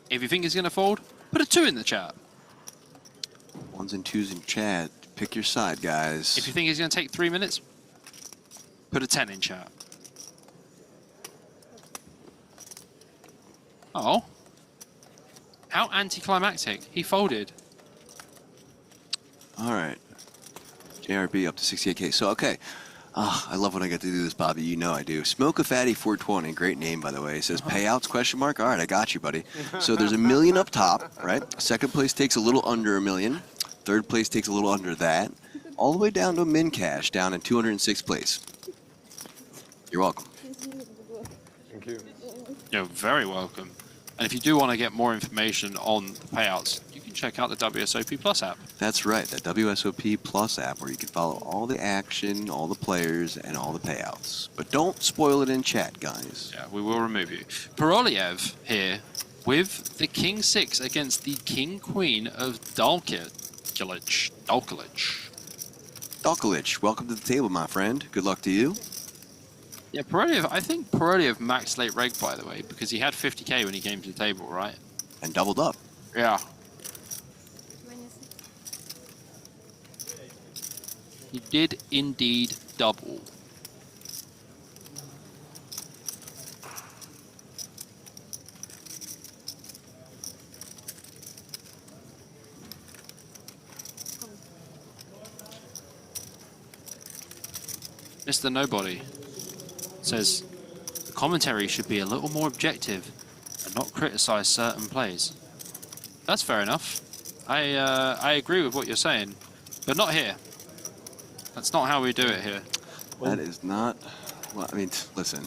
If you think he's going to fold, put a 2 in the chat. 1s and 2s in chat. Pick your side, guys. If you think he's going to take 3 minutes, put a 10 in chat. Oh. How anticlimactic. He folded. All right. JRB up to 68k. So, okay. I love when I get to do this, Bobby. You know I do. Smoke a Fatty 420. Great name, by the way. It says payouts, question mark. All right, I got you, buddy. So there's $1 million up top, right? Second place takes a little under $1 million. Third place takes a little under that. All the way down to min cash, down in 206th place. You're welcome. Thank you. You're very welcome. And if you do want to get more information on the payouts, you can check out the WSOP Plus app. That's right, that WSOP Plus app where you can follow all the action, all the players, and all the payouts. But don't spoil it in chat, guys. Yeah, we will remove you. Paroliev here with the King 6 against the King Queen of Dalkilich. Dalkolich, welcome to the table, my friend. Good luck to you. Yeah, Pirelli, I think Pirelli have maxed late reg, by the way, because he had 50k when he came to the table, right? And doubled up. Yeah. He did indeed double. Mr. Nobody says the commentary should be a little more objective and not criticize certain plays. That's fair enough. I agree with what you're saying, but not here. That's not how we do it here. That is not, well, I mean, listen.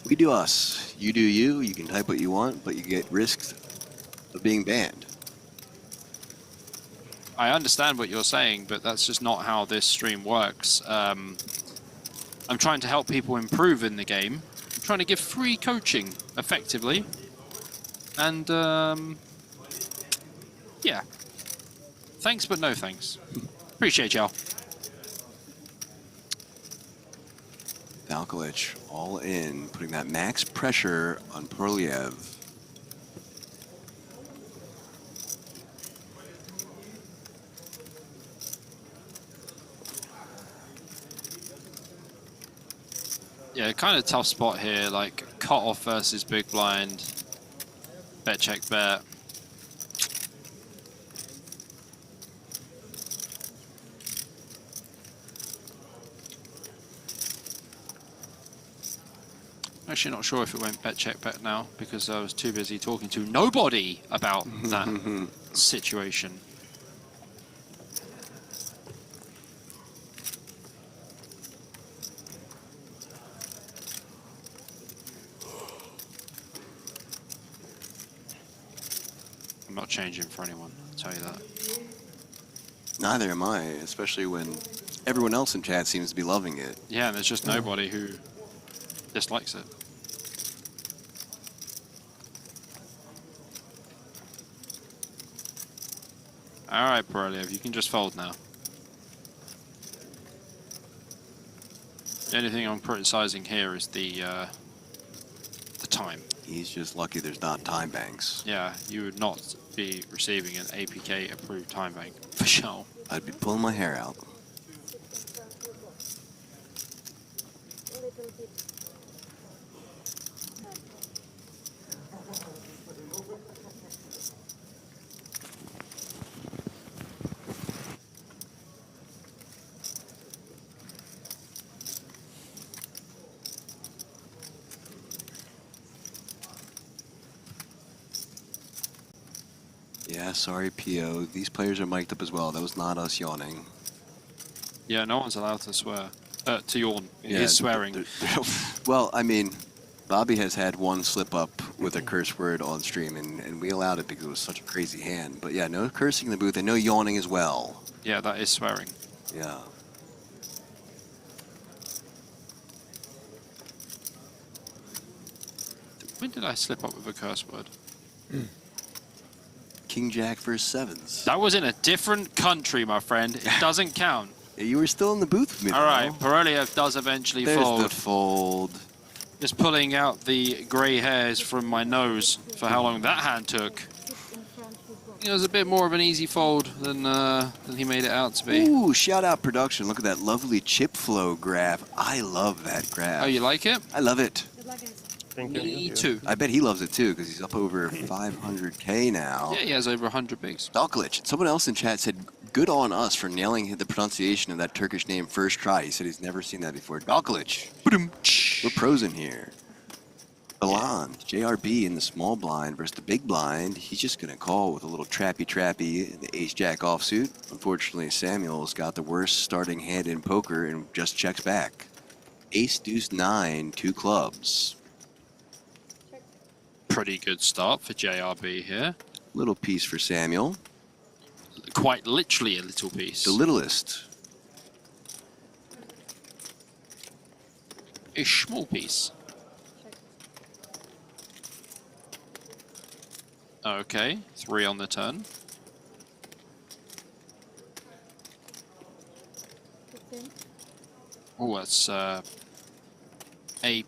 We do us. You do you. You can type what you want, but you get risked of being banned. I understand what you're saying, but that's just not how this stream works. I'm trying to help people improve in the game. I'm trying to give free coaching, effectively. And, yeah. Thanks, but no thanks. Appreciate y'all. Dalkolich all in, putting that max pressure on Perliev. Yeah, kind of tough spot here, like cut off versus big blind, bet check bet. Actually not sure if it went bet check bet now because I was too busy talking to nobody about that situation. I'm not changing for anyone, I'll tell you that. Neither am I, especially when everyone else in chat seems to be loving it. Yeah, and there's just nobody who dislikes it. Alright, Pirelli, you can just fold now. The only thing I'm criticizing here is the time. He's just lucky there's not time banks. Yeah, you would not be receiving an APK approved time bank, for sure. I'd be pulling my hair out. Yeah, sorry, PO. These players are mic'd up as well. That was not us yawning. Yeah, no one's allowed to swear. To yawn. Yeah, He is swearing. Well, I mean, Bobby has had one slip up with a curse word on stream, and we allowed it because it was such a crazy hand. But yeah, no cursing in the booth and no yawning as well. Yeah, that is swearing. Yeah. When did I slip up with a curse word? King Jack versus sevens. That was in a different country, my friend. It doesn't count. You were still in the booth with me. All right, Pirelli does eventually There's fold. the fold. Just pulling out the grey hairs from my nose for how long that hand took. It was a bit more of an easy fold than he made it out to be. Ooh, shout out production. Look at that lovely chip flow graph. I love that graph. Oh, you like it? I love it. Me too. I bet he loves it too because he's up over 500k now. Yeah, he has over 100 bigs. Dalkolich. Someone else in chat said, good on us for nailing the pronunciation of that Turkish name first try. He said he's never seen that before. Dalkolich. We're pros in here. Balan, JRB in the small blind versus the big blind. He's just going to call with a little trappy in the ace-jack offsuit. Unfortunately, Samuel's got the worst starting hand in poker and just checks back. Ace-deuce-9, 2 clubs. Pretty good start for JRB here. Little piece for Samuel. Quite literally a little piece. The littlest. A small piece. Okay, 3 on the turn. Oh, that's a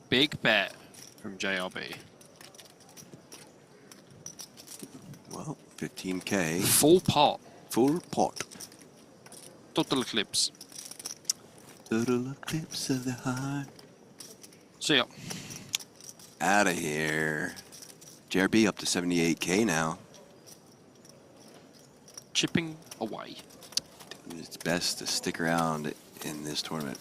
big bet from JRB. Well, 15K. Full pot. Full pot. Total eclipse. Total eclipse of the heart. See ya. Out of here. JRB up to 78K now. Chipping away. It's best to stick around in this tournament.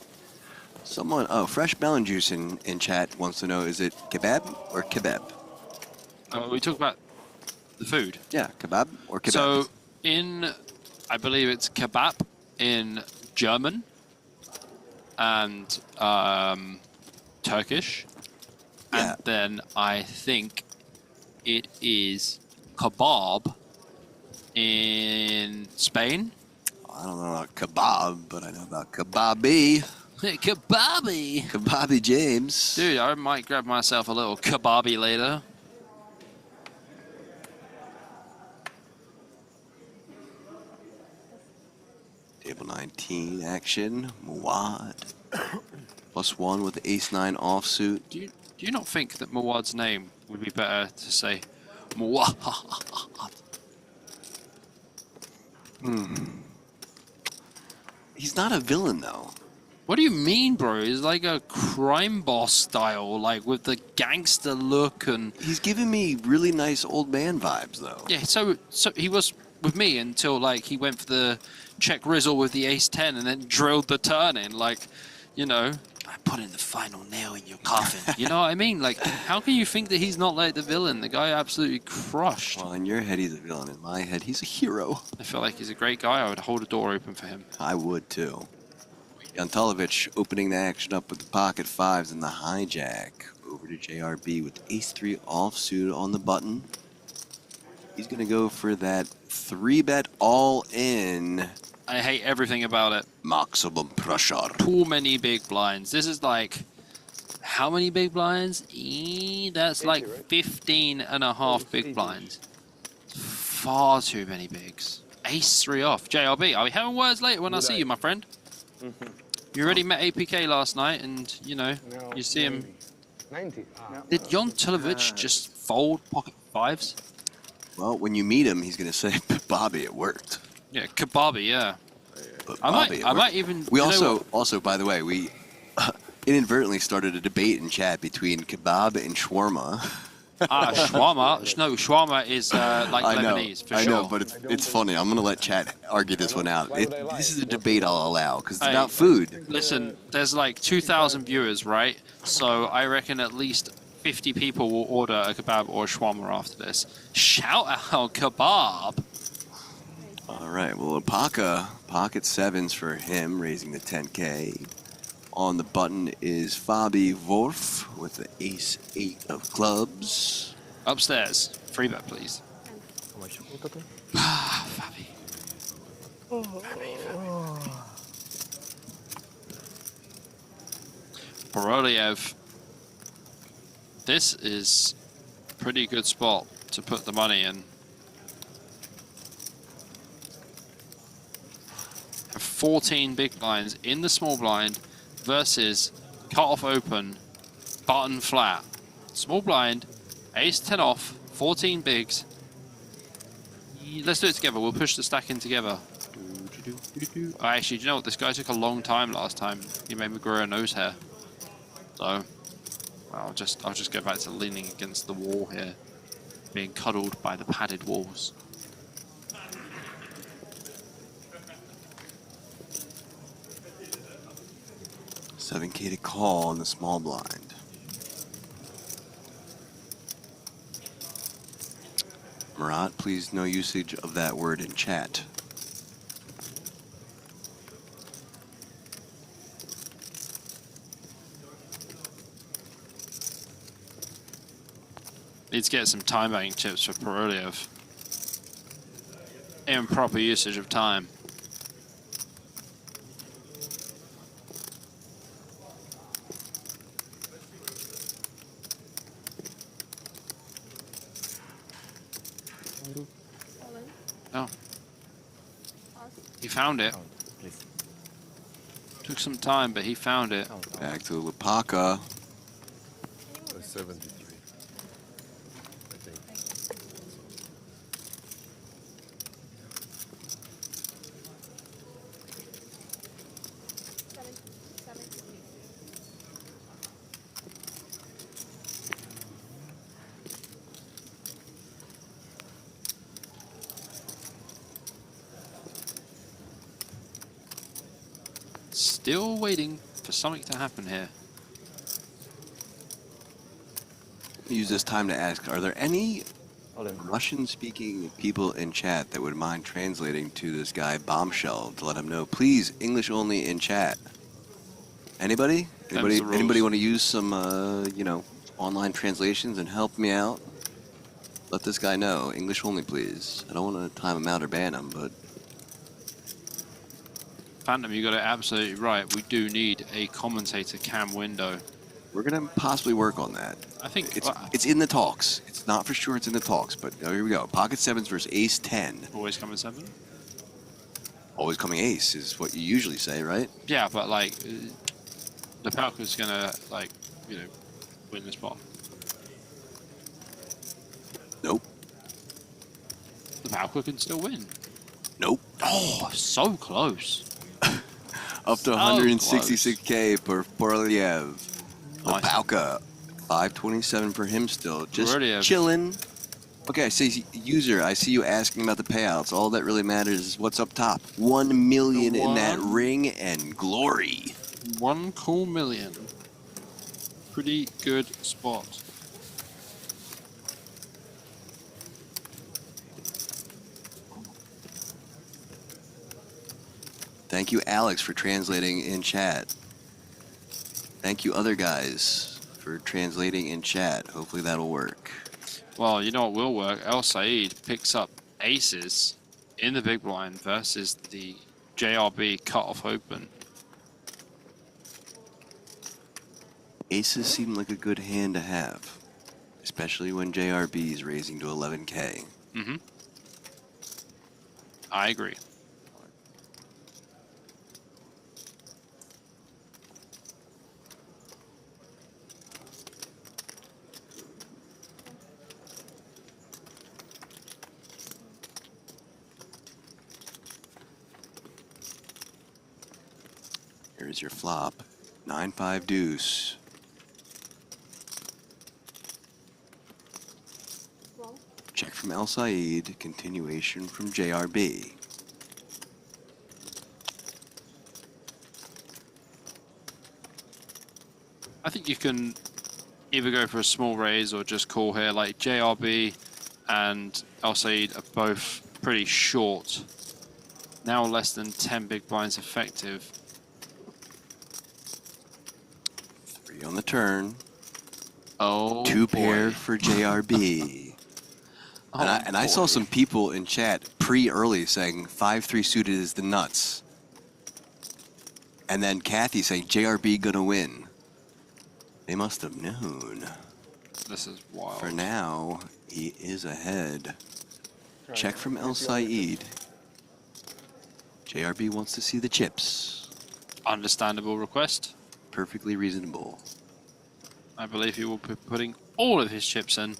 Someone, oh, Fresh Melon Juice in chat wants to know, is it kebab or kebab? We talk about the food. Yeah, kebab or kebab. So I believe it's kebab in German and Turkish. Yeah. And then I think it is kebab in Spain. I don't know about kebab, but I know about kebabi. Kebabi. Kebabi James. Dude, I might grab myself a little kebabi later. Table 19 action. Muad. +1 with the ace-9 offsuit. Do you not think that Muad's name would be better to say Muad? He's not a villain, though. What do you mean, bro? He's like a crime boss style, like with the gangster look, and he's giving me really nice old man vibes, though. yeah. So he was with me until like he went for the check rizzle with the ace-10 and then drilled the turn in, like, you know. I put in the final nail in your coffin. You know what I mean? Like, how can you think that he's not like the villain? The guy absolutely crushed. Well, in your head, he's a villain. In my head, he's a hero. I feel like he's a great guy. I would hold a door open for him. I would, too. Yantalovich opening the action up with the pocket fives and the hijack. Over to JRB with ace-3 offsuit on the button. He's going to go for that 3-bet all-in. I hate everything about it. Maximum pressure. Too many big blinds. This is like, how many big blinds? That's like 15 and a half big blinds. Far too many bigs. Ace-3 off. JRB, I'll be having words later when I see you, my friend. You already met APK last night, and, you know, you see him. 90. Did Yantalovich just fold pocket fives? Well, when you meet him, he's going to say, Bobby, it worked. Yeah, kebabi, yeah. But I Bobby, might even. We also, by the way, we inadvertently started a debate in chat between kebab and shawarma. Shawarma. No, shawarma is like Lebanese, for sure. I know, but it's funny. I'm going to let chat argue this one out. This is a debate I'll allow, because it's about food. Listen, there's like 2,000 viewers, right? So I reckon at least 50 people will order a kebab or a shawarma after this. Shout out kebab! All right, well, pocket sevens for him, raising the 10K. On the button is Fabi Worf with the ace-8 of clubs. Upstairs. Free bet, please. Fabi. Boroliev. This is a pretty good spot to put the money in. 14 big blinds in the small blind versus cut off open, button flat. Small blind, ace-10 off, 14 bigs. Let's do it together. We'll push the stack in together. Actually, do you know what? This guy took a long time last time. He made me grow a nose hair. So I'll just go back to leaning against the wall here, being cuddled by the padded walls. $7K to call on the small blind. Murat, please no usage of that word in chat. Need to get some time banking chips for Boroliev. Improper usage of time. Oh. He found it. Took some time, but he found it. Back to Lupaka. 73. I think. Still waiting for something to happen here. Use this time to ask, are there any Russian-speaking people in chat that would mind translating to this guy Bombshell to let him know, please, English only in chat? Anybody? Anybody want to use some, you know, online translations and help me out? Let this guy know, English only, please. I don't want to time him out or ban him, but Phantom, you got it absolutely right. We do need a commentator cam window. we're gonna possibly work on that. I think It's in the talks. It's not for sure. It's in the talks, but here we go. Pocket sevens versus ace 10. Always coming 7. Always coming ace is what you usually say, right? Yeah, but like the Palka's gonna like win this spot. Nope. The Palka can still win. Nope. Oh, so close. Up to 166k for Porliev. The Palka. 527 for him still. Just Porliev. chilling. Okay, I see user. I see you asking about the payouts. All that really matters is what's up top. 1 million in that ring and glory. 1 cool million. Pretty good spot. Thank you, Alex, for translating in chat. Thank you, other guys, for translating in chat. Hopefully that'll work. Well, you know what will work? El Said picks up aces in the big blind versus the JRB cut-off open. Aces seem like a good hand to have, especially when JRB is raising to 11k. Mm-hmm. I agree. Here's your flop. 9-5 deuce. Check from El Said. Continuation from JRB. I think you can either go for a small raise or just call here. Like JRB and El Said are both pretty short. Now less than 10 big blinds effective. 3 on the turn. Oh, 2 boy. pair for JRB. Oh, and I saw some people in chat pre-early saying 5-3 suited is the nuts. And then Kathy saying JRB gonna win. They must have known. This is wild. For now, he is ahead. Check from El Said. JRB wants to see the chips. Understandable request. Perfectly reasonable. I believe he will be putting all of his chips in.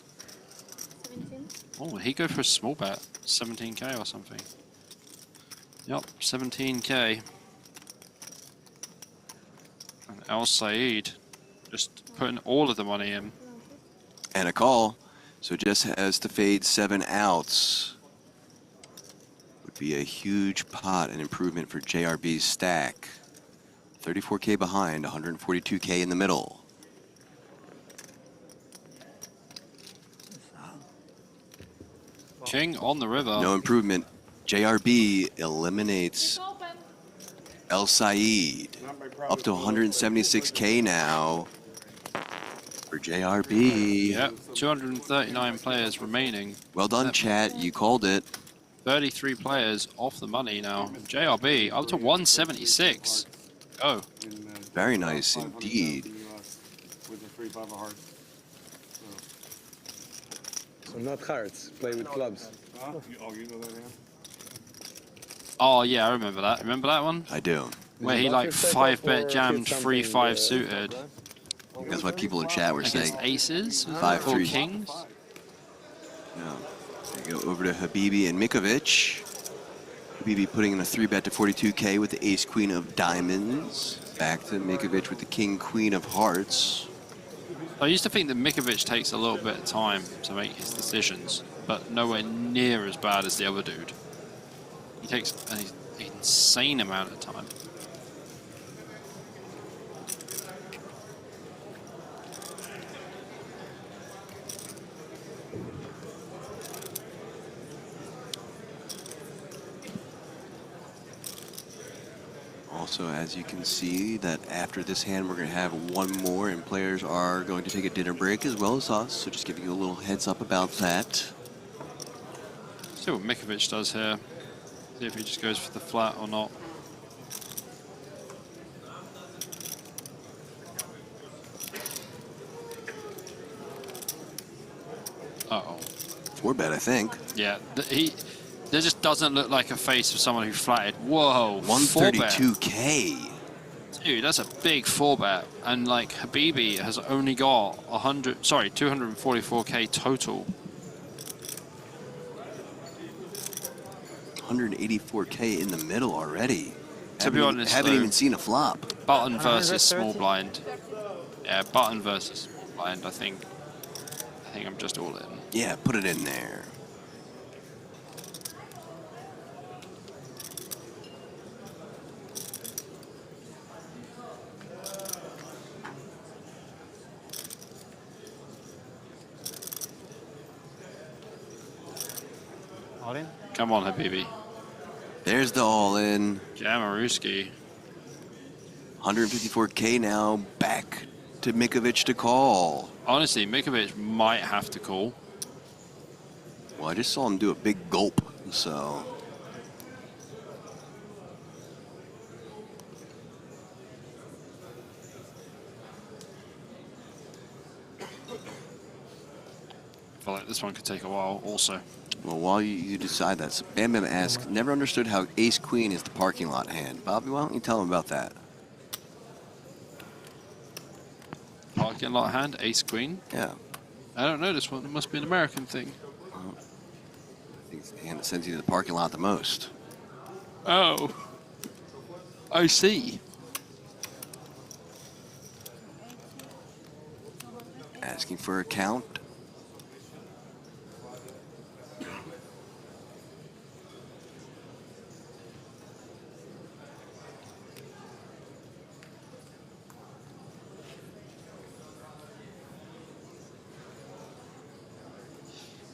17. Oh, he go for a small bet. 17k or something. Yep, 17k. And El Said just putting all of the money in. And a call. So just has to fade 7 outs. Would be a huge pot and improvement for JRB's stack. 34k behind, 142k in the middle. King on the river. No improvement. JRB eliminates El Said. Up to 176k now for JRB. Yep, 239 players remaining. Well done, chat. You called it. 33 players off the money now. JRB up to 176. Go. Very nice indeed. With the 3-5 of hearts. So not hearts, play with clubs. Oh, you know that hand? Oh yeah, I remember that. Remember that one? I do. where he like 5-bet jammed 3-5 suited. That's why people in chat were saying aces, 5-3 kings. Yeah. There you go over to Habibi and Mikovic. Habibi putting in a 3-bet to 42K with the ace queen of diamonds. Back to Mikovic with the king queen of hearts. I used to think that Mikovic takes a little bit of time to make his decisions, but nowhere near as bad as the other dude. He takes an insane amount of time. Also, as you can see, that after this hand, we're going to have one more, and players are going to take a dinner break as well as us. So just giving you a little heads up about that. See what Mikovic does here. See if he just goes for the flat or not. Uh-oh. 4-bet, I think. Yeah, there just doesn't look like a face of someone who flatted. Whoa, 132K. Dude, that's a big 4-bet. And like Habibi has only got 244K total. 184K in the middle already. To be honest, haven't though, even seen a flop. Button versus small blind. Yeah, button versus small blind. I think I'm just all in. Yeah, put it in there. All in? Come on, Habibi. There's the all-in. Jamaruski. 154K now, back to Mikovic to call. Honestly, Mikovic might have to call. Well, I just saw him do a big gulp, so... I feel like this one could take a while also. Well, while you decide that, Bam Bam asks, never understood how ace-queen is the parking lot hand. Bobby, why don't you tell him about that? Parking lot hand, ace queen. Yeah. I don't know this one. It must be an American thing. I think it's the hand that sends you to the parking lot the most. Oh. I see. Asking for a count.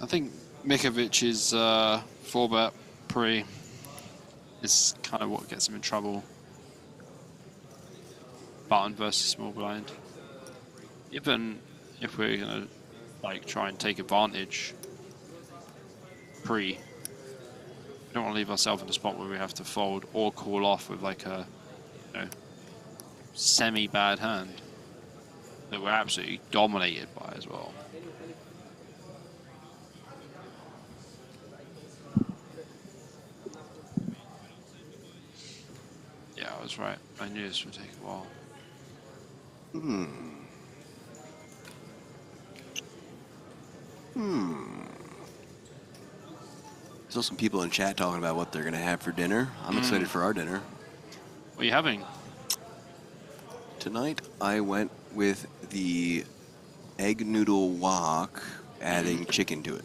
I think Mikovic's 4-bet pre is kind of what gets him in trouble. Button versus small blind. Even if we're gonna like try and take advantage pre, we don't want to leave ourselves in a spot where we have to fold or call off with like a semi-bad hand that we're absolutely dominated by as well. Yeah, I was right. I knew this would take a while. Still some people in chat talking about what they're going to have for dinner. I'm excited for our dinner. What are you having? Tonight, I went with the egg noodle wok, adding chicken to it.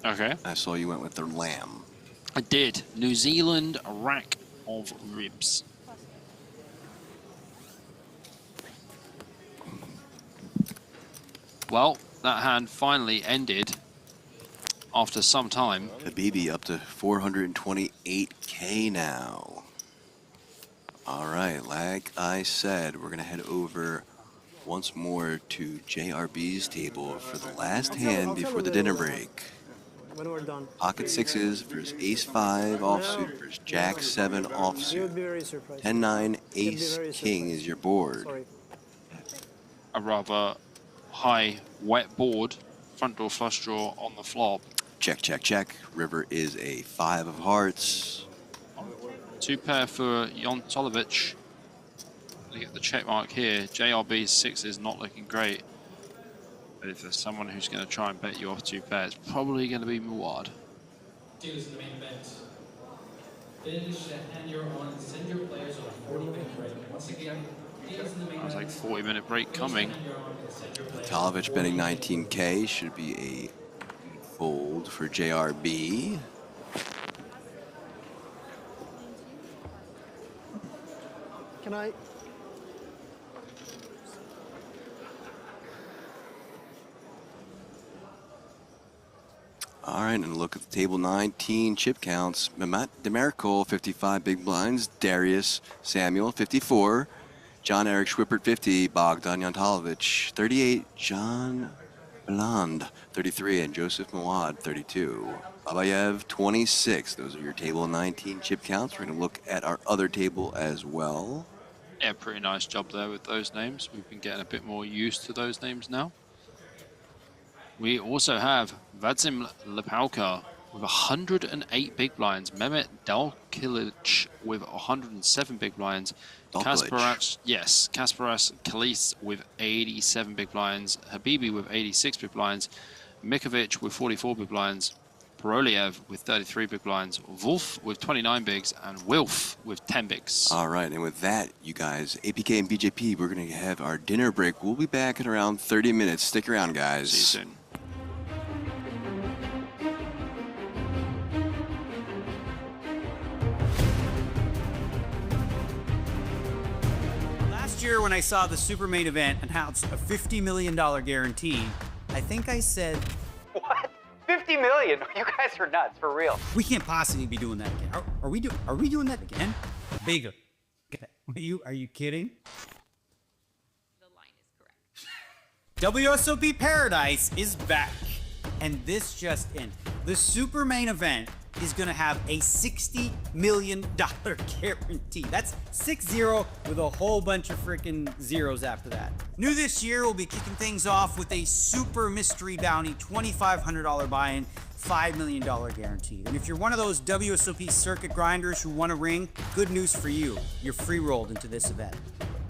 Okay. I saw you went with the lamb. I did. New Zealand rack of ribs. Well, that hand finally ended after some time. Habibi up to 428K now. All right, like I said, we're going to head over once more to JRB's table for the last hand before the dinner break. When we're done. Pocket sixes versus ace 5 offsuit versus jack 7 You would offsuit. be very surprised. 10-9 ace king is your board. Sorry. A rather high wet board. Front door flush draw on the flop. Check, check, check. River is a 5 of hearts. Two pair for Jon Tolovic. Look at the check mark here. JRB's 6 is not looking great. But if there's someone who's going to try and bet you off two pairs, it's probably going to be Muad. Dealers in the main event. Finish and you're on. Send your players on a 40-minute break. Once again, dealers in the main event. That was like 40-minute break coming. Tolovic betting 19K should be a fold for JRB. Can I? All right, and look at the table 19 chip counts. Mehmet Demirkol, 55 big blinds. Darius Samuel, 54. John Eric Schwippert, 50. Bogdan Jantovic, 38. John Bland, 33. And Joseph Muad, 32. Babayev, 26. Those are your table 19 chip counts. We're going to look at our other table as well. Yeah, pretty nice job there with those names. We've been getting a bit more used to those names now. We also have Vadzim Lepalka with 108 big blinds. Mehmet Dalkilic with 107 big blinds. Kasparas Kalis with 87 big blinds. Habibi with 86 big blinds. Mikovic with 44 big blinds. Paroliev with 33 big blinds, Wolf with 29 bigs, and Wilf with 10 bigs. All right, and with that, you guys, APK and BJP, we're going to have our dinner break. We'll be back in around 30 minutes. Stick around, guys. See you soon. Last year when I saw the super main event announce a $50 million guarantee, I think I said, What? 50 million? You guys are nuts, for real. we can't possibly be doing that again. Are we doing that again? Bigger. Are you kidding? The line is correct. WSOP Paradise is back. And this just in. The super main event is gonna have a $60 million guarantee. That's 6-0 with a whole bunch of freaking zeros after that. New this year, we'll be kicking things off with a super mystery bounty, $2,500 buy-in, $5 million guaranteed. And if you're one of those WSOP circuit grinders who want a ring, good news for you. You're free-rolled into this event.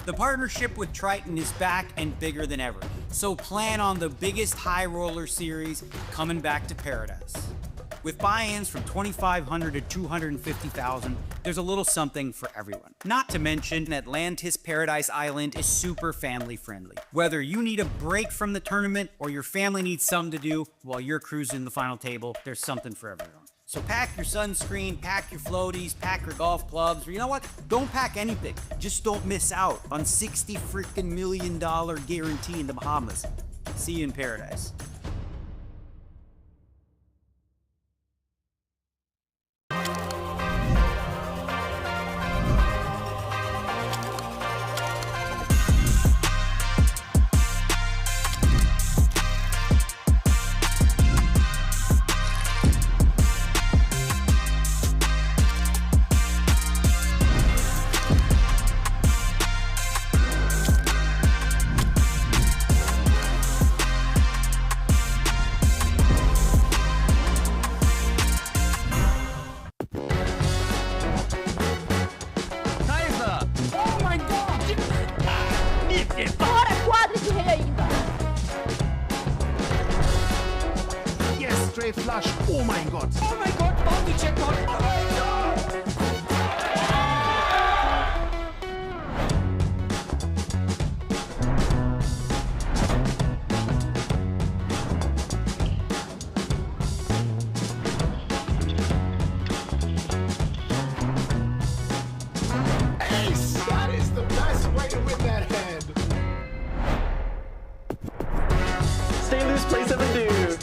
The partnership with Triton is back and bigger than ever. So plan on the biggest high roller series coming back to Paradise. With buy-ins from $2,500 to $250,000, there's a little something for everyone. Not to mention, Atlantis Paradise Island is super family friendly. Whether you need a break from the tournament or your family needs something to do while you're cruising the final table, there's something for everyone. So pack your sunscreen, pack your floaties, pack your golf clubs, or you know what? Don't pack anything. Just don't miss out on $60 freaking million guarantee in the Bahamas. See you in Paradise. Flush. Oh mein Gott. Oh mein Gott, Bounty Checkpoint. Oh mein Gott. Ace! That is the best way to win that hand. Stay loose, play 7 dude.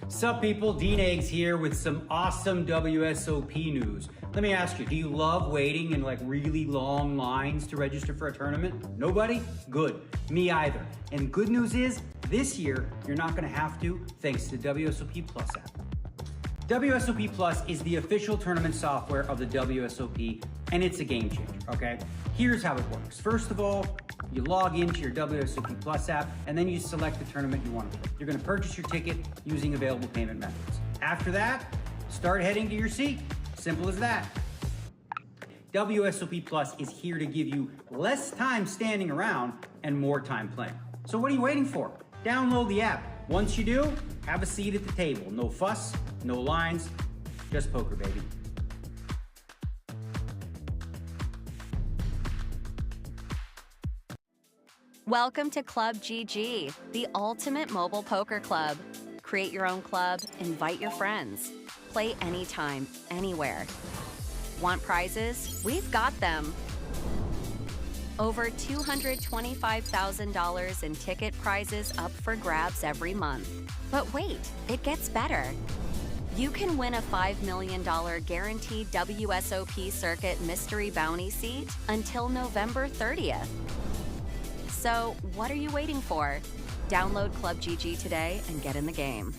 Sup people, Dean Eggs here with some awesome WSOP news. Let me ask you, do you love waiting in like really long lines to register for a tournament? Nobody? Good. Me either. And good news is, this year, you're not gonna have to, thanks to the WSOP Plus app. WSOP Plus is the official tournament software of the WSOP, and it's a game changer, okay? Here's how it works. First of all, you log into your WSOP Plus app, and then you select the tournament you want to play. You're going to purchase your ticket using available payment methods. After that, start heading to your seat. Simple as that. WSOP Plus is here to give you less time standing around and more time playing. So what are you waiting for? Download the app. Once you do, have a seat at the table. No fuss, no lines, just poker, baby. Welcome to Club GG, the ultimate mobile poker club. Create your own club, invite your friends. Play anytime, anywhere. Want prizes? We've got them. Over $225,000 in ticket prizes up for grabs every month. But wait, it gets better. You can win a $5 million guaranteed WSOP Circuit Mystery Bounty seat until November 30th. So, what are you waiting for? Download Club GG today and get in the game.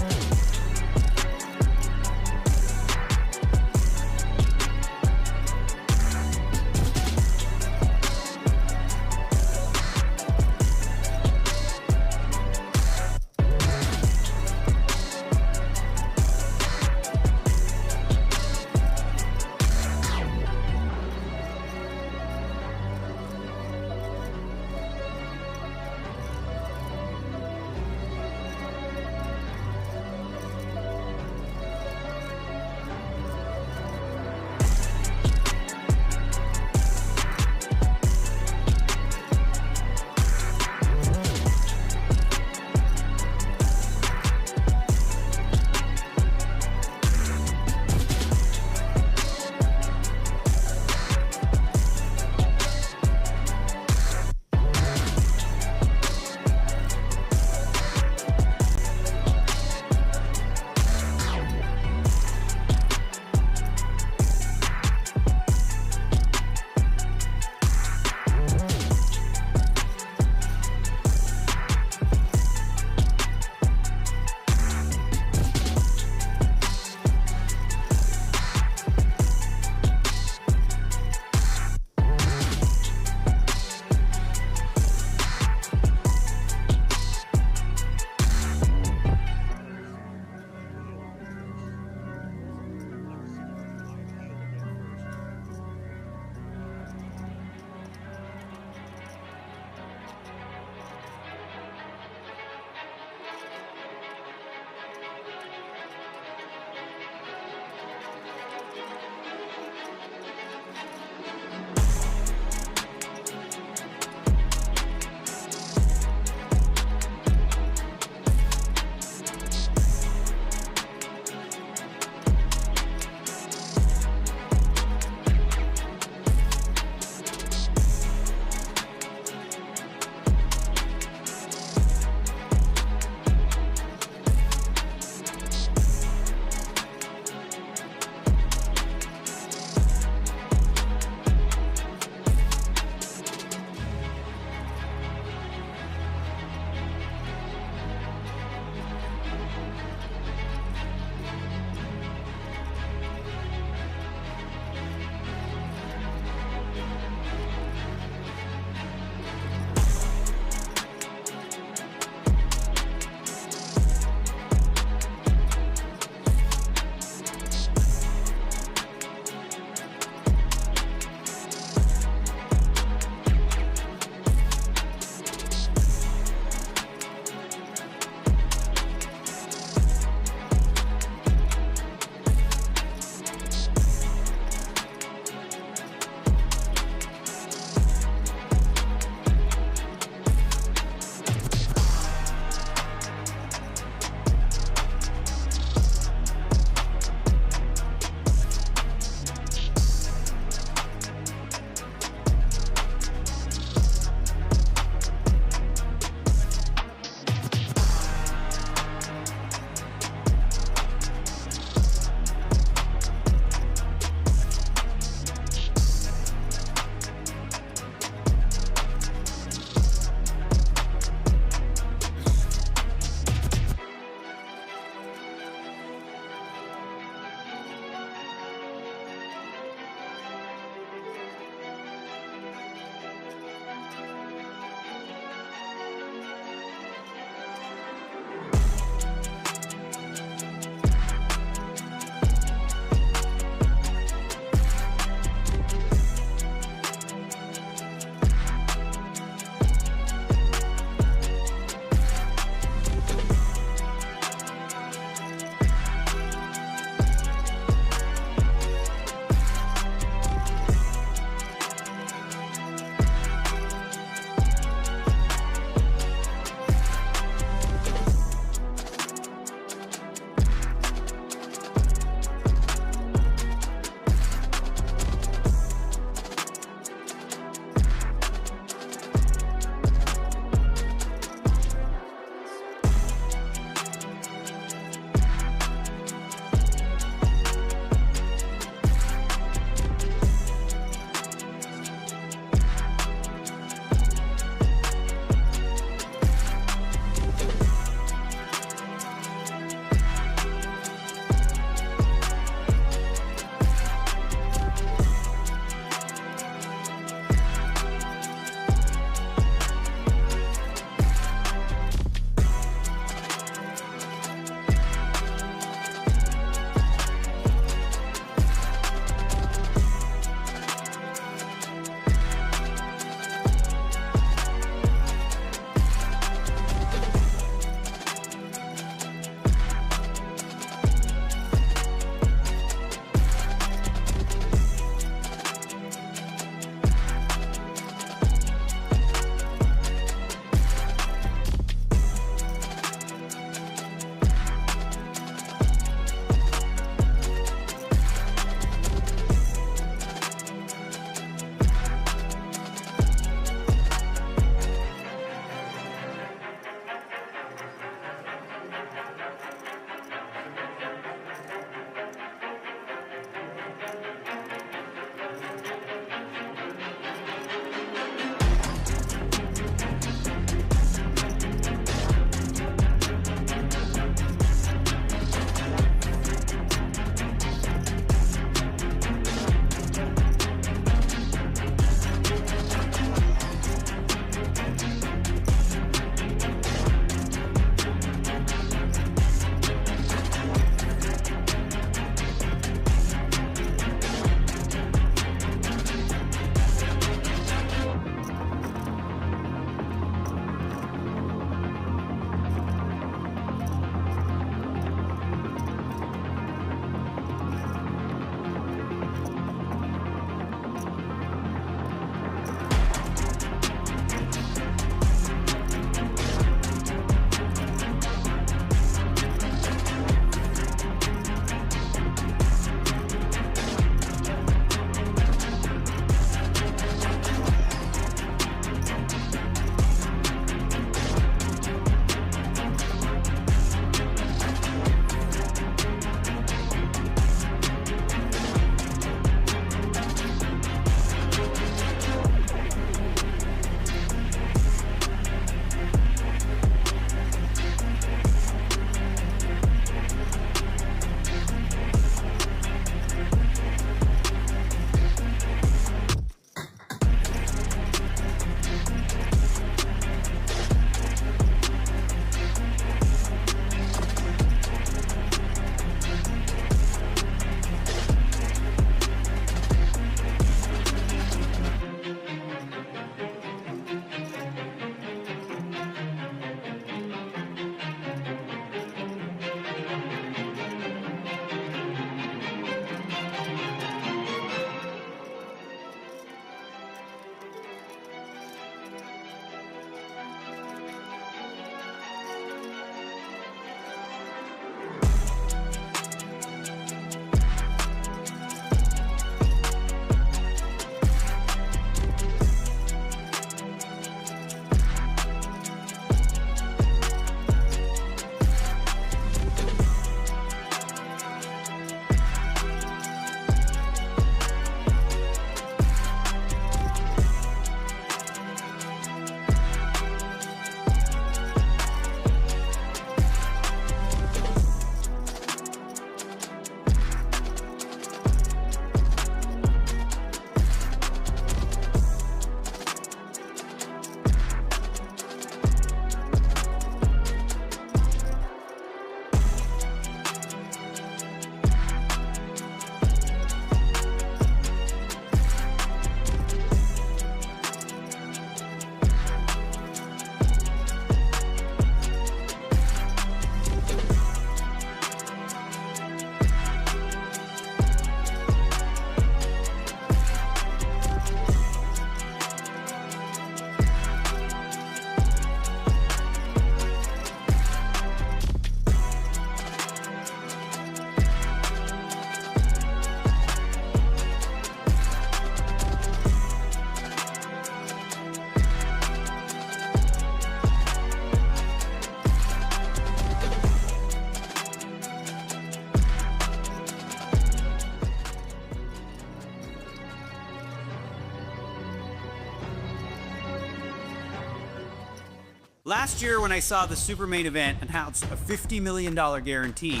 Last year when I saw the super main event announce a $50 million guarantee,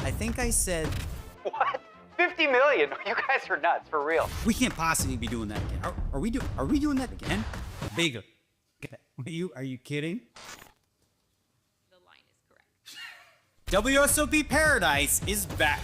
I think I said, What? 50 million? You guys are nuts, for real. we can't possibly be doing that again. Are we doing that again? Bigger. Are you kidding? The line is correct. WSOP Paradise is back.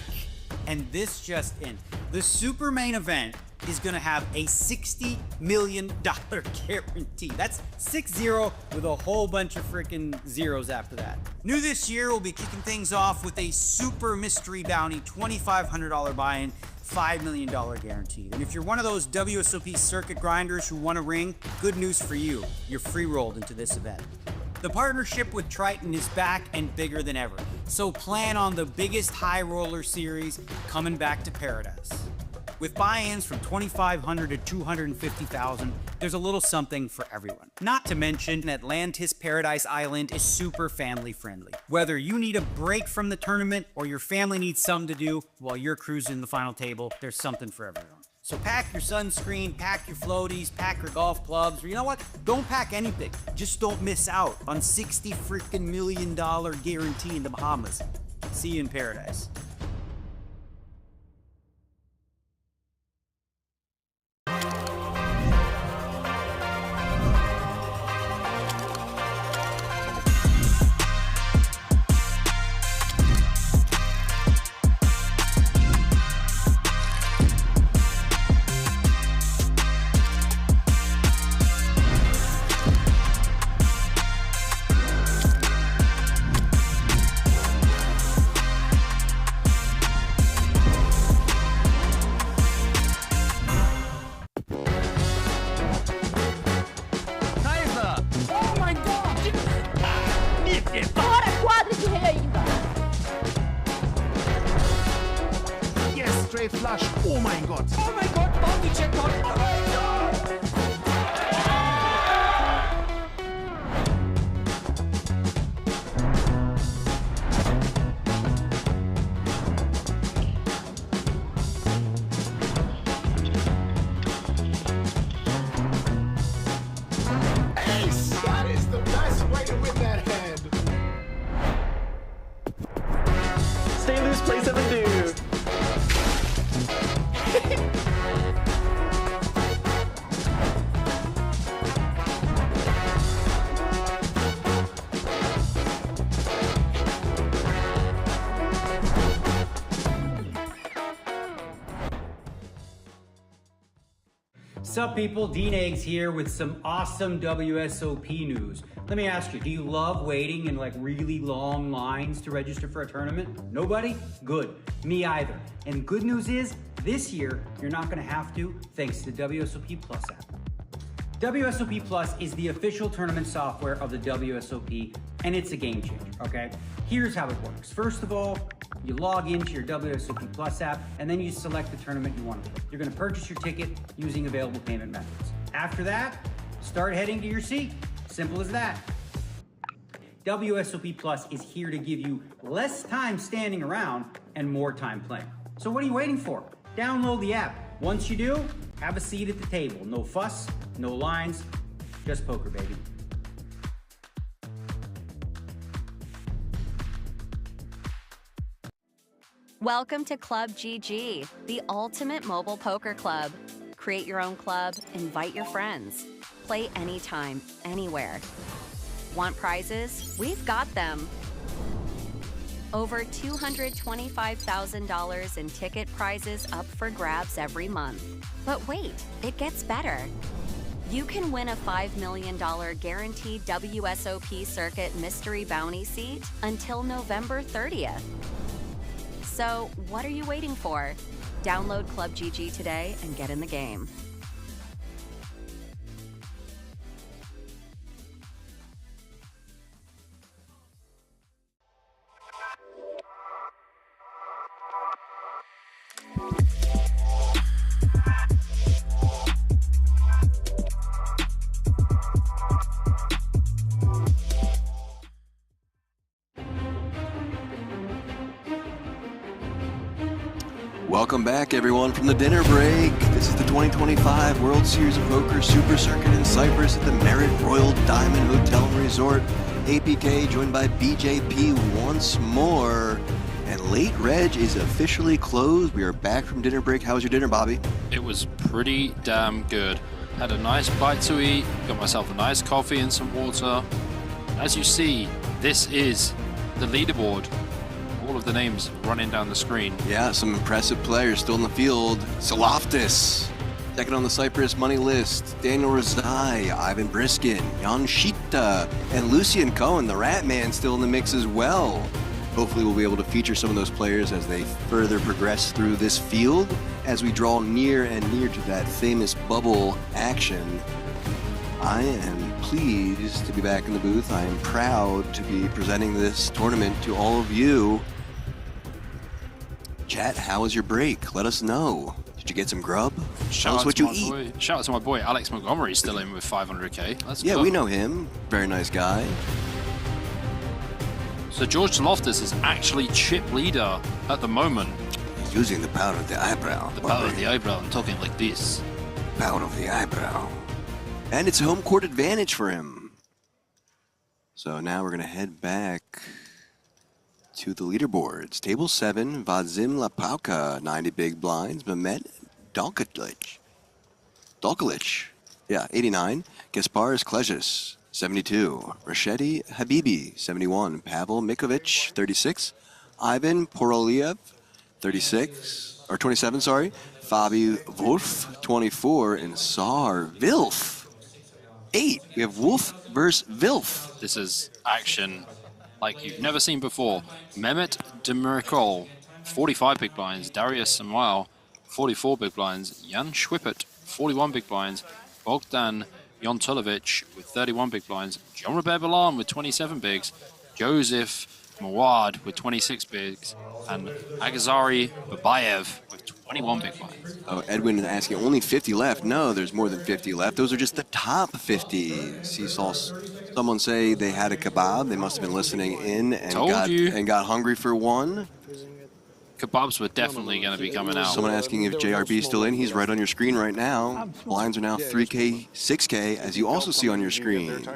And this just in. The super main event is gonna have a $60 million guarantee. That's 6-0 with a whole bunch of freaking zeros after that. New this year, we'll be kicking things off with a super mystery bounty, $2,500 buy-in, $5 million guaranteed. And if you're one of those WSOP circuit grinders who want a ring, good news for you. You're free-rolled into this event. The partnership with Triton is back and bigger than ever. So plan on the biggest high roller series coming back to Paradise. With buy-ins from $2,500 to $250,000, there's a little something for everyone. Not to mention, Atlantis Paradise Island is super family friendly. Whether you need a break from the tournament or your family needs something to do while you're cruising the final table, there's something for everyone. So pack your sunscreen, pack your floaties, pack your golf clubs, or you know what? Don't pack anything. Just don't miss out on $60 freaking million guarantee in the Bahamas. See you in Paradise. Yes, straight flush. Oh mein Gott. Oh mein Gott, Bounty Checkpoint. Oh mein Gott. Ace! That is the best way to win that hand. Stay loose, play 7 dude. Sup people, Dean Eggs here with some awesome WSOP news. Let me ask you, do you love waiting in like really long lines to register for a tournament? Nobody? Good. Me either. And good news is, this year, you're not gonna have to, thanks to the WSOP Plus app. WSOP Plus is the official tournament software of the WSOP, and it's a game changer, okay? Here's how it works. First of all, you log into your WSOP Plus app, and then you select the tournament you want to play. You're gonna purchase your ticket using available payment methods. After that, start heading to your seat. Simple as that. WSOP Plus is here to give you less time standing around and more time playing. So what are you waiting for? Download the app. Once you do, have a seat at the table. No fuss, no lines, just poker, baby. Welcome to Club GG, the ultimate mobile poker club. Create your own club, invite your friends. Play anytime, anywhere. Want prizes? We've got them. Over $225,000 in ticket prizes up for grabs every month. But wait, it gets better. You can win a $5 million guaranteed WSOP Circuit Mystery Bounty seat until November 30th. So, what are you waiting for? Download Club GG today and get in the game. Welcome back, everyone, from the dinner break. This is the 2025 World Series of Poker Super Circuit in Cyprus at the Merit Royal Diamond Hotel and Resort. APK joined by BJP once more. And late reg is officially closed. We are back from dinner break. How was your dinner, Bobby? It was pretty damn good. Had a nice bite to eat, got myself a nice coffee and some water. As you see, this is the leaderboard. All of the names running down the screen. Yeah, some impressive players still in the field. Saloftis, second on the Cyprus money list. Daniel Razai, Ivan Briskin, Jan Shita, and Lucian Cohen, the Rat Man, still in the mix as well. Hopefully we'll be able to feature some of those players as they further progress through this field as we draw near and near to that famous bubble action. I am pleased to be back in the booth. I am proud to be presenting this tournament to all of you. Chat, how was your break? Let us know. Did you get some grub? Tell us what you eat. Shout out to my boy Alex Montgomery, still in with 500k. Let's Yeah, go. we know him. Very nice guy. So George Loftus is actually chip leader at the moment. Using the power of the eyebrow. The power of the eyebrow. I'm talking like this. Power of the eyebrow. And it's home court advantage for him. So now we're going to head back to the leaderboards. Table 7, Vadzim Lapauka, 90 big blinds. Mehmet Dalkalic. Yeah, 89. Gasparis Klejus, 72. Rashedi Habibi, 71. Pavel Mikovic, 36. Ivan Poroliev, 27, sorry. Fabi Wolf, 24. And Sar Vilf, 8. We have Wolf versus Vilf. This is action like you've never seen before. Mehmet Demirkol, 45 big blinds. Darius Samuel, 44 big blinds. Jan Schwippert, 41 big blinds. Bogdan Jontulovic with 31 big blinds. Jean-Robert Balan with 27 bigs. Joseph Mawad with 26 bigs. And Agazari Babayev with 21 big blinds. Oh, Edwin is asking, only 50 left. No, there's more than 50 left. Those are just the top 50. See, saw someone say they had a kebab. They must have been listening in and got hungry for one. Kebabs were definitely going to be coming out. Someone asking if JRB is still in. He's right on your screen right now. Blinds are now 3K, 6K, as you also see on your screen.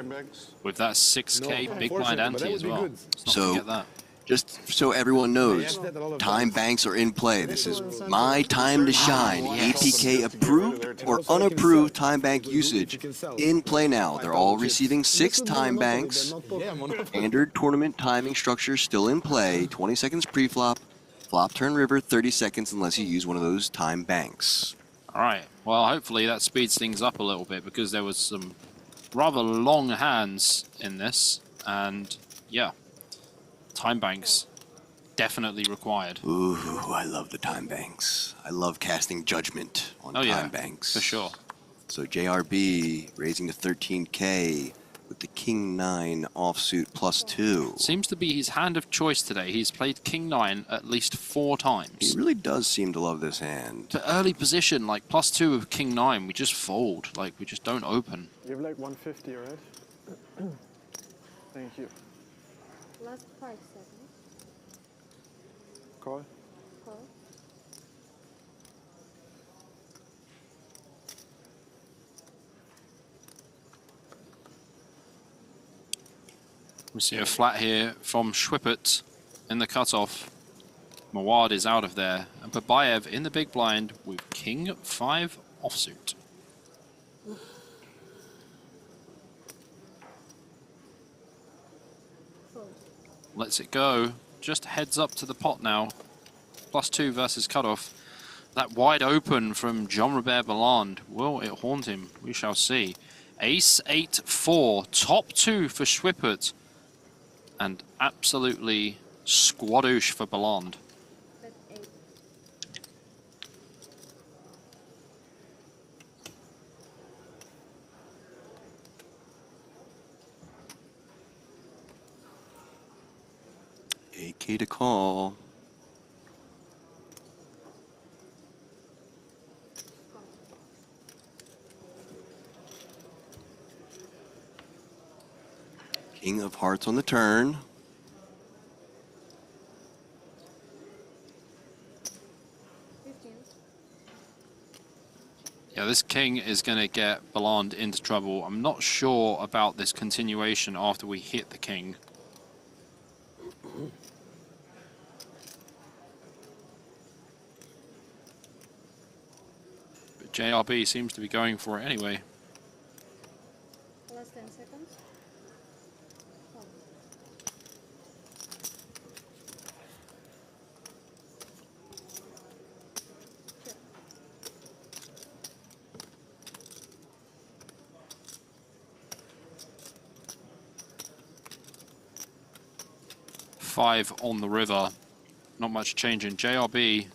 With that 6K big blind ante as well. So, just so everyone knows, time banks are in play. This is my time to shine. APK approved or unapproved time bank usage in play now. They're all receiving 6 time banks. Standard tournament timing structure still in play. 20 seconds pre-flop. Flop, turn, river, 30 seconds unless you use one of those time banks. All right. Well, hopefully that speeds things up a little bit because there was some rather long hands in this. And, yeah, time banks definitely required. Ooh, I love the time banks. I love casting judgment on time banks. For sure. So JRB raising to 13K. With the King 9 offsuit +2. Seems to be his hand of choice today. He's played King 9 at least 4 times. He really does seem to love this hand. The early position, like +2 of King 9, we just fold. Like, we just don't open. You have like 150, right? Thank you. Last 5 seconds. Call. Call. We see a flat here from Schwippert in the cutoff. Mawad is out of there. And Babayev in the big blind with King 5 offsuit. Lets it go. Just heads up to the pot now. +2 versus cutoff. That wide open from Jean-Robert Baland. Will it haunt him? We shall see. Ace 8-4. Top 2 for Schwippert. And absolutely squadoosh for Baland. AK to call. King of hearts on the turn. Yeah, this king is going to get Belland into trouble. I'm not sure about this continuation after we hit the king. But JRB seems to be going for it anyway. Last 10 seconds. Oh. Check. 5 on the river. Not much change in JRB.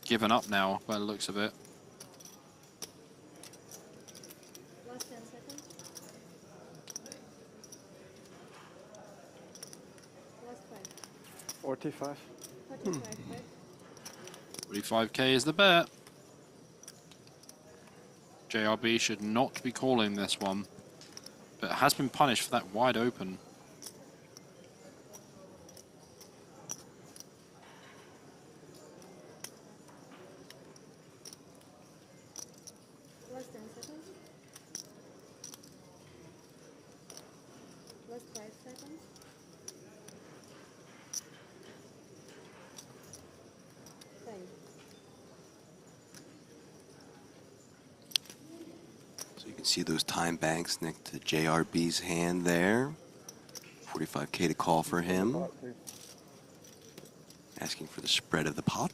Given up now by the looks of it. Last 10 seconds. Last 5. 45. 45, 5. 45k is the bet. JRB should not be calling this one, but has been punished for that wide open. Last 10 seconds. Last 5 seconds. Time. So you can see those time banks next to JRB's hand there. 45k to call for him. Asking for the spread of the pot.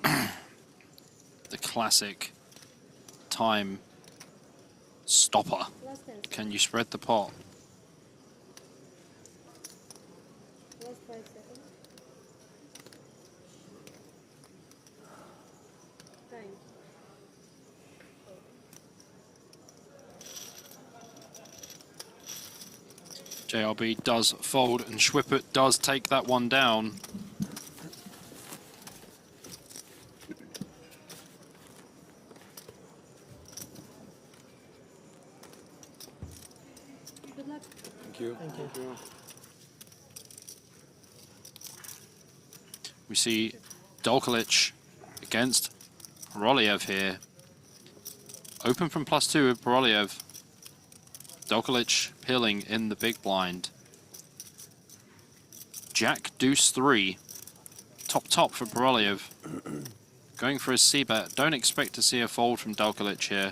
The classic time stopper. Last 10 Can you spread the pot? Last 5 seconds. Time. JRB does fold and Schwippert does take that one down. Good luck. Thank you. Thank you. We see Dolkalic against Paroliev here. Open from +2 with Paroliev. Dolkalic pilling in the big blind. Jack deuce 3. Top for Paroliev. Going for a c-bet. Don't expect to see a fold from Dolkalic here.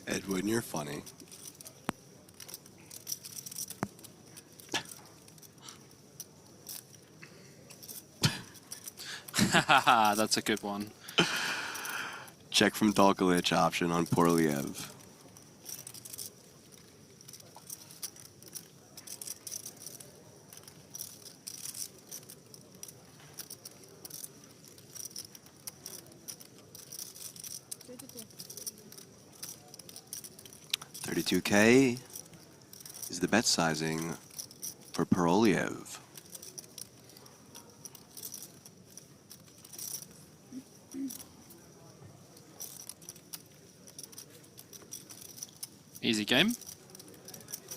Edwin, you're funny. That's a good one. Check from Dolkalic option on Paroliev. $32K is the bet sizing for Paroliev. Easy game.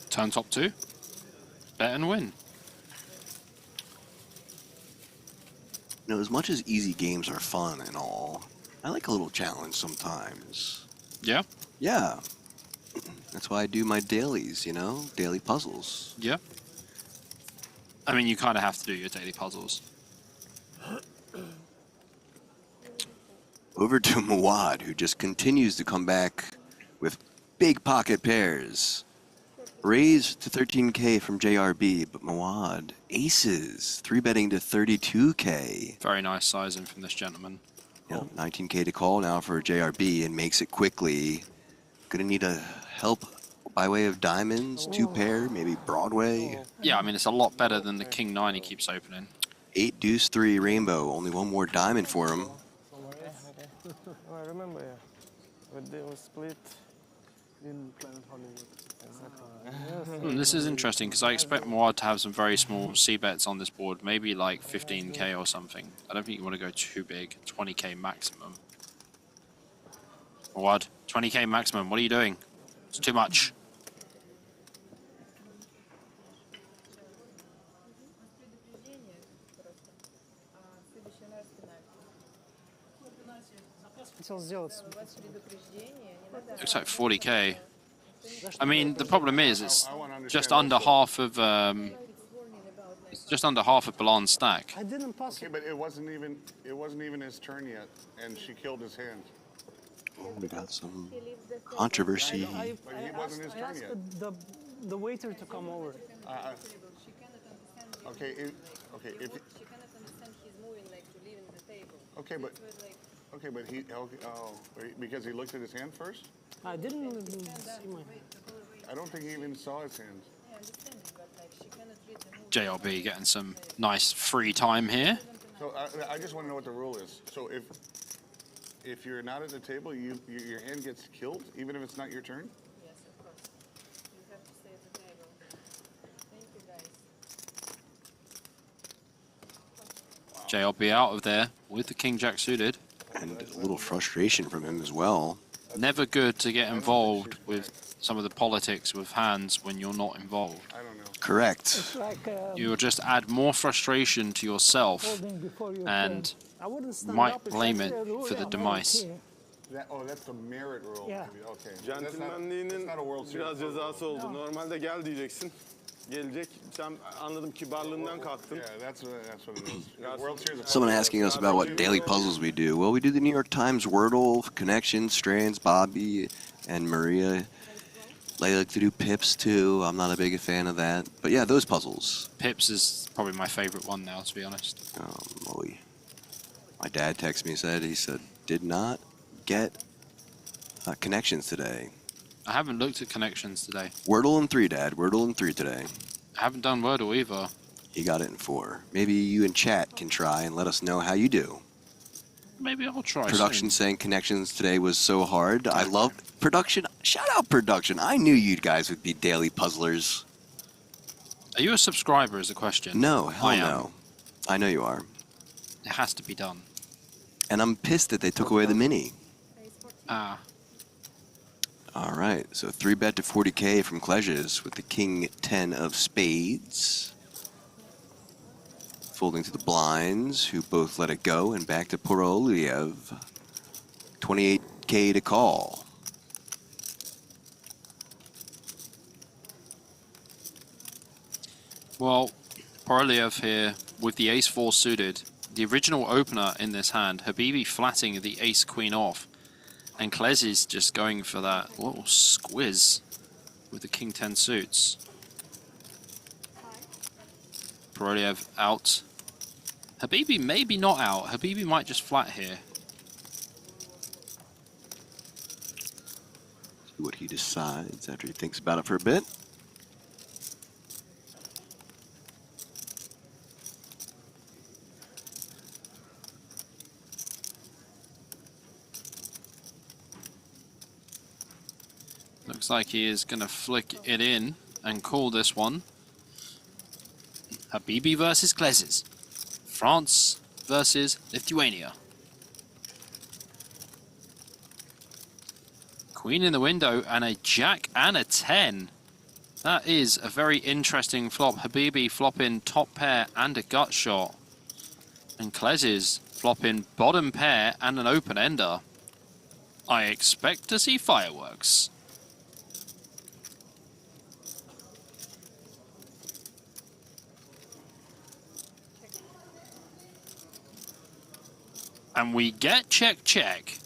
Turn top 2. Bet and win. You know, as much as easy games are fun and all, I like a little challenge sometimes. Yeah? Yeah. That's why I do my dailies, you know? Daily puzzles. Yeah. I mean, you kind of have to do your daily puzzles. Over to Mawad, who just continues to come back with big pocket pairs. Raised to 13K from JRB, but Mawad aces, 3-betting to 32K. Very nice sizing from this gentleman. Yeah, 19K to call now for JRB and makes it quickly. Gonna need a help by way of diamonds, 2 pair, maybe Broadway. Yeah, I mean, it's a lot better than the King 9 he keeps opening. 8 deuce 3 rainbow, only one more diamond for him. Oh, I remember, yeah. But they were split in Planet Hollywood. Exactly. This is interesting because I expect Mawad to have some very small c-bets on this board, maybe like 15K or something. I don't think you want to go too big, 20K maximum. Mawad, 20K maximum, what are you doing? It's too much. Хотел сделать. Looks like 40k. I mean, the problem is it's just under half of Balan's stack. I didn't pass Okay, but it wasn't even his turn yet, and she killed his hand. Oh, we got some controversy. But it wasn't his I turn asked yet. the waiter to come over. Okay, if She cannot understand he's moving like to leaving the table. okay, but he because he looked at his hand first. I didn't even see my. I don't think he even saw his hand. Yeah, I understand it, but like she cannot read the movement. JLB getting some nice free time here. So I just want to know what the rule is. So if you're not at the table, your hand gets killed, even if it's not your turn. Yes, of course. You have to stay at the table. Thank you, guys. JLB out of there with the King Jack suited. And a little frustration from him as well. Never good to get involved with some of the politics with hands when you're not involved. I don't know. Correct. It's like You'll just add more frustration to yourself holding before your and turn. I wouldn't stand might up. It's blame like it the rule. for the Yeah. demise. That's the merit rule. Yeah. Maybe. Okay. Centilmenliğinin That's not a World Series biraz cezası oldu. Normalde gel diyeceksin. Gelecek. Sen anladım kibarlığından kalktın. Yeah, that's what it is. The World Series of Someone asking us about what daily puzzles we do. Well, we do the New York Times Wordle, Connections, Strands, Bobby, and Maria. They like to do Pips too. I'm not a big fan of that. But yeah, those puzzles. Pips is probably my favorite one now, to be honest. Boy. My dad texted me, he said, did not get Connections today. I haven't looked at Connections today. Wordle in 3, Dad. Wordle in 3 today. I haven't done Wordle either. He got it in 4. Maybe you in chat can try and let us know how you do. Maybe I'll try Production soon. saying Connections today was so hard. I love Production. Shout out Production. I knew you guys would be daily puzzlers. Are you a subscriber is the question? No, hell I am. no. I know you are. It has to be done. And I'm pissed that they took away the mini. Ah. All right, so 3-bet to 40k from Klezhes with the King 10 of spades. Folding to the blinds, who both let it go, and back to Poroliev. 28k to call. Well, Poroliev here with the ace-4 suited. The original opener in this hand, Habibi flatting the ace-queen off. And Klezhes just going for that little squiz with the King 10 suits. Poroliev out. Habibi maybe not out. Habibi might just flat here. See what he decides after he thinks about it for a bit. Looks like he is going to flick it in and call this one. Habibi versus Klezhes. France versus Lithuania. Queen in the window and a jack and a 10. That is a very interesting flop. Habibi flopping top pair and a gut shot. And Klezhes flopping bottom pair and an open ender. I expect to see fireworks. And we get check, check.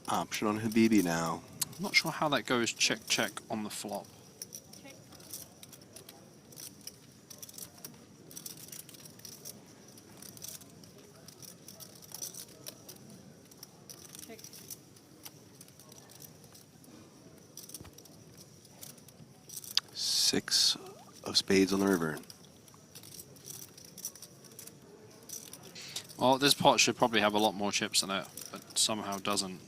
Option on Habibi now. I'm not sure how that goes check, check on the flop. Six of spades on the river. Well, this pot should probably have a lot more chips in it, but somehow doesn't.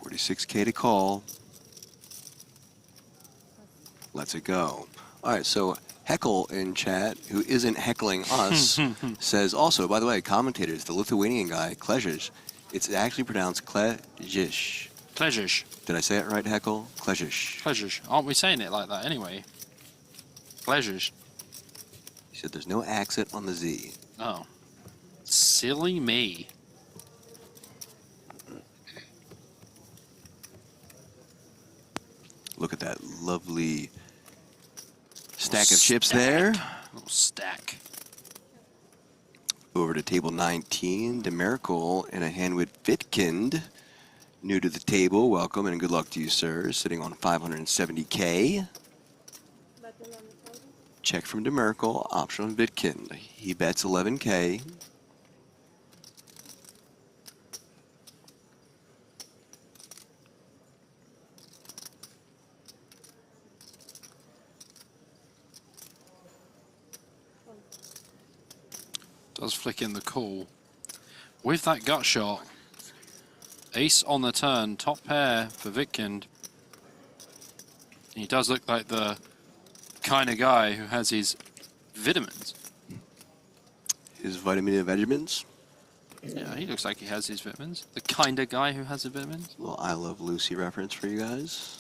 $46K to call. Let's it go. All right, so Heckle in chat, who isn't heckling us, says also, by the way, commentators, the Lithuanian guy, Klezhish, it's actually pronounced Klezhish. Klezhish. Did I say it right, Heckle? Klezhish. Klezhish. Aren't we saying it like that anyway? Klezhish. He said there's no accent on the Z. Oh. Silly me. Look at that lovely stack of chips there. Little stack. Over to table 19, DeMiracle in a hand with Vitkind. New to the table, welcome and good luck to you, sir. Sitting on 570K. Check from DeMiracle, option on Vitkind. He bets 11K. Does flick in the call. With that gut shot, ace on the turn, top pair for Vitkind. He does look like the kind of guy who has his vitamins. His vitamin vitamins? Yeah, he looks like he has his vitamins. The kind of guy who has the vitamins. A little I Love Lucy reference for you guys.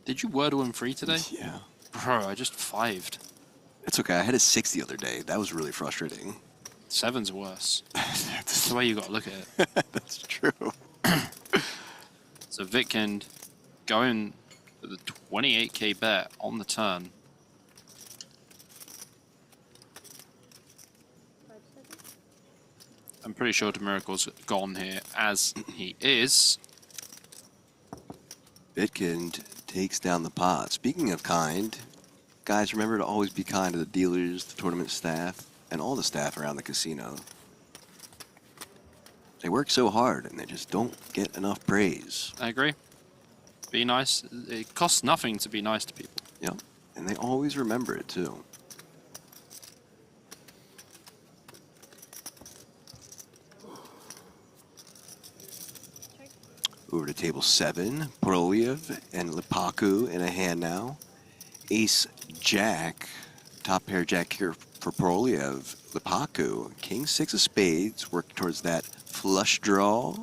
Did you wordle him free today? Yeah. Bro, I just fived. It's okay, I had a 6 the other day. That was really frustrating. 7's worse. That's the way you got to look at it. That's true. So Vitkind going for the 28K bet on the turn. I'm pretty sure DeMiracle's gone here, as he is. Vitkind takes down the pot. Speaking of kind, guys, remember to always be kind to the dealers, the tournament staff, and all the staff around the casino. They work so hard and they just don't get enough praise. I agree. Be nice. It costs nothing to be nice to people. Yep, and they always remember it too. Over to table 7, Proliev and Lipaku in a hand now. Ace Jack, top pair Jack here for Proliev. Lipaku, King 6 of spades, working towards that flush draw.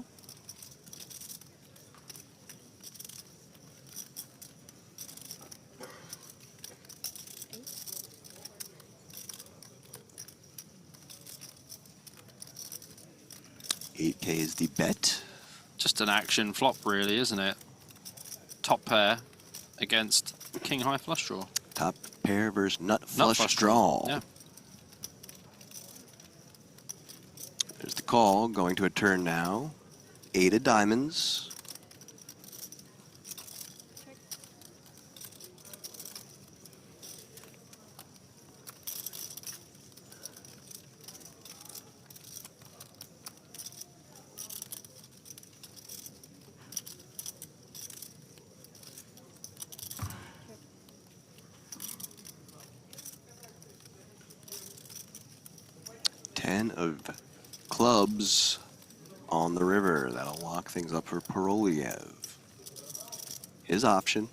$8K is the bet. Just an action flop, really, isn't it? Top pair against king high flush draw. Top pair versus nut flush draw. Yeah. There's the call, going to a turn now. 8 of diamonds. Of clubs on the river. That'll lock things up for Proliev. His option.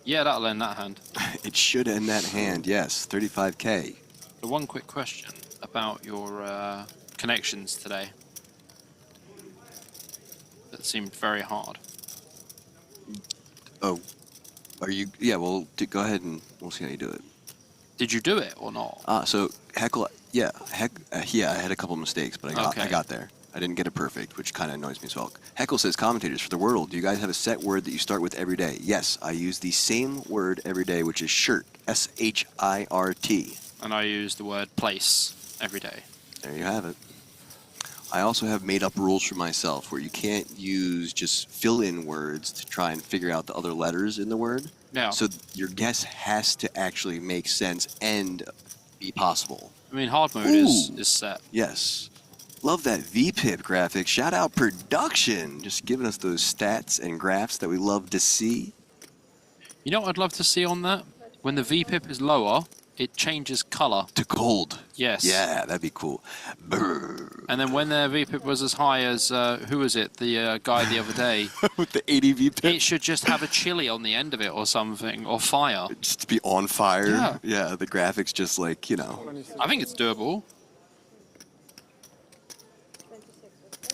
Yeah, that'll end that hand. It should end that hand, yes. 35K. So one quick question about your connections today. That seemed very hard. Oh, are you? Yeah, well, go ahead and we'll see how you do it. Did you do it or not? So Heckle, yeah, I had a couple mistakes, but I got there. I didn't get it perfect, which kind of annoys me as well. Heckle says, commentators, for the Wordle, do you guys have a set word that you start with every day? Yes, I use the same word every day, which is shirt. S-H-I-R-T. And I use the word place every day. There you have it. I also have made up rules for myself where you can't use just fill-in words to try and figure out the other letters in the word. Yeah. So your guess has to actually make sense and be possible. I mean, hard mode is set. Yes. Love that VPIP graphic. Shout out production. Just giving us those stats and graphs that we love to see. You know what I'd love to see on that? When the VPIP is lower, it changes color. To gold. Yes. Yeah, that'd be cool. Brr. And then when their VPIP was as high as, who was it? The guy the other day. With the 80 VPIP. It should just have a chili on the end of it or something, or fire. Just to be on fire. Yeah. Yeah, the graphics just like, you know. I think it's doable.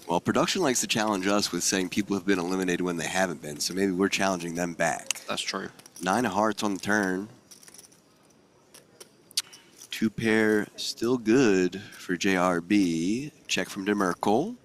Well, production likes to challenge us with saying people have been eliminated when they haven't been, so maybe we're challenging them back. That's true. 9 of hearts on the turn. 2 pair still good for JRB. Check from DeMerkel.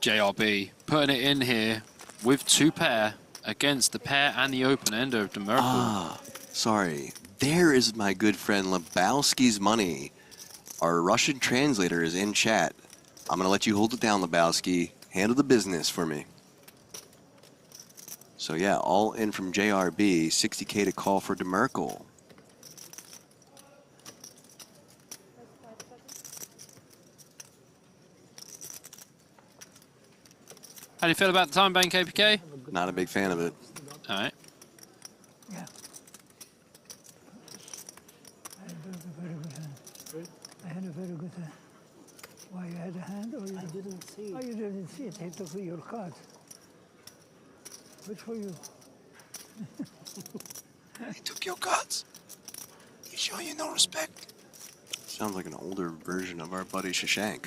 JRB putting it in here with 2 pair against the pair and the open ender of DeMerkel. Ah, sorry. There is my good friend Lebowski's money. Our Russian translator is in chat. I'm going to let you hold it down, Lebowski. Handle the business for me. So yeah, all in from JRB. 60K to call for DeMerkel. How do you feel about the time bank, KPK? Not a big fan of it. All right. Yeah. I had a very good hand. Why, you had a hand? Or you I didn't see it. Oh, you didn't see it. He took your card. Good for you. He took your cards. He show you no respect. Sounds like an older version of our buddy Shashank.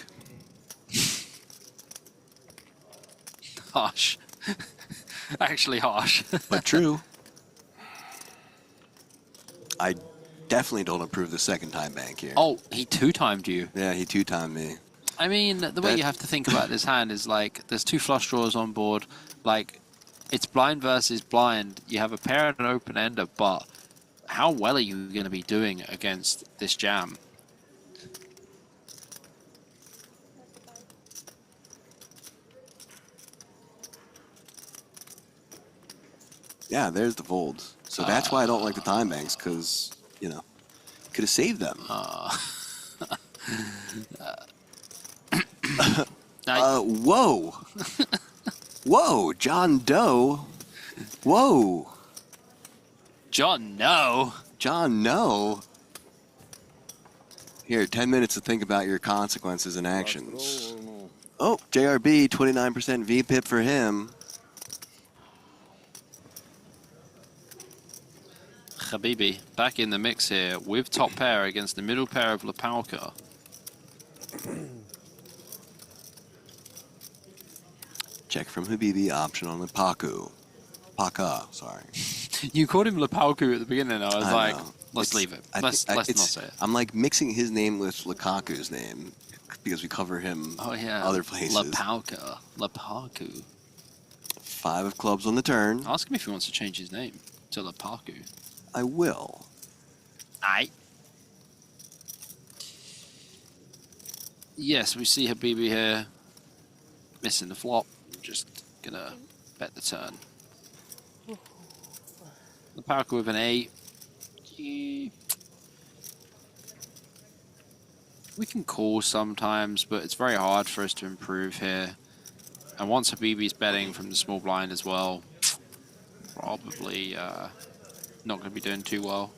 Harsh. Actually harsh. But true. I definitely don't approve the second time bank here. Oh, he 2-timed you. Yeah, he 2-timed me. I mean, the way you have to think about this hand is like, there's 2 flush draws on board. Like, it's blind versus blind. You have a pair and an open ender, but how well are you going to be doing against this jam? Yeah, there's the folds. So that's why I don't like the time banks, because, you know, could have saved them. Whoa. Whoa, John Doe. Whoa. John, no. John, no. Here, 10 minutes to think about your consequences and actions. Oh, JRB, 29% VPIP for him. Habibi back in the mix here with top pair against the middle pair of Lapalka. Check from Habibi, option on Lepaku. Paka, sorry. You called him Lapalku at the beginning. I was like, know. let's leave it. Let's not say it. I'm like mixing his name with Lukaku's name because we cover him other places. Lapalka. Lapaku. 5 of clubs on the turn. Ask him if he wants to change his name to Lapaku. I will. Aye. Yes, we see Habibi here. Missing the flop. Just gonna bet the turn. The Parker with an 8. We can call sometimes, but it's very hard for us to improve here. And once Habibi's betting from the small blind as well, probably not going to be doing too well.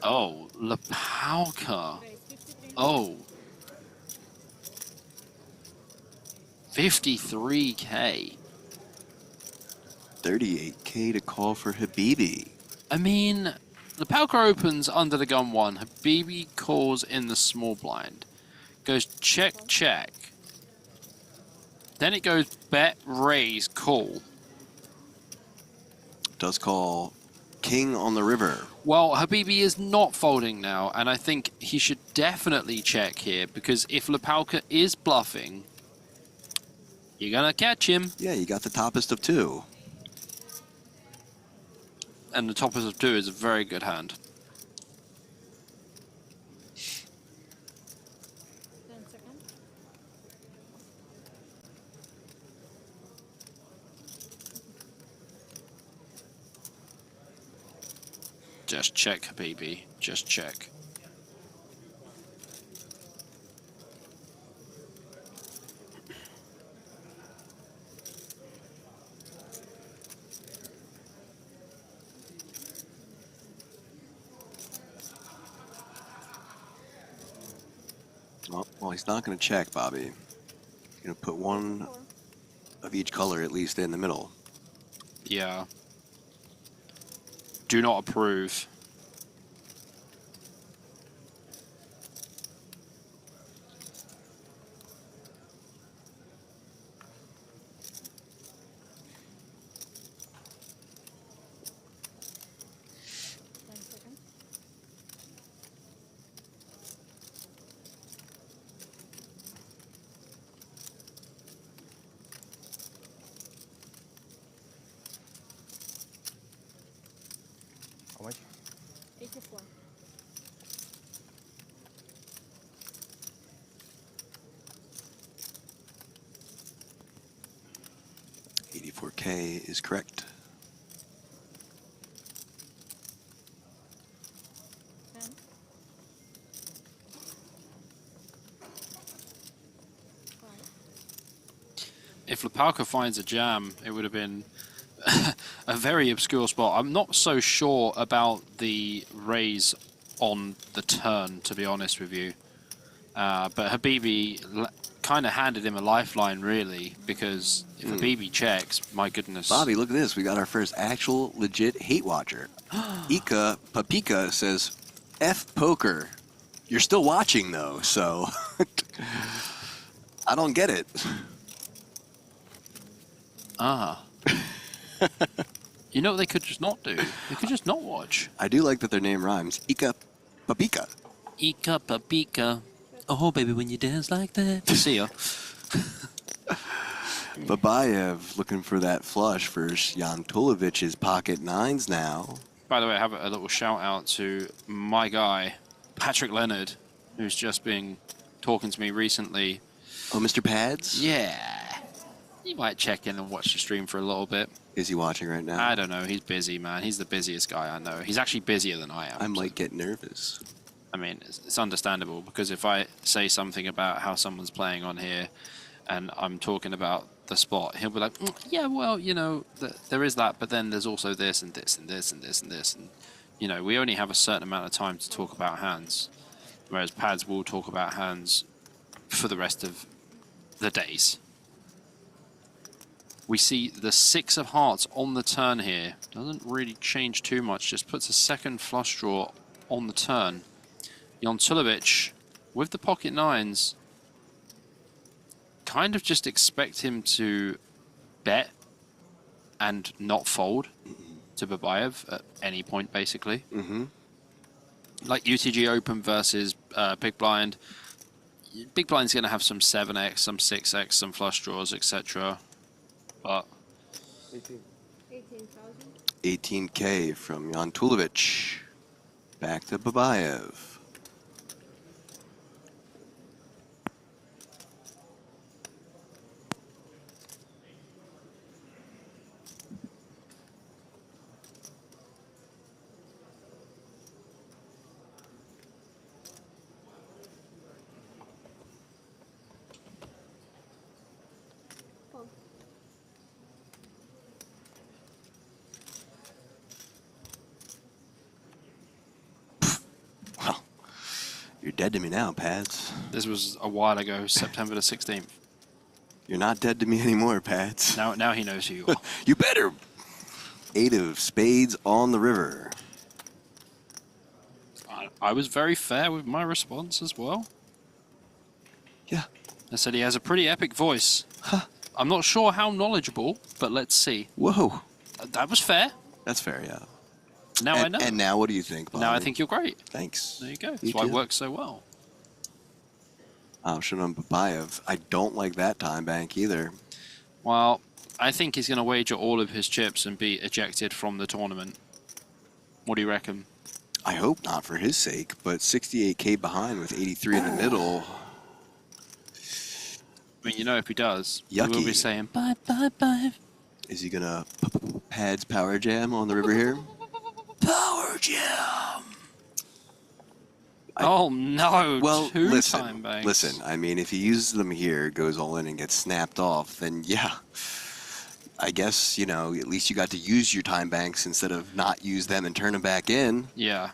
Oh, Lapalka. Oh. 53K. 38K to call for Habibi. I mean, The Palka opens under the gun 1. Habibi calls in the small blind. Goes check, check. Then it goes bet, raise, call. Does call king on the river. Well, Habibi is not folding now, and I think he should definitely check here, because if Lepalka is bluffing, you're going to catch him. Yeah, you got the toppest of 2. And the toppest of 2 is a very good hand. 10 seconds. Just check, Habibi. Just check. Oh, well, he's not going to check, Bobby. He's going to put 1 of each color at least in the middle. Yeah. Do not approve. How much? 84. $84K is correct. 10. If Lepalka finds a jam, it would have been a very obscure spot. I'm not so sure about the raise on the turn, to be honest with you. But Habibi kind of handed him a lifeline, really, because if Habibi checks, my goodness. Bobby, look at this. We got our first actual legit hate watcher. Ika Papika says, F poker. You're still watching, though, so I don't get it. Ah. You know what they could just not do? They could just not watch. I do like that their name rhymes. Ika Papika. Ika Papika. Oh, baby, when you dance like that. See ya. Babayev looking for that flush for Jan Tulovic's pocket 9s now. By the way, I have a little shout out to my guy, Patrick Leonard, who's just been talking to me recently. Oh, Mr. Pads? Yeah. He might check in and watch the stream for a little bit. Is he watching right now? I don't know. He's busy, man. He's the busiest guy I know. He's actually busier than I am. I might get nervous. I mean, it's understandable, because if I say something about how someone's playing on here and I'm talking about the spot, he'll be like, yeah, well, you know, there is that, but then there's also this and this and this and this and this. And, you know, we only have a certain amount of time to talk about hands, whereas Pads will talk about hands for the rest of the days. We see the 6 of hearts on the turn here. Doesn't really change too much, just puts a second flush draw on the turn. Jan Tulovic, with the pocket 9s, kind of just expect him to bet and not fold to Babayev at any point, basically. Like UTG Open versus Big Blind. Big Blind's going to have some 7x, some 6x, some flush draws, etc. But 18K from Jan Tulovic. Back to Babayev. You're dead to me now, Pads. This was a while ago, September the 16th. You're not dead to me anymore, Pads. Now he knows who you are. You better. 8 of spades on the river. I was very fair with my response as well. Yeah. I said he has a pretty epic voice. Huh. I'm not sure how knowledgeable, but let's see. Whoa. That was fair. That's fair, yeah. Now I know. And now what do you think, Bobby? Now I think you're great. Thanks. There you go. You That's why it too. works so well. Option on Babayev. I don't like that time bank either. Well, I think he's going to wager all of his chips and be ejected from the tournament. What do you reckon? I hope not for his sake, but 68K behind with 83 in the middle. I mean, you know, if he does, Yucky. he will be saying, bye, bye, bye. Is he gonna pads power jam on the river here? Power jam! Oh, no. Well, Two-time banks. listen, I mean, if he uses them here, goes all in and gets snapped off, then yeah. I guess, you know, at least you got to use your time banks instead of not use them and turn them back in. Yeah.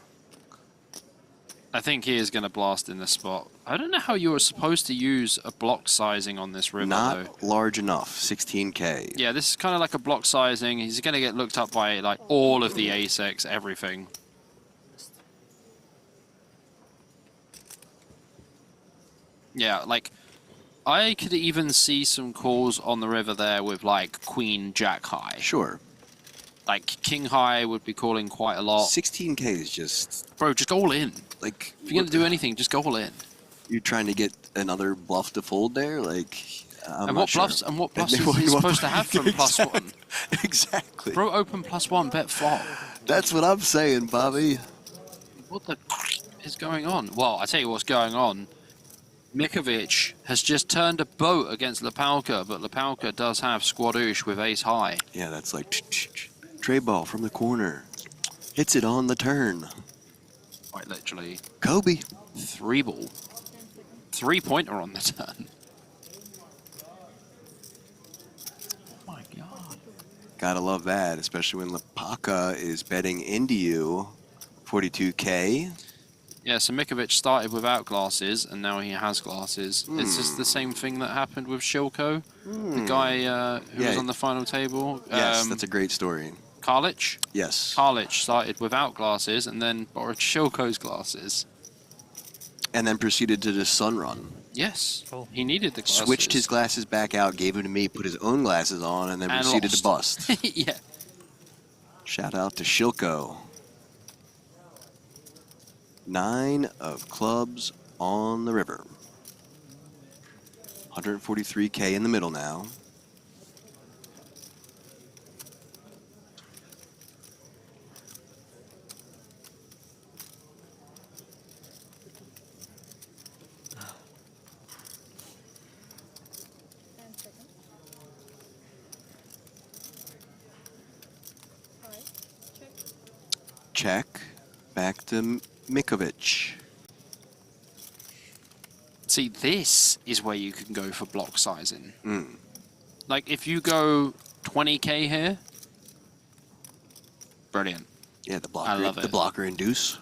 I think he is going to blast in this spot. I don't know how you were supposed to use a block sizing on this river, though. Not large enough, 16K. Yeah, this is kind of like a block sizing. He's going to get looked up by, like, all of the ASICs, everything. Yeah, like, I could even see some calls on the river there with, like, Queen Jack High. Sure. Like, King High would be calling quite a lot. 16K is just... Bro, just go all in. Like, if you're going to do anything, just go all in. You're trying to get another bluff to fold there? Like, I'm not sure. And what bluffs is he supposed to have from +1? Exactly. Bro, open +1, bet flop. That's what I'm saying, Bobby. What the is going on? Well, I tell you what's going on. Mikovic has just turned a boat against Lepalka, but Lepalka does have squadouche with ace high. Yeah, that's like tray ball from the corner. Hits it on the turn. Quite literally. Kobe. 3-ball. 3-pointer on the turn. Oh my god. Gotta love that, especially when Lepalka is betting into you. 42K. Yeah, so Mikovic started without glasses, and now he has glasses. It's just the same thing that happened with Shilko, the guy who was on the final table. Yes, that's a great story. Karlich? Yes. Karlich started without glasses, and then borrowed Shilko's glasses. And then proceeded to just sun run. Yes, he needed the glasses. Switched his glasses back out, gave them to me, put his own glasses on, and then proceeded to bust. Yeah. Shout out to Shilko. 9 of clubs on the river. 143K in the middle now. Check. Back to Mikovic. See, this is where you can go for block sizing. Mm. Like, if you go 20K here, brilliant. Yeah, the blocker, I love it. The blocker induce.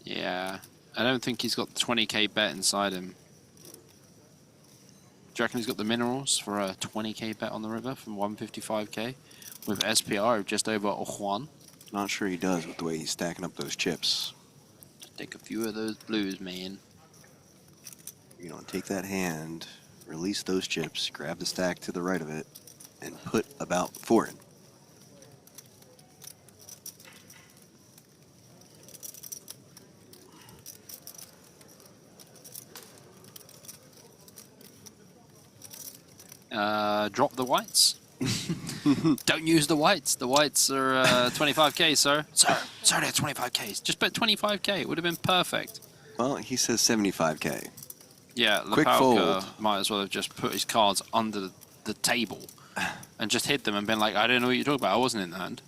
Yeah, I don't think he's got the 20K bet inside him. Do you reckon he's got the minerals for a 20K bet on the river from 155K with SPR of just over Juan? Not sure he does with the way he's stacking up those chips. Take a few of those blues, man. You know, take that hand, release those chips, grab the stack to the right of it, and put about 4 in. Drop the whites. Don't use the whites. The whites are 25K, sir. Sir, they're 25Ks. Just bet 25K. It would have been perfect. Well, he says 75K. Yeah, Quick fold. Lepalka might as well have just put his cards under the table and just hid them and been like, I don't know what you're talking about. I wasn't in the hand.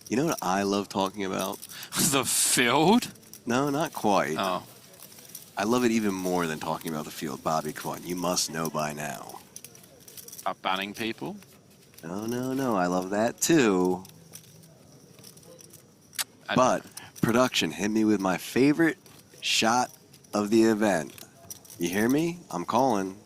You know what I love talking about? The field? No, not quite. Oh. I love it even more than talking about the field. Bobby, come on. You must know by now. About banning people? No. I love that too. But production, hit me with my favorite shot of the event. You hear me? I'm calling.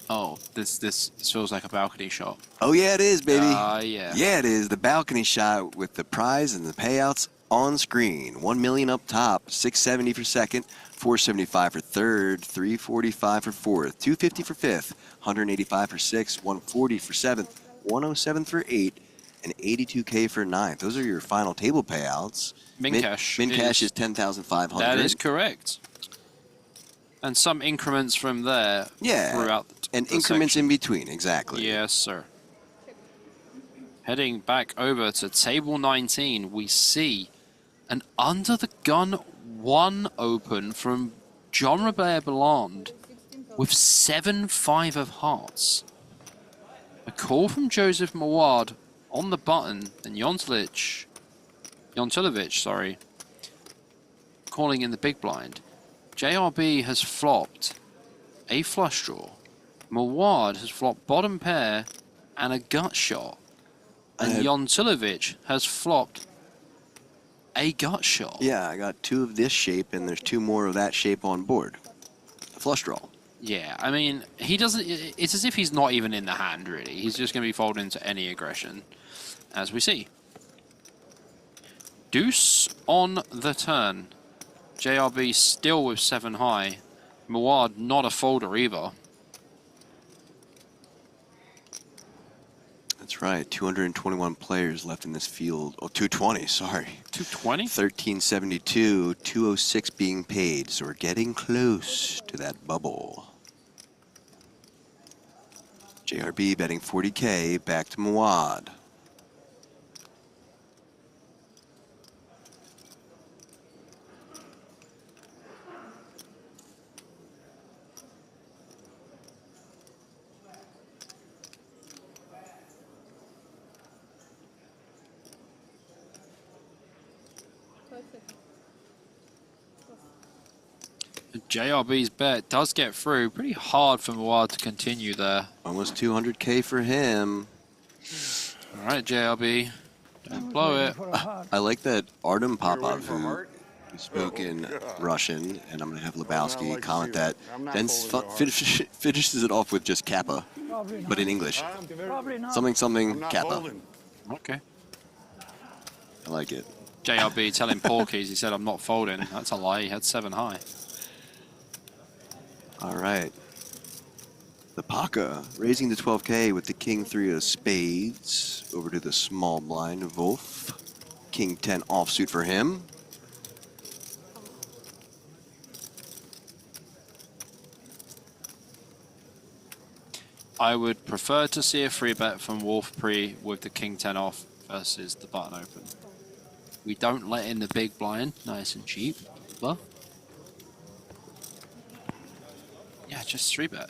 Oh, this feels like a balcony shot. Oh yeah, it is, baby. Yeah. Yeah, it is. The balcony shot with the prize and the payouts on screen. 1 million up top, 670 for second, 475 for third, 345 for fourth, 250 for fifth, 185 for sixth, 140 for seventh, 107 for eighth, and 82K for ninth. Those are your final table payouts. Min cash is 10,500. That is correct. And some increments from there throughout and the increments section. in between, exactly. Yes, sir. Heading back over to table 19, we see an under the gun 1 open from John Robert Belland with 7-5 of hearts. A call from Joseph Mawad on the button, and Jontilovic, calling in the big blind. JRB has flopped a flush draw. Mawad has flopped bottom pair and a gut shot. And Jontilovic has flopped a gut shot. Yeah, I got 2 of this shape, and there's 2 more of that shape on board. A flush draw. Yeah, I mean, he doesn't... It's as if he's not even in the hand, really. He's just going to be folding into any aggression, as we see. Deuce on the turn. JRB still with 7 high. Mawad not a folder either. That's right, 221 players left in this field. Oh, 220, sorry. 220? 1372, 206 being paid, so we're getting close to that bubble. JRB betting 40K, back to Mawad. JRB's bet does get through. Pretty hard for Mawad to continue there. Almost 200K for him. All right, JRB. Don't blow it. I like that Artem Popov, who spoke in Russian, and I'm going to have Lebowski comment that, then finishes it off with just Kappa, but in English. Something, something, Kappa. Okay. I like it. JRB telling Porkies, he said, I'm not folding. That's a lie. He had 7 high. All right. The Paka raising to 12K with the King 3 of spades. Over to the small blind, Wolf. King 10 offsuit for him. I would prefer to see a free bet from Wolf Pre with the King 10 off versus the button open. We don't let in the big blind, nice and cheap, but yeah, just 3-bet.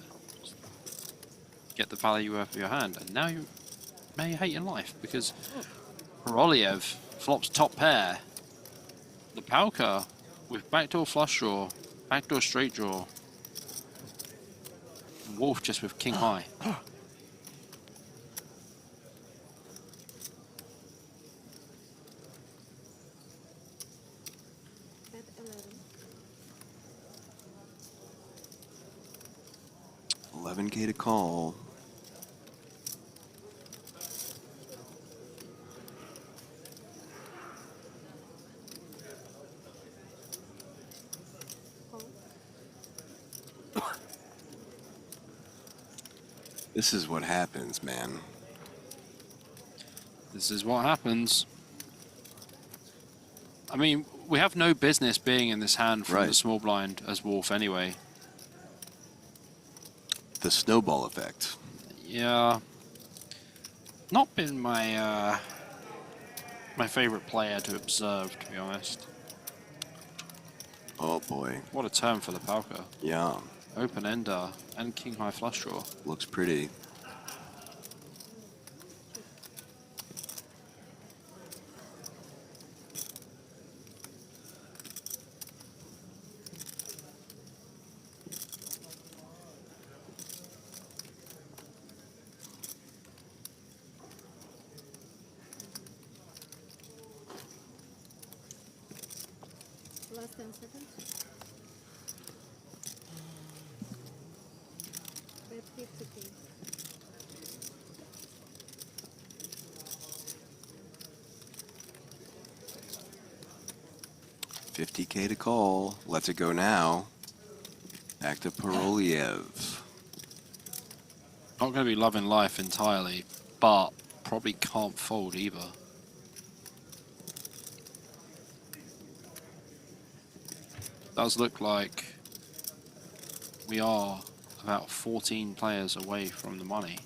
Get the value out of your hand, and now you may hate in life because Koroliev flops top pair. The Palka with backdoor flush draw, backdoor straight draw. And Wolf just with king high. $11K to call. This is what happens, man. This is what happens. I mean, we have no business being in this hand from the small blind as Wolf anyway. The snowball effect. Yeah. Not been my my favorite player to observe, to be honest. Oh boy. What a turn for the Palka. Yeah. Open ender and king high flush draw. Looks pretty. Last 10 seconds. Bet 50 please. 50K to call. Lets it go now. Back to Paroliev. Not going to be loving life entirely, but probably can't fold either. Does look like we are about 14 players away from the money.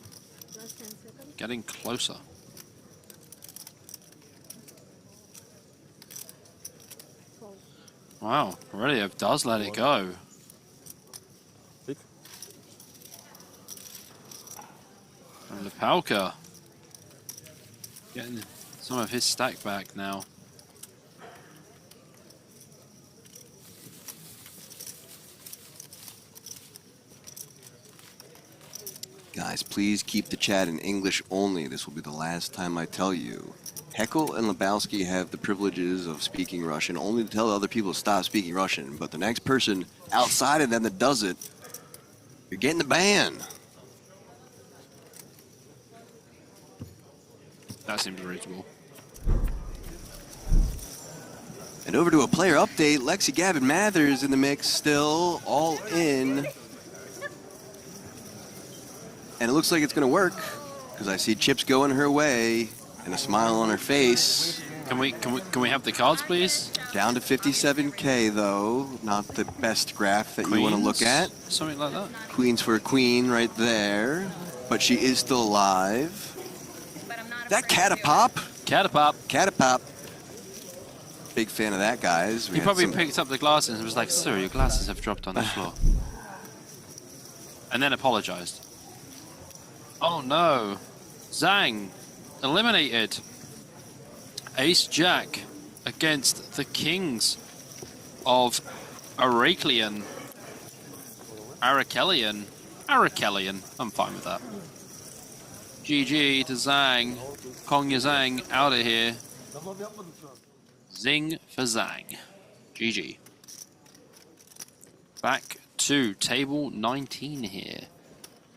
Getting closer. Wow, Paroliev does let it go. And Lepalka getting some of his stack back now. Guys, please keep the chat in English only. This will be the last time I tell you. Heckle and Lebowski have the privileges of speaking Russian only to tell other people to stop speaking Russian. But the next person outside of them that does it, you're getting the ban. That seems reasonable. And over to a player update. Lexi Gavin Mathers in the mix still, all in. And it looks like it's going to work because I see chips going her way and a smile on her face. Can we have the cards, please? Down to 57K though. Not the best graph that you want to look at. Something like that. Queens for a queen right there. But she is still alive. That Catapop? Catapop. Catapop. Big fan of that, guys. He probably picked up the glasses and was like, "Sir, your glasses have dropped on the floor." And then apologized. Oh no. Zhang eliminated. Ace Jack against the kings of Arakelian. Arakelian. I'm fine with that. GG to Zhang. Kongya Zhang out of here. Zing for Zhang. GG. Back to table 19 here.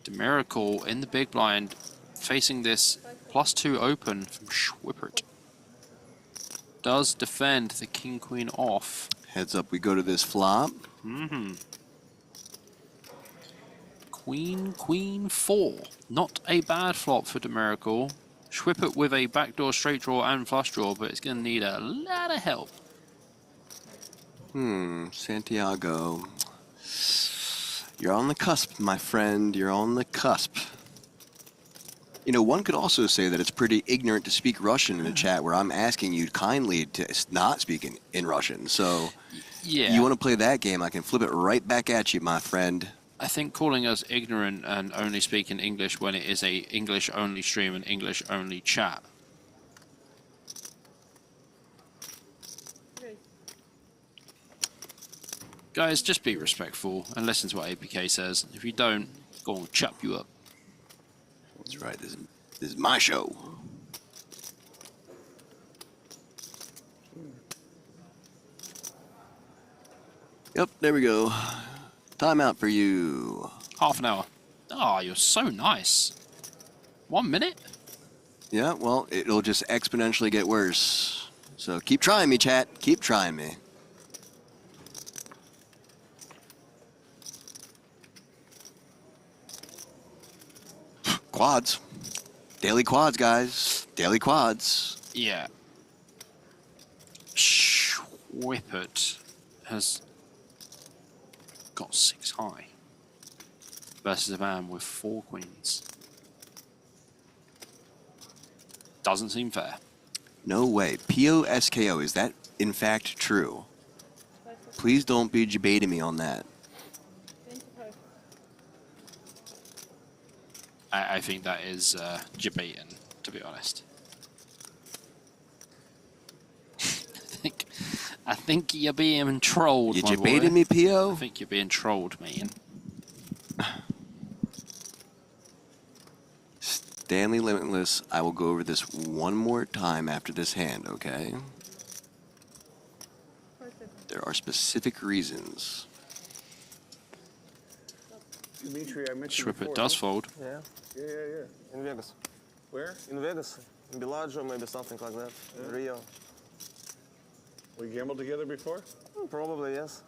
Demiracle in the big blind facing this +2 open from Schwippert. Does defend the king queen off. Heads up, we go to this flop. Queen 4. Not a bad flop for Demiracle. Schwippert with a backdoor straight draw and flush draw, but it's going to need a lot of help. Santiago. You're on the cusp, my friend. You're on the cusp. You know, one could also say that it's pretty ignorant to speak Russian in a chat where I'm asking you kindly to not speak in Russian. So, yeah. You want to play that game, I can flip it right back at you, my friend. I think calling us ignorant and only speaking English when it is a English-only stream and English-only chat. Guys, just be respectful and listen to what APK says. If you don't, go and chop you up. That's right. This is my show. Yep, there we go. Timeout for you. Half an hour. Oh, you're so nice. 1 minute? Yeah, well, it'll just exponentially get worse. So keep trying me, chat. Keep trying me. Quads. Daily quads, guys. Daily quads. Yeah. Schwippert has got 6 high versus a man with 4 queens. Doesn't seem fair. No way. POSKO, is that in fact true? Please don't be debating me on that. I think that is debating, to be honest. I think you're being trolled, You my debated boy. me, P.O.? I think you're being trolled, man. Stanley Limitless, I will go over this one more time after this hand, okay? There are specific reasons. Dimitri, I met you before. Schwippert does fold. Yeah. Yeah. In Vegas. Where? In Vegas. In Bellagio, maybe something like that. In Rio. We gambled together before? Probably, yes.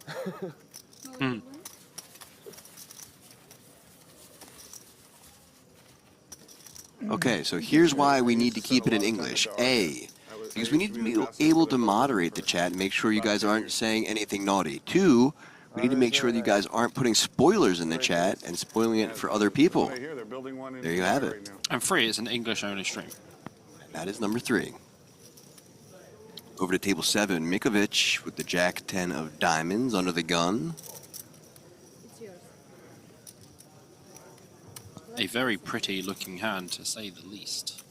Okay, so here's why we need to keep it in English. A, because we need to be able to moderate the chat and make sure you guys aren't saying anything naughty. Two, we need to make sure that you guys aren't putting spoilers in the chat and spoiling it for other people. There you have it. And 3, it's an English-only stream. That is number 3. Over to table 7, Mikovic with the Jack 10 of diamonds under the gun. It's yours. A very pretty looking hand, to say the least.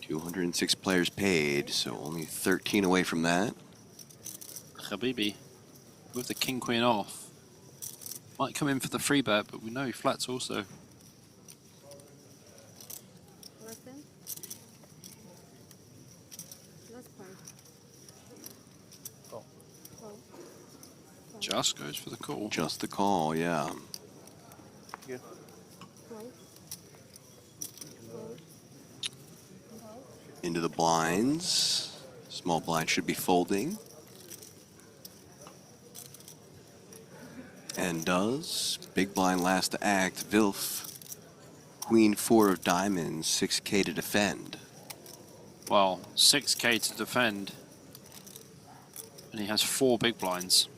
206 players paid, so only 13 away from that. Habibi, with the king-queen off. Might come in for the free bet, but we know he flats also. Last 10. Last 5. Call. Call. Just goes for the call. Just the call, yeah. Yeah. Call. Call. Call. Into the blinds. Small blind should be folding. And does. Big blind last to act. Vilf. Queen 4 of diamonds. 6K to defend. Well, 6K to defend. And he has 4 big blinds.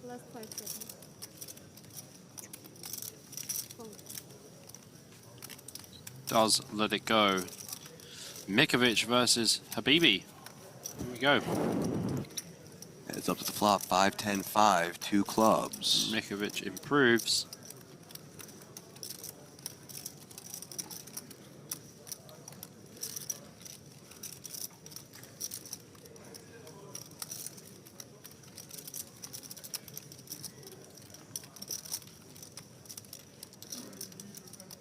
Last 5 seconds. Call. Does let it go. Mikovic versus Habibi. Here we go. It's up to the flop. 5, 10, 5. 2 clubs. Mikovic improves.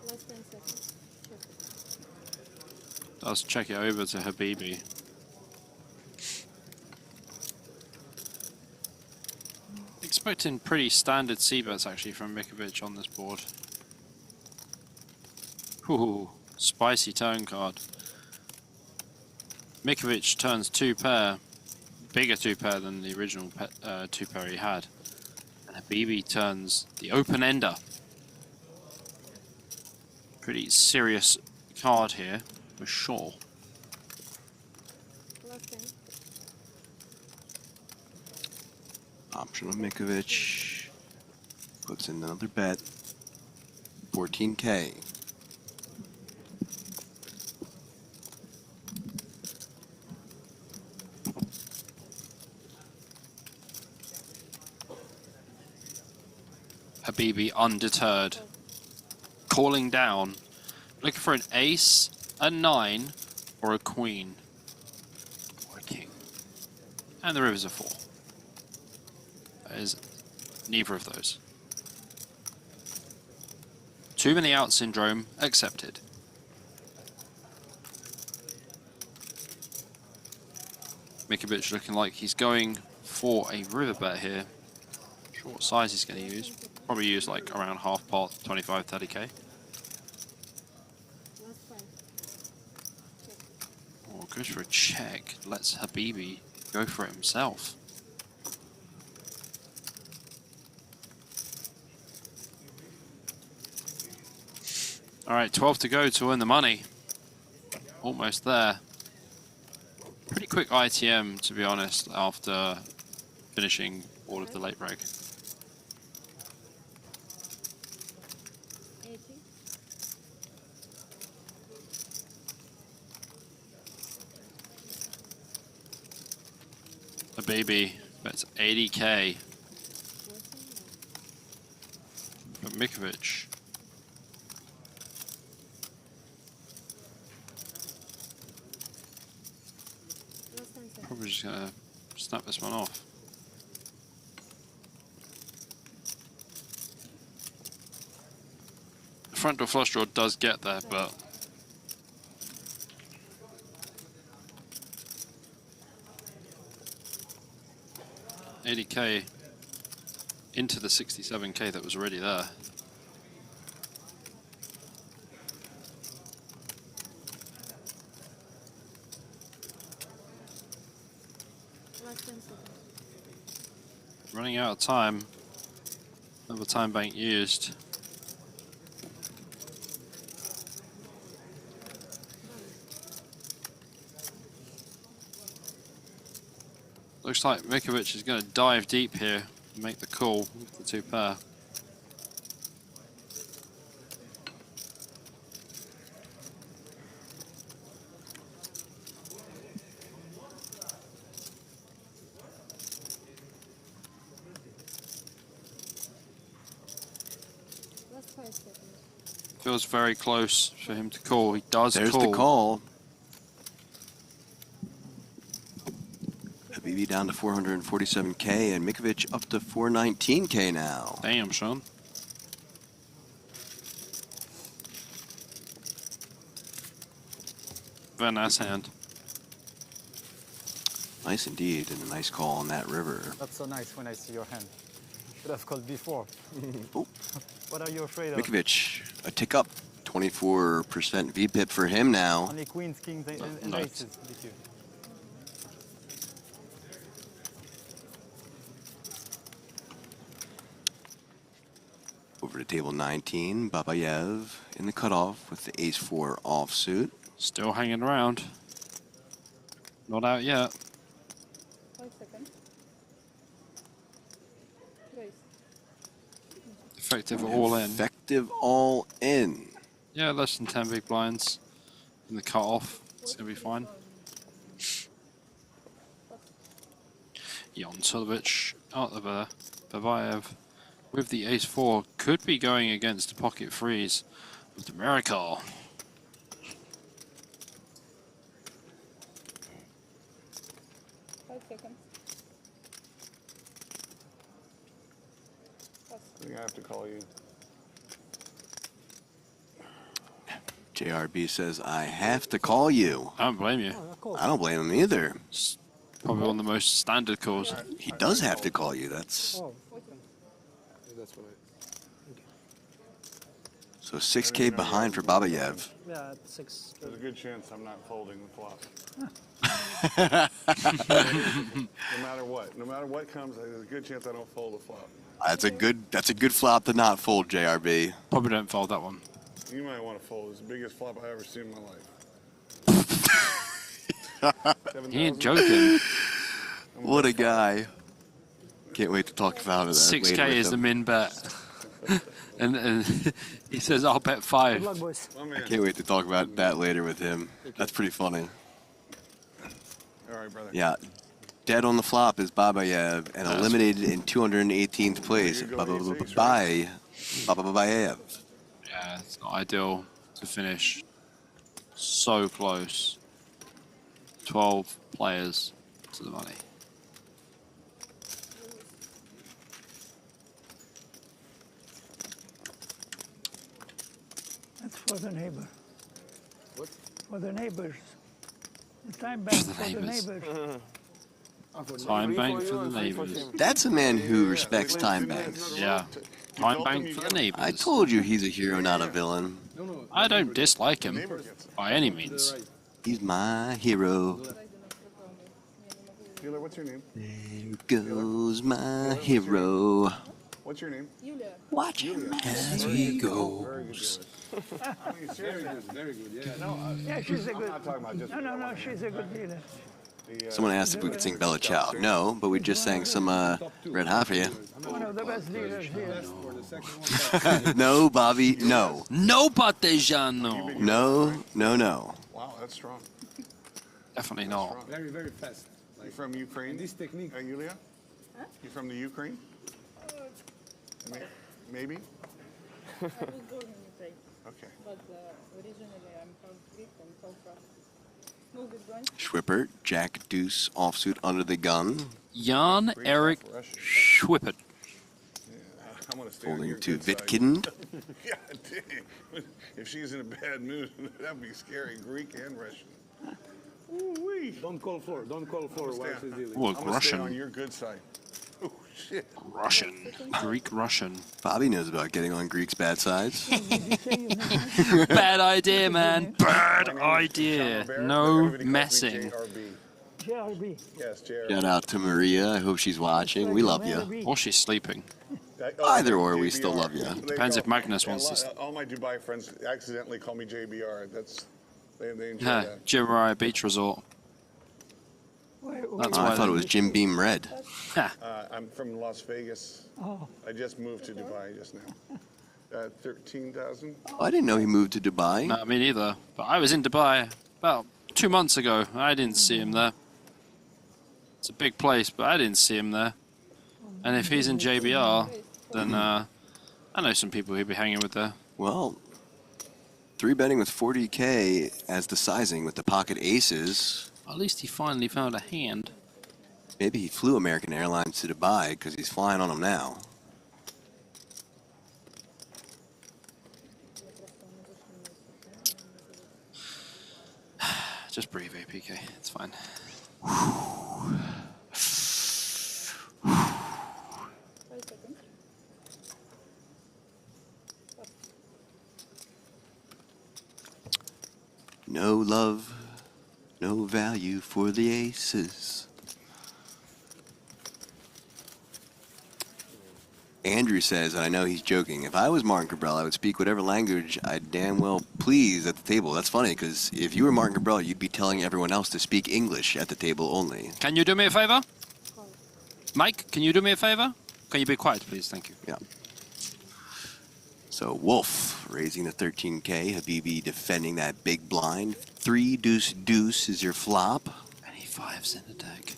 Last 10 seconds. Check. Does check it over to Habibi. Expecting pretty standard C-bets actually from Mikovic on this board. Ooh, spicy turn card. Mikovic turns 2 pair, bigger 2 pair than the original 2 pair he had. And Habibi turns the open ender. Pretty serious card here, for sure. Last 10. Option of Mikovic. Puts in another bet. 14K. Habibi undeterred. Calling down. Looking for an ace, a 9, or a queen. Or a king. And the river's a 4. That is neither of those. Too many out syndrome accepted. Mikovic looking like he's going for a river bet here. Sure what size he's going to use. Probably use like around half pot, 25, 30k. Last 5. Oh, goes for a check. Lets Habibi go for it himself. Alright, 12 to go to win the money. Almost there. Pretty quick ITM, to be honest, after finishing all of the late reg. 80. Habibi bets 80k. 14. For Mikovic. Last 10 seconds. Probably just gonna snap this one off. The front door flush draw does get there, but 80k into the 67k that was already there. Last 10 seconds. Running out of time. Another time bank used. Looks like Mikovic is going to dive deep here and make the call with the 2 pair. Last 5 seconds. Feels very close for him to call. He does There's call. the call. Habibi down to 447K and Mikovic up to 419K now. Damn, Sean. Very nice hand. Nice indeed, and a nice call on that river. That's so nice when I see your hand. Should have called before. Oh. What are you afraid of? Mikovic, a tick up. 24% VPIP for him now. Only queens, kings, and Nice. aces. DQ. Over to table 19, Babayev in the cutoff with the ace-4 offsuit. Still hanging around. Not out yet. 5 seconds. Raise. Effective all in. Effective all in. Yeah, less than 10 big blinds in the cutoff. It's going to be fine. Jan Sulovic out of there. Babayev with the ace-4 could be going against the pocket freeze with the miracle. I think I have to call you. JRB says, I have to call you. I don't blame you. I don't blame him either. Probably one of the most standard calls. He does have to call you. That's That's what so 6K behind for Babayev. Yeah, at 6. There's a good chance I'm not folding the flop. No matter what comes, there's a good chance I don't fold the flop. That's a good flop to not fold, JRB. Probably don't fold that one. You might want to fold. It's the biggest flop I've ever seen in my life. He ain't joking. What a guy. Can't wait to talk about it. 6K is the min bet. and he says, I'll bet 5. Good luck, boys. I can't wait to talk about that later with him. That's pretty funny. All right, brother. Yeah. Dead on the flop is Babayev and eliminated in 218th place. Babayev. Yeah, it's not ideal to finish so close. 12 players to the money. That's for the neighbor. What? For the neighbors. The time bank for the neighbors. Time bank for the neighbors. That's a man who respects time banks. Yeah. Time bank for the neighbors. I told you he's a hero, not a villain. I don't dislike him by any means. He's my hero. Taylor, what's your name? There goes my hero. What's your name? Yulia. Watch him as he goes. I mean, seriously, very good. Yeah, no, Yeah, she's a I'm good. not talking about just. No, she's a good dealer. Someone asked if we could sing Bella Ciao. No, but we just sang some Red Hot for you. One of the best dealers here. No, Bobby, no. No Parteggiano. No. Wow, that's strong. Definitely not. Very, very fast. You from Ukraine? This technique. Yulia? Huh? You from the Ukraine? Maybe? I was born in Ukraine. Okay. But originally I'm from Greek and Cyprus. No good going. Schwippert, Jack Deuce offsuit under the gun. Jan Eric Schwippert. I'm gonna stay on Folding your to good side. Vitkin. God damn. If she's in a bad mood, that'd be scary. Greek and Russian. Ooh-wee. Don't call for while she's dealing. Well, I'm gonna stay on Russian. your good side. Oh, shit. Russian. Greek Russian. Bobby knows about getting on Greek's bad sides. Bad idea, man. Bad idea. No messing. JRB. Yes, Jared. Shout out to Maria. I hope she's watching. We love you. Or she's sleeping. Either or, we still love you. Depends if Magnus wants to. All my Dubai friends accidentally call me JBR. They enjoy Yeah, that. Jim Ryan Beach Resort. That's I thought it was Jim Beam Red. I'm from Las Vegas. Oh. I just moved to Dubai just now. 13,000. I didn't know he moved to Dubai. No, me neither. But I was in Dubai about 2 months ago. I didn't see him there. It's a big place, but I didn't see him there. And if he's in JBR, then I know some people he'd be hanging with there. Well, 3-betting with 40K as the sizing with the pocket aces. At least he finally found a hand. Maybe he flew American Airlines to Dubai because he's flying on them now. Just breathe, APK. It's fine. No love, no value for the aces. Andrew says, and I know he's joking, if I was Martin Cabral, I would speak whatever language I damn well please at the table. That's funny, because if you were Martin Cabral, you'd be telling everyone else to speak English at the table only. Can you do me a favor? Mike, can you do me a favor? Can you be quiet, please? Thank you. Yeah. So Wolf raising the 13K. Habibi defending that big blind. 3 deuce deuce is your flop. Any 5s in the deck.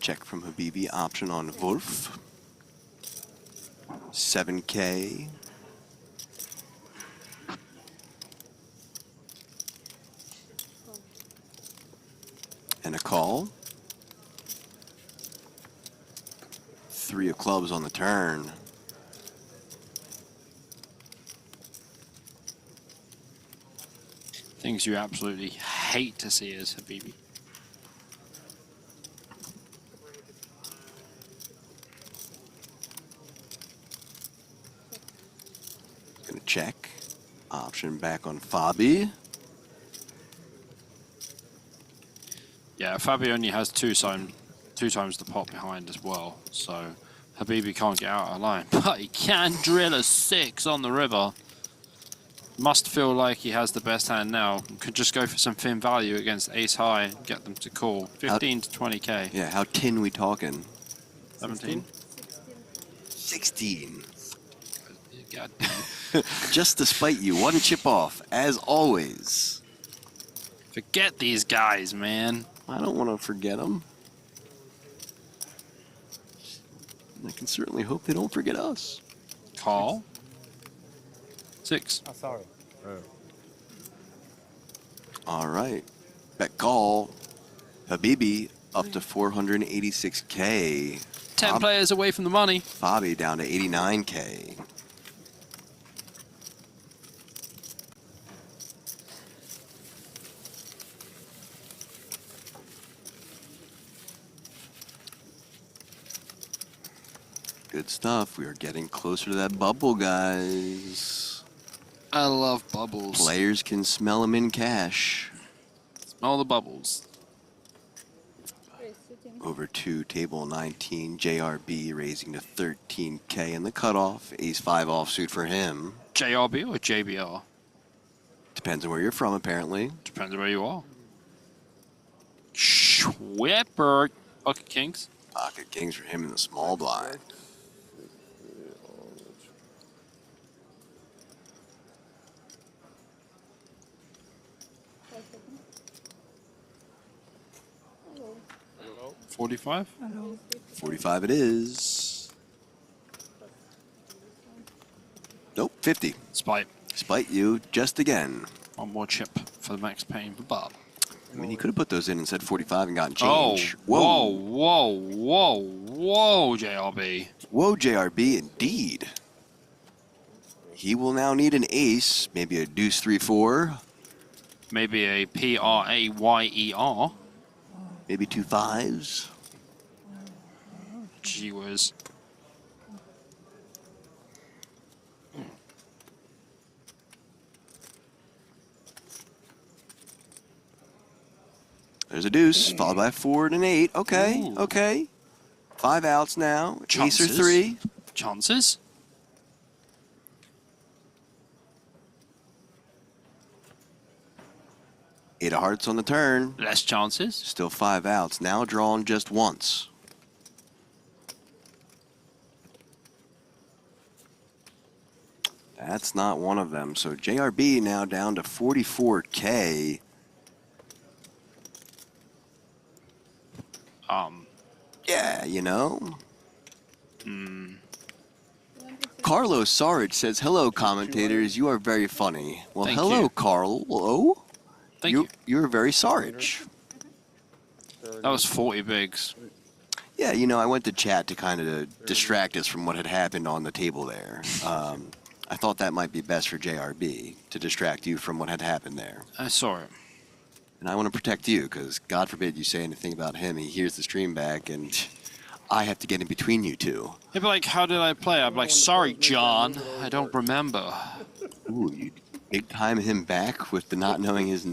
Check from Habibi. Option on Wolf. 7K. And a call. 3 of clubs on the turn. Things you absolutely hate to see as Habibi. Gonna check. Option back on Fabi. Yeah, Fabi only has two times the pot behind as well, so Habibi can't get out of line. But he can drill a 6 on the river. Must feel like he has the best hand now. Could just go for some thin value against ace high and get them to call. 15 to 20k. Yeah, how tin we talking? 17. 16. God. Just to spite you, 1 chip off, as always. Forget these guys, man. I don't want to forget them. I can certainly hope they don't forget us. Call. 6. Oh, sorry. All right. Bet call. Habibi up to 486K. 10 players away from the money. Fabi down to 89K. Good stuff. We are getting closer to that bubble, guys. I love bubbles. Players can smell them in cash. Smell the bubbles. Over to table 19, JRB raising to 13K in the cutoff. Ace-5 offsuit for him. JRB or JBR? Depends on where you're from, apparently. Depends on where you are. Schwepper. Pocket kings. Pocket kings for him in the small blind. Hello. 45? Hello. 45 it is. Nope, 50. Spite. Spite you just again. One more chip for the max pain for Bob. I mean, he could have put those in and said 45 and gotten Oh, change. whoa, whoa, whoa, whoa, JRB. Whoa, JRB, indeed. He will now need an ace, maybe a deuce 3-4. Maybe a PRAYER. Maybe 2 5s. Gee whiz. There's a deuce, followed by a 4 and an 8. Okay, Ooh. okay. 5 outs now. Chances. Ace or 3. Chances? Eight of hearts on the turn. Less chances. Still 5 outs. Now drawn just once. That's not one of them. So JRB now down to 44K. Yeah, you know. Carlos Sarge says, hello, commentators. You are very funny. Well, Thank hello, you. Carlo. Thank you. You're very Sarge. That was 40 bigs. Yeah, you know, I went to chat to kind of distract us from what had happened on the table there. I thought that might be best for JRB, to distract you from what had happened there. I saw it. And I want to protect you, because God forbid you say anything about him. He hears the stream back, and I have to get in between you two. He'd be like, how did I play? I'm like, sorry, John. I don't remember. Ooh, you big time him back with the not knowing his,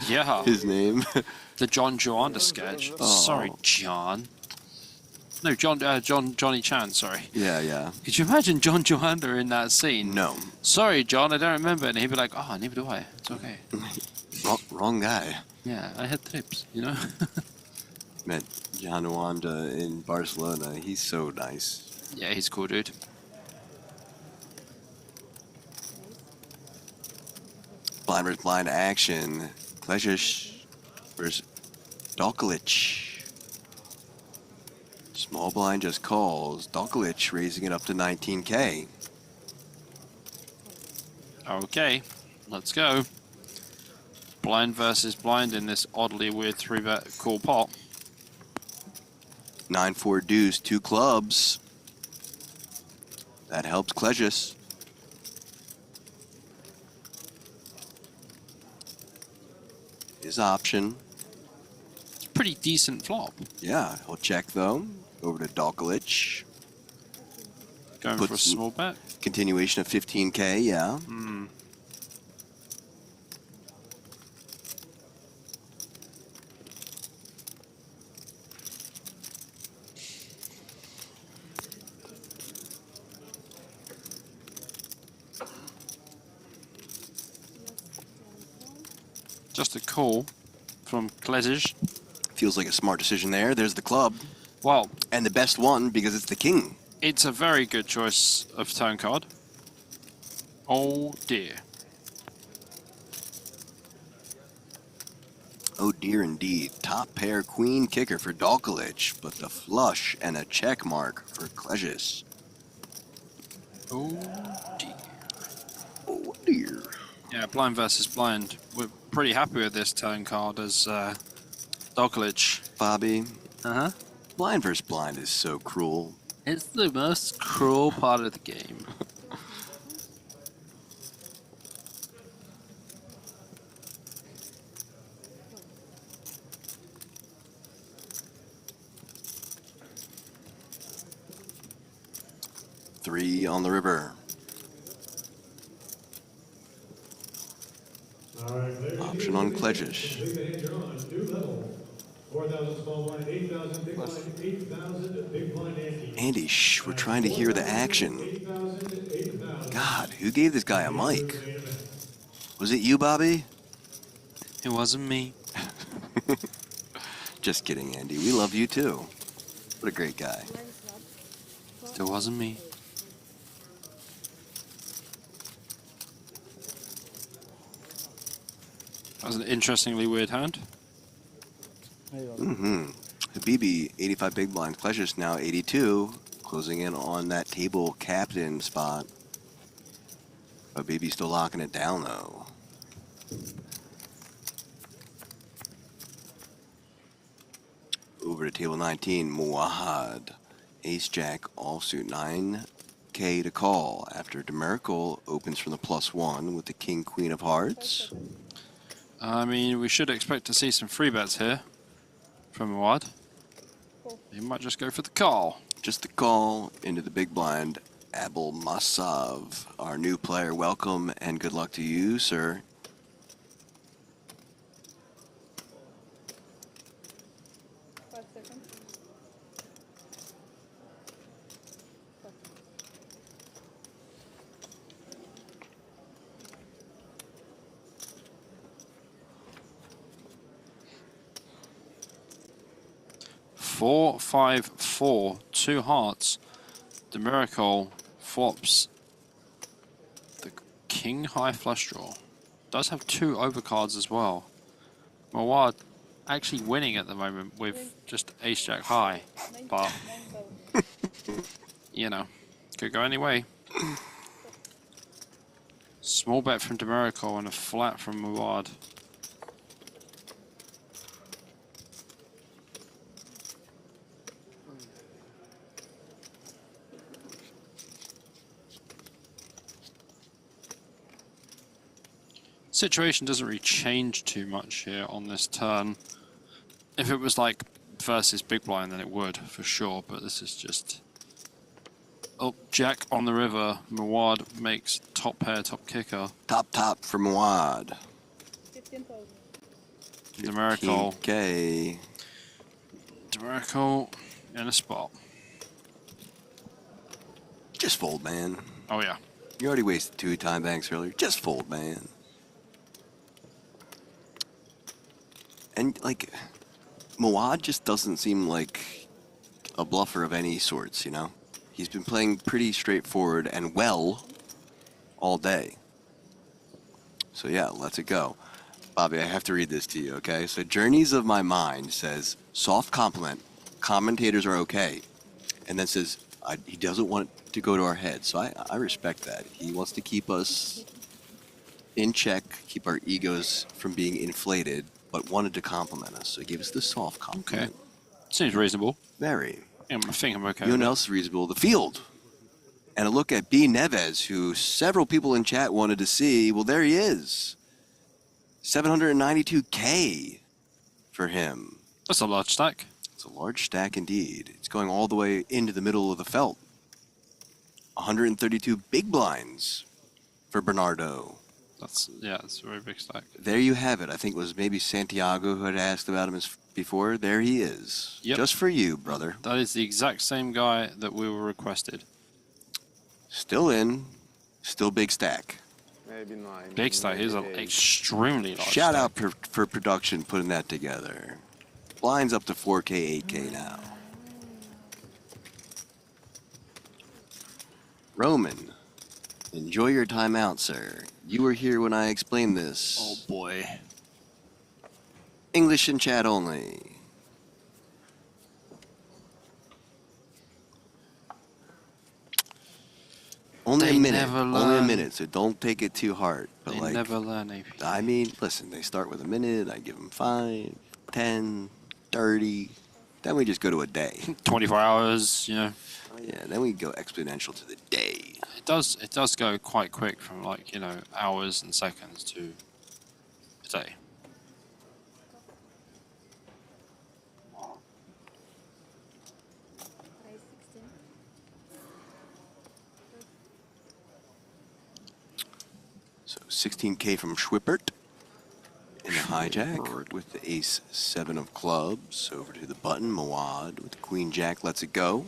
Yeah. his name. The John Joanda sketch. Oh. Sorry, John. No, Johnny Chan, sorry. Yeah, yeah. Could you imagine John Joanda in that scene? No. Sorry, John, I don't remember. And he'd be like, oh, neither do I. It's okay. Wrong guy. Yeah, I had trips, you know? Met John Wanda in Barcelona. He's so nice. Yeah, he's cool, dude. Blind versus blind action. Klejic versus Dokalic. Small blind just calls. Dokalic raising it up to 19K. Okay, let's go. Blind versus blind in this oddly weird 3-bet cool pot. 9-4 deuce, 2 clubs. That helps Klejic. His option. It's a pretty decent flop. Yeah, he'll check though. Over to Dokalic. Going for a small bet. Continuation of 15K, yeah. Hmm. Just a call from Klejic. Feels like a smart decision there. There's the club. Well, and the best one because it's the king. It's a very good choice of turn card. Oh dear. Oh dear indeed. Top pair queen kicker for Dokalic, but the flush and a check mark for Klejic. Oh dear. Oh dear. Yeah, blind versus blind. We're pretty happy with this turn card as Dokalic. Bobby. Uh-huh. Blind versus blind is so cruel. It's the most cruel part of the game. Three on the river. Option on Klejic. 4,000 small blind, 8,000 big blind, 8,000 big blind ante. Andy, shh, we're trying to hear the action. God, who gave this guy a mic? Was it you, Bobby? It wasn't me. Just kidding, Andy. We love you too. What a great guy. It wasn't me. That was an interestingly weird hand. Mm-hmm. Habibi, 85 big blind. Klejic now 82. Closing in on that table captain spot. Habibi still locking it down, though. Over to table 19, Muahad. Ace-Jack offsuit, 9K to call after DeMerkel opens from the +1 with the King-Queen of Hearts. I mean, we should expect to see some free bets here. from Muad. He might just go for the call. Just the call into the big blind. Abel Masav, our new player. Welcome and good luck to you, sir. Four, 5, 4, 2 hearts. The miracle flops the king high flush draw. Does have 2 overcards as well. Muad actually winning at the moment with just ace jack high, but you know, could go any way. Small bet from Demerico and a flat from Muad. Situation doesn't really change too much here on this turn. If it was like versus big blind, then it would for sure, but this is just... Oh, jack on the river. Muad makes top pair, top kicker. Top for Muad. 15,000. Demerico. Okay. Demerico in a spot. Just fold, man. Oh yeah. You already wasted 2 time banks earlier. Just fold, man. And, like, Muad just doesn't seem like a bluffer of any sorts, you know? He's been playing pretty straightforward and well all day. So, yeah, let's it go. Bobby, I have to read this to you, okay? So, Journeys of My Mind says, soft compliment, commentators are okay. And then says, he doesn't want it to go to our head. So, I respect that. He wants to keep us in check, keep our egos from being inflated, but wanted to compliment us, so he gave us the soft compliment. Okay. Seems reasonable. Very. I think I'm okay. You know what else is reasonable? The field. And a look at B. Neves, who several people in chat wanted to see. Well, there he is. 792K for him. That's a large stack. It's a large stack indeed. It's going all the way into the middle of the felt. 132 big blinds for Bernardo. Yeah, it's a very big stack. There you have it. I think it was maybe Santiago who had asked about him before. There he is. Yep. Just for you, brother. That is the exact same guy that we were requested. Still in. Still big stack. Maybe 9. Big stack. He's an extremely large Shout stack. out for production putting that together. Blinds up to 4K, 8K now. Roman. Enjoy your time out, sir. You were here when I explained this. Oh boy. English in chat only. Only They a minute. never Only a learn. minute, so don't take it too hard. But They like, never learn AP. I mean, listen, they start with a minute, I give them 5, 10, 30. Then we just go to a day. 24 hours, you know. Yeah, then we go exponential to the day. It does go quite quick from like, you know, hours and seconds to a day. So 16K from Schwippert in the hijack with the ace 7 of clubs. Over to the button, Muad with the queen jack lets it go.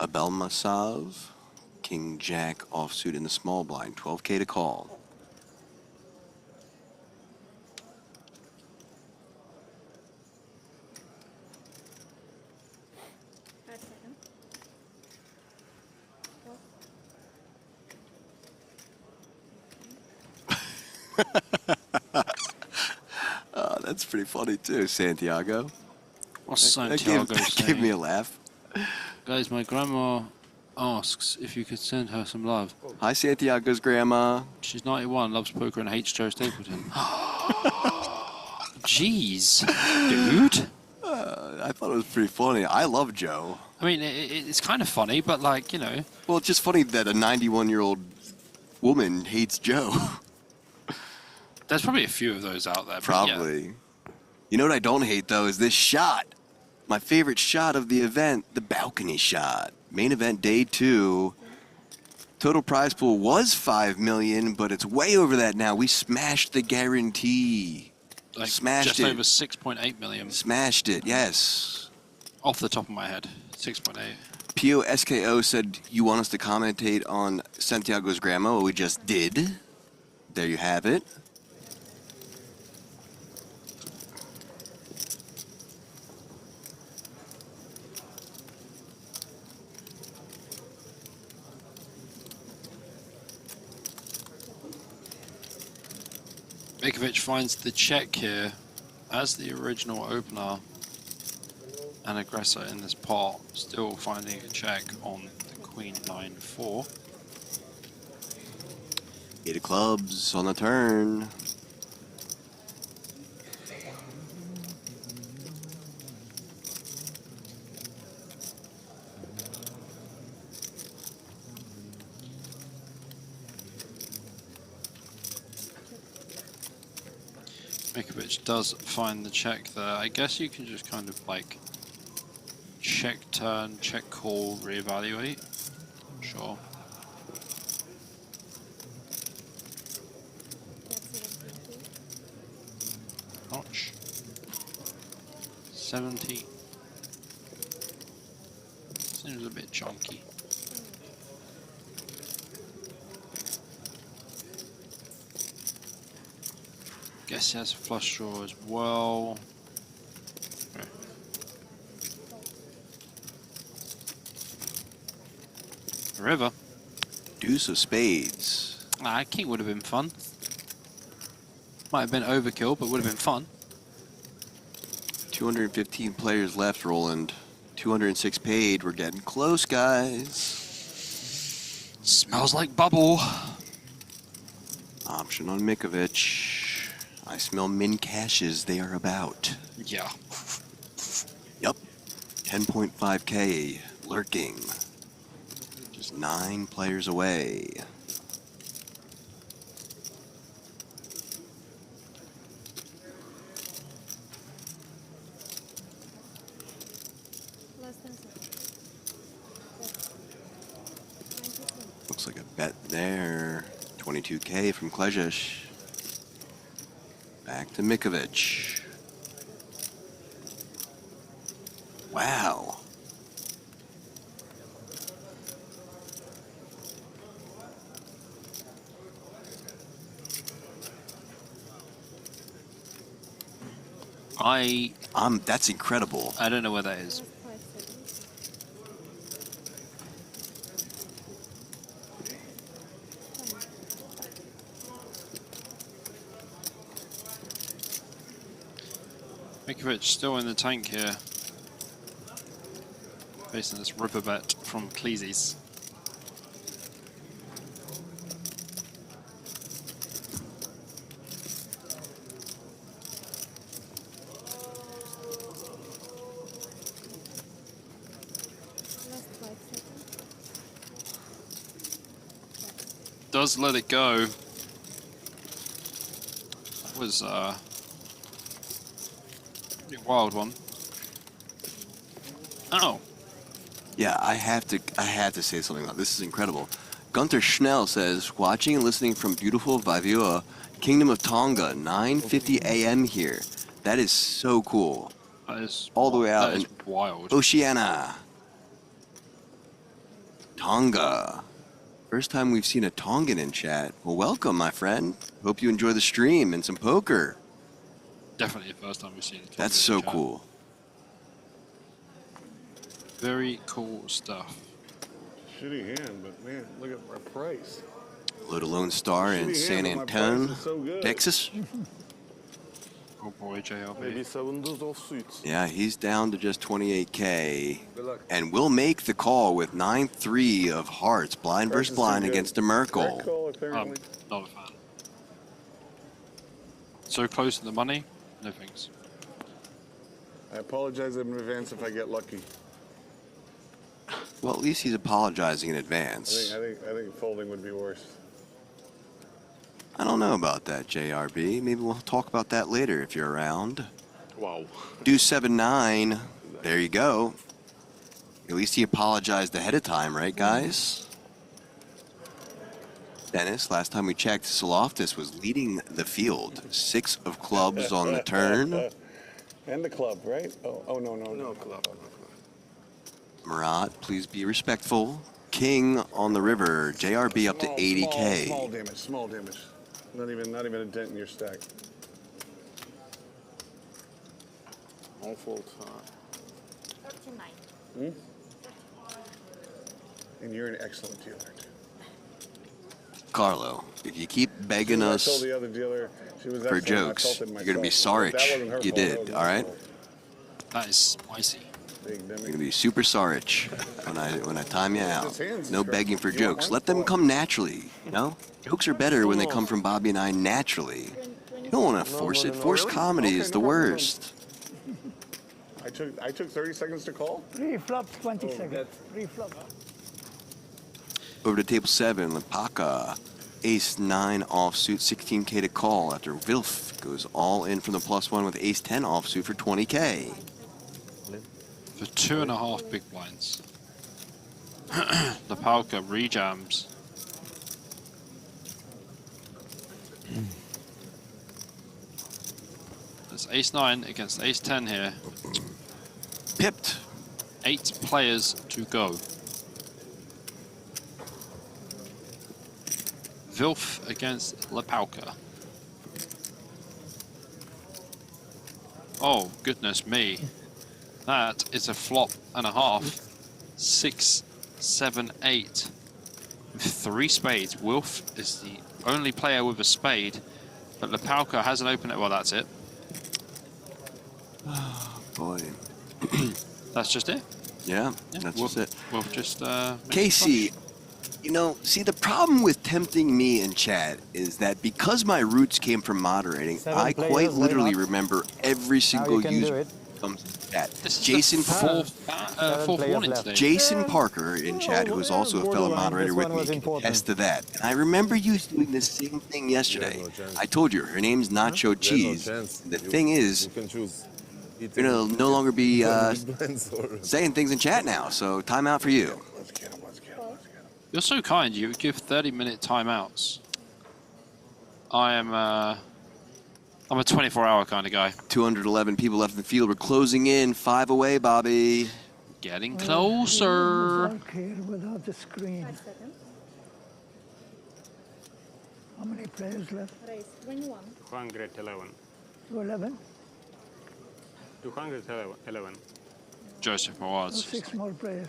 Abel Masav, king jack offsuit in the small blind, 12K to call. That's pretty funny too, Santiago. What's That Santiago gave me a saying? laugh. Guys, my grandma asks if you could send her some love. Hi, Santiago's grandma. She's 91, loves poker and hates Joe Stapleton. Jeez, dude. I thought it was pretty funny. I love Joe. I mean, it's kind of funny, but like, you know. Well, it's just funny that a 91-year-old woman hates Joe. There's probably a few of those out there. but Probably. Yeah. You know what I don't hate, though, is this shot. My favorite shot of the event, the balcony shot. Main event day 2. Total prize pool was $5 million, but it's way over that now. We smashed the guarantee. Like Smashed just it. over 6.8 million. Smashed it, yes. Off the top of my head, 6.8. POSKO said, you want us to commentate on Santiago's grandma? Well, we just did. There you have it. Mikovic finds the check here as the original opener and aggressor in this pot, still finding a check on the Queen 9-4. 8 of clubs on the turn. Mikovic does find the check there. I guess you can just kind of like check turn, check call, reevaluate. Sure. Notch. 70. Seems a bit chunky. Guess he has a flush draw as well. Okay. River. Deuce of spades. Ah, king would have been fun. Might have been overkill, but would have been fun. 215 players left, Roland. 206 paid. We're getting close, guys. Smells like bubble. Option on Mikovic. I smell min cashes. They are about. Yeah. Yep. 10.5K lurking. Just 9 players away. Looks like a bet there. 22K from Klejish. Back to Mikovic. Wow. That's incredible. I don't know where that is. Mikovic still in the tank here. Facing this river bet from Cleeses. Does let it go. That was pretty wild one. Oh. Yeah, I have to say something about this. Is incredible. Gunter Schnell says, watching and listening from beautiful Vavioa, Kingdom of Tonga, 9:50 a.m. here. That is so cool. That is all the way out that in is wild. Oceania. Tonga. First time we've seen a Tongan in chat. Well, welcome, my friend. Hope you enjoy the stream and some poker. Definitely the first time we've seen it. That's so cool. Very cool stuff. Shitty hand, but man, look at my price. Load a Lone Star in San Antonio, Texas. Oh boy, JLB. Maybe 7 does offsuit. Yeah, he's down to just 28K. And we'll make the call with 9-3 of hearts, blind versus blind against a Merkel. Not a fan. So close to the money, no thanks. I apologize in advance if I get lucky. Well, at least he's apologizing in advance. I think folding would be worse. I don't know about that, JRB. Maybe we'll talk about that later if you're around. Wow. Deuce 7-9. There you go. At least he apologized ahead of time, right, guys? Dennis, last time we checked, Saloftis was leading the field. 6 of clubs on the turn. And the club, right? Oh no, club. Murat, please be respectful. King on the river. JRB up to 80K. Small damage. Not even a dent in your stack. On fault. 39. And you're an excellent dealer. Carlo, if you keep begging I us told the other dealer she was for excellent, I jokes, felt it you're going to be myself. sorry That wasn't her you fault, that did, was all my right? fault. That is spicy. You're going to be super sorry when I time you out. No begging for jokes. Let them come naturally, you know? Jokes are better when they come from Bobby and I naturally. You don't want to force it. Forced comedy is the worst. I took 30 seconds to call? Pre-flop, 20 seconds. Pre-flop. Over to table 7, Lepaka. Ace-9 offsuit, 16K to call after Wilf goes all in from the +1 with Ace-10 offsuit for 20K. For 2.5 big blinds. Lepaka rejams. There's Ace-9 against Ace-10 here. Pipped. 8 players to go. Wilf against Lepaka. Oh, goodness me. That is a flop and a half. 6, 7, 8. With 3 spades. Wilf is the only player with a spade, but Lepaka hasn't opened it. Well, that's it. Oh, boy. That's just it? Yeah, that's Wilf, just it. Wilf just... Casey, you know, see, the problem with tempting me in chat is that because my roots came from moderating, 7 I players, quite literally why not? remember every single can do user it. comes to chat. This is Jason, the fourth warning today. Jason Parker in chat, who is also a fellow moderator with me, can attest to that. And I remember you doing the same thing yesterday. I told you, her name's Nacho Cheese. The thing is, you're going to no longer be saying things in chat now, so time out for you. You're so kind. You give 30-minute timeouts. I'm a 24-hour kind of guy. 211 people left in the field. We're closing in. 5 away, Bobby. Getting closer. Here without the screen. 5 seconds. How many players left? Raise 21. 211. 211. 211. Joseph Oh, Mawards. 6 more players.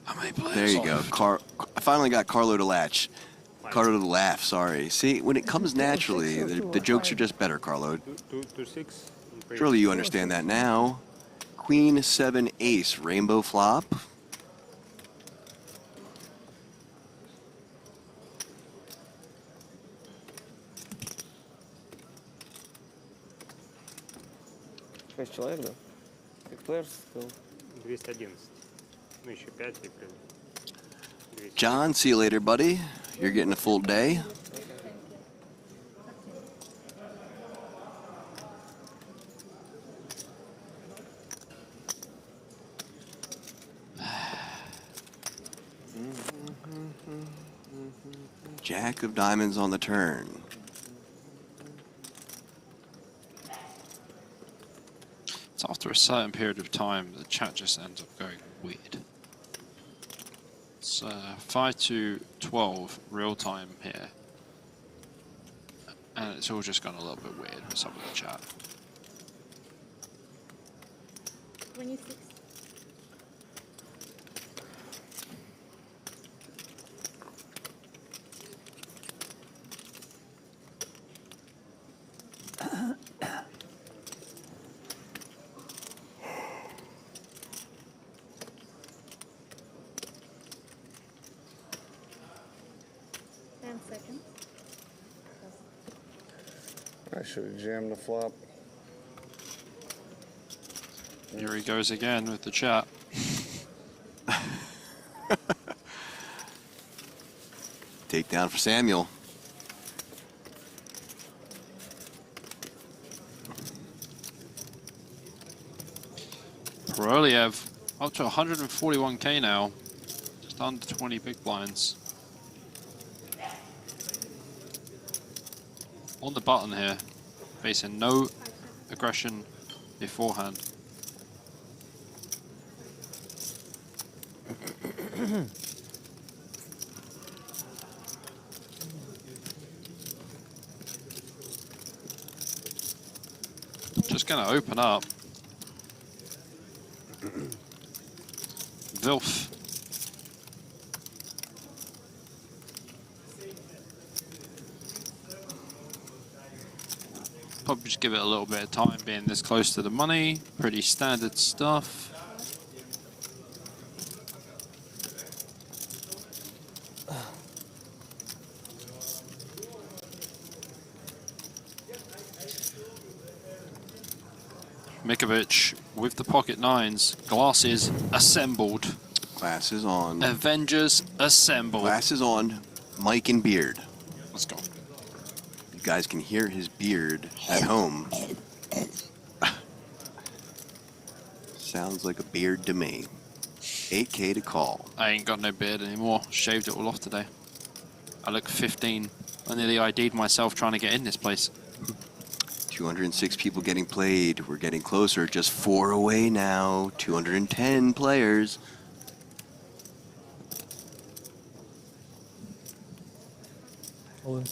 How many players? There you go. I finally got Carlo to latch. Carlo to laugh, sorry. See, when it comes naturally, the jokes are just better, Carlo. 6. Surely you understand that now. Queen 7 ace, rainbow flop. Шесть человек, да? Как players still. 211. Ну, еще 5 и плюс. John, see you later, buddy. You're getting a full day. Jack of diamonds on the turn. It's after a certain period of time, the chat just ends up going weird. It's 5 to 12 real time here. And it's all just gone a little bit weird with some of the chat. 26. I should have jammed the flop. Here he goes again with the chat. Takedown for Samuel. Koroliev up to 141k now. Just under 20 big blinds. On the button here, facing no aggression beforehand. Just gonna open up. Vilf. Probably just give it a little bit of time being this close to the money. Pretty standard stuff. Mikovic with the pocket nines. Glasses assembled. Glasses on. Avengers assembled. Glasses on. Mike and beard. Let's go. You guys can hear his beard at home. Sounds like a beard to me. 8K to call. I ain't got no beard anymore. Shaved it all off today. I look 15. I nearly ID'd myself trying to get in this place. 206 people getting played. We're getting closer. Just 4 away now. 210 players. All in.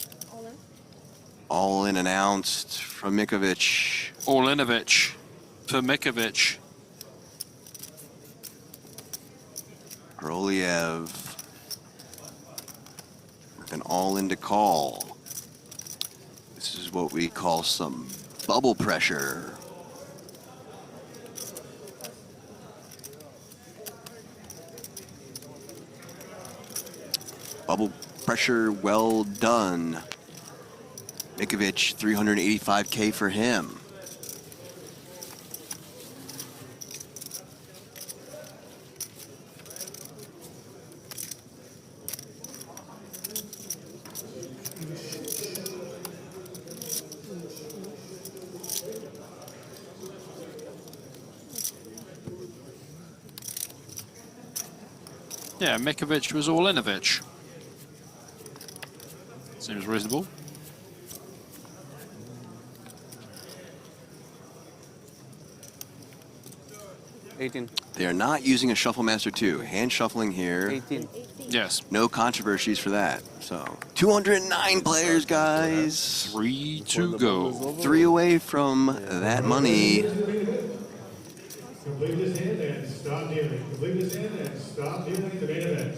All in announced from Mikovic. All-inovich for Mikovic. Koroliev with an all-in to call. This is what we call some bubble pressure. Bubble pressure well done. Mikovic, 385K for him. Yeah, Mikovic was all-inovich. Seems reasonable. They are not using a Shuffle Master 2. Hand shuffling here. 18. Yes. No controversies for that. So 209 players, guys. 3 to go. 3 away from that money. Complete this hand and stop dealing. Complete this hand and stop dealing in the main event.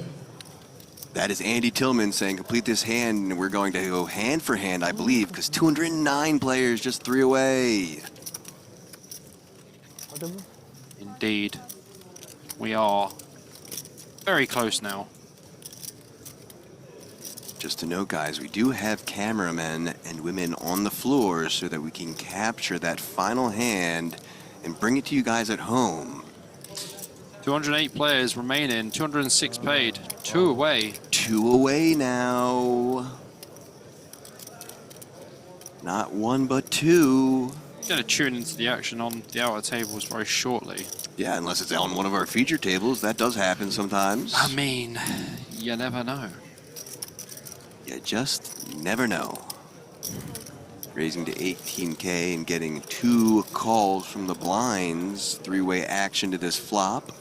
That is Andy Tillman saying complete this hand, and we're going to go hand for hand, I believe, because 209 players, just 3 away. Indeed. We are very close now. Just to note, guys, we do have cameramen and women on the floor so that we can capture that final hand and bring it to you guys at home. 208 players remaining, 206 paid, 2 away. 2 away now. Not 1, but 2. Going to tune into the action on the outer tables very shortly. Yeah, unless it's on one of our feature tables. That does happen sometimes. I mean, you never know. You just never know. Raising to 18K and getting 2 calls from the blinds. 3-way action to this flop.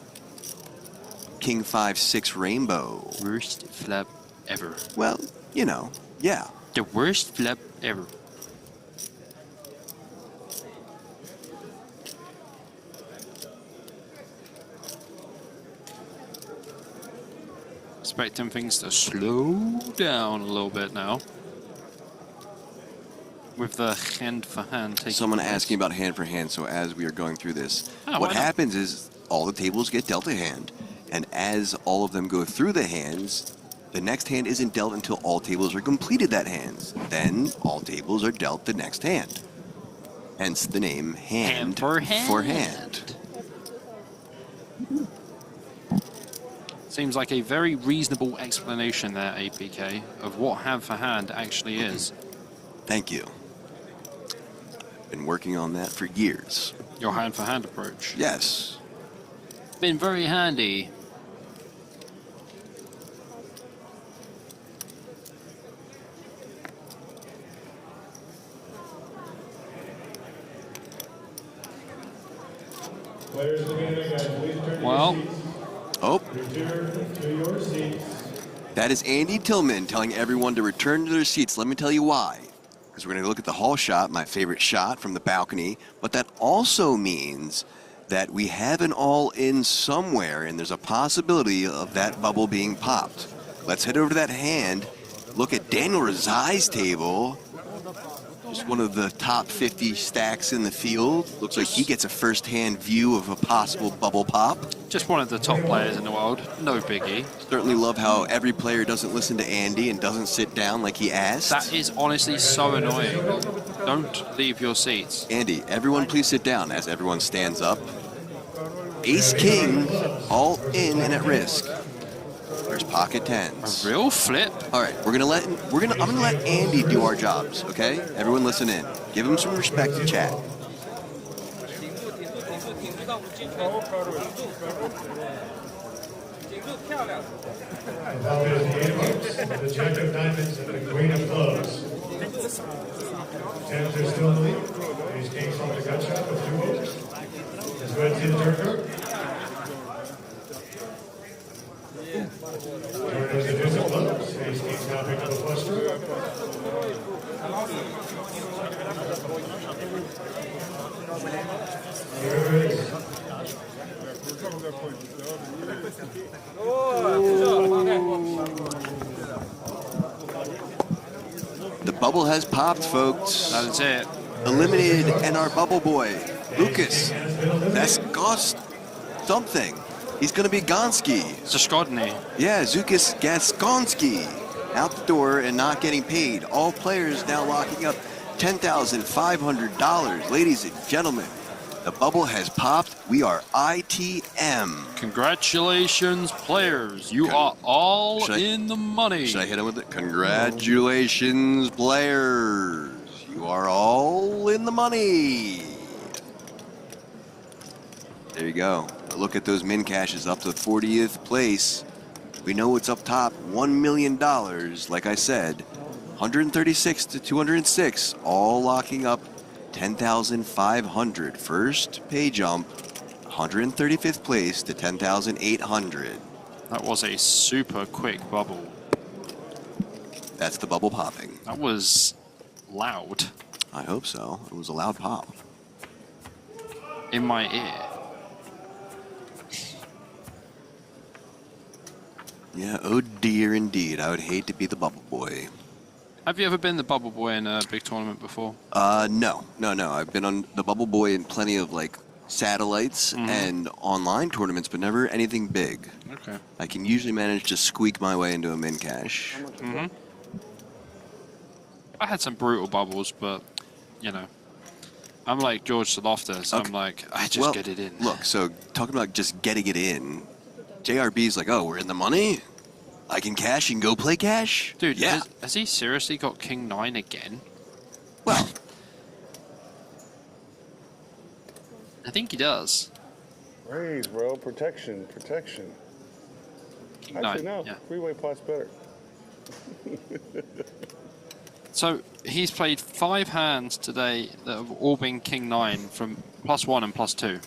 King 5-6 rainbow. Worst flop ever. Well, you know, yeah. The worst flop ever. Expecting things to slow down a little bit now. With the hand for hand taking Someone place. asking about hand for hand, so as we are going through this, Oh, what why not? happens is all the tables get dealt a hand. And as all of them go through the hands, the next hand isn't dealt until all tables are completed that hands. Then all tables are dealt the next hand. Hence the name hand for hand. For hand. Seems like a very reasonable explanation there, APK, of what hand for hand actually is. Thank you. Been working on that for years. Your hand for hand approach. Yes. been very handy. Players to be in guys, please turn to Well, your seats. Oh, Return to your seats. that is Andy Tillman telling everyone to return to their seats. Let me tell you why. Because we're going to look at the hall shot, my favorite shot from the balcony. But that also means that we have an all-in somewhere, and there's a possibility of that bubble being popped. Let's head over to that hand. Look at Daniel Razai's table. Just one of the top 50 stacks in the field. Looks like he gets a first-hand view of a possible bubble pop. Just one of the top players in the world. No biggie. Certainly love how every player doesn't listen to Andy and doesn't sit down like he asked. That is honestly so annoying. Don't leave your seats. Andy, everyone please sit down as everyone stands up. Ace King, all in and at risk. There's pocket tens. A real flip. All right, I'm gonna let Andy do our jobs, okay? Everyone listen in. Give him some respect to chat. Involved is the 8 of hearts, the Jack of diamonds, and the Queen of clubs. Tens are still in the lead. Ace King's on the gut shot with 2 votes. Let's go ahead and see the turn card. Turn is the deuce of clubs. Ace King's now picked up a flush draw. Here it is. The bubble has popped, folks. That's it. Eliminated, and our bubble boy, Lucas. That's cost something. He's going to be Gonski. Zaskodny. Yeah, Zukas Gaskonski. Out the door and not getting paid. All players now locking up $10,500. Ladies and gentlemen, the bubble has popped. We are ITM. Congratulations, players. You are all in the money. Should I hit him with it? Congratulations, players. You are all in the money. There you go. A look at those min cashes up to 40th place. We know what's up top, $1 million. Like I said, 136 to 206, all locking up 10,500. First pay jump, 135th place to 10,800. That was a super quick bubble. That's the bubble popping. That was loud. I hope so. It was a loud pop. In my ear. Yeah, oh dear indeed. I would hate to be the bubble boy. Have you ever been the bubble boy in a big tournament before? No. I've been on the bubble boy in plenty of like satellites and online tournaments, but never anything big. Okay. I can usually manage to squeak my way into a min cash. I had some brutal bubbles, but you know, I'm like George Loftus. So I'm like, I just get it in. Look, so talking about just getting it in, JRB's like, oh, we're in the money? I can cash and go play cash? Dude, yeah. Has he seriously got King 9 again? Well, I think he does. Raise, bro. Protection. King Actually, 9, no. yeah. Three-way pot's better. So he's played 5 hands today that have all been King 9 from +1 and +2.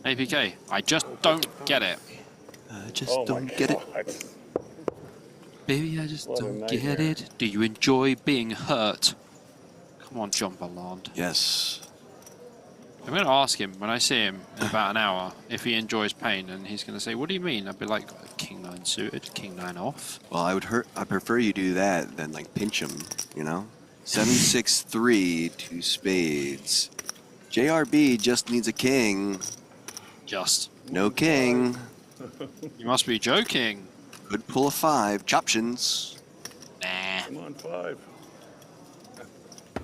APK, I just don't get it. I just don't get it. Baby, I just don't get it. Do you enjoy being hurt? Come on, John Balland. Yes. I'm going to ask him when I see him in about an hour if he enjoys pain, and he's going to say, what do you mean? I'd be like, King 9 suited, King 9 off. Well, I prefer you do that than like pinch him, you know? 7-6-3, 2 spades. JRB just needs a king. Just. No king. You must be joking. Could pull a 5. Choptions. Nah. Come on, 5.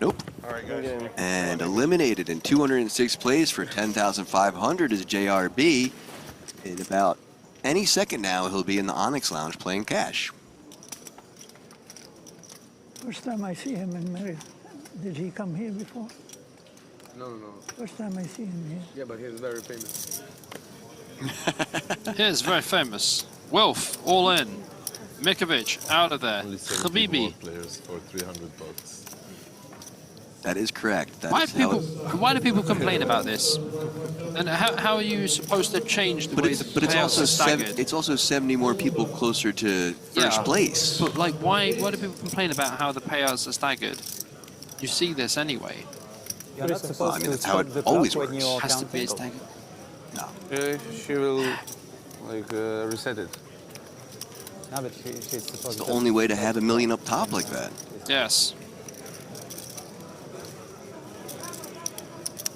Nope. All right, guys. And eliminated in 206th place for 10,500 is JRB. In about any second now, he'll be in the Onyx Lounge playing cash. First time I see him in Merit. Did he come here before? No. First time I see him here. Yeah, but he's very famous. Here's very famous. Wilf, all in. Mikovic, out of there. Habibi. Players for $300. That is correct. That Why is how why do people complain about this? And how are you supposed to change the way the but it's payouts also are staggered? it's also 70 more people closer to first place. But like, why do people complain about how the payouts are staggered? You see this anyway. You're not supposed Well, I mean, to that's how stop it the always clock when works. you're Has to be counting. staggered. No. Yeah, she will like reset it. No, but she's supposed It's the to. only way to have a million up top like that. Yes.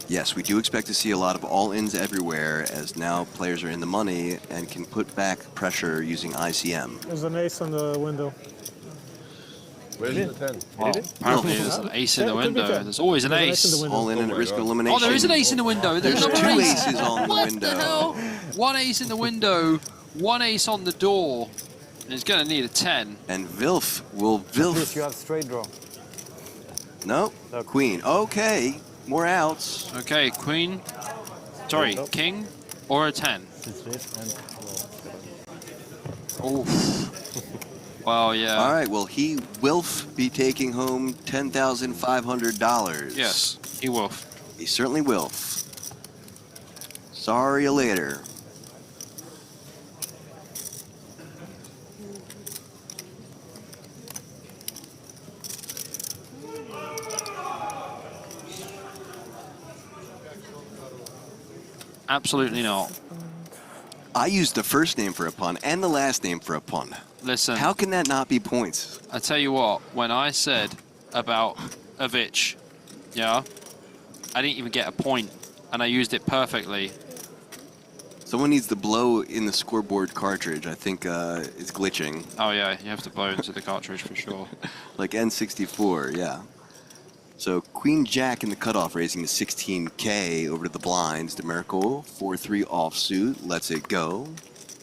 Yes, we do expect to see a lot of all-ins everywhere, as now players are in the money and can put back pressure using ICM. There's an ace on the window. Where's the 10? Well, apparently there's an ace in the window. There's always an ace. All in and at risk of elimination. Oh, there is an ace in the window. There's another two ace. aces on the What window. the hell? One ace in the window, one ace on the door. And he's going to need a 10. And Vilf will Chris, you have straight draw. No, queen. Okay, more outs. Okay, queen. Sorry, king or a 10. Oof. Well, yeah. All right, well, he will be taking home $10,500. Yes, he will. He certainly will. Sorry you later. Absolutely not. I used the first name for a pun and the last name for a pun. Listen. How can that not be points? I tell you what, when I said about Avich, yeah, I didn't even get a point, and I used it perfectly. Someone needs to blow in the scoreboard cartridge. I think it's glitching. Oh yeah, you have to blow into the cartridge for sure. Like N64, yeah. So Queen Jack in the cutoff, raising to 16K over to the blinds. DeMiracle, 4-3 offsuit, lets it go.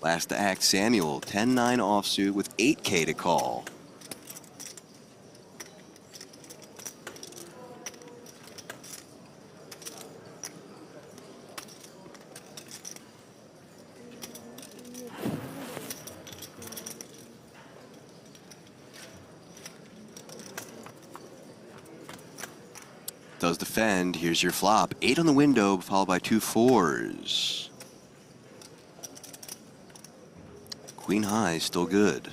Last to act, Samuel, 10-9 offsuit with 8K to call. Does defend. Here's your flop. 8 on the window, followed by 2 4s. Queen high, still good.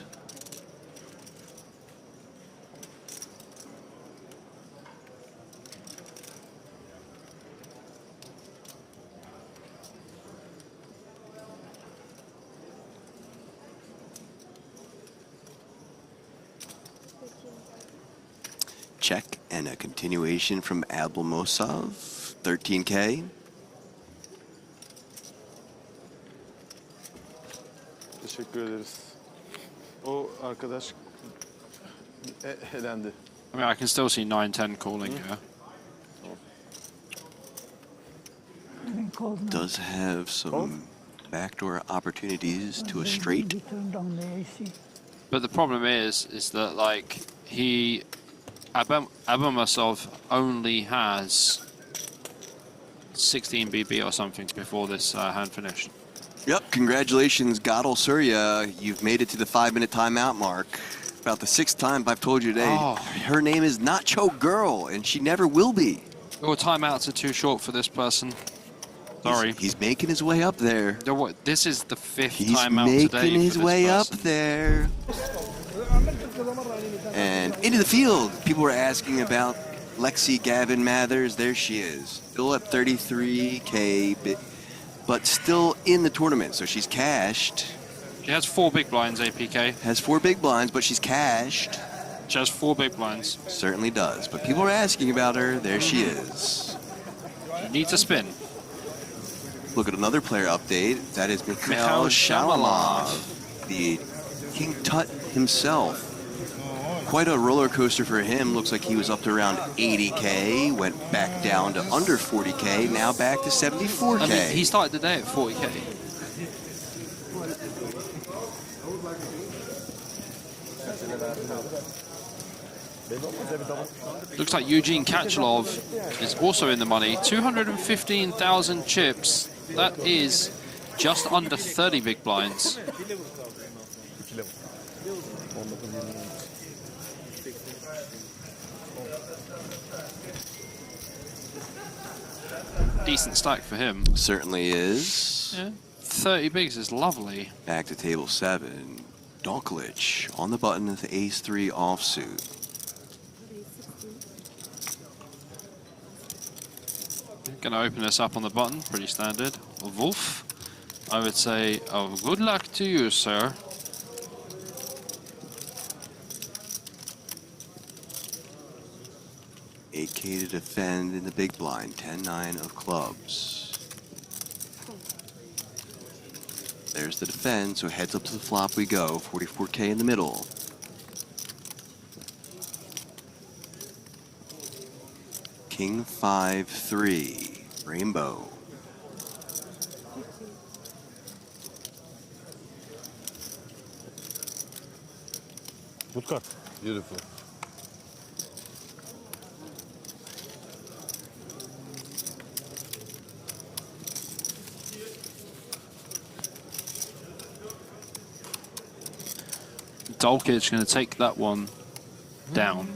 Check and a continuation from Ablamosov, 13K. Teşekkür ederiz. O arkadaş elendi. I mean, I can still see 9-10 calling here. Does have some backdoor opportunities to a straight. But the problem is that like Abamasov only has 16 BB or something before this hand finished. Yep, congratulations, Godel Surya. You've made it to the 5-minute timeout mark. About the 6th time I've told you today. Oh. Her name is Nacho Girl, and she never will be. Your timeouts are too short for this person. Sorry. He's making his way up there. This is the 5th He's timeout making today his for this way person. up there. And into the field. People were asking about Lexi Gavin Mathers. There she is. Still at 33K, but still in the tournament. So she's cashed. She has 4 big blinds, APK. Has 4 big blinds, but she's cashed. She has 4 big blinds. Certainly does. But people are asking about her. There she is. She needs a spin. Look at another player update. That is Mikhail Shalamov, the King Tut himself. Quite a roller coaster for him. Looks like he was up to around 80K, went back down to under 40K, now back to 74K. I mean, he started the day at 40K. Looks like Eugene Kachalov is also in the money. 215,000 chips. That is just under 30 big blinds. Decent stack for him. Certainly is. Yeah, 30 bigs is lovely. Back to table 7. Doklich on the button with the ace-3 offsuit. Gonna open this up on the button, pretty standard. Wolf, I would say, oh, good luck to you, sir. $8K to defend in the big blind. 10-9 of clubs. There's the defend, so heads up to the flop we go. 44K in the middle. King 5-3. Rainbow. Good card. Beautiful. Dolkic going to take that one down.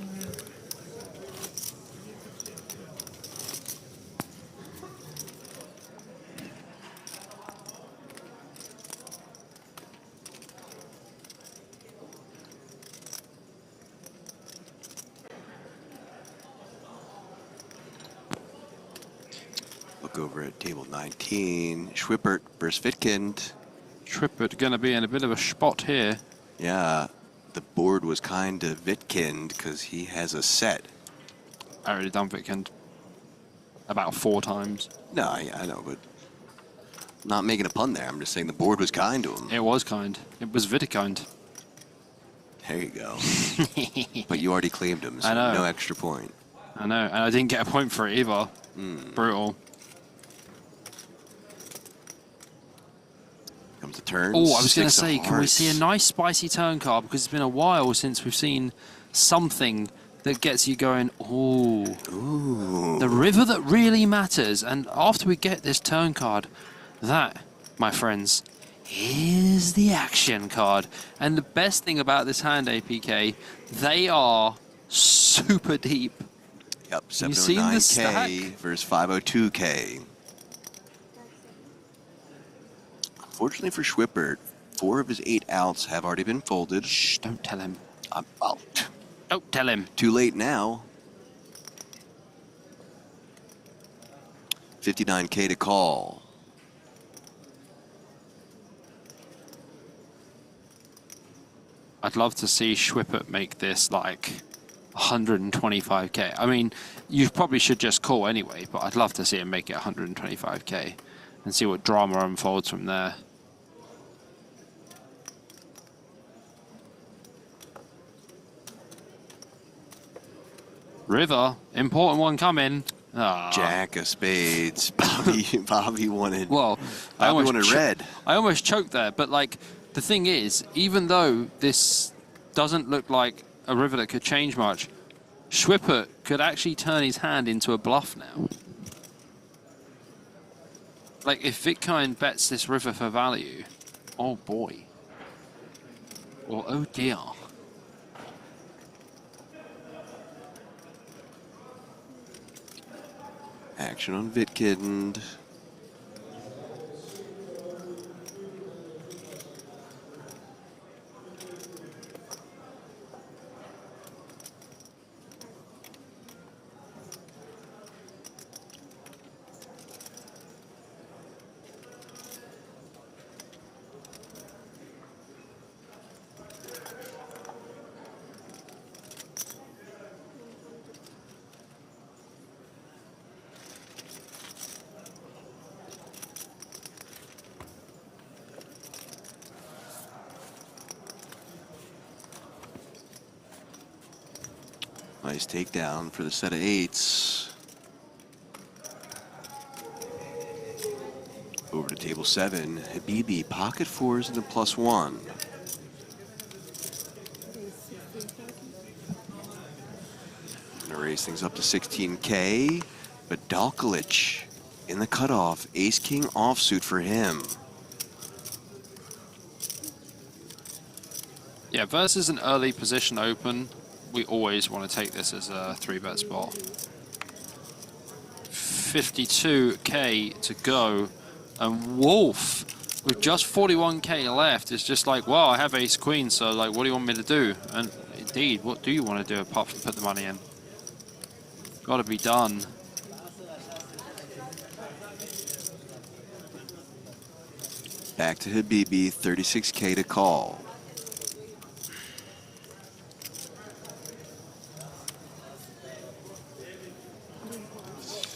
Look over at table 19. Schwippert versus Vitkind. Schwippert going to be in a bit of a spot here. Yeah, the board was kind to Vitkind because he has a set. I already done Vitkind about 4 times. No, yeah, I know, but not making a pun there. I'm just saying the board was kind to him. It was kind. It was Vitikind. There you go. But you already claimed him, so I know. no extra point. I know, and I didn't get a point for it either. Brutal. Comes the turn. Oh, I was going to 6 of say, can we hearts. see a nice spicy turn card? Because it's been a while since we've seen something that gets you going, ooh. The river that really matters. And after we get this turn card, that, my friends, is the action card. And the best thing about this hand, APK, they are super deep. Yep, You seen the 709K versus 502K. Unfortunately for Schwippert, 4 of his 8 outs have already been folded. Shh, don't tell him. I'm out. Don't tell him. Too late now. 59K to call. I'd love to see Schwippert make this like 125K. I mean, you probably should just call anyway, but I'd love to see him make it 125K and see what drama unfolds from there. River, important one coming. Ah. Jack of spades. Bobby wanted. Well, Bobby wanted red. I almost choked there, but like the thing is, even though this doesn't look like a river that could change much, Schwippert could actually turn his hand into a bluff now. Like if Vitkind bets this river for value, oh boy. Or oh dear. Action on Vitkind. Nice takedown for the set of 8s. Over to table 7. Habibi, pocket 4s and a +1. raise things up to 16K. But Dalkalic in the cutoff. Ace-King offsuit for him. Yeah, versus an early position open, we always want to take this as a 3-bet spot. 52K to go, and Wolf with just 41K left is just like, well, I have ace queen, so like, what do you want me to do? And indeed, what do you want to do apart from put the money in? Got to be done. Back to Habibi, 36K to call.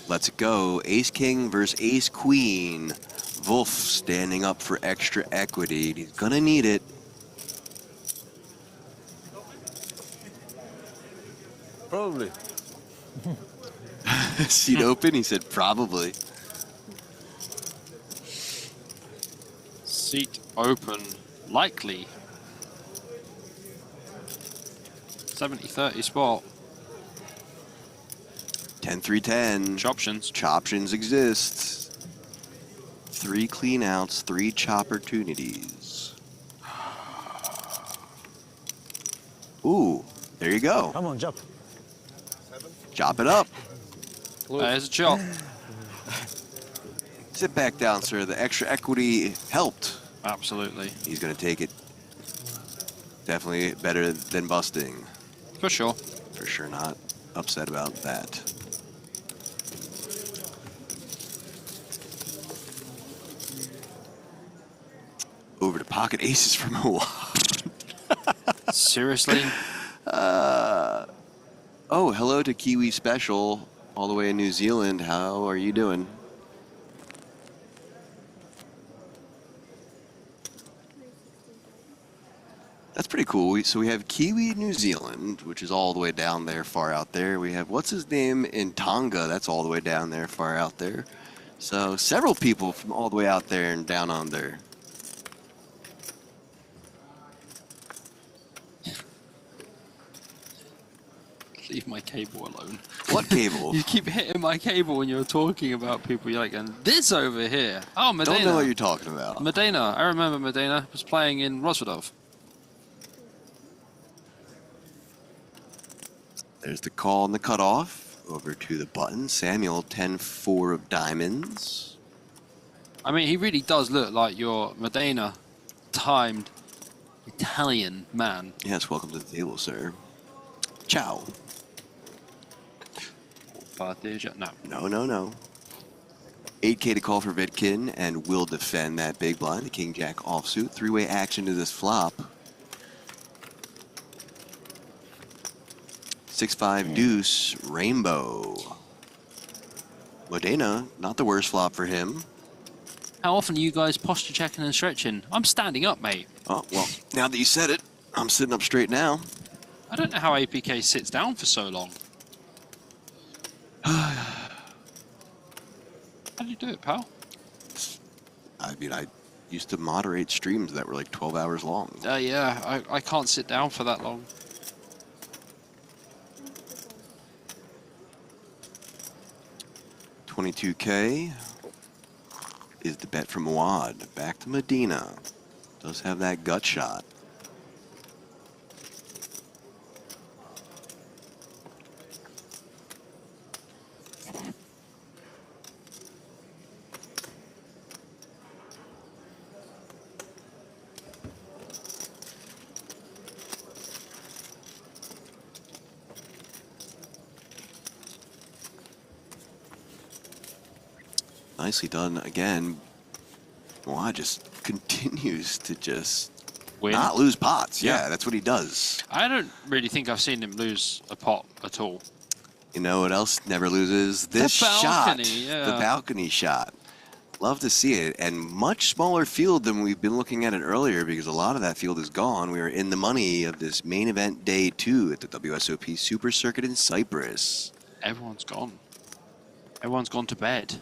Let's go. Ace-King versus Ace-Queen. Wolf standing up for extra equity. He's gonna need it. Probably. Seat open? He said probably. Seat open, likely. 70-30 spot. 10-3-10. Choptions. Choptions exist. 3 clean outs, 3 chop opportunities. Ooh, there you go. Come on, chop. Chop it up. There's a chop. Sit back down, sir. The extra equity helped. Absolutely. He's going to take it. Definitely better than busting. For sure. For sure not upset about that. Over to pocket aces from Hawaii. Seriously? Oh, hello to Kiwi Special, all the way in New Zealand. How are you doing? That's pretty cool. So we have Kiwi, New Zealand, which is all the way down there, far out there. We have, what's his name, in Tonga. That's all the way down there, far out there. So several people from all the way out there and down under. Leave my cable alone. What cable? You keep hitting my cable when you're talking about people. You're like, and this over here. Oh, Medina. Don't know what you're talking about. Medina. I remember Medina was playing in Rosvedov. There's the call and the cutoff. Over to the button. Samuel, 10-4 of diamonds. I mean, he really does look like your Medina timed Italian man. Yes, welcome to the table, sir. Ciao. No. No. 8K to call for Vidkin, and will defend that big blind. The King-Jack offsuit. 3-way action to this flop. 6-5 deuce, rainbow. Modena, not the worst flop for him. How often are you guys posture checking and stretching? I'm standing up, mate. Oh, well, now that you said it, I'm sitting up straight now. I don't know how APK sits down for so long. How do you do it, pal? I mean, I used to moderate streams that were like 12 hours long. Yeah, I can't sit down for that long. $22K is the bet from Wad. Back to Medina. Does have that gut shot. Nicely done again. Wad just continues to just win. Not lose pots. Yeah, that's what he does. I don't really think I've seen him lose a pot at all. You know what else never loses? This The balcony, shot. yeah. The balcony shot. Love to see it. And much smaller field than we've been looking at it earlier, because a lot of that field is gone. We are in the money of this main event day 2 at the WSOP Super Circuit in Cyprus. Everyone's gone. Everyone's gone to bed.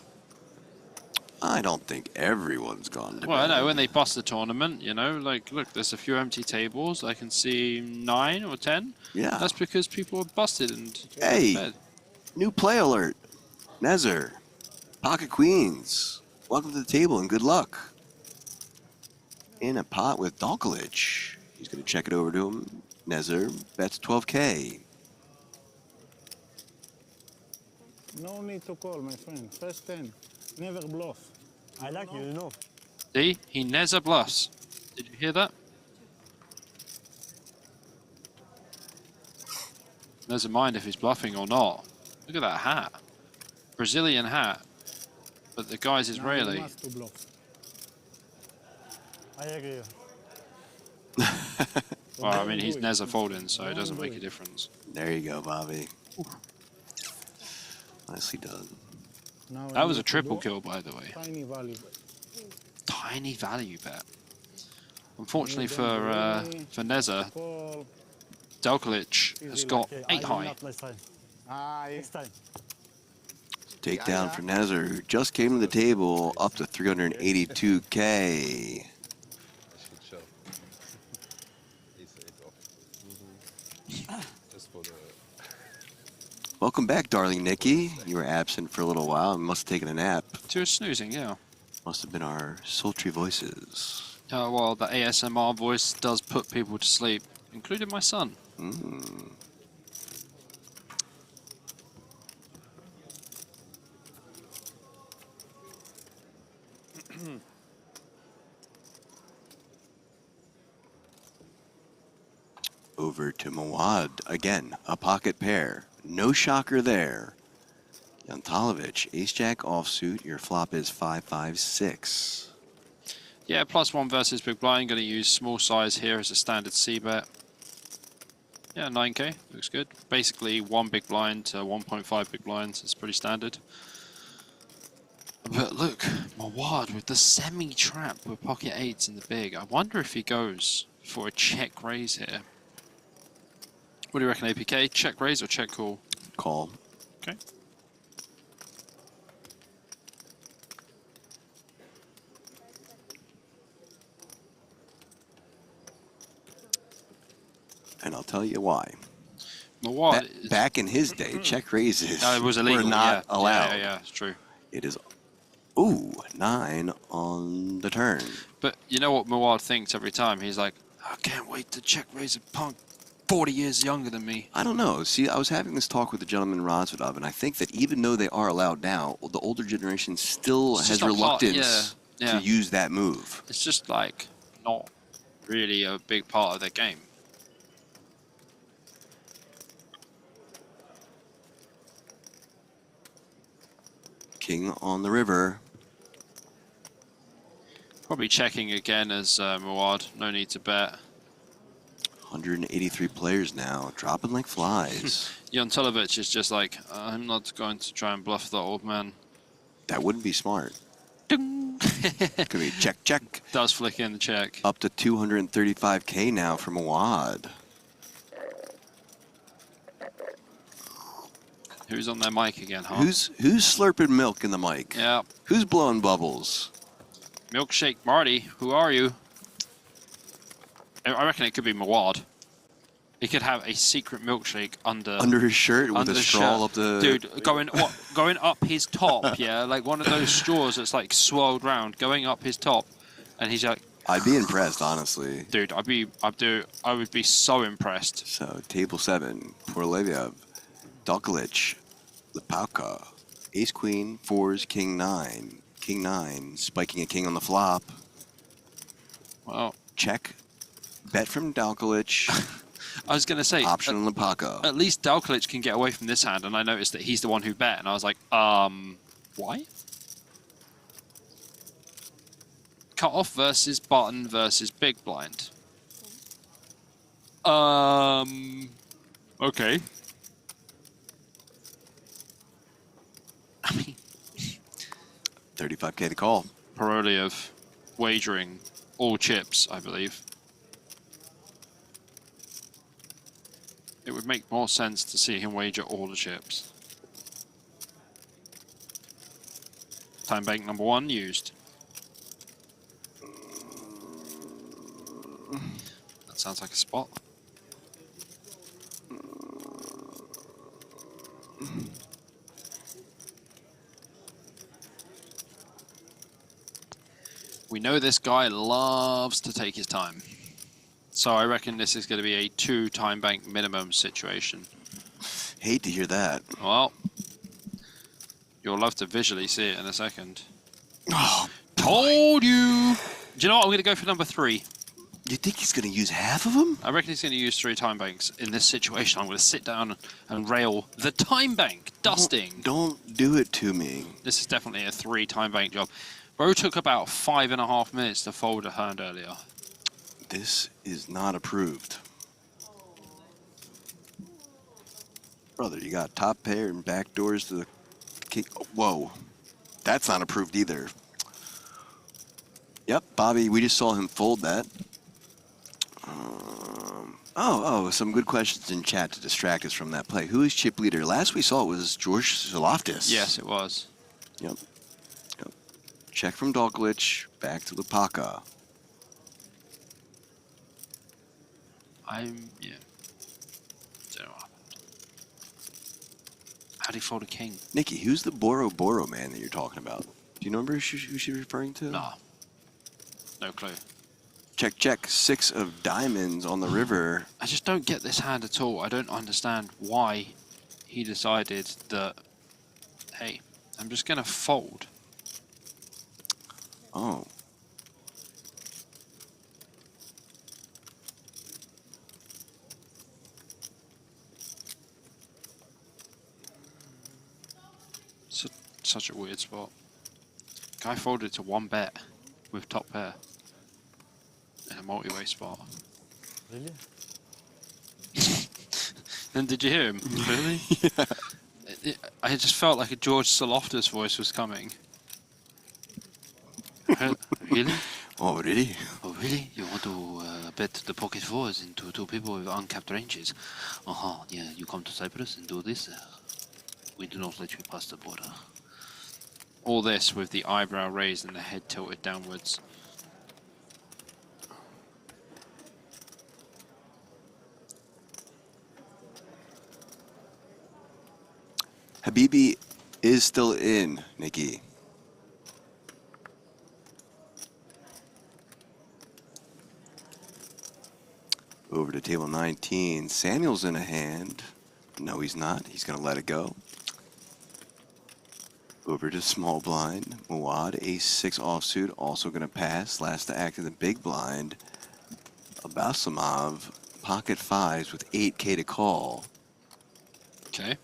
I don't think everyone's gone to Well, I bed. know when they bust the tournament, you know, like, look, there's a few empty tables. I can see 9 or 10. Yeah. That's because people are busted and Hey, went to bed. New play alert. Nezzer. Pocket Queens. Welcome to the table and good luck. In a pot with Dalkovic. He's going to check it over to him. Nezzer bets 12K. No need to call, my friend. First 10. Never bluff. I like you know. See? He Nezzer bluffs. Did you hear that? Doesn't mind if he's bluffing or not. Look at that hat. Brazilian hat. But the guy's Israeli. I agree. Well, I mean, he's Nezzer folding, so it doesn't make a difference. There you go, Bobby. Nicely done. That was a triple kill, by the way. Tiny value. Tiny value bet. Unfortunately for Nezzer, Dalkovic has got 8 high. Takedown for Nezzer, who just came to the table up to 382K. Welcome back, darling Nikki. You were absent for a little while and must have taken a nap. She was snoozing, yeah. Must have been our sultry voices. Well, the ASMR voice does put people to sleep, including my son. Over to Mawad. Again, a pocket pair. No shocker there. Yantalovic, ace-jack offsuit. Your flop is 5-5-6. Yeah, +1 versus big blind. Going to use small size here as a standard C-bet. Yeah, 9K. Looks good. Basically, 1 big blind to 1.5 big blinds. It's pretty standard. But look, Mawad with the semi-trap with pocket 8s in the big. I wonder if he goes for a check raise here. What do you reckon, APK? Check raise or check call? Call. Okay. And I'll tell you why. Mawad back in his day, check raises it was illegal, were not allowed. Yeah, it's true. It is, ooh, 9 on the turn. But you know what Mawad thinks every time? He's like, I can't wait to check raise a punk 40 years younger than me. I don't know. See, I was having this talk with the gentleman Razvedov, and I think that even though they are allowed now, the older generation still has reluctance to use that move. It's just like not really a big part of their game. King on the river. Probably checking again as Mawad. No need to bet. 183 players now, dropping like flies. Yantalovic is just like, I'm not going to try and bluff the old man. That wouldn't be smart. Could be check, check. Does flick in the check. Up to 235K now from Mawad. Who's on their mic again, huh? Who's slurping milk in the mic? Yeah. Who's blowing bubbles? Milkshake Marty, who are you? I reckon it could be Mawad. He could have a secret milkshake under his shirt with a straw up the... Dude, going up his top, yeah? Like one of those straws that's like swirled round, going up his top. And he's like... I'd be impressed, honestly. Dude, I would be so impressed. So, table 7, Porleviev, Dalkovic, Lepauka, Ace Queen, 4s, King 9. King 9, spiking a king on the flop. Well, check. Bet from Dalkovic. I was going to say... Option on Lepauka. At least Dalkovic can get away from this hand, and I noticed that he's the one who bet, and I was like, why? Cut off versus button versus big blind. Okay. I mean... 35K to call. Poroliev wagering all chips, I believe. It would make more sense to see him wager all the chips. Time bank number 1 used. That sounds like a spot. We know this guy loves to take his time. So I reckon this is going to be a 2 time bank minimum situation. Hate to hear that. Well, you'll love to visually see it in a second. Oh, told you! Do you know what? I'm going to go for number 3. You think he's going to use half of them? I reckon he's going to use 3 time banks in this situation. I'm going to sit down and rail the time bank dusting. Don't do it to me. This is definitely a 3 time bank job. Bro took about 5.5 minutes to fold a hand earlier. This is not approved. Brother, you got top pair and back doors to the king. Whoa. That's not approved either. Yep, Bobby, we just saw him fold that. Some good questions in chat to distract us from that play. Who is chip leader? Last we saw it was George Zaloftis. Yes, it was. Yep. Check from Dalglish, back to Lupaka. Yeah. Don't know what happened. How'd he fold a king? Nikki, who's the Boro Boro man that you're talking about? Do you remember who she's referring to? Nah. No clue. Check. 6 of diamonds on the river. I just don't get this hand at all. I don't understand why he decided that, hey, I'm just going to fold. Oh. Such a weird spot. Guy folded to 1 bet with top pair in a multi-way spot. Really? And did you hear him? Really? Yeah. I just felt like a George Zaloftis voice was coming. Really? Oh, really? Oh, really? You want to bet the pocket fours into 2 people with uncapped ranges? Yeah, you come to Cyprus and do this. We do not let you pass the border. All this with the eyebrow raised and the head tilted downwards. Habibi is still in, Nikki. Over to table 19. Samuel's in a hand. No, he's not. He's going to let it go. Over to small blind. Muad, ace-6 offsuit, also going to pass. Last to act in the big blind. Abasamov, pocket 5s with 8K to call. Okay.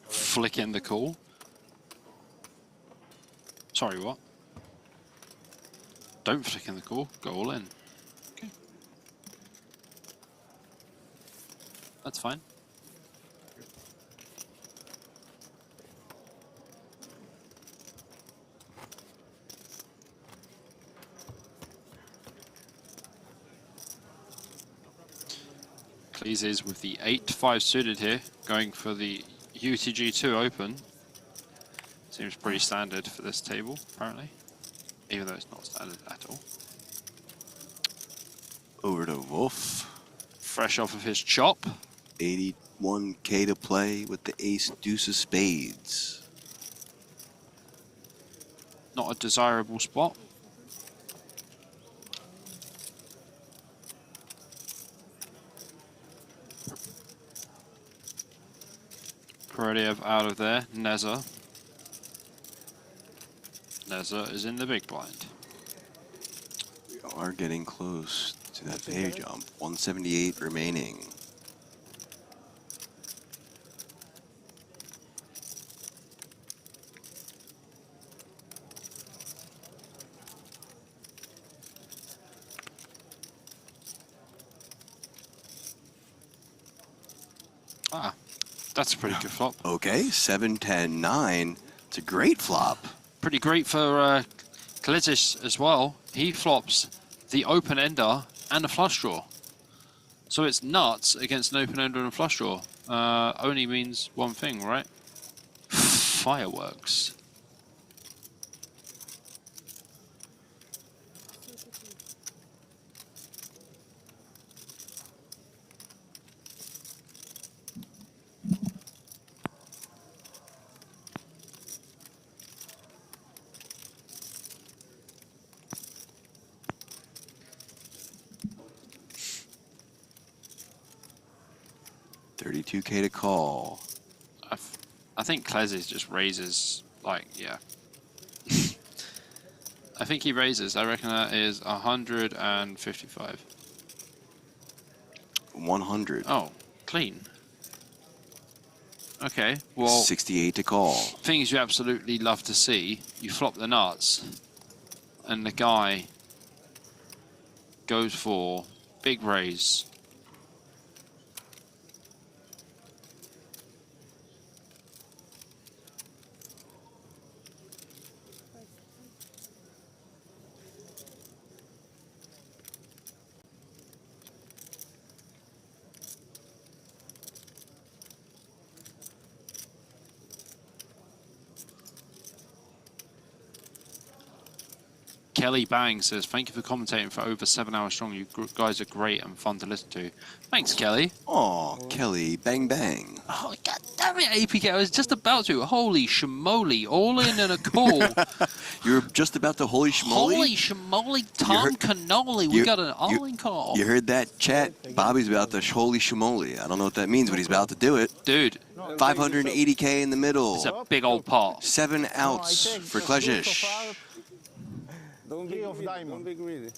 Flick in the call. Sorry, what? Don't flick in the call. Go all in. Okay. That's fine. Cleese with the 8-5 suited here, going for the UTG2 open. Seems pretty standard for this table, apparently, even though it's not standard at all. Over to Wolf. Fresh off of his chop. 81K to play with the ace deuce of spades. Not a desirable spot. Peredev out of there. Neza. Neza is in the big blind. We are getting close to that pay jump. 178 remaining. Ah, that's a pretty good flop. Okay, 7, 10, 9. It's a great flop. Pretty great for Kalitis as well. He flops the open ender and a flush draw. So it's nuts against an open ender and a flush draw. Only means one thing, right? Fireworks. 32K to call. I think Klezes just raises, like, yeah. I think he raises. I reckon that is 155. 100. Oh, clean. Okay, well... 68 to call. Things you absolutely love to see. You flop the nuts, and the guy goes for big raise. Kelly Bang says, thank you for commentating for over 7 hours strong. You guys are great and fun to listen to. Thanks, Kelly. Oh, Kelly Bang Bang. Oh, God damn it, APK. I was just about to. Holy shmoly. All in a call. You were just about to holy schmoly? Holy schmoly, Tom Cannoli. We got an all-in call. You heard that, chat? Bobby's about to holy schmoly. I don't know what that means, but he's about to do it. Dude. 580K in the middle. It's a big old pot. 7 outs for Klezish. Don't be greedy.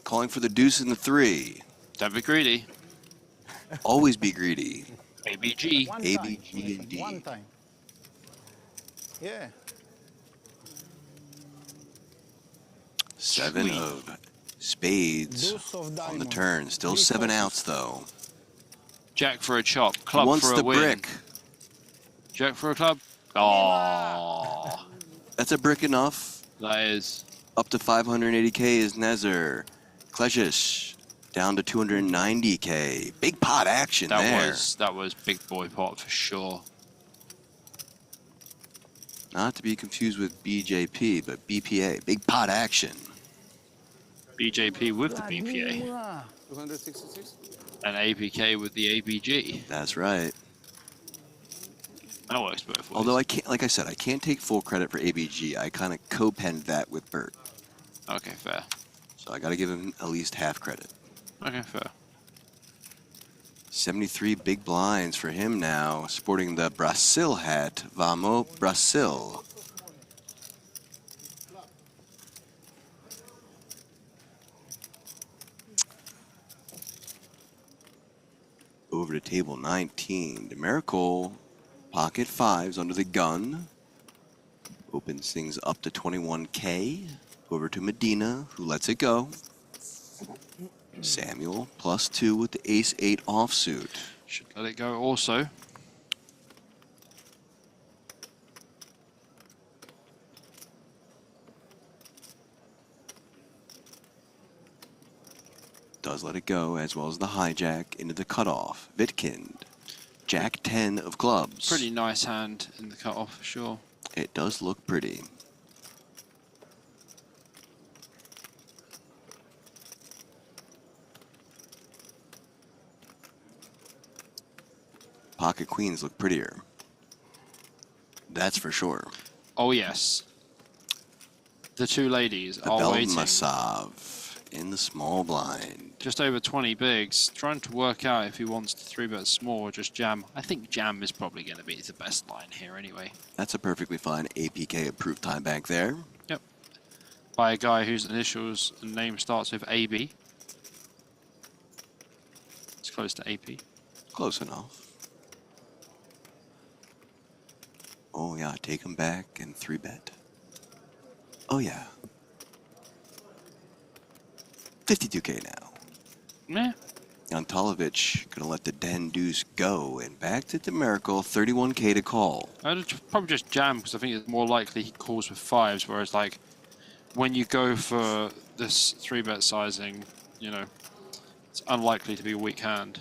Calling for the deuce and the 3. Don't be greedy. Always be greedy. ABG. ABG indeed. One time. Yeah. 7 of spades on the turn. Still 7 outs though. Jack for a chop. Club Wants for a the win. brick. Jack for a club. Oh. That's a brick enough. That is. Up to 580K is Nezer. Klezish down to 290K. Big pot action there. That was big boy pot for sure. Not to be confused with BJP, but BPA. Big pot action. BJP with the BPA. 266. And APK with the ABG. That's right. That works both ways. Although I can't, like I said, I can't take full credit for ABG. I kind of co-penned that with Bert. Okay, fair. So I got to give him at least half credit. Okay, fair. 73 big blinds for him now, sporting the Brazil hat. Vamos, Brazil. Over to table 19. The Miracle, pocket 5s under the gun. Opens things up to 21K. Over to Medina, who lets it go. Samuel, +2 with the ace-8 offsuit. Should let it go also. Does let it go, as well as the hijack into the cutoff. Vitkind, Jack-10 of clubs. Pretty nice hand in the cutoff for sure. It does look pretty. Pocket queens look prettier. That's for sure. Oh yes. The two ladies The are waiting. Belmasov in the small blind. Just over 20 bigs. Trying to work out if he wants to 3-bet small or just jam. I think jam is probably going to be the best line here anyway. That's a perfectly fine APK approved time bank there. Yep. By a guy whose initials and name starts with AB. It's close to AP. Close enough. Oh yeah, take him back and 3-bet. Oh yeah. 52K now. Meh. Antolovic gonna let the den deuce go, and back to the Miracle, 31K to call. I'd probably just jam because I think it's more likely he calls with 5s, whereas like when you go for this 3-bet sizing, you know, it's unlikely to be a weak hand.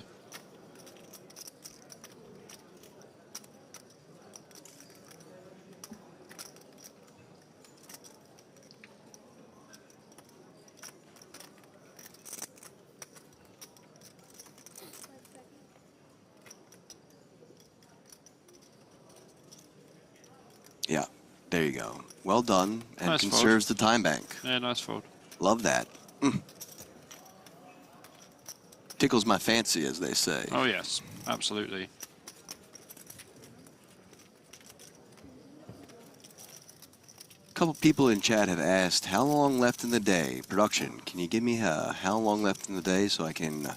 Yeah, there you go. Well done, and Nice conserves fold. the time bank. Yeah, nice fold. Love that. Tickles my fancy, as they say. Oh, yes. Absolutely. A couple people in chat have asked, how long left in the day? Production, can you give me how long left in the day so I can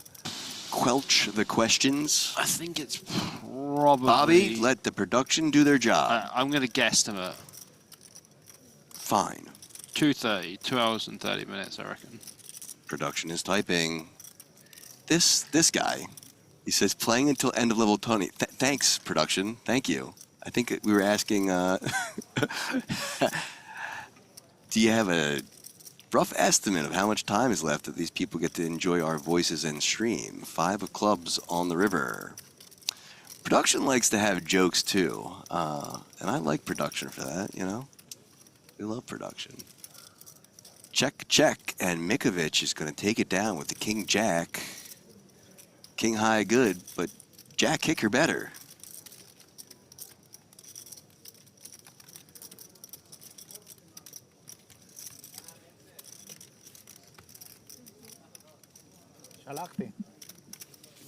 quelch the questions? I think it's probably... Bobby, let the production do their job. I'm going to guesstimate. Fine. 2:30, 2 hours and 30 minutes, I reckon. Production is typing. This guy, he says, playing until end of level 20. Thanks, production. Thank you. I think we were asking, do you have a rough estimate of how much time is left that these people get to enjoy our voices and stream? 5 of clubs on the river. Production likes to have jokes too, and I like production for that, you know? We love production. Check, check, and Mikovic is going to take it down with the King Jack. King high good, but Jack kicker better.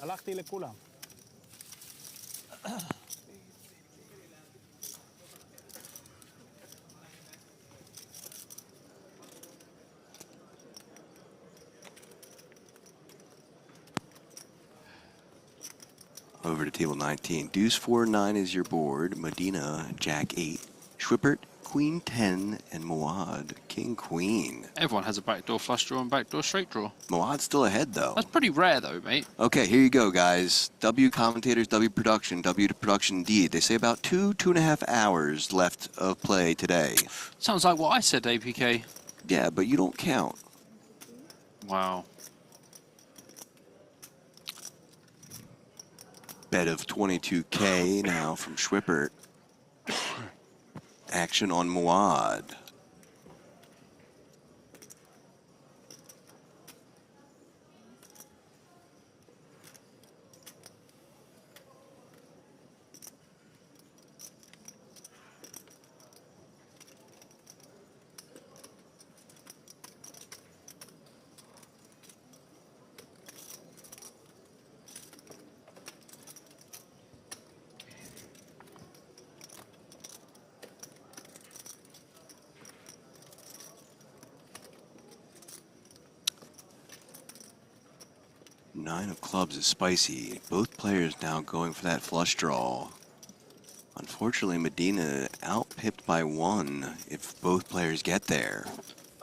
שלחתי לכולם. Over to table 19. Deuce 4-9 is your board. Medina, Jack 8. Schwippert, Queen 10, and Moad, King Queen. Everyone has a backdoor flush draw and backdoor straight draw. Moad's still ahead, though. That's pretty rare, though, mate. Okay, here you go, guys. W commentators, W production, W to production indeed. They say about 2.5 hours left of play today. Sounds like what I said, APK. Yeah, but you don't count. Wow. Bet of 22K now from Schwippert. Action on Moad. Nine of clubs is spicy. Both players now going for that flush draw. Unfortunately, Medina out-pipped by 1 if both players get there.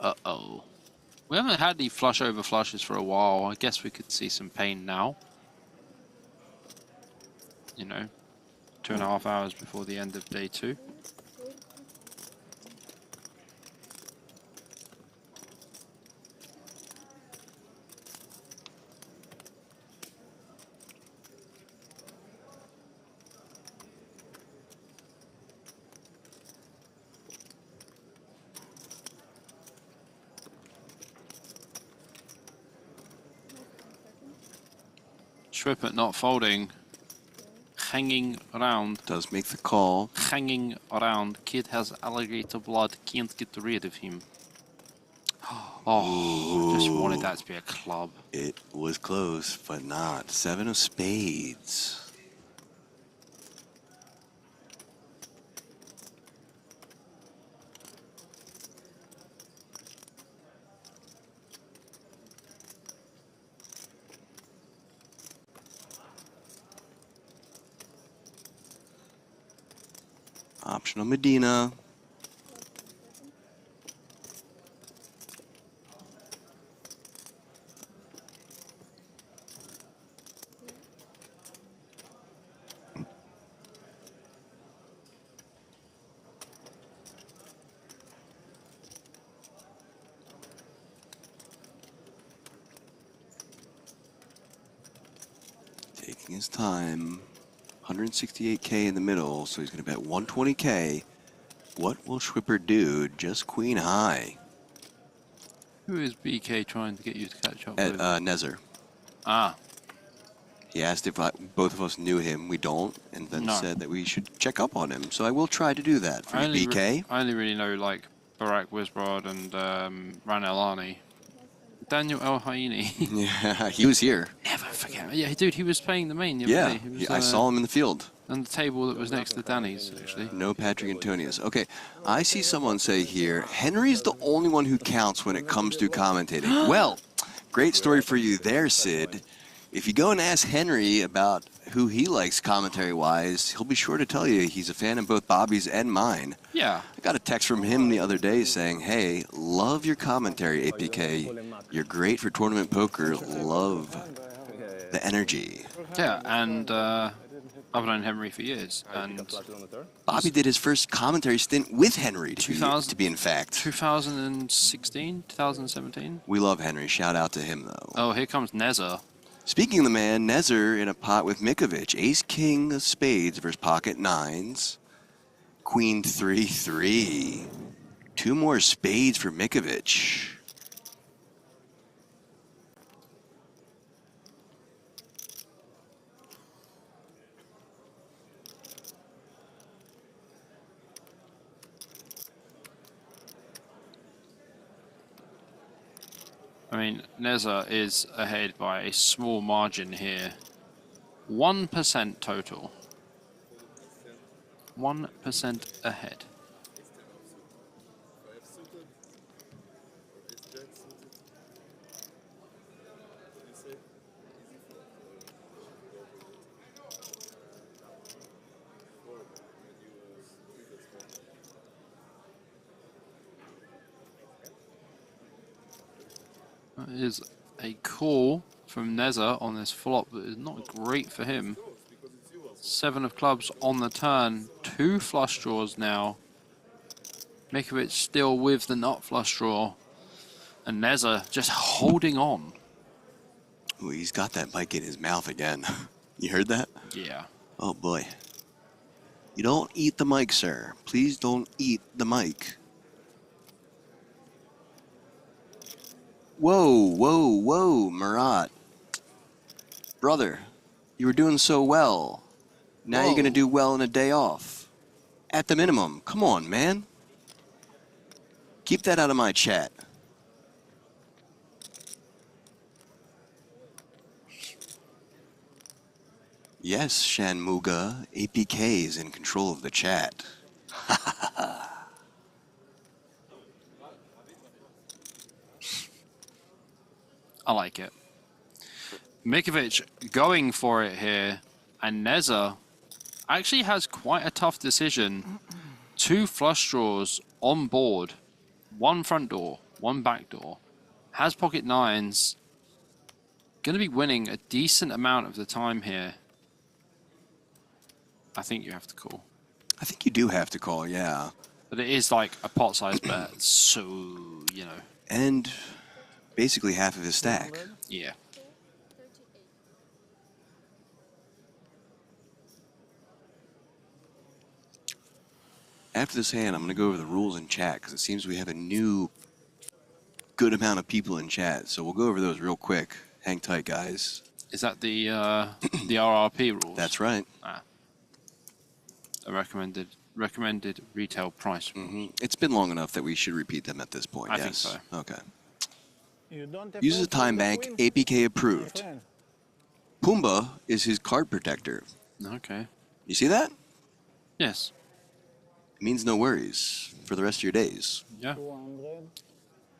Uh-oh. We haven't had any flush over flushes for a while. I guess we could see some pain now. You know, 2.5 hours before the end of day 2. Schwippert not folding. Hanging around. Does make the call. Hanging around. Kid has alligator blood. Can't get rid of him. Oh, just wanted that to be a club. It was close, but not. 7 of spades. Optional Medina. Taking his time. 168K in the middle, so he's going to bet 120K. What will Schwippert do? Just queen high. Who is BK trying to get you to catch up At with? Nezer. Ah. He asked if both of us knew him. We don't, and then said that we should check up on him. So I will try to do that for you, BK. I only really know like Barack Wisbrod and Ran Elani. Daniel El Haini. Yeah, he was here. Never forget. Yeah, dude, he was playing the main the other Yeah, day. He was, I saw him in the field. On the table that was next to Danny's, actually. No Patrick Antonius. Okay, I see someone say here, Henry's the only one who counts when it comes to commentating. Well, great story for you there, Sid. If you go and ask Henry about who he likes commentary-wise, he'll be sure to tell you he's a fan of both Bobby's and mine. Yeah. I got a text from him the other day saying, hey, love your commentary, APK. You're great for tournament poker. Love the energy. Yeah, and I've known Henry for years. And Bobby did his first commentary stint with Henry, to be in fact. 2016, 2017. We love Henry. Shout out to him, though. Oh, here comes Neza. Speaking of the man, Nezer in a pot with Mikovic. Ace-king of spades versus pocket nines. Queen 3-3. 2 more spades for Mikovic. I mean, Neza is ahead by a small margin here. 1% total. 1% ahead. That is a call from Neza on this flop that is not great for him. 7 of clubs on the turn, 2 flush draws now. Mikovic still with the nut flush draw, and Neza just holding on. Ooh, he's got that mic in his mouth again. You heard that? Yeah. Oh boy. You don't eat the mic, sir. Please don't eat the mic. Whoa, whoa, whoa, Marat. Brother, you were doing so well. Now you're going to do well in a day off. At the minimum. Come on, man. Keep that out of my chat. Yes, Shanmuga. APK is in control of the chat. I like it. Mikovic going for it here, and Neza actually has quite a tough decision. 2 flush draws on board, 1 front door, 1 back door. Has pocket nines. Going to be winning a decent amount of the time here. I think you have to call. I think you do have to call, yeah. But it is like a pot-sized bet, so, you know. And basically half of his stack. Yeah. After this hand, I'm going to go over the rules in chat because it seems we have a new good amount of people in chat. So we'll go over those real quick. Hang tight, guys. Is that the the RRP rules? That's right. A recommended retail price. It's been long enough that we should repeat them at this point. I yes. think so. Okay. You don't have Uses a to time the bank, queen, APK my approved. friend. Pumbaa is his card protector. Okay. You see that? Yes. It means no worries for the rest of your days. Yeah. 200,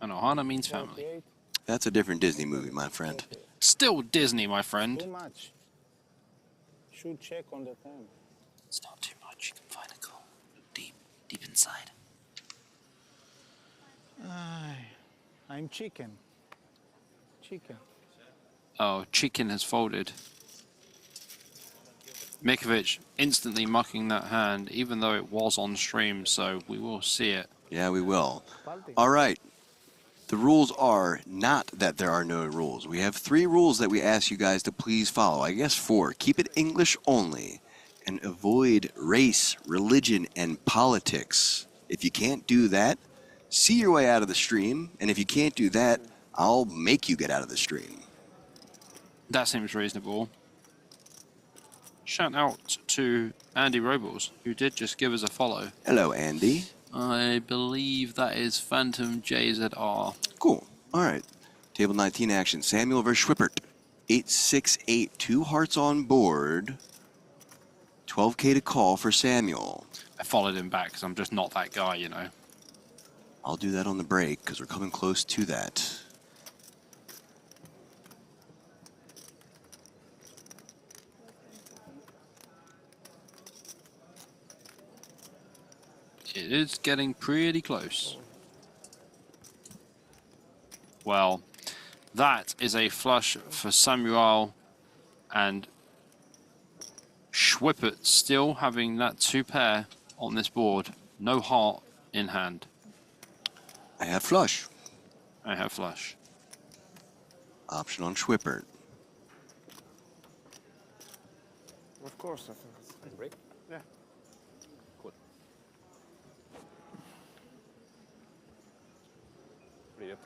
And Ohana means family. 48, That's a different Disney movie, my friend. Still Disney, my friend. too much. Should check on the time. It's not too much. You can find a goal deep inside. I'm chicken. Chicken. Oh, chicken has folded. Mikovic instantly mucking that hand, even though it was on stream, so we will see it. Yeah, we will. All right. The rules are not that there are no rules. We have 3 rules that we ask you guys to please follow. I guess 4. Keep it English only and avoid race, religion, and politics. If you can't do that, see your way out of the stream. And if you can't do that, I'll make you get out of the stream. That seems reasonable. Shout out to Andy Robles, who did just give us a follow. Hello, Andy. I believe that is Phantom JZR. Cool. All right. Table 19 action. Samuel versus Schwippert. 868, 2 hearts on board. 12K to call for Samuel. I followed him back because I'm just not that guy, you know. I'll do that on the break because we're coming close to that. It is getting pretty close. Well, that is a flush for Samuel, and Schwippert still having that 2 pair on this board. No heart in hand. I have flush. I have flush. Option on Schwippert. Of course, I think it's Nice break. yeah. Cool. Привет.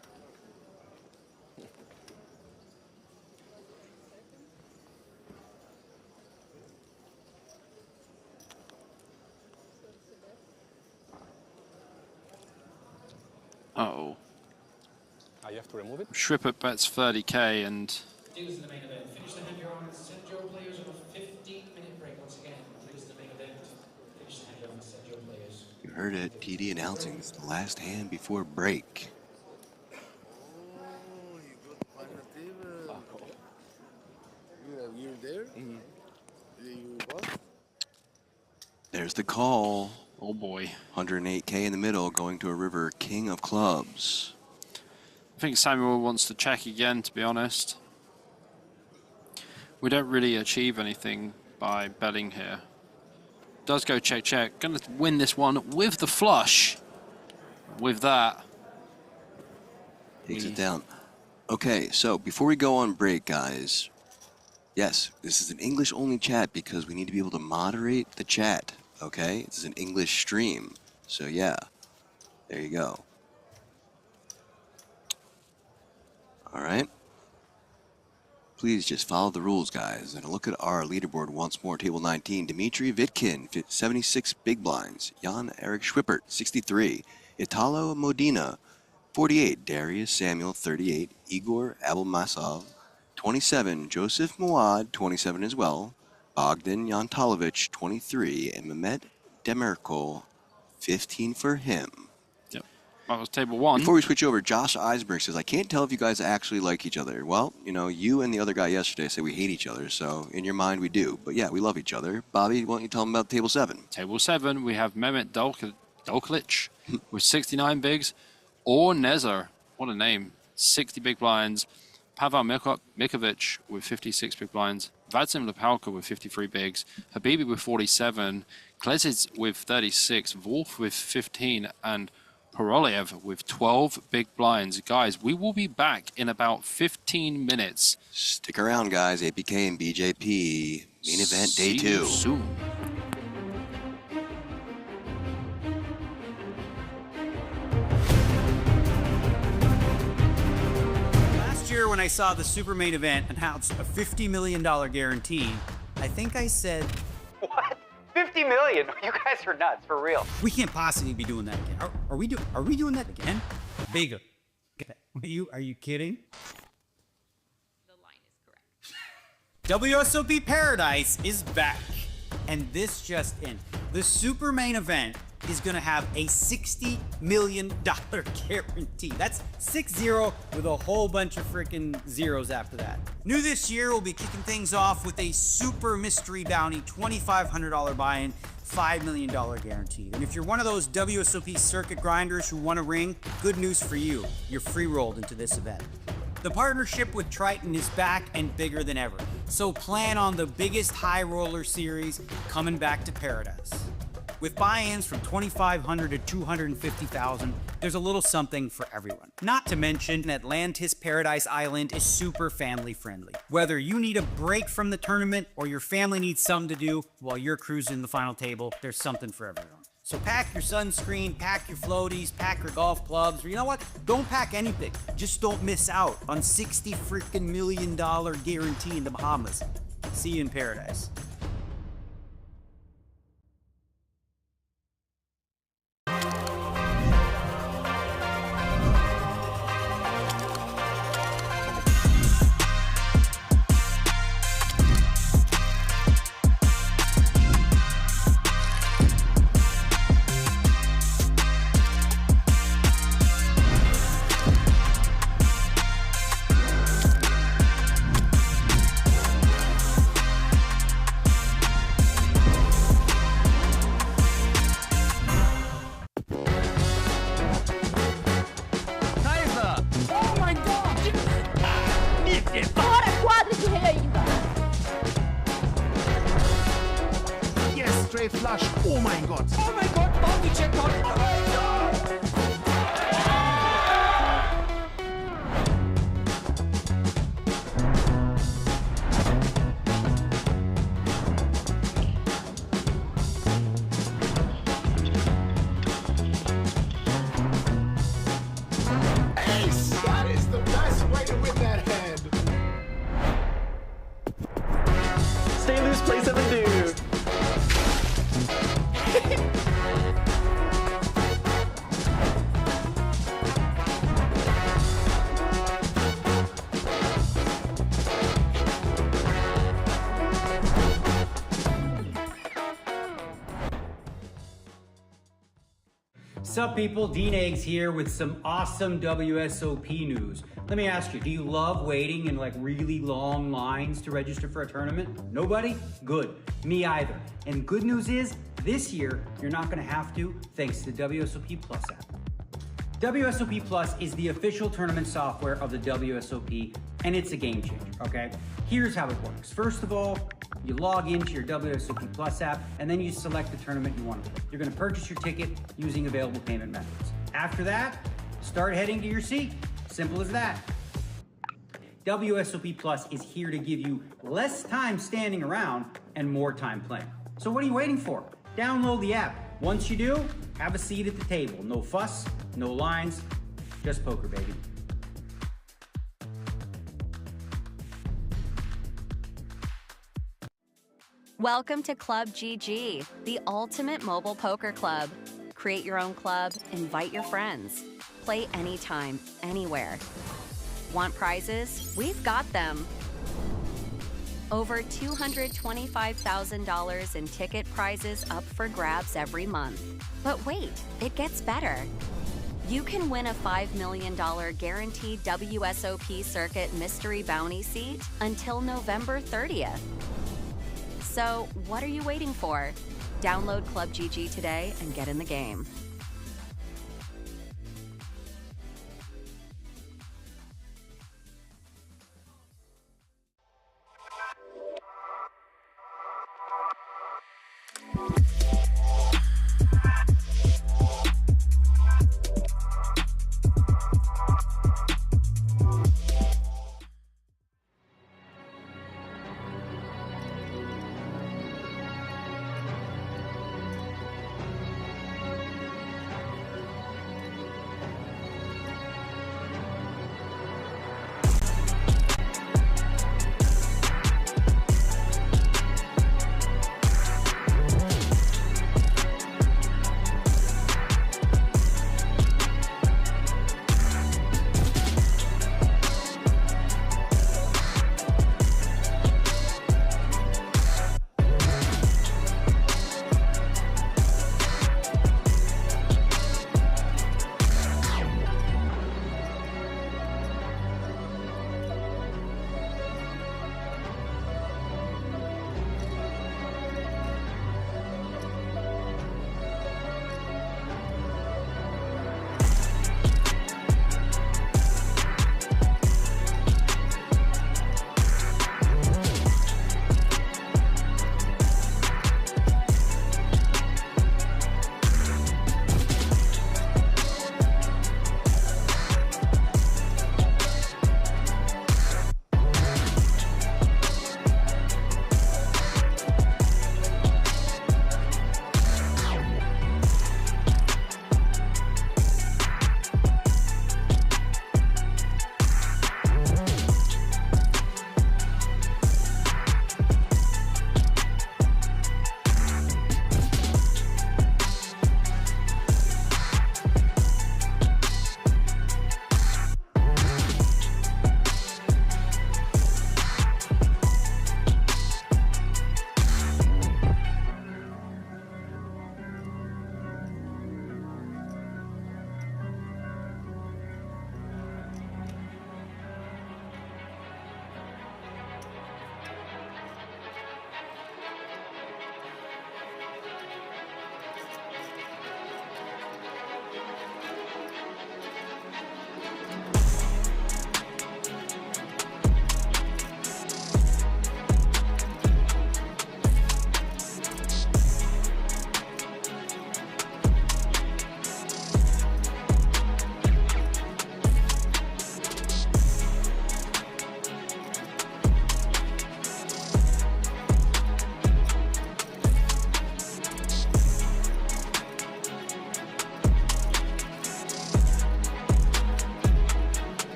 Uh-oh. You have to remove it? Schwippert bets 30K and Dudes in the main event. Finish the hand you're on and send your players on a 15-minute break once again. Dudes in the main event. Finish the hand you're on and send your players. You heard it. TD announcing it's the last hand before break. You're there? You bought? There's the call. Oh boy. 108K in the middle, going to a river, king of clubs. I think Samuel wants to check again, to be honest. We don't really achieve anything by betting here. Does go check, check. Gonna win this one with the flush. With that. Takes it down. Okay, so before we go on break, guys. Yes, this is an English-only chat because we need to be able to moderate the chat. Okay, this is an English stream. So yeah, there you go. All right. Please just follow the rules, guys. And look at our leaderboard once more. Table 19, Dmitry Vitkin, 76 big blinds. Jan-Erik Schwippert, 63. Italo Modena, 48. Darius Samuel, 38. Igor Abelmasov, 27. Joseph Muad, 27 as well. Bogdan Yantalovich, 23. And Mehmet Demirkol, 15 for him. Yep. That was table 1. Before we switch over, Josh Eisberg says, I can't tell if you guys actually like each other. Well, you know, you and the other guy yesterday said we hate each other, so in your mind we do. But yeah, we love each other. Bobby, why don't you tell them about table 7? Table 7, we have Mehmet Dolklich with 69 bigs. Or Nezar, what a name, 60 big blinds. Pavel Mikovic with 56 big blinds. Vadim Lepalka with 53 bigs. Habibi with 47. Klesic with 36. Wolf with 15. And Porolev with 12 big blinds. Guys, we will be back in about 15 minutes. Stick around, guys. APK and BJP. Main event day 2. See you soon. When I saw the super main event announce a $50 million guarantee, I think I said, What? 50 million? You guys are nuts, for real. we can't possibly be doing that again. Are we doing that again? Bigger. Are you kidding? The line is correct. WSOP Paradise is back. And this just in. The super main event is going to have a $60 million guarantee. That's 6-0 with a whole bunch of freaking zeros after that. New this year, we'll be kicking things off with a super mystery bounty, $2,500 buy-in, $5 million guaranteed. And if you're one of those WSOP circuit grinders who want a ring, good news for you. You're free-rolled into this event. The partnership with Triton is back and bigger than ever. So plan on the biggest high roller series coming back to Paradise. With buy-ins from $2,500 to $250,000, there's a little something for everyone. Not to mention, Atlantis Paradise Island is super family friendly. Whether you need a break from the tournament or your family needs something to do while you're cruising the final table, there's something for everyone. So pack your sunscreen, pack your floaties, pack your golf clubs, or you know what? Don't pack anything. Just don't miss out on $60 freaking million guarantee in the Bahamas. See you in Paradise. Flush. Oh mein Gott. Oh mein Gott, Bounty Checkpoint. Oh mein Gott. Ace! That is the best way to win that hand. Stay loose, play 7 dude. Sup people, Dean Eggs here with some awesome WSOP news. Let me ask you, do you love waiting in like really long lines to register for a tournament? Nobody? Good. Me either. And good news is, this year, you're not gonna have to, thanks to the WSOP Plus app. WSOP Plus is the official tournament software of the WSOP, and it's a game changer, okay? Here's how it works. First of all, you log into your WSOP Plus app, and then you select the tournament you want to play. You're gonna purchase your ticket using available payment methods. After that, start heading to your seat. Simple as that. WSOP Plus is here to give you less time standing around and more time playing. So what are you waiting for? Download the app. Once you do, have a seat at the table. No fuss, no lines, just poker, baby. Welcome to Club GG, the ultimate mobile poker club. Create your own club, invite your friends. Play anytime, anywhere. Want prizes? We've got them. Over $225,000 in ticket prizes up for grabs every month. But wait, it gets better. You can win a $5 million guaranteed WSOP Circuit Mystery Bounty seat until November 30th. So, what are you waiting for? Download Club GG today and get in the game.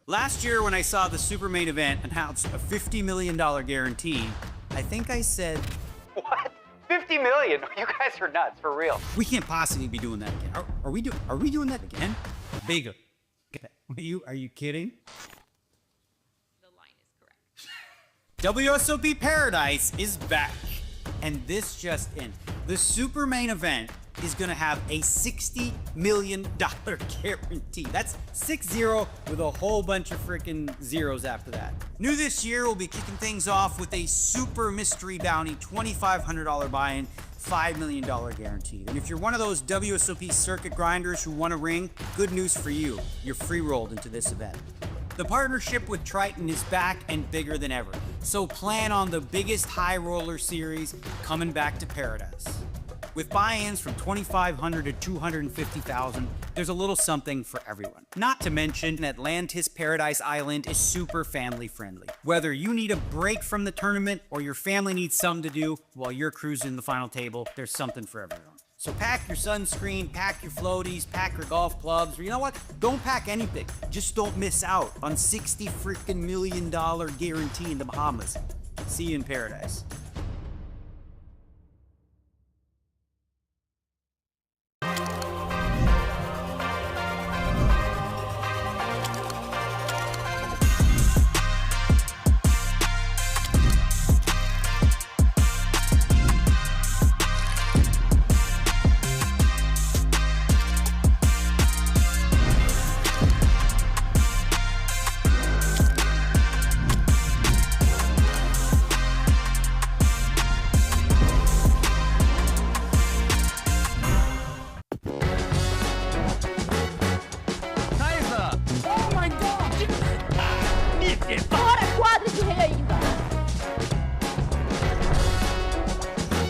Last year when I saw the super main event announce a $50 million guarantee, I think I said, What? 50 million? You guys are nuts, for real. we can't possibly be doing that again. Are we doing that again? Bigger. Are you kidding? The line is correct. WSOP Paradise is back. And this just in. The super main event is gonna have a $60 million guarantee. That's 6-0 with a whole bunch of freaking zeros after that. New this year, we'll be kicking things off with a super mystery bounty, $2,500 buy-in, $5 million guaranteed. And if you're one of those WSOP circuit grinders who want a ring, good news for you. You're free-rolled into this event. The partnership with Triton is back and bigger than ever. So plan on the biggest high roller series coming back to Paradise. With buy-ins from $2,500 to $250,000, there's a little something for everyone. Not to mention, Atlantis Paradise Island is super family friendly. Whether you need a break from the tournament or your family needs something to do while you're cruising the final table, there's something for everyone. So pack your sunscreen, pack your floaties, pack your golf clubs, or you know what? Don't pack anything. Just don't miss out on $60 freaking million guarantee in the Bahamas. See you in Paradise.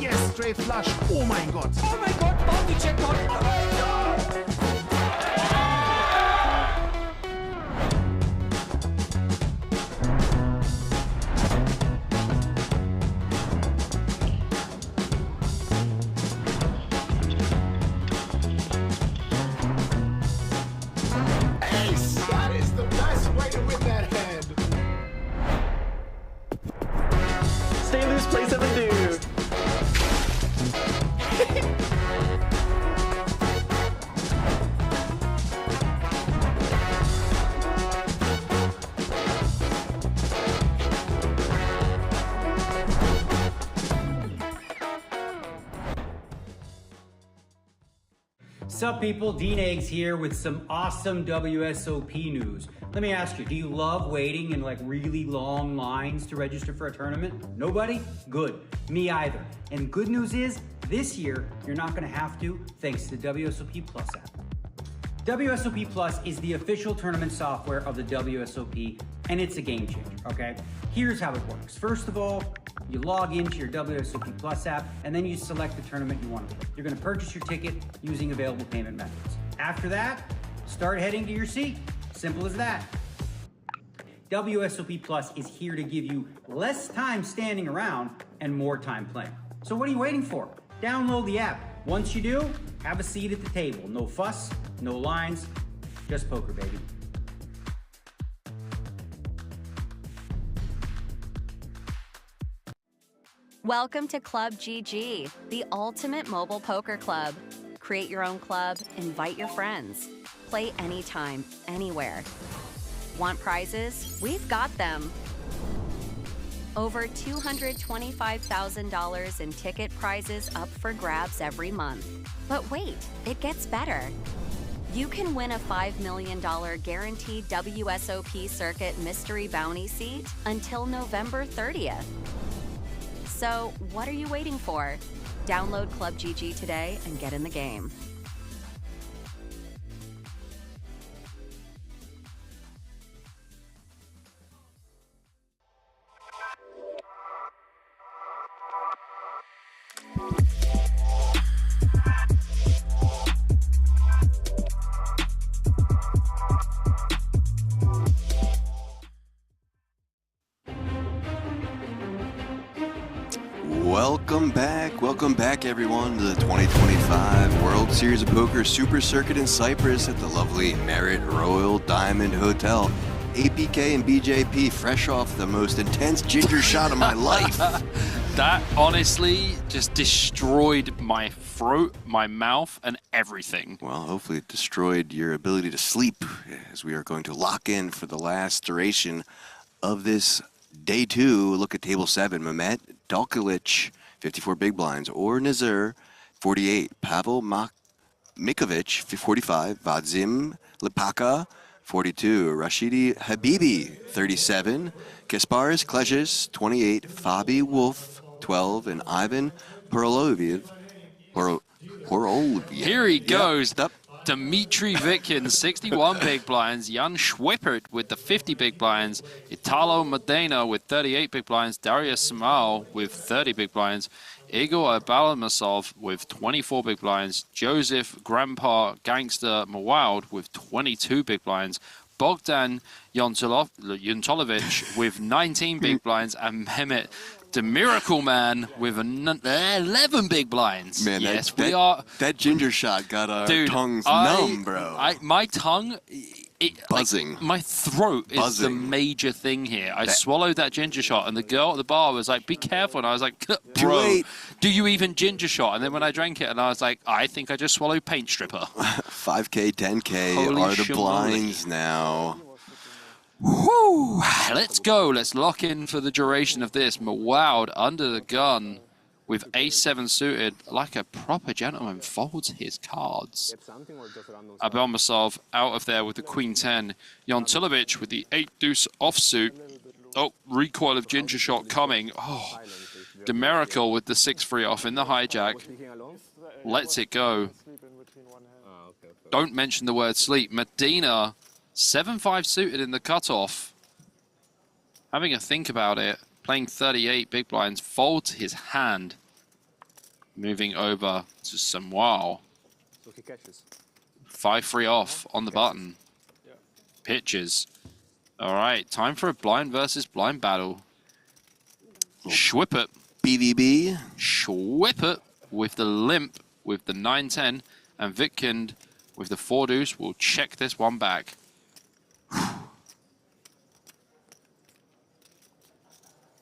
Yes, straight flush. Oh mein Gott. Oh mein Gott, Bounty Checkpoint. Oh mein Gott. Ace! That is the best way to win that hand. Stay loose, play 7 dude. Sup people, Dean Eggs here with some awesome WSOP news. Let me ask you, do you love waiting in like really long lines to register for a tournament? Nobody? Good. Me either. And good news is, this year, you're not gonna have to, thanks to the WSOP Plus app. WSOP Plus is the official tournament software of the WSOP, and it's a game changer, okay? Here's how it works. First of all, you log into your WSOP Plus app, and then you select the tournament you want to play. You're gonna purchase your ticket using available payment methods. After that, start heading to your seat. Simple as that. WSOP Plus is here to give you less time standing around and more time playing. So what are you waiting for? Download the app. Once you do, have a seat at the table. No fuss, no lines, just poker, baby. Welcome to Club GG, the ultimate mobile poker club. Create your own club, invite your friends. Play anytime, anywhere. Want prizes? We've got them. Over $225,000 in ticket prizes up for grabs every month. But wait, it gets better. You can win a $5 million guaranteed WSOP Circuit Mystery Bounty seat until November 30th. So, what are you waiting for? Download Club GG today and get in the game. Welcome back everyone to the 2025 World Series of Poker Super Circuit in Cyprus at the lovely Marriott Royal Diamond Hotel. APK and BJP, fresh off the most intense ginger shot of my life. That honestly just destroyed my throat, my mouth, and everything. Well, hopefully it destroyed your ability to sleep, as we are going to lock in for the last duration of this day 2. Look at table 7. Mehmet Dalkilic, 54 big blinds, or Nazir, 48. Pavel Mikovic, 45. Vadzim Lipaka, 42. Rashidi Habibi, 37. Kasparis Klejes, 28. Fabi Wolf, 12. And Ivan Horoloviev. Here he goes. Yep. Dmitry Vitkin, 61 big blinds. Jan Schwippert with the 50 big blinds. Italo Modena with 38 big blinds. Darius Samal with 30 big blinds. Igor Abalamasov with 24 big blinds. Joseph Grandpa Gangster Mawild with 22 big blinds. Bogdan Yuntolovic with 19 big blinds. And Mehmet the Miracle Man with 11 big blinds. Man, yes, that ginger shot got our tongues numb, bro. My tongue, buzzing. Like, my throat is the major thing here. I swallowed that ginger shot, and the girl at the bar was like, "Be careful!" And I was like, "Bro, do you even ginger shot?" And then when I drank it, and I was like, "I think I just swallowed paint stripper." 5K, 10K Holy are the shimoli. blinds now. Whew. Let's go. Let's lock in for the duration of this. Mawild under the gun with ace-7 suited, like a proper gentleman, folds his cards. Abelmasov out of there with the queen-10. Yontilovic with the 8-deuce offsuit. Oh, recoil of ginger shot coming. Oh, Demerical with the 6-3 off in the hijack. Lets it go. Don't mention the word sleep. Medina, 7-5 suited in the cutoff. Having a think about it, playing 38 big blinds, folds his hand. Moving over to Samuel. 5-3 off on the button. Pitches. All right, time for a blind versus blind battle. Schwippert. BVB. Schwippert with the limp with the 9-10. And Vitkind with the 4-deuce will check this one back.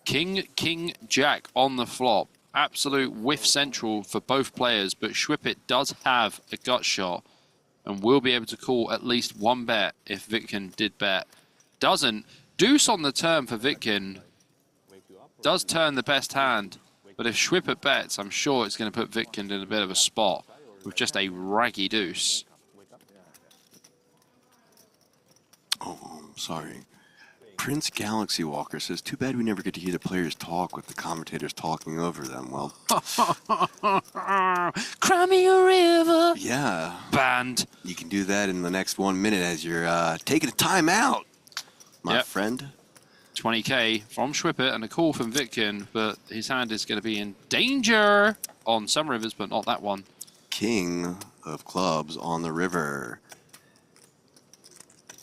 King, King, Jack on the flop. Absolute whiff central for both players, but Schwippert does have a gut shot and will be able to call at least one bet if Vitkin did bet. Doesn't. Deuce on the turn for Vitkin. Does turn the best hand, but if Schwippert bets, I'm sure it's going to put Vitkin in a bit of a spot with just a raggy deuce. Oh, sorry. Prince Galaxy Walker says, too bad we never get to hear the players talk with the commentators talking over them. Well, cry me a river. Yeah. Banned. You can do that in the next 1 minute as you're taking a timeout, my friend. 20K from Schwippert and a call from Vitkin, but his hand is going to be in danger on some rivers, but not that one. King of clubs on the river.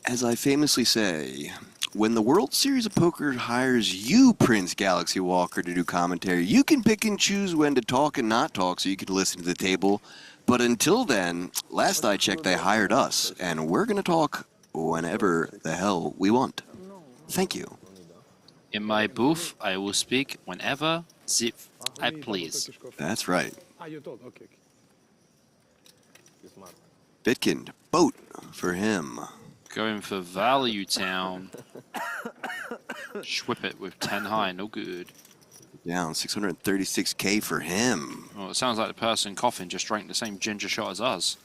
As I famously say, when the World Series of Poker hires you, Prince Galaxy Walker, to do commentary, you can pick and choose when to talk and not talk so you can listen to the table. But until then, last I checked, they hired us, and we're going to talk whenever the hell we want. Thank you. In my booth, I will speak whenever I please. That's right. You told, okay. Vitkind, boat for him. Going for Value Town. Schwippert with 10 high, no good. Down 636K for him. Well, it sounds like the person coughing just drank the same ginger shot as us.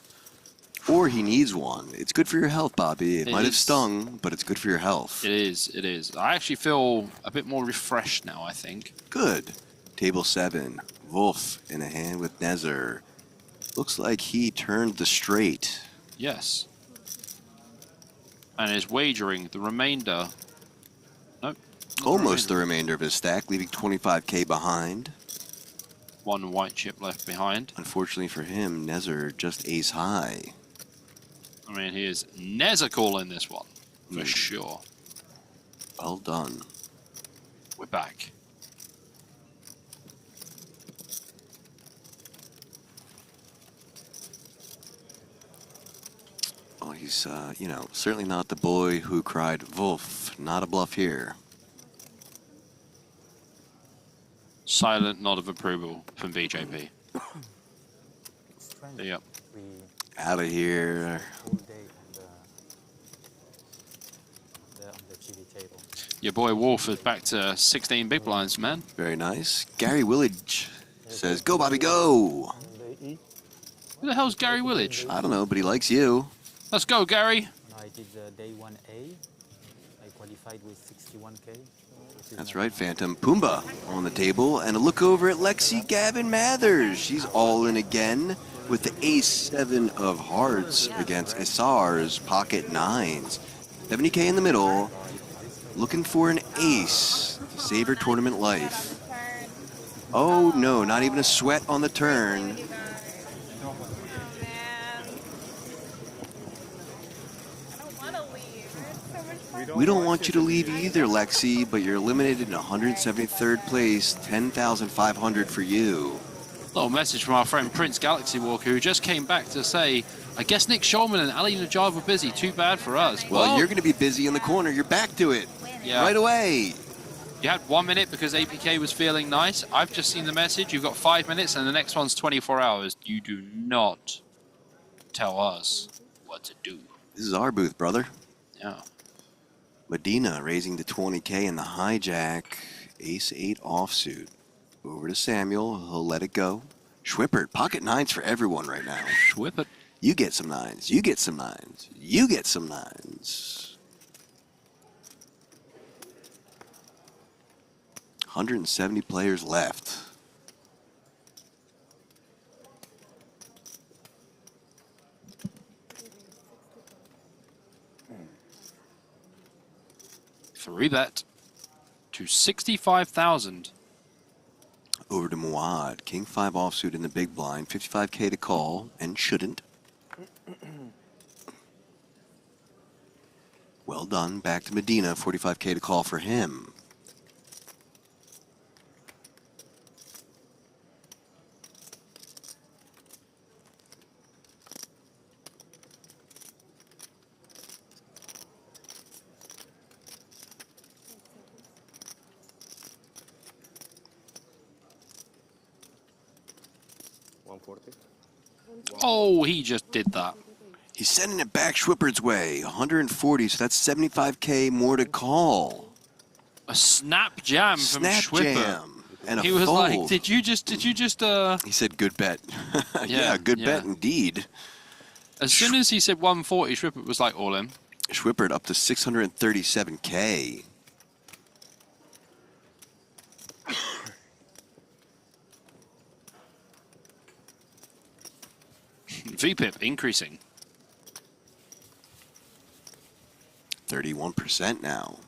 Or he needs one. It's good for your health, Bobby. It might have is. stung, but it's good for your health. It is, it is. I actually feel a bit more refreshed now, I think. Good. Table 7. Wolf in a hand with Nezer. Looks like he turned the straight. Yes. And is wagering the remainder. Nope. Almost the remainder of his stack, leaving 25K behind. One white chip left behind. Unfortunately for him, Nezer just ace high. I mean, he is Nezer in this one, for sure. Well done. We're back. Oh, he's, you know, certainly not the boy who cried, Wolf, not a bluff here. Silent nod of approval from VJP. Yep. Out of here. Your boy Wolf is back to 16 big blinds, man. Very nice. Gary Willage says, go, Bobby, go. Who the hell's Gary Willage? I don't know, but he likes you. Let's go, Gary. I did day 1A. I qualified with 61K. That's right, Phantom. Pumbaa on the table, and a look over at Lexi Gavin Mathers. She's all in again with the ace-7 of hearts against Isar's pocket nines. 70K in the middle, looking for an ace to save her tournament life. Oh no, not even a sweat on the turn. We don't want you to leave either, Lexi, but you're eliminated in 173rd place, 10,500 for you. Little message from our friend Prince Galaxy Walker, who just came back to say, I guess Nick Schulman and Ali Najjar were busy. Too bad for us. Well, you're going to be busy in the corner. You're back to it. Yeah. Right away. You had 1 minute because APK was feeling nice. I've just seen the message. You've got 5 minutes, and the next one's 24 hours. You do not tell us what to do. This is our booth, brother. Yeah. Medina raising to 20K in the hijack. Ace-8 offsuit. Over to Samuel. He'll let it go. Schwippert. Pocket nines for everyone right now. Schwippert. You get some nines. You get some nines. You get some nines. 170 players left. Three bet to 65,000. Over to Muad. King 5 offsuit in the big blind. 55K to call, and shouldn't. Well done. Back to Medina. 45K to call for him. Oh, he just did that. He's sending it back Schwippert's way. 140, so that's 75K more to call. A snap jam from Schwipper. Jam. And He a was fold. like, did you just He said, good bet. yeah, good bet indeed. As soon as he said 140, Schwippert was like, all in. Schwippert up to 637K. VPIP increasing. 31% now.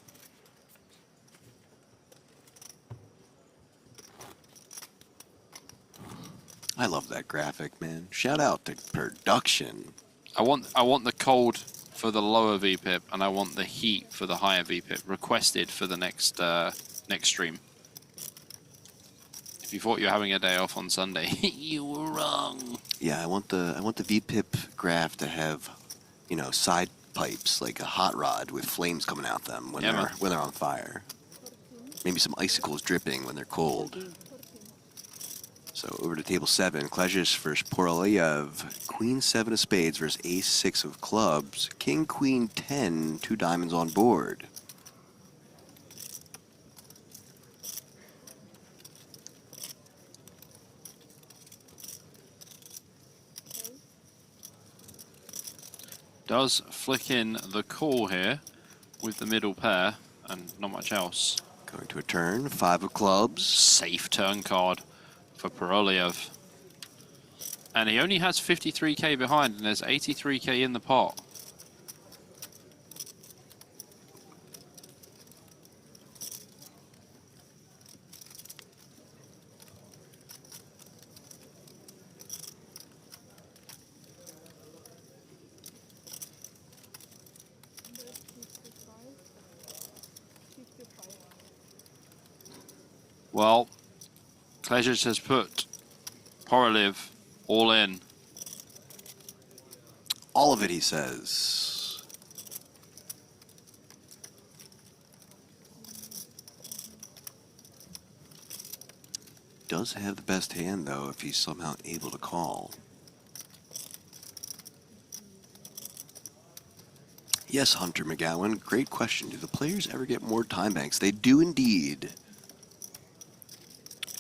I love that graphic, man. Shout out to production. I want the cold for the lower VPIP, and I want the heat for the higher VPIP. Requested for the next next stream. If you thought you were having a day off on Sunday, you were wrong. Yeah, I want the VPIP graph to have, you know, side pipes like a hot rod with flames coming out them when they're on fire. Maybe some icicles dripping when they're cold. So over to table 7, Klezhis versus Poroliev. Queen 7 of spades versus ace 6 of clubs. King queen 10, 2 diamonds on board. Does flick in the call here with the middle pair and not much else. Going to a turn, 5 of clubs. Safe turn card for Poroliev. And he only has 53k behind, and there's 83k in the pot. Well, Klezhis has put Poroliev all in. all of it, he says. Does have the best hand, though, if he's somehow able to call. Yes, Hunter McGowan, great question. Do the players ever get more time banks? They do indeed.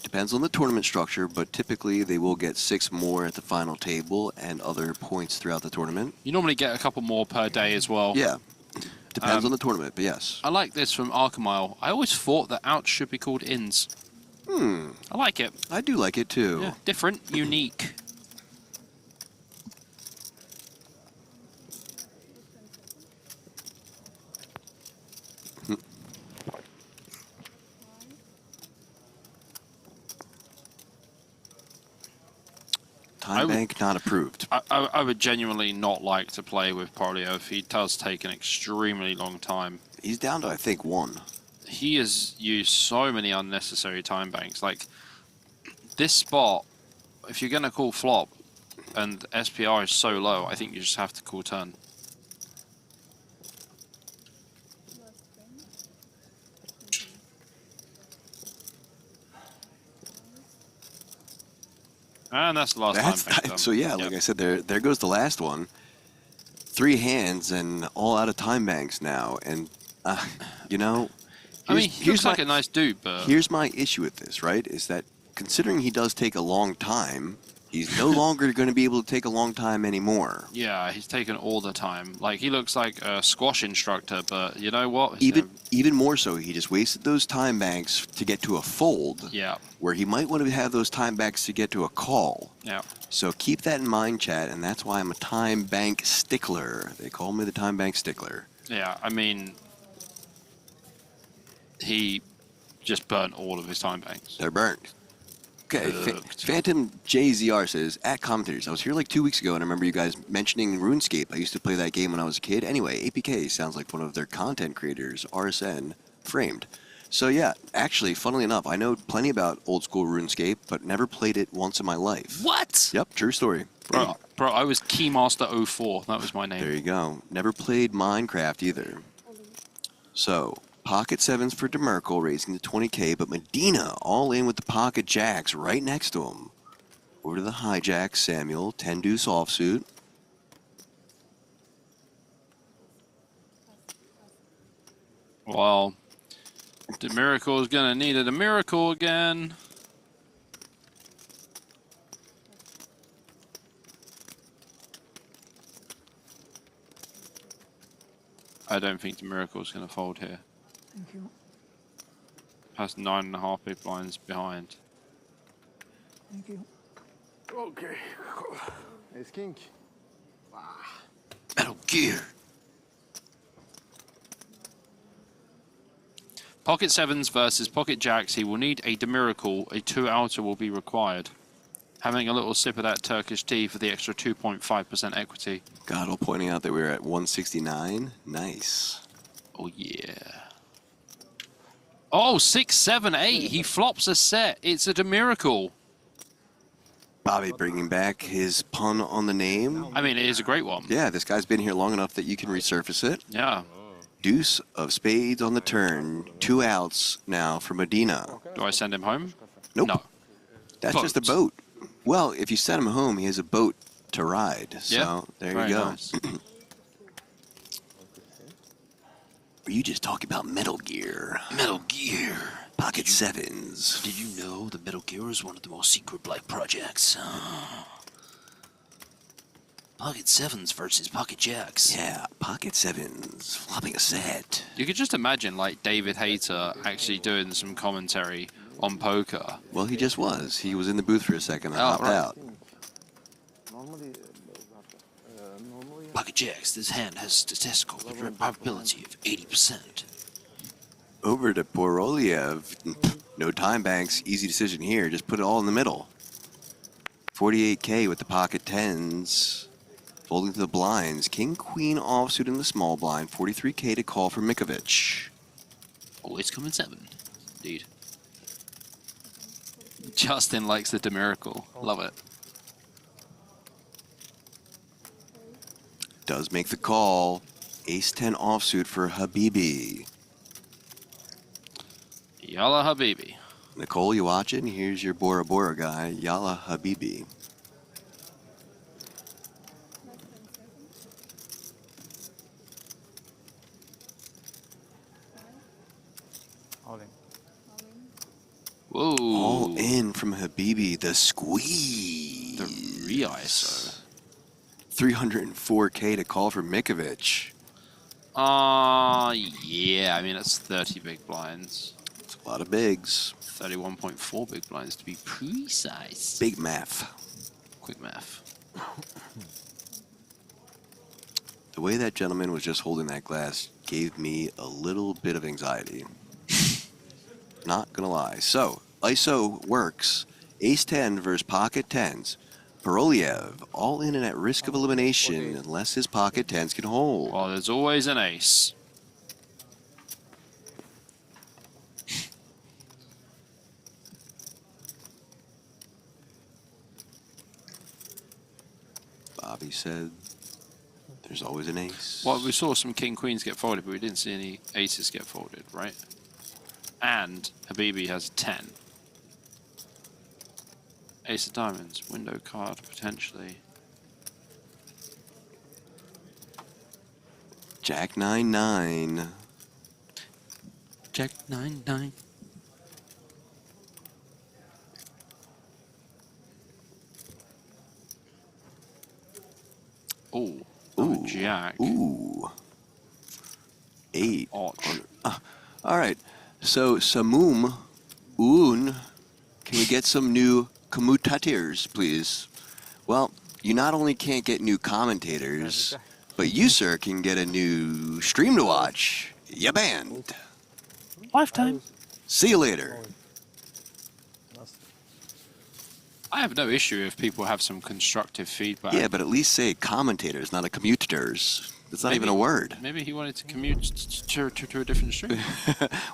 Depends on the tournament structure, but typically they will get 6 more at the final table and other points throughout the tournament. You normally get a couple more per day as well. Yeah. Depends on the tournament, but yes. I like this from Arkamile. I always thought that outs should be called ins. I like it. I do like it too. Yeah. Different, unique. Time bank not approved. I would genuinely not like to play with Polyev. He does take an extremely long time. He's down to, I think, 1. He has used so many unnecessary time banks. Like, this spot, if you're going to call flop and SPR is so low, I think you just have to call turn. And that's the last time bank done. So yeah, like I said, there goes the last one. 3 hands and all out of time banks now. And, you know... I mean, he looks like a nice dude, but... Here's my issue with this, right? Is that considering he does take a long time, he's no longer going to be able to take a long time anymore. Yeah, he's taken all the time. Like, he looks like a squash instructor, but you know what? Even more so, he just wasted those time banks to get to a fold. Yeah. Where he might want to have those time banks to get to a call. Yeah. So keep that in mind, chat, and that's why I'm a time bank stickler. They call me the time bank stickler. Yeah, I mean... He just burnt all of his time banks. They're burnt. Okay, Phantom JZR says, at commentators, I was here like 2 weeks ago and I remember you guys mentioning RuneScape. I used to play that game when I was a kid. Anyway, APK sounds like one of their content creators, RSN, framed. So yeah, actually, funnily enough, I know plenty about old school RuneScape, but never played it once in my life. What? Yep, true story. Bro, I was Keymaster 04. That was my name. There you go. Never played Minecraft either. So... Pocket 7s for DeMerkel, raising to 20k, but Medina all in with the Pocket Jacks right next to him. Over to the hijack, Samuel, 10 deuce offsuit. Well, DeMiracle is going to need a miracle again. I don't think DeMiracle is going to fold here. Thank you. Has 9.5 big blinds behind. Thank you. Okay. Ace King. Metal Gear. Pocket 7s versus Pocket Jacks. He will need a DeMiracle. A 2-outer will be required. Having a little sip of that Turkish tea for the extra 2.5% equity. Godel pointing out that we're at 169. Nice. Oh, yeah. Oh, 6, 7, 8. He flops a set. It's a DeMiracle. Bobby bringing back his pun on the name. I mean, it is a great one. Yeah, this guy's been here long enough that you can resurface it. Yeah. Deuce of spades on the turn. 2 outs now for Medina. Do I send him home? Nope. No. That's just a boat. Well, if you send him home, he has a boat to ride. So Yeah, there very you go. nice. Were you just talking about Metal Gear? Metal Gear. Pocket 7s. Did you know that Metal Gear is one of the most secret-like projects? Pocket 7s versus Pocket Jacks. Yeah, Pocket 7s. Flopping a set. You could just imagine, like, David Hayter actually doing some commentary on poker. Well, he just was. He was in the booth for a second and hopped out. Pocket Jacks, this hand has statistical probability of 80%. Over to Boroliev. No time banks. Easy decision here. Just put it all in the middle. 48k with the pocket 10s. Folding to the blinds. King, queen offsuit in the small blind. 43k to call for Mikovic. Always coming 7. Indeed. Justin likes the DeMiracle. Love it. does make the call. Ace-10 offsuit for Habibi. Yalla Habibi. Nicole, you watching? Here's your Bora Bora guy, Yalla Habibi. All in. Whoa. All in from Habibi. The squeeze. The re-ISO. 304K to call for Mikovic. Yeah, I mean, that's 30 big blinds. It's a lot of bigs. 31.4 big blinds to be precise. Big math. Quick math. The way that gentleman was just holding that glass gave me a little bit of anxiety. Not gonna lie. So, ISO works. Ace-10 versus pocket 10s. Baroliev, all in and at risk of elimination unless his pocket 10s can hold. Well, there's always an ace. Bobby said there's always an ace. Well, we saw some king queens get folded, but we didn't see any aces get folded, right? And Habibi has 10. Ace of diamonds, window card potentially. Jack 9-9. Jack 9-9. Oh, Ooh. Jack. Ooh. 8. All right. So, Samum, can we get some new commutators, please? Well, you not only can't get new commentators, but you, sir, can get a new stream to watch. Ya banned. Lifetime. See you later. I have no issue if people have some constructive feedback. Yeah, but at least say commentators, not a commutators. That's not even a word. Maybe he wanted to commute to a different stream.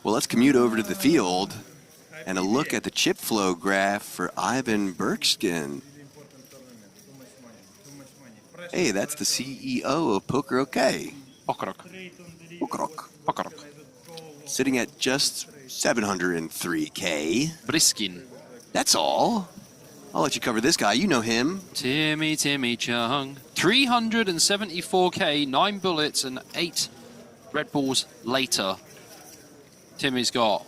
Well, let's commute over to the field and a look at the chip flow graph for Ivan Berkskin. Hey, that's the CEO of Poker OK. Pokerok. Sitting at just 703K. Briskin. That's all. I'll let you cover this guy. You know him. Timmy Chung. 374K, 9 bullets and 8 Red Balls later. Timmy's got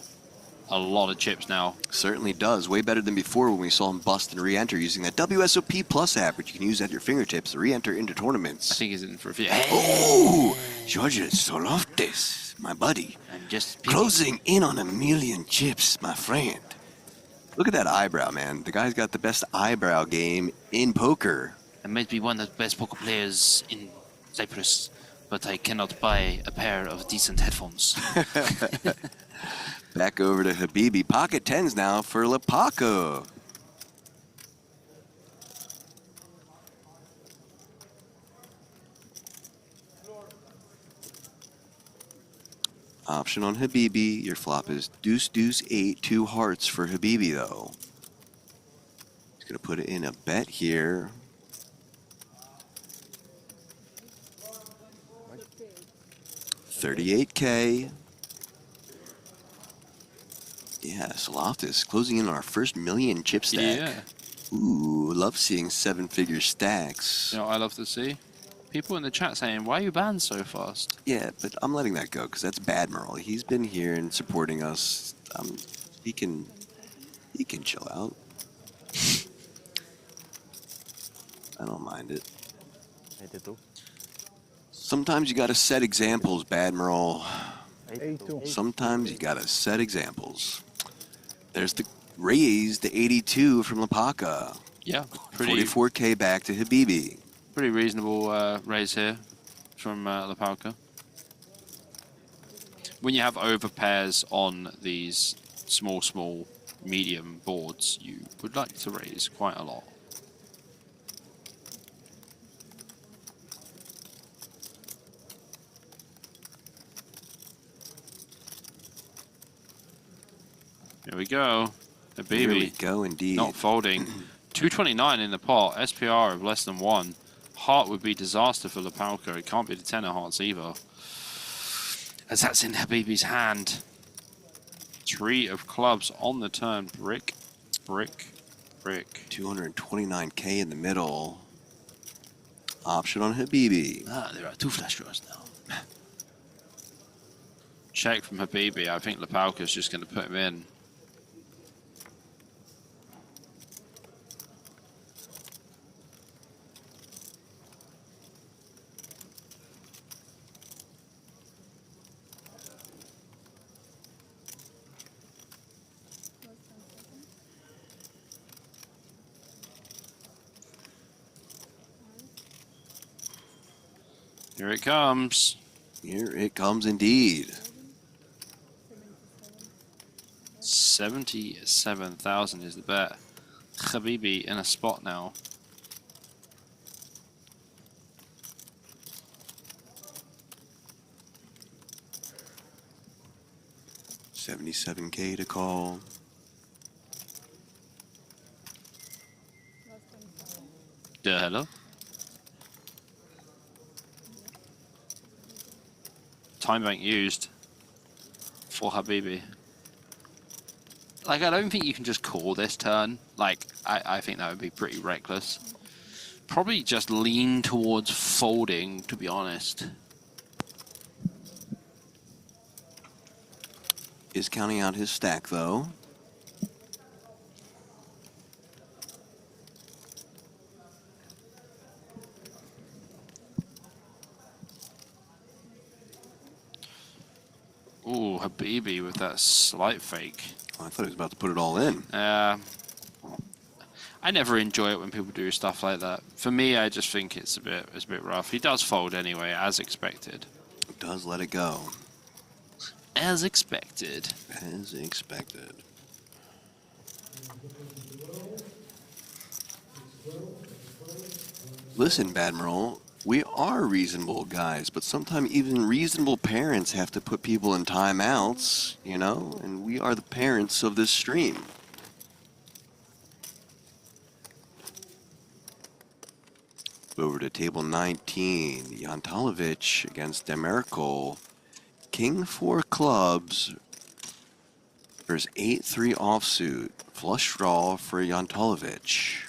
a lot of chips now. Certainly does. Way better than before when we saw him bust and re-enter using that WSOP Plus app, which you can use at your fingertips to re-enter into tournaments. I think he's in for a few. Oh, Georgios Soloftis, my buddy. And just closing in on 1 million chips, my friend. Look at that eyebrow, man. The guy's got the best eyebrow game in poker. I might be one of the best poker players in Cyprus, but I cannot buy a pair of decent headphones. Back over to Habibi. Pocket 10s now for Lapako. Option on Habibi. Your flop is deuce, deuce, 8, 2 hearts for Habibi, though. He's going to put it in a bet here. $38K. Yeah, Soloftis closing in on our first 1 million chip stack. Yeah. Ooh, love seeing 7-figure stacks. You know what I love to see? People in the chat saying, why are you banned so fast? Yeah, but I'm letting that go because that's bad, Merle. He's been here and supporting us. He can chill out. I don't mind it. 82. Sometimes you gotta set examples, bad Merle. 82. Sometimes you gotta set examples. There's the raise to 82 from Lapaka. Yeah, pretty 44K back to Habibi. Pretty reasonable raise here from Lapalka. When you have overpairs on these small, medium boards, you would like to raise quite a lot. Here we go. The baby. Here we go, indeed. Not folding. 229 in the pot. SPR of less than 1. Heart would be disaster for Lepalka. It can't be the 10 of hearts either. As that's in Habibi's hand. 3 of clubs on the turn. Brick, brick, brick. 229k in the middle. Option on Habibi. Ah, there are 2 flush draws now. Check from Habibi. I think Lepalka's just going to put him in. Here it comes. Here it comes indeed. 77,000 is the bet. Habibi in a spot now. $77k to call. Yeah, hello. Time bank used for Habibi. Like, I don't think you can just call this turn. Like, I think that would be pretty reckless. Probably just lean towards folding, to be honest. Is counting out his stack, though. Ooh, Habibi with that slight fake. Oh, I thought he was about to put it all in. I never enjoy it when people do stuff like that. For me, I just think it's a bit rough. He does fold anyway, as expected. Does let it go. As expected. As expected. Listen, Badmiral, we are reasonable guys, but sometimes even reasonable parents have to put people in timeouts, you know? And we are the parents of this stream. Over to table 19, Jantalovic against Demerkel. King 4 clubs versus 8-3 offsuit. Flush draw for Jantalovic.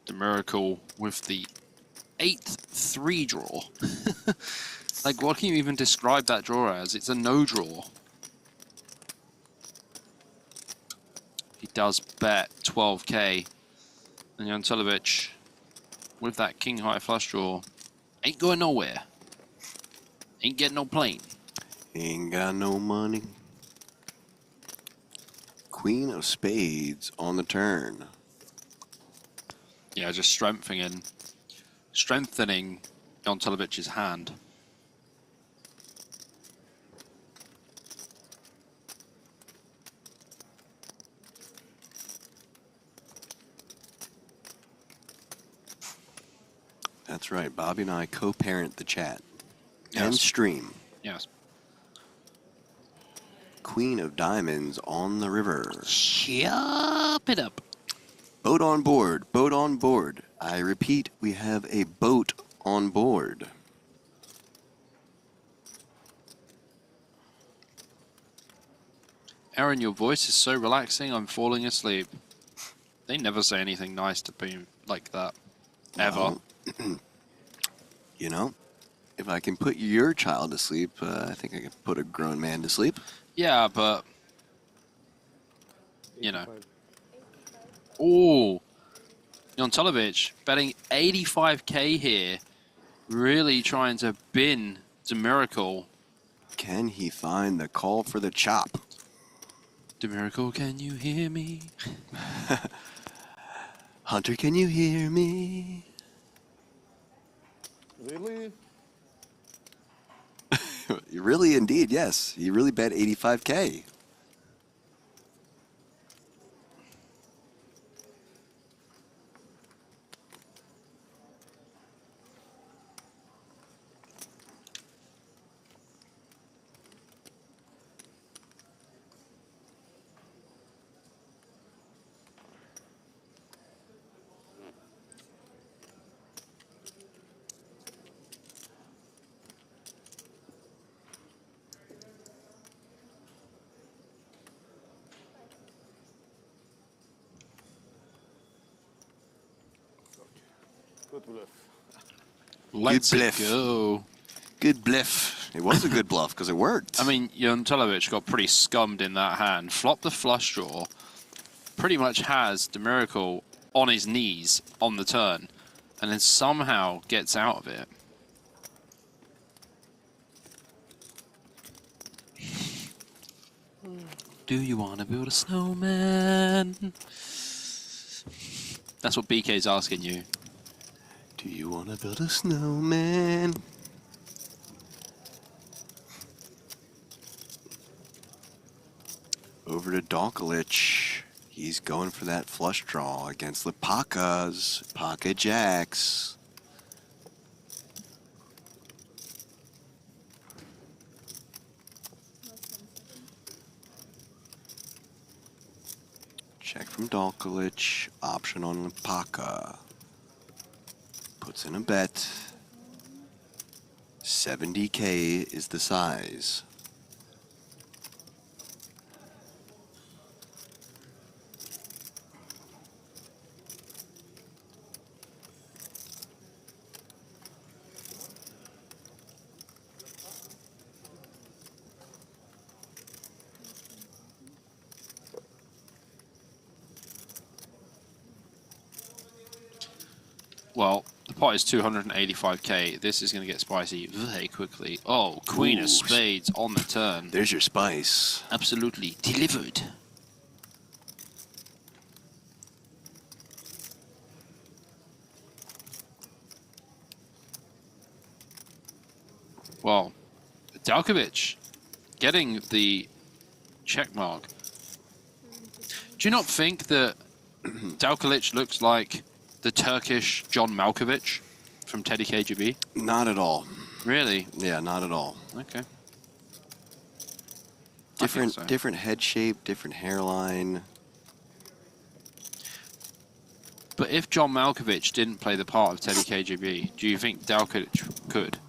The miracle with the 8-3 draw. Like, what can you even describe that draw as? It's a no draw. He does bet 12k. And Jantalovic, with that king high flush draw, ain't going nowhere. Ain't getting no plane. Ain't got no money. Queen of spades on the turn. Yeah, just strengthening Jantalovic's hand. That's right. Bobby and I co-parent the chat. Yes. And stream. Yes. Queen of diamonds on the river. Chop it up. Boat on board. Boat on board. I repeat, we have a boat on board. Aaron, your voice is so relaxing, I'm falling asleep. They never say anything nice to be like that. Ever. Well, you know, if I can put your child to sleep, I think I can put a grown man to sleep. Yeah, but... You know. Ooh. Jantalovic betting 85k here. Really trying to bin Demiracle. Can he find the call for the chop? Demiracle, can you hear me? Hunter, can you hear me? Really? Really, indeed, yes. He really bet 85k. Let's bluff. go. Good bluff. It was a good bluff because it worked. I mean, Jantelovic got pretty scummed in that hand. Flopped the flush draw. Pretty much has the Miracle on his knees on the turn. And then somehow gets out of it. Do you want to build a snowman? That's what BK's asking you. Do you want to build a snowman? Over to Donkolich. He's going for that flush draw against the Pakas. Paka Jacks. Check from Donkolich. Option on Paka. Puts in a bet. 70K is the size. Well, the pot is 285k. This is going to get spicy very quickly. Oh, Queen of Spades on the turn. There's your spice. Absolutely delivered. Well, Dalkovic getting the check mark. Do you not think that Dalkovic looks like the Turkish John Malkovich from Teddy KGB? Not at all. Really? Yeah, not at all. Okay. Different head shape, different hairline. But if John Malkovich didn't play the part of Teddy KGB, do you think Dalkovic could?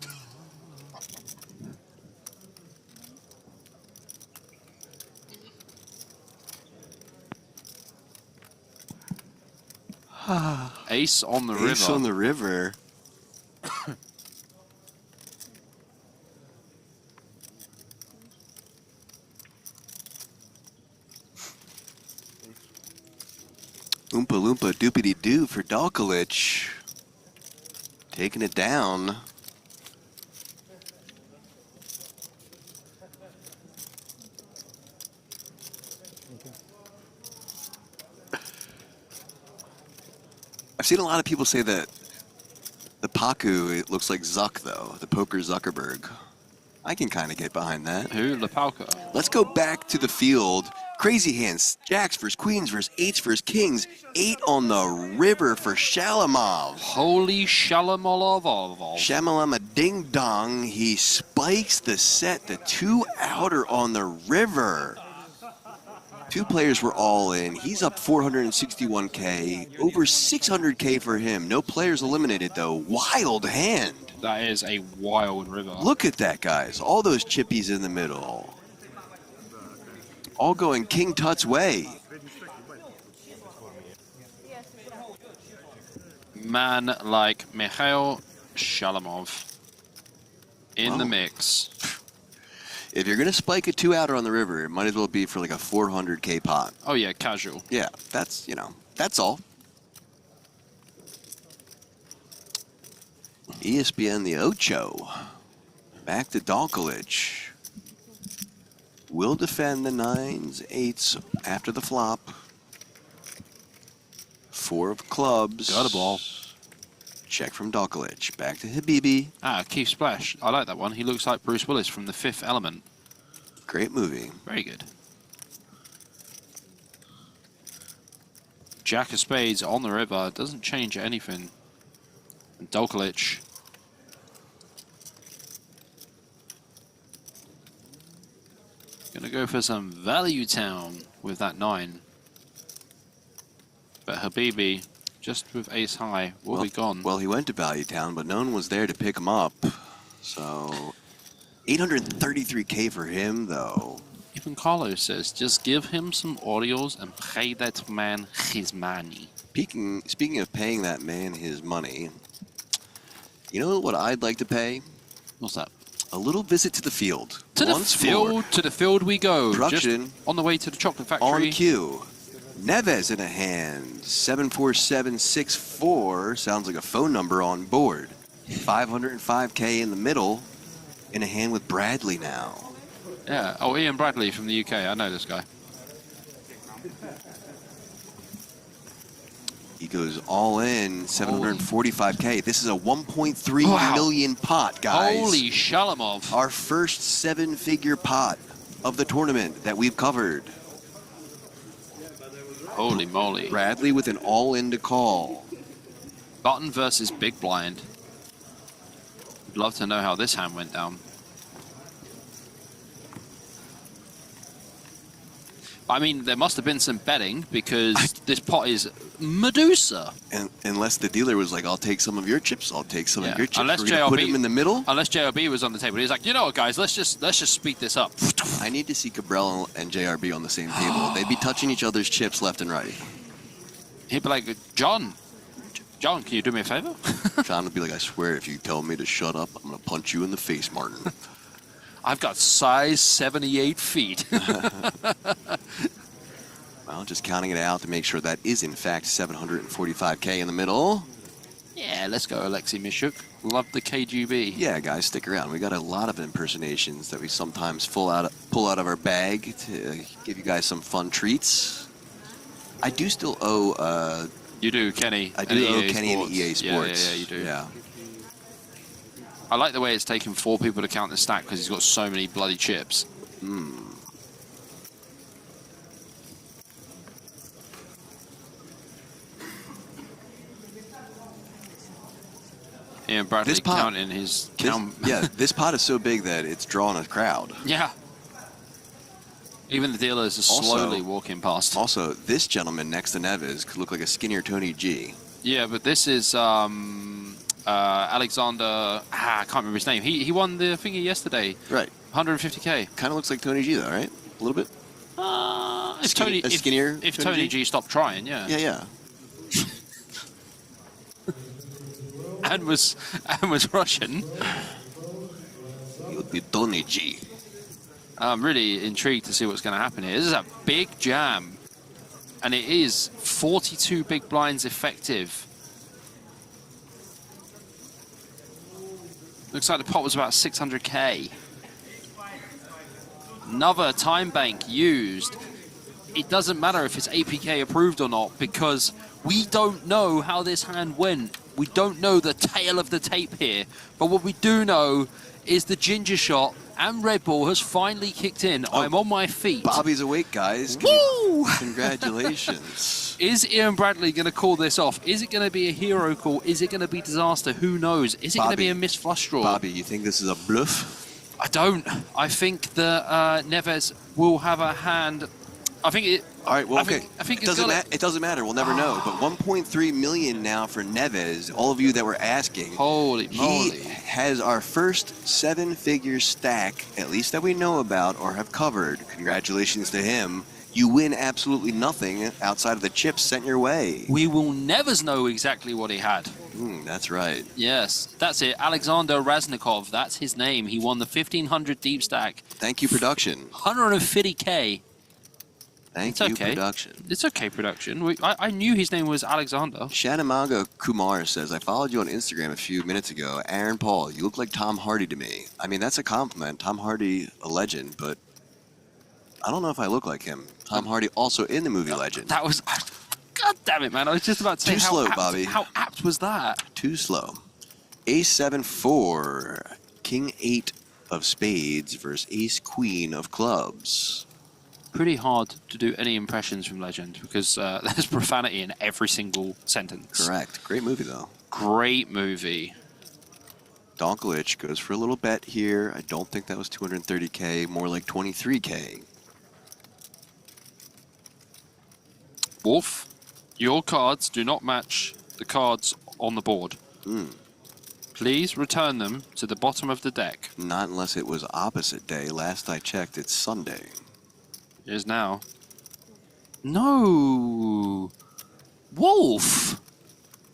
Ace on the river. Ace on the river. Oompa Loompa Doopity Doo for Dalkolich. Taking it down. I've seen a lot of people say that the Paku, it looks like Zuck, though. The Poker Zuckerberg. I can kind of get behind that. Who? Lapalka. Let's go back to the field. Crazy hands. Jacks versus Queens versus Eights versus Kings. 8 on the river for Shalamov. Holy Shalamov. Shamalama Ding Dong. He spikes the set. The 2 outer on the river. 2 players were all in. He's up 461K. Over 600K for him. No players eliminated, though. Wild hand. That is a wild river. Look at that, guys. All those chippies in the middle. All going King Tut's way. Man like Mikhail Shalamov in the mix. If you're going to spike a 2 outer on the river, it might as well be for like a 400K pot. Oh, yeah, casual. Yeah, that's, that's all. ESPN the Ocho. Back to Donkolich. Will defend the 9s, 8s after the flop. 4 of clubs. Got a ball. Check from Donkolich. Back to Habibi. Ah, Keith Splash. I like that one. He looks like Bruce Willis from The Fifth Element. Great movie. Very good. Jack of Spades on the river. Doesn't change anything. And Donkolich. Gonna go for some value town with that 9. But Habibi, just with ace high, will be gone. Well, he went to Value Town, but no one was there to pick him up. So, 833K for him, though. Even Carlos says, just give him some Oreos and pay that man his money. Speaking of paying that man his money, You know what I'd like to pay? What's that? A little visit to the field. To the field we go. Production. Just on the way to the chocolate factory. On cue. Neves in a hand. 74764. Sounds like a phone number on board. 505K in the middle. In a hand with Bradley now. Yeah. Oh, Ian Bradley from the UK. I know this guy. He goes all in, 745K. This is a 1.3 million pot, guys. Holy Shalamov. Our first 7-figure pot of the tournament that we've covered. Holy moly. Bradley with an all-in to call. Button versus Big Blind. I'd love to know how this hand went down. I mean, there must have been some betting because this pot is Medusa. And unless the dealer was like, I'll take some of your chips, I'll take some of your chips. Unless We're gonna put him in the middle. Unless JRB was on the table. He's like, you know what, guys, let's just speed this up. I need to see Cabral and JRB on the same table. They'd be touching each other's chips left and right. He'd be like, John, can you do me a favor? John would be like, I swear, if you tell me to shut up, I'm going to punch you in the face, Martin. I've got size 78 feet. Well, just counting it out to make sure that is, in fact, 745K in the middle. Yeah, let's go, Alexei Mishuk. Love the KGB. Yeah, guys, stick around. We got a lot of impersonations that we sometimes pull out of our bag to give you guys some fun treats. I do still owe... you do, Kenny. I do owe Kenny and EA Sports. Yeah, you do. Yeah. I like the way it's taken 4 people to count the stack because he's got so many bloody chips. Ian Bradley counting his count. Yeah, this pot is so big that it's drawing a crowd. Yeah. Even the dealers are slowly walking past. Also, this gentleman next to Neves could look like a skinnier Tony G. Yeah, but this is Alexander. I can't remember his name. He won the thingy yesterday. Right. 150K. Kind of looks like Tony G, though, right? A little bit. If Tony G stopped trying, yeah. Yeah. and was Russian. He would be Tony G. I'm really intrigued to see what's going to happen here. This is a big jam, and it is 42 big blinds effective. Looks like the pot was about 600K. Another time bank used. It doesn't matter if it's APK approved or not because we don't know how this hand went. We don't know the tail of the tape here, but what we do know is the ginger shot and Red Bull has finally kicked in. I'm on my feet. Bobby's awake, guys. Woo! Congratulations. Is Ian Bradley going to call this off? Is it going to be a hero call? Is it going to be disaster? Who knows? Is it going to be a missed flush draw? Bobby, you think this is a bluff? I don't. I think that Neves will have a hand. I think it. All right, well, okay. I think it doesn't matter. We'll never know. But 1.3 million now for Neves. All of you that were asking. Holy moly. He has our first 7-figure stack, at least that we know about or have covered. Congratulations to him. You win absolutely nothing outside of the chips sent your way. We will never know exactly what he had. That's right. Yes, that's it. Alexander Raznikov. That's his name. He won the 1500 deep stack. Thank you, production. 150K. Thank you, production. It's okay, production. I knew his name was Alexander. Shanamaga Kumar says, I followed you on Instagram a few minutes ago. Aaron Paul, you look like Tom Hardy to me. I mean, that's a compliment. Tom Hardy, a legend, but I don't know if I look like him. Tom Hardy also in the movie Legend. That was... God damn it, man. I was just about to say Too slow, Bobby. How apt was that? Too slow. Ace-7-4. King-8 of spades versus Ace-Queen of clubs. Pretty hard to do any impressions from Legend because there's profanity in every single sentence. Correct. Great movie, though. Great movie. Donkovic goes for a little bet here. I don't think that was 230K, more like 23K. Wolf, your cards do not match the cards on the board. Please return them to the bottom of the deck. Not unless it was opposite day. Last I checked, it's Sunday. It is now. No! Wolf!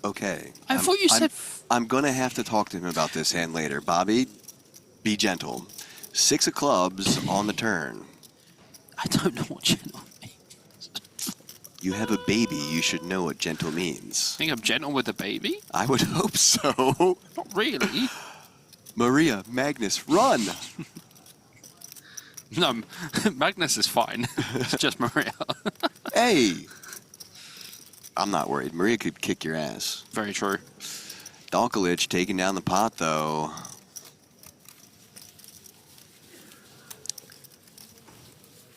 Okay. I thought you said I'm going to have to talk to him about this hand later. Bobby, be gentle. 6 of clubs on the turn. I don't know what gentle means. You have a baby. You should know what gentle means. Think I'm gentle with the baby? I would hope so. Not really. Maria, Magnus, run! No, Magnus is fine. It's just Maria. Hey! I'm not worried. Maria could kick your ass. Very true. Dalkalic taking down the pot, though.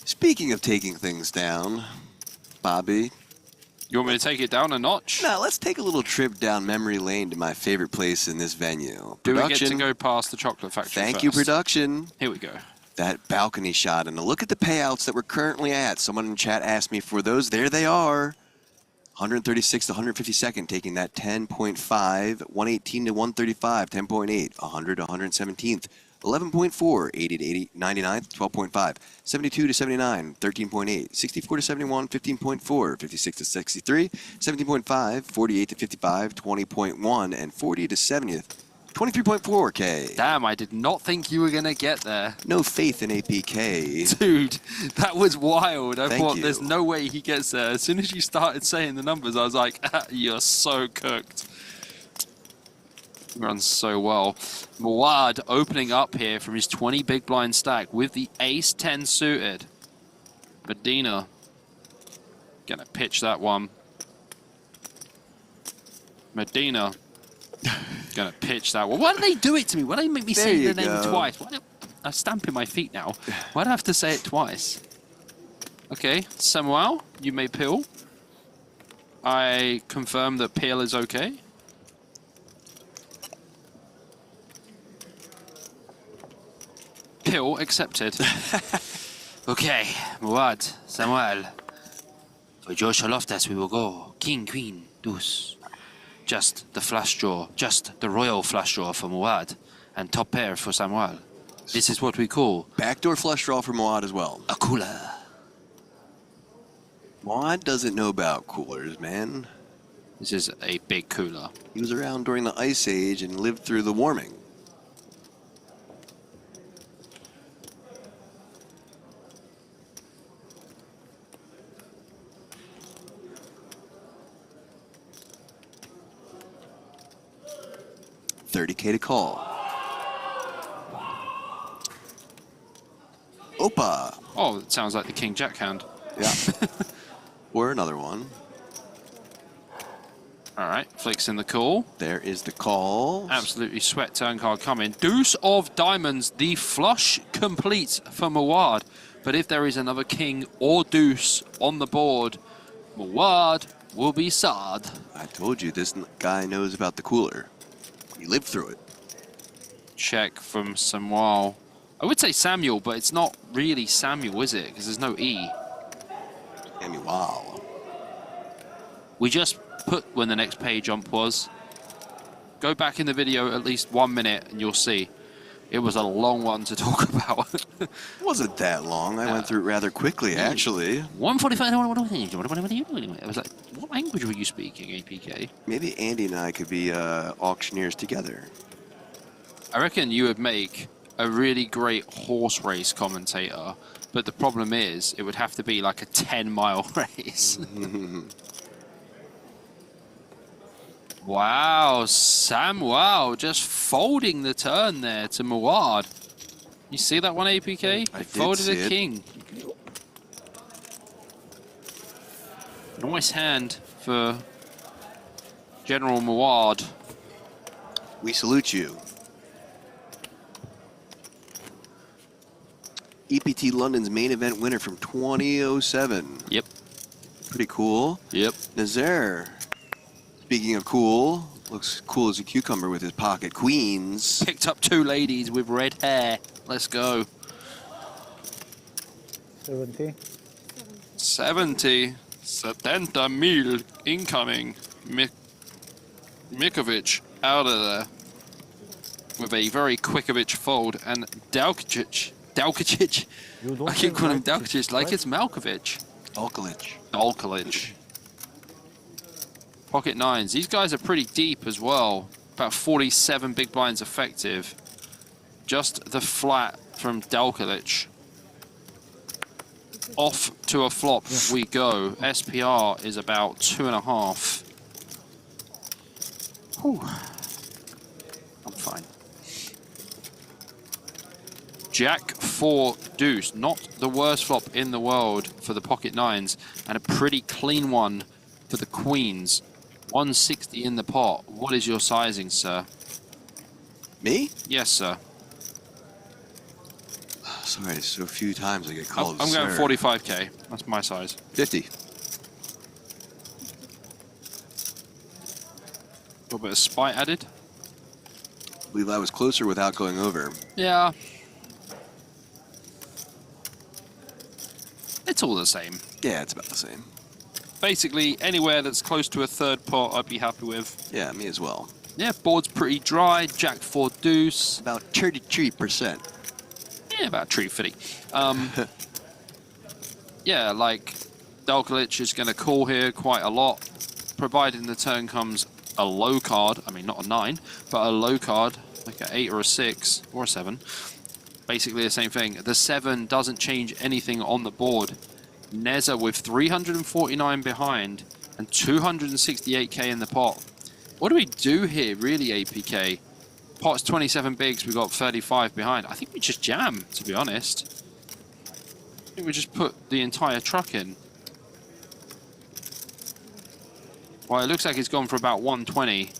Speaking of taking things down, Bobby. You want me to take it down a notch? No, let's take a little trip down memory lane to my favorite place in this venue. Do we get to go past the chocolate factory Thank first? you, production. Here we go. That balcony shot, and a look at the payouts that we're currently at. Someone in chat asked me for those. There they are. 136 to 152nd, taking that 10.5, 118 to 135, 10.8, 100 to 117th, 11.4, 80 to 80, 99th, 12.5, 72 to 79, 13.8, 64 to 71, 15.4, 56 to 63, 17.5, 48 to 55, 20.1, and 40 to 70th. 23.4K. Damn, I did not think you were going to get there. No faith in APK. Dude, that was wild. I Thank thought you. there's no way he gets there. As soon as you started saying the numbers, I was like, you're so cooked. Runs so well. Mawad opening up here from his 20 big blind stack with the ace-10 suited. Medina gonna pitch that one. Medina gonna pitch that one. Why do they do it to me? Why do they make me say the name twice? Why do I'm stamping my feet now. Why do I have to say it twice? Okay, Samuel, you may peel. I confirm that peel is okay. Pill accepted. Okay, Muad, Samuel. For Joshua Loftus, we will go King, Queen, Deuce. Just the flush draw, just the royal flush draw for Muad, and top pair for Samuel. This is what we call backdoor flush draw for Muad as well. A cooler. Muad doesn't know about coolers, man. This is a big cooler. He was around during the Ice Age and lived through the warming. $30K to call. Opa. Oh, it sounds like the King Jack hand. Yeah. Or another one. All right, flicks in the call. There is the call. Absolutely sweat turn card coming. Deuce of diamonds, the flush complete for Mawad. But if there is another king or deuce on the board, Mawad will be sad. I told you, this guy knows about the cooler. He lived through it. Check from Samuel. I would say Samuel, but it's not really Samuel, is it? Because there's no E. Samuel. We just put when the next page jump was. Go back in the video at least 1 minute and you'll see. It was a long one to talk about. It wasn't that long. I went through it rather quickly, actually. 145. I was like, what language were you speaking, APK? Maybe Andy and I could be auctioneers together. I reckon you would make a really great horse race commentator, but the problem is it would have to be like a 10-mile race. Wow, Samuel just folding the turn there to Mawad. You see that one, APK? I did folded see a it. king. Nice hand for General Mawad. We salute you. EPT London's main event winner from 2007. Yep. Pretty cool. Yep. Nazaire. Speaking of cool, looks cool as a cucumber with his pocket queens. Picked up 2 ladies with red hair. Let's go. 70. 70 mil incoming. Mikovic out of there with a very Quickovic fold, and Dalkicic. I keep calling him Dalkicic like it's Malkovich. Dalkalic. Pocket nines. These guys are pretty deep as well. about 47 big blinds effective. Just the flat from Dalkalic. Off to a flop we go. SPR is about 2.5. Whew. I'm fine. Jack 4 deuce, not the worst flop in the world for the pocket nines, and a pretty clean one for the queens. 160 in the pot. What is your sizing, sir? Me? Yes, sir. Sorry, so few times I get called. I'm going sir. 45k. That's my size. 50. A little bit of spite added. I believe I was closer without going over. Yeah. It's all the same. Yeah, it's about the same. Basically, anywhere that's close to a third pot, I'd be happy with. Yeah, me as well. Yeah, board's pretty dry. Jack 4 deuce. About 33%. Yeah, about 350. Yeah, like, Dalkalic is going to call here quite a lot, provided in the turn comes a low card. I mean, not a 9, but a low card, like an 8 or a 6 or a 7. Basically the same thing. The 7 doesn't change anything on the board. Neza with 349 behind and 268k in the pot. What do we do here, really, APK? Pot's 27 bigs, we got 35 behind. I think we just jam, to be honest. I think we just put the entire truck in. Well, it looks like it's gone for about 120.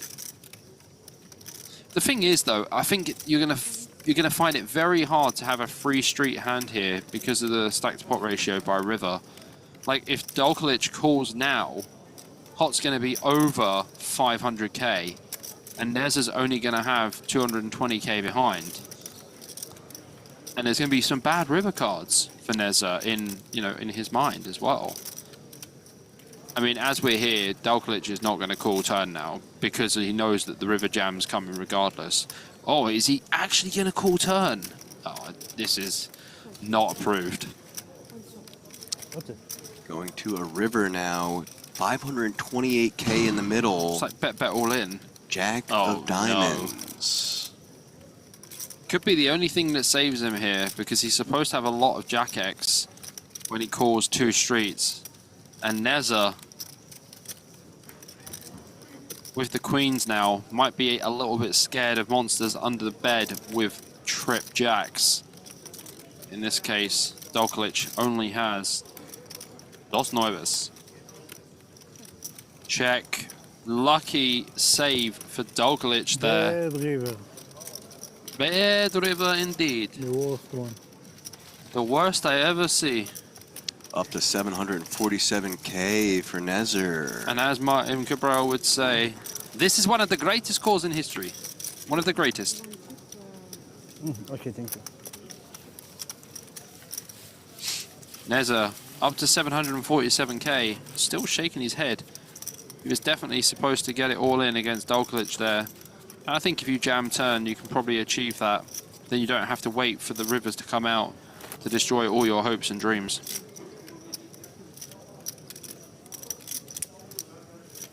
The thing is, though, I think you're gonna find it very hard to have a free street hand here because of the stack to pot ratio by river. Like, if Dalkalic calls now, pot's gonna be over 500k, and Neza's only gonna have 220k behind. And there's gonna be some bad river cards for Neza in his mind as well. I mean, as we're here, Dalkalic is not going to call turn now because he knows that the river jam's coming regardless. Oh, is he actually going to call turn? Oh, this is not approved. Going to a river now. 528k in the middle. It's like bet all in. Jack of diamonds. No. Could be the only thing that saves him here because he's supposed to have a lot of Jack X when he calls 2 streets. And Neza, with the queens now, might be a little bit scared of monsters under the bed with trip jacks. In this case, Dalkalic only has Dos Nuevas. Check. Lucky save for Dalkalic there. Bad river. Bad river indeed. The worst one. The worst I ever see. Up to 747k for Nezer. And as Martin Cabral would say, this is one of the greatest calls in history. One of the greatest. Okay, thank you. Neza up to 747k, still shaking his head. He was definitely supposed to get it all in against Dalkalic there. And I think if you jam turn, you can probably achieve that. Then you don't have to wait for the rivers to come out to destroy all your hopes and dreams.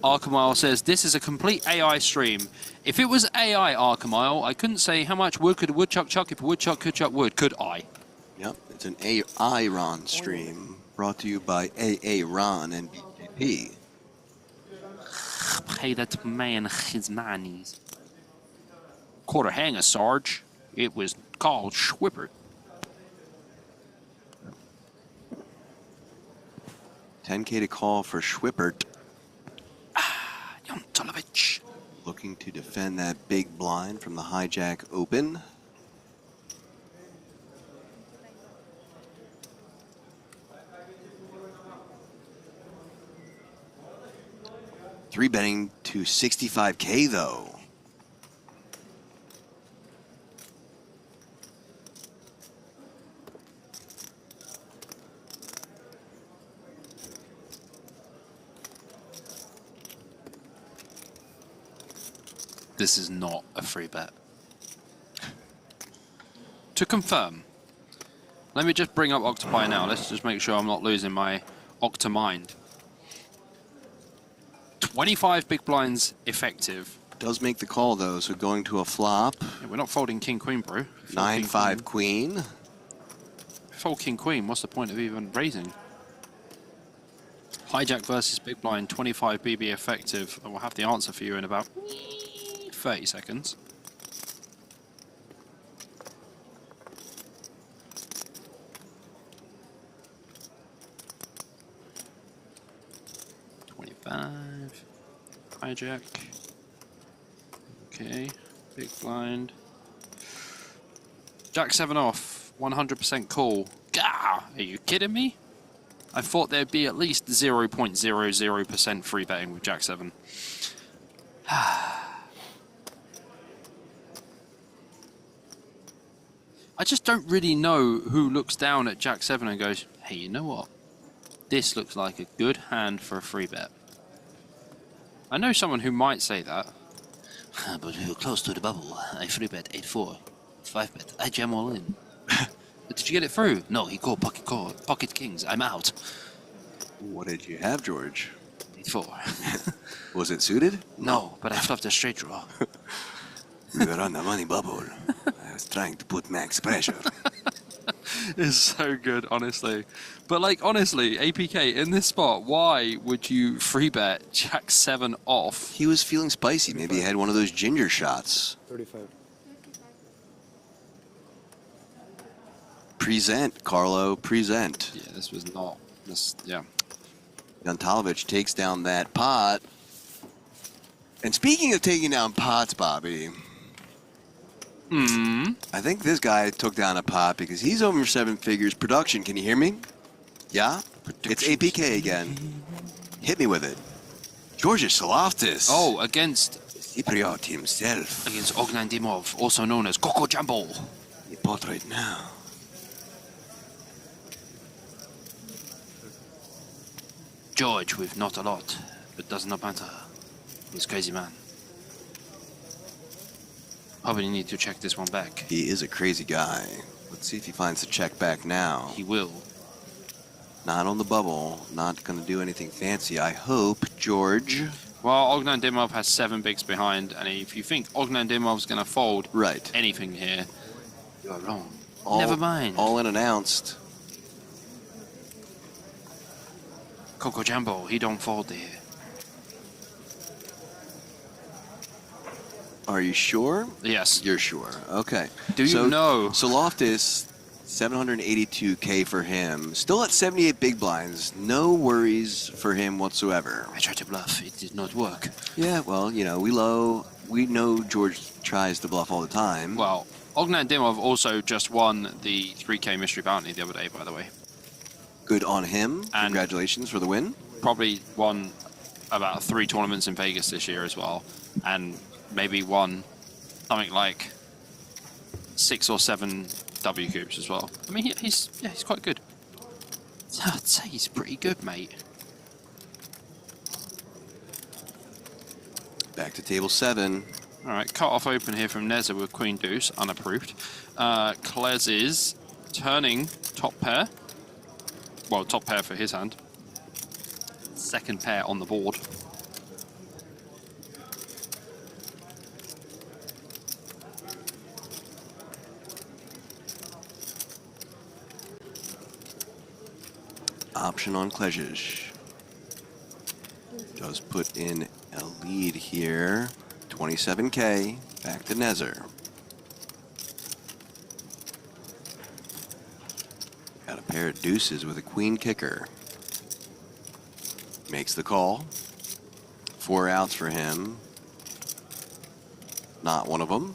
Arkamile says, this is a complete AI stream. If it was AI, Arkamile, I couldn't say how much wood could a woodchuck chuck if a woodchuck could chuck wood, could I? Yep, it's an AI Ron stream brought to you by AA Ron and BGP. Pay that man his monies. Quarter hanger, Sarge. It was called Schwippert. 10k to call for Schwippert. Jantolovich. Looking to defend that big blind from the hijack open. Three betting to 65k though. This is not a free bet. To confirm, let me just bring up Octopi now. Let's just make sure I'm not losing my Octa mind. 25 big blinds effective Does make the call though, so going to a flop. Yeah, we're not folding king queen, bro. 9-5 queen. Fold king queen. What's the point of even raising? Hijack versus big blind, 25 BB effective. We'll have the answer for you in about 30 seconds. Hijack. Okay, big blind. Jack 7 off, 100% call. Gah! Are you kidding me? I thought there'd be at least 0.00% free betting with Jack 7. I just don't really know who looks down at Jack 7 and goes, hey, you know what? This looks like a good hand for a free bet. I know someone who might say that. But we were close to the bubble. I free bet 8-4. 5-bet. I jam all in. Did you get it through? No, he called pocket kings. I'm out. What did you have, George? 8-4. Was it suited? No, but I fluffed a straight draw. We were on the money bubble. I was trying to put max pressure. It's so good, honestly. But like, honestly, APK, in this spot, why would you free bet Jack 7 off? He was feeling spicy. Maybe he had one of those ginger shots. 35. Present, Carlo, present. Yeah, this was not. This, yeah. Jantalovich takes down that pot. And speaking of taking down pots, Bobby, I think this guy took down a pot because he's over 7 figures. Production, can you hear me? Yeah? It's APK again. Hit me with it. Georgios Salaftis. Oh, against Cypriot himself. Against Ognan Dimov, also known as Coco Jumbo. The pot right now. George with not a lot, but does not matter. He's crazy man. Probably need to check this one back. He is a crazy guy. Let's see if he finds the check back now. He will. Not on the bubble. Not going to do anything fancy, I hope, George. Well, Ognan Dimov has 7 bigs behind, and if you think Ognan Dimov's going to fold anything here, you're wrong. Never mind. All unannounced. Coco Jumbo, he don't fold there. Are you sure? Yes. You're sure. Okay. Do you know? So Loftus, 782K for him. Still at 78 big blinds. No worries for him whatsoever. I tried to bluff. It did not work. Yeah, well, you know, we know George tries to bluff all the time. Well, Ognan Dimov also just won the 3K Mystery Bounty the other day, by the way. Good on him. And congratulations for the win. Probably won about 3 tournaments in Vegas this year as well. And maybe won something like 6 or 7 W cubes as well. I mean, he's quite good. I'd say he's pretty good, mate. Back to table 7. All right, cut off open here from Neza with Queen Deuce, unapproved. Klez is turning top pair. Well, top pair for his hand. Second pair on the board. Option on Klezhish. Does put in a lead here. 27K. Back to Nezer. Got a pair of deuces with a queen kicker. Makes the call. 4 outs for him. Not one of them.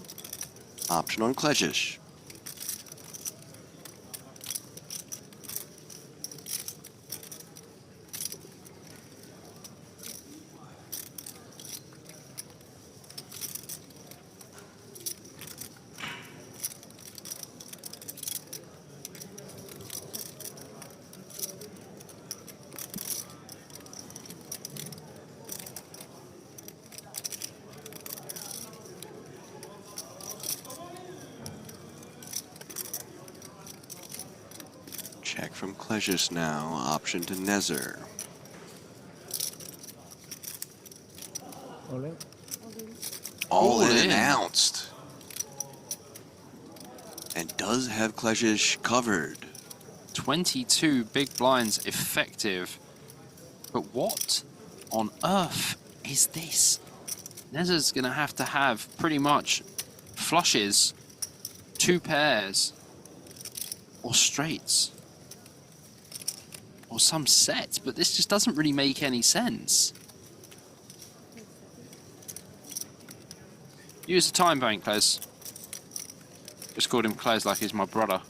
Option on Klezhish. Check from Klezhish now. Option to Nezer. all in announced. And does have Klejic covered. 22 big blinds effective. But what on earth is this? Nezza's going to have pretty much flushes, 2 pairs, or straights, or some sets, but this just doesn't really make any sense. Use the time bank, Kles. Just called him Kles like he's my brother.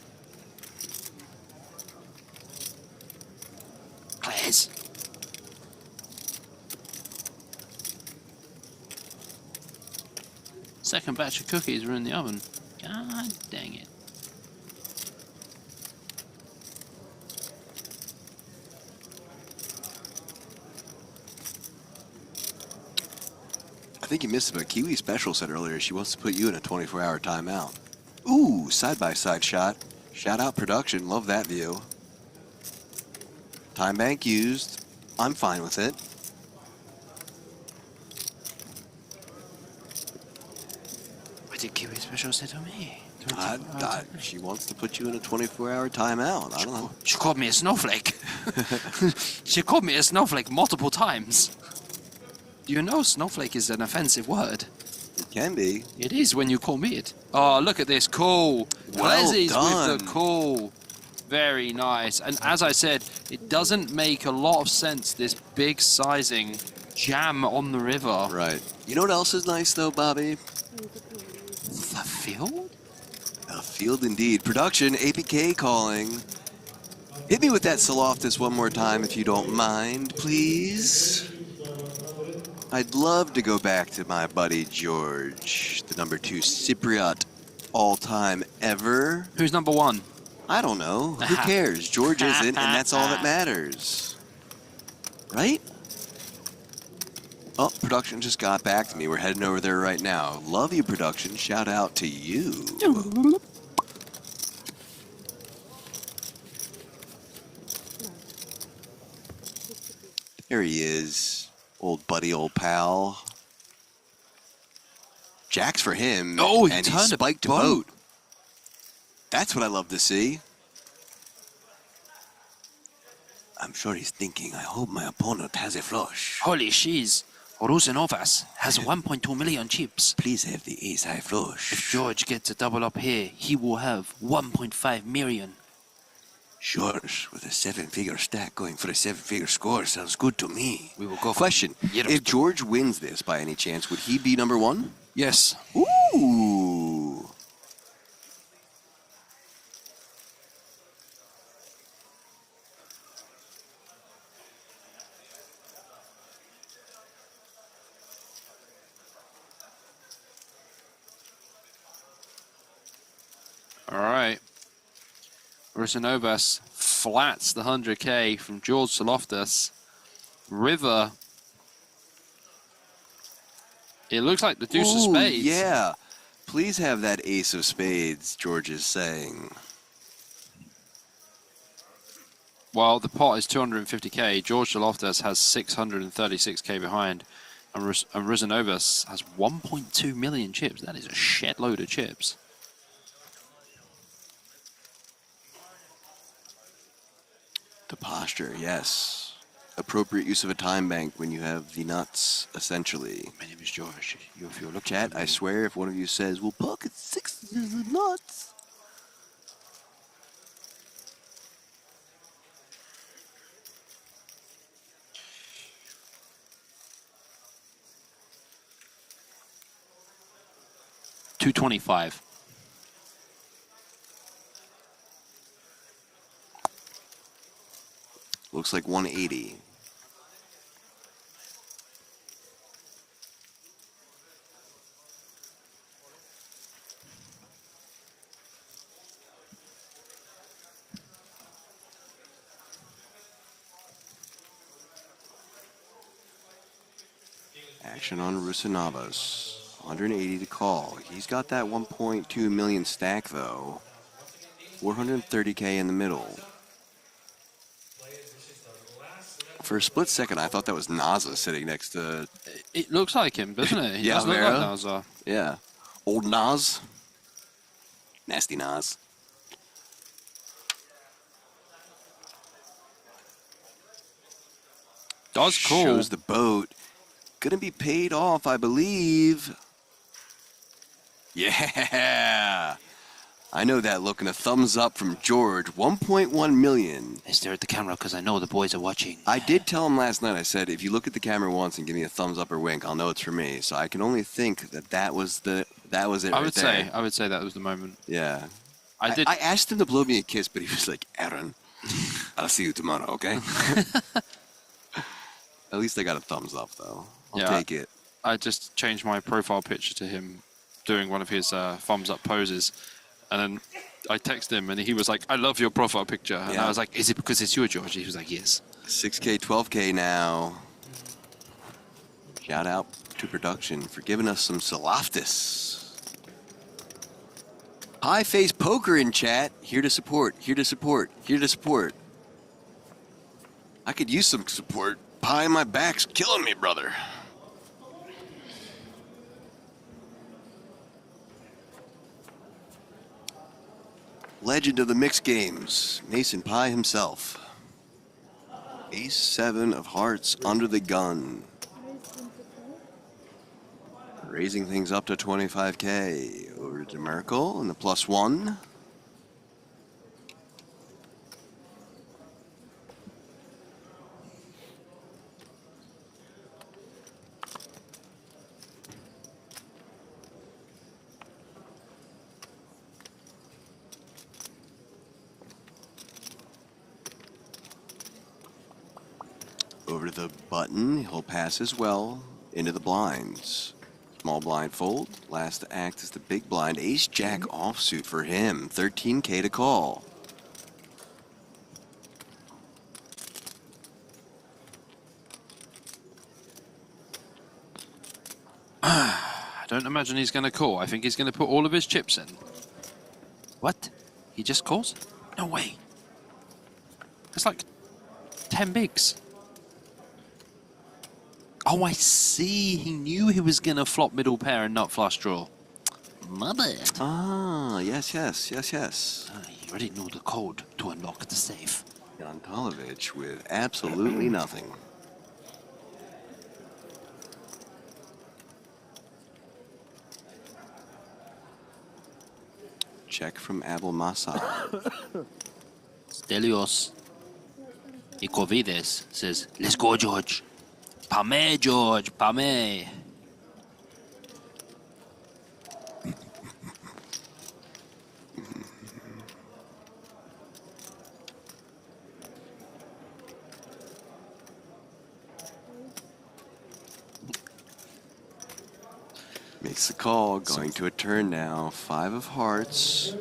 Kles. Second batch of cookies are in the oven. God dang it. I think you missed it, but Kiwi Special said earlier she wants to put you in a 24-hour timeout. Ooh, side-by-side shot. Shout out production, love that view. Time bank used. I'm fine with it. What did Kiwi Special say to me? She wants to put you in a 24-hour timeout. I don't know. She called me a snowflake. She called me a snowflake multiple times. Do you know snowflake is an offensive word? It can be. It is when you call me it. Oh, look at this. Cool. Well Glazzies done. with the cool. Very nice. And as I said, it doesn't make a lot of sense, this big sizing jam on the river. Right. You know what else is nice, though, Bobby? The field? A field indeed. Production, APK calling. Hit me with that Saloftis one more time if you don't mind, please. I'd love to go back to my buddy George, the number 2 Cypriot all-time ever. Who's number 1? I don't know. Who cares? George isn't, and that's all that matters. Right? Oh, production just got back to me. We're heading over there right now. Love you, production. Shout out to you. There he is. Old buddy, old pal. Jacks for him. Oh, he and turned he spiked a boat. That's what I love to see. I'm sure he's thinking, I hope my opponent has a flush. Holy shiz. Rusinovas has 1.2 million chips. Please have the ace-high flush. If George gets a double up here, he will have 1.5 million. George, with a 7-figure stack going for a 7-figure score sounds good to me. We will go. Question, if George wins this by any chance, would he be number 1? Yes. Ooh. All right. Rusinovas flats the 100K from George Saloftis. River. It looks like the deuce of spades. Yeah. Please have that ace of spades, George is saying. While the pot is 250K, George Saloftis has 636K behind. And Rusinovas has 1.2 million chips. That is a shed load of chips. The posture, yes. Appropriate use of a time bank when you have the nuts, essentially. My name is George. If you're looking Chat, I swear if one of you says, well, pocket 6 is the nuts. $225. Looks like 180. Action on Rusinovas. 180 to call. He's got that 1.2 million stack, though. 430K in the middle. For a split second, I thought that was Naza sitting next to... It looks like him, doesn't it? He Yeah, does look like Vera. Nazar. Yeah. Old Nas. Nasty Nas. Does cool. Shows the boat. Gonna be paid off, I believe. Yeah. I know that look, and a thumbs up from George. 1.1 million. I stare at the camera because I know the boys are watching. I did tell him last night, I said, if you look at the camera once and give me a thumbs up or wink, I'll know it's for me. So I can only think that was it I right would there. say that was the moment. Yeah. I did. I asked him to blow me a kiss, but he was like, Aaron, I'll see you tomorrow, okay? At least I got a thumbs up, though. I'll take it. I just changed my profile picture to him doing one of his thumbs up poses. And then I texted him, and he was like, I love your profile picture. And I was like, is it because it's you, George? He was like, yes. 6K, 12K now. Shout out to production for giving us some Salaftis. High Face Poker in chat. Here to support, here to support, here to support. I could use some support. Pie in my back's killing me, brother. Legend of the mixed games, Mason Pie himself. Ace 7 of hearts under the gun. Raising things up to 25K. Over to Merkel and the +1. Over to the button, he'll pass as well into the blinds. Small blind fold, last to act is the big blind. Ace Jack offsuit for him, 13K to call. I don't imagine he's going to call. I think he's going to put all of his chips in. What? He just calls? No way. It's like 10 bigs. Oh, I see. He knew he was going to flop middle pair and not flush draw. My bad. Ah, yes. You already knew the code to unlock the safe. Yantalovich with absolutely nothing. Check from Abel Massa. Stelios Ikovides says, let's go, George. Pame, George, pame. Makes the call, going to a turn now. 5 of hearts.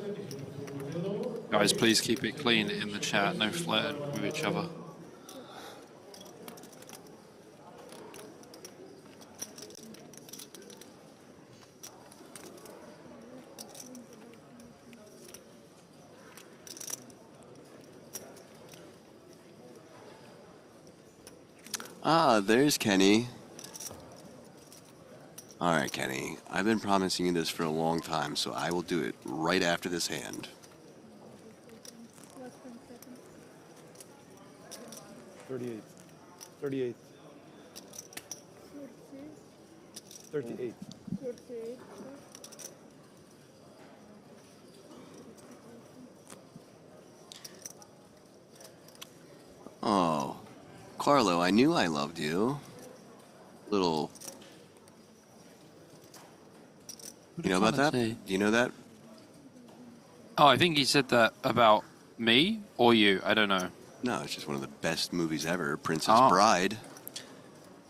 Guys, please keep it clean in the chat. No flirting with each other. Ah, there's Kenny. All right, Kenny. I've been promising you this for a long time, so I will do it right after this hand. 38. 38. 38. Oh, Carlo, I knew I loved you. Little... You know about that? Do you know that? Oh, I think he said that about me or you. I don't know. No, it's just one of the best movies ever, Princess Bride.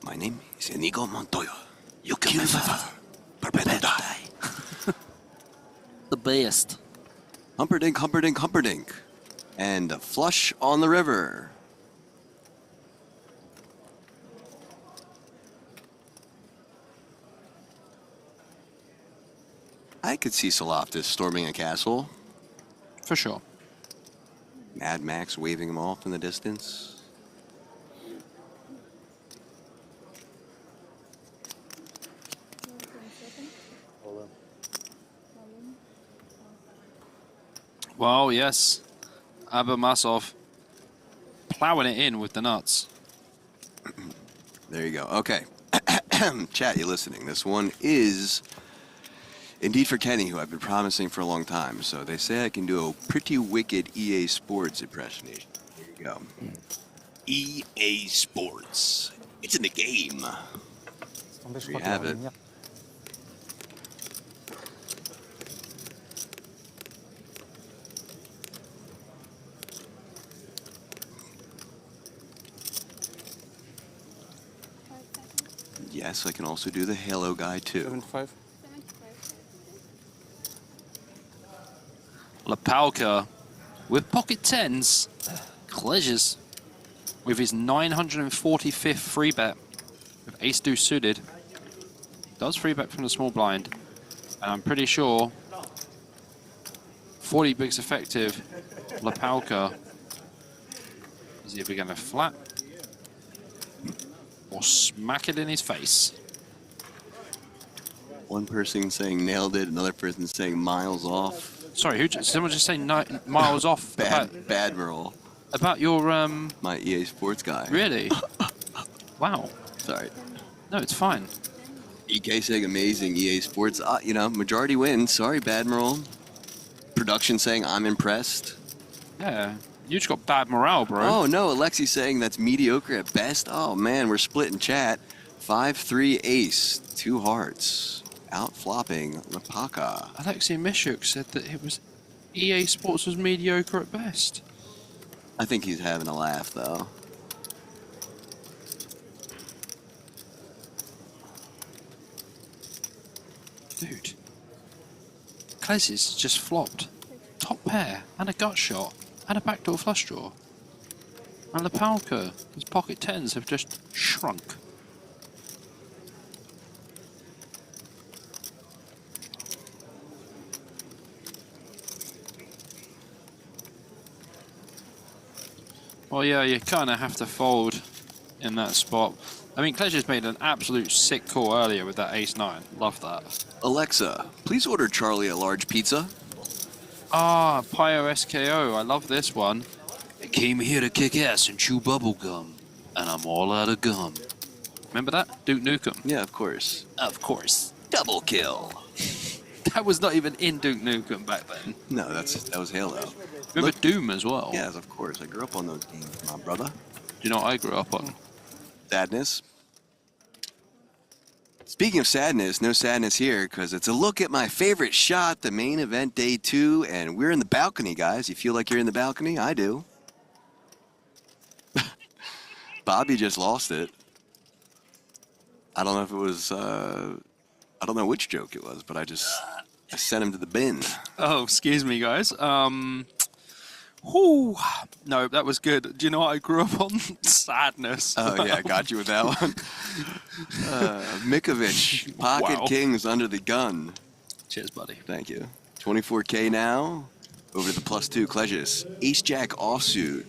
My name is Inigo Montoya. You killed my father. Perpetual die. The best. Humperdinck, Humperdinck, Humperdinck. And a flush on the river. I could see Salaftis storming a castle. For sure. Mad Max waving him off in the distance. Well, yes. Abamasov plowing it in with the nuts. There you go. Okay. Chat, you listening? This one is indeed for Kenny, who I've been promising for a long time. So they say I can do a pretty wicked EA Sports impersonation. Here you go. EA Sports. It's in the game. There you have it. Yes, I can also do the Halo guy too. 75. Lapalka with pocket tens. Kleges with his 945th free bet with ace deuce suited. Does free bet from the small blind. And I'm pretty sure 40 bigs effective Lapalka is either going to flat or smack it in his face. One person saying nailed it, another person saying miles off. Sorry, someone just saying miles off? Bad roll. About your my EA Sports guy. Really? Wow. Sorry. No, it's fine. EK saying amazing EA Sports. You know, majority wins. Sorry, bad roll. Production saying I'm impressed. Yeah. You just got bad morale, bro. Oh, no. Alexi saying that's mediocre at best. Oh, man. We're split in chat. 5-3 ace. 2 hearts. Out flopping Lapaka. Alexi Mishuk said that it was EA Sports was mediocre at best. I think he's having a laugh, though. Dude. Kleses just flopped. Top pair and a gut shot and a backdoor flush draw. And Lapalka, his pocket tens have just shrunk. Well, yeah, you kind of have to fold in that spot. I mean, Kleges made an absolute sick call earlier with that ace-9. Love that. Alexa, please order Charlie a large pizza. Ah, Pio SKO. I love this one. I came here to kick ass and chew bubble gum, and I'm all out of gum. Remember that? Duke Nukem. Yeah, of course. Of course. Double kill. That was not even in Duke Nukem back then. No, that was Halo. Remember Doom as well? Yes, of course. I grew up on those games, my brother. Do you know what I grew up on? Sadness. Speaking of sadness, no sadness here, because it's a look at my favorite shot, the main event day 2, and we're in the balcony, guys. You feel like you're in the balcony? I do. Bobby just lost it. I don't know if it was, I don't know which joke it was, but I sent him to the bin. Oh, excuse me, guys. Whew. No, that was good. Do you know what I grew up on? Sadness. Oh, yeah, I got you with that one. Mikovic, pocket kings under the gun. Cheers, buddy. Thank you. 24K now. Over to the +2, Kleges. Ace-Jack offsuit.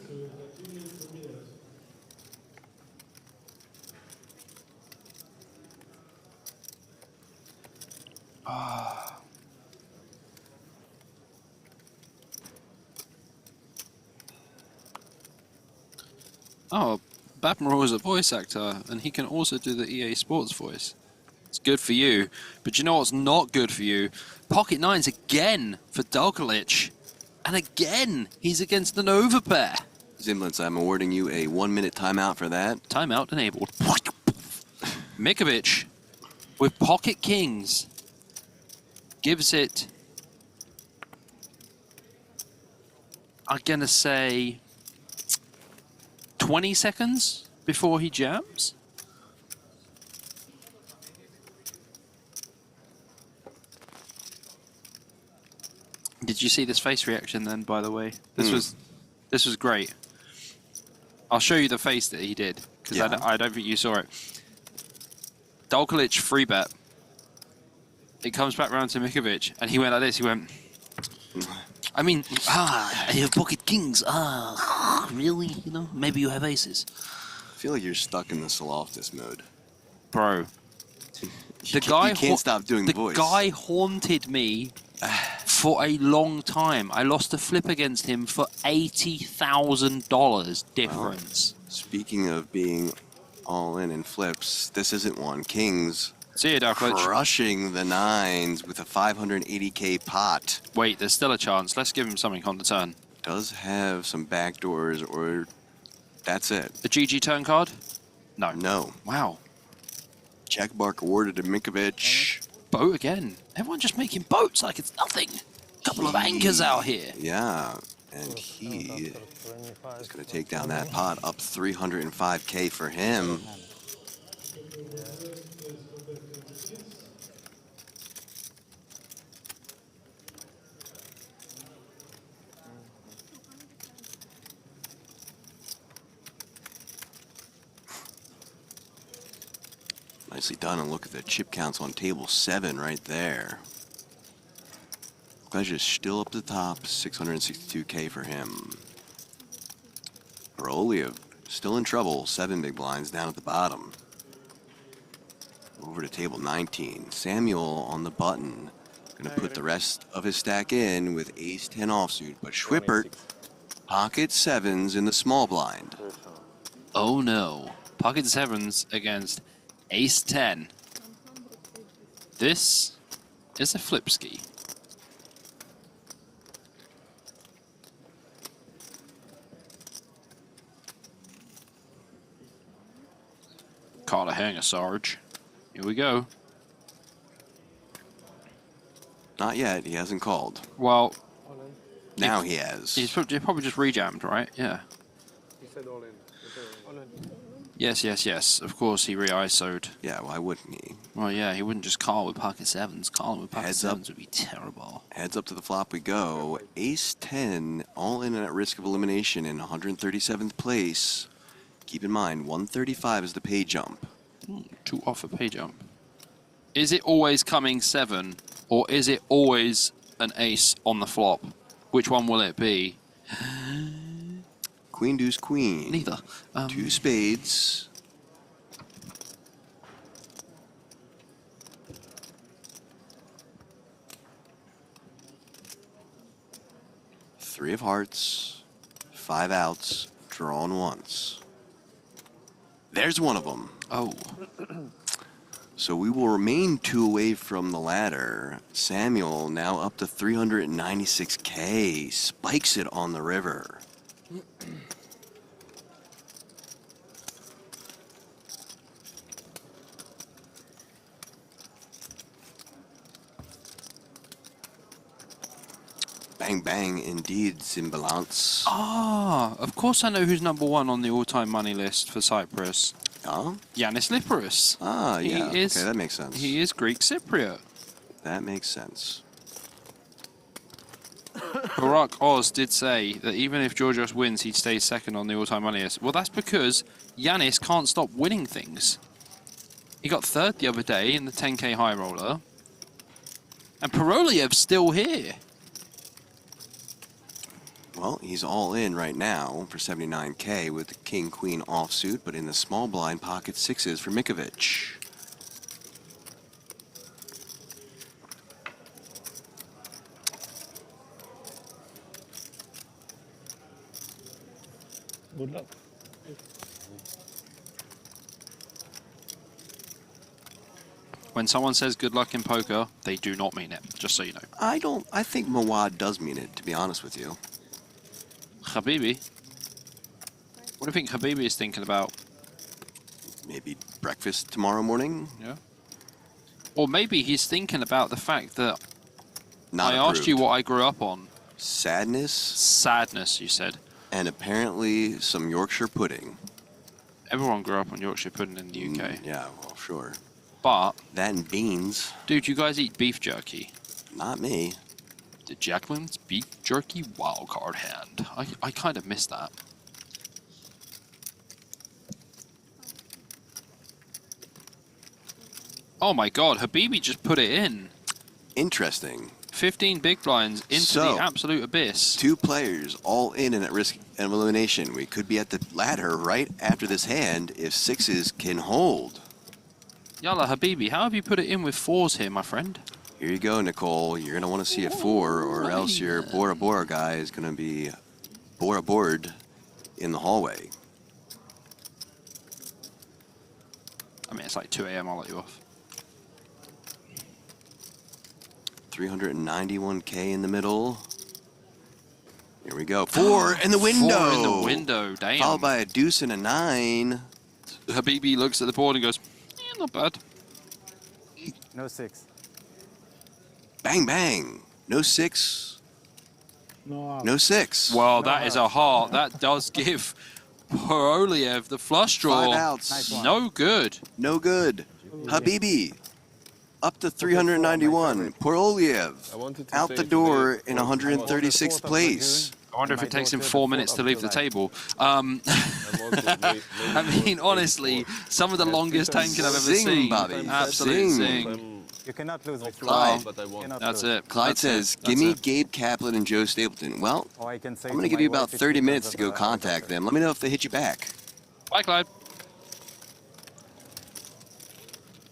Oh, Badmiral is a voice actor, and he can also do the EA Sports voice. It's good for you. But you know what's not good for you? Pocket nines again for Dalglish. And again, he's against an overpair. Zimblitz, I'm awarding you a 1-minute timeout for that. Timeout enabled. Mikovic with pocket kings gives it, I'm going to say, 20 seconds before he jams. Did you see this face reaction then, by the way? This was great. I'll show you the face that he did, because I don't think you saw it. Dalglish free bet. It comes back round to Mikovic, and he went like this. He went, I mean, I have pocket kings. Really? You know, maybe you have aces. I feel like you're stuck in the Soloftis mode. Bro. You can't stop doing the voice. The guy haunted me for a long time. I lost a flip against him for $80,000 difference. Speaking of being all in flips, this isn't one. Kings See you, Dark Witch. crushing the nines with a 580k pot. Wait, there's still a chance. Let's give him something on the turn. Does have some backdoors, or that's it. The GG turn card? No. No. Wow. Check mark awarded to Minkovic. Boat again. Everyone just making boats like it's nothing. Couple of anchors out here. Yeah, and he is going to take down that pot, up 305k for him. Nicely done, and look at the chip counts on table 7 right there. Pleasure's still up to the top, 662k for him. Baroliev still in trouble, 7 big blinds down at the bottom. Over to table 19. Samuel on the button. Gonna put the rest of his stack in with ace-10 offsuit, but Schwippert, pocket 7s in the small blind. Oh no. Pocket 7s against ace-10. This is a flip ski. Caught a hanger, Sarge. Here we go. Not yet, he hasn't called. Well, now he has. He's probably just rejammed, right? Yeah. He said all in. All in. Yes, yes, yes. Of course he re-ISO'd. Yeah, why wouldn't he? Well, yeah, he wouldn't just call with pocket 7s. Calling with pocket Heads 7s up. would be terrible. Heads up to the flop we go. Ace-10, all in and at risk of elimination in 137th place. Keep in mind, 135 is the pay jump. 2 off a pay jump. Is it always coming 7, or is it always an ace on the flop? Which one will it be? Queen, deuce, queen. Neither. 2 spades. Three of hearts. 5 outs. Drawn once. There's one of them. Oh. So we will remain 2 away from the ladder. Samuel now up to 396k. Spikes it on the river. Bang, bang, indeed, Zimbalance. Ah, of course I know who's number 1 on the all-time money list for Cyprus. Oh? Yanis Liparis. Ah, yeah. He is, okay, that makes sense. He is Greek Cypriot. That makes sense. Barack Oz did say that even if Georgios wins, he'd stay second on the all-time money list. Well, that's because Yanis can't stop winning things. He got 3rd the other day in the 10k high roller. And Paroliev's still here. Well, he's all in right now for 79k with the king-queen offsuit, but in the small blind pocket 6s for Minkovic. Good luck. When someone says good luck in poker, they do not mean it, just so you know. I think Mawad does mean it, to be honest with you. Habibi? What do you think Habibi is thinking about? Maybe breakfast tomorrow morning? Yeah. Or maybe he's thinking about the fact that Not I asked you approved. what I grew up on. Sadness? Sadness, you said. And apparently some Yorkshire pudding. Everyone grew up on Yorkshire pudding in the UK. Yeah, well, sure. But... that and beans. Dude, you guys eat beef jerky. Not me. The Jacqueline's beef jerky wildcard hand. I kind of miss that. Oh my god, Habibi just put it in. Interesting. 15 big blinds into the absolute abyss. 2 players all in and at risk of elimination. We could be at the ladder right after this hand if 6s can hold. Yalla, Habibi, how have you put it in with 4s here, my friend? Here you go, Nicole. You're going to want to see a 4, or else your Bora Bora guy is going to be Bora Board in the hallway. I mean, it's like 2 a.m. I'll let you off. 391K in the middle. Here we go. 4 in the window. 4 in the window. Damn. Followed by a deuce and a 9. Habibi looks at the board and goes, not bad. No 6. Bang, bang. No 6. No 6. Well, that is a heart. That does give Poroliev the flush draw. 5 outs. Nice. No good. No good. Habibi up to 391. Poroliev out the door in 136th place. I wonder if it takes him 4 minutes to leave the table. I mean, honestly, some of the longest tanking I've ever seen. Bobby. Absolute zing. You cannot lose with Clyde. That's it. Clyde says, give me Gabe Kaplan and Joe Stapleton. Well, I'm going to give you about 30 minutes to go contact them. Let me know if they hit you back. Bye, Clyde.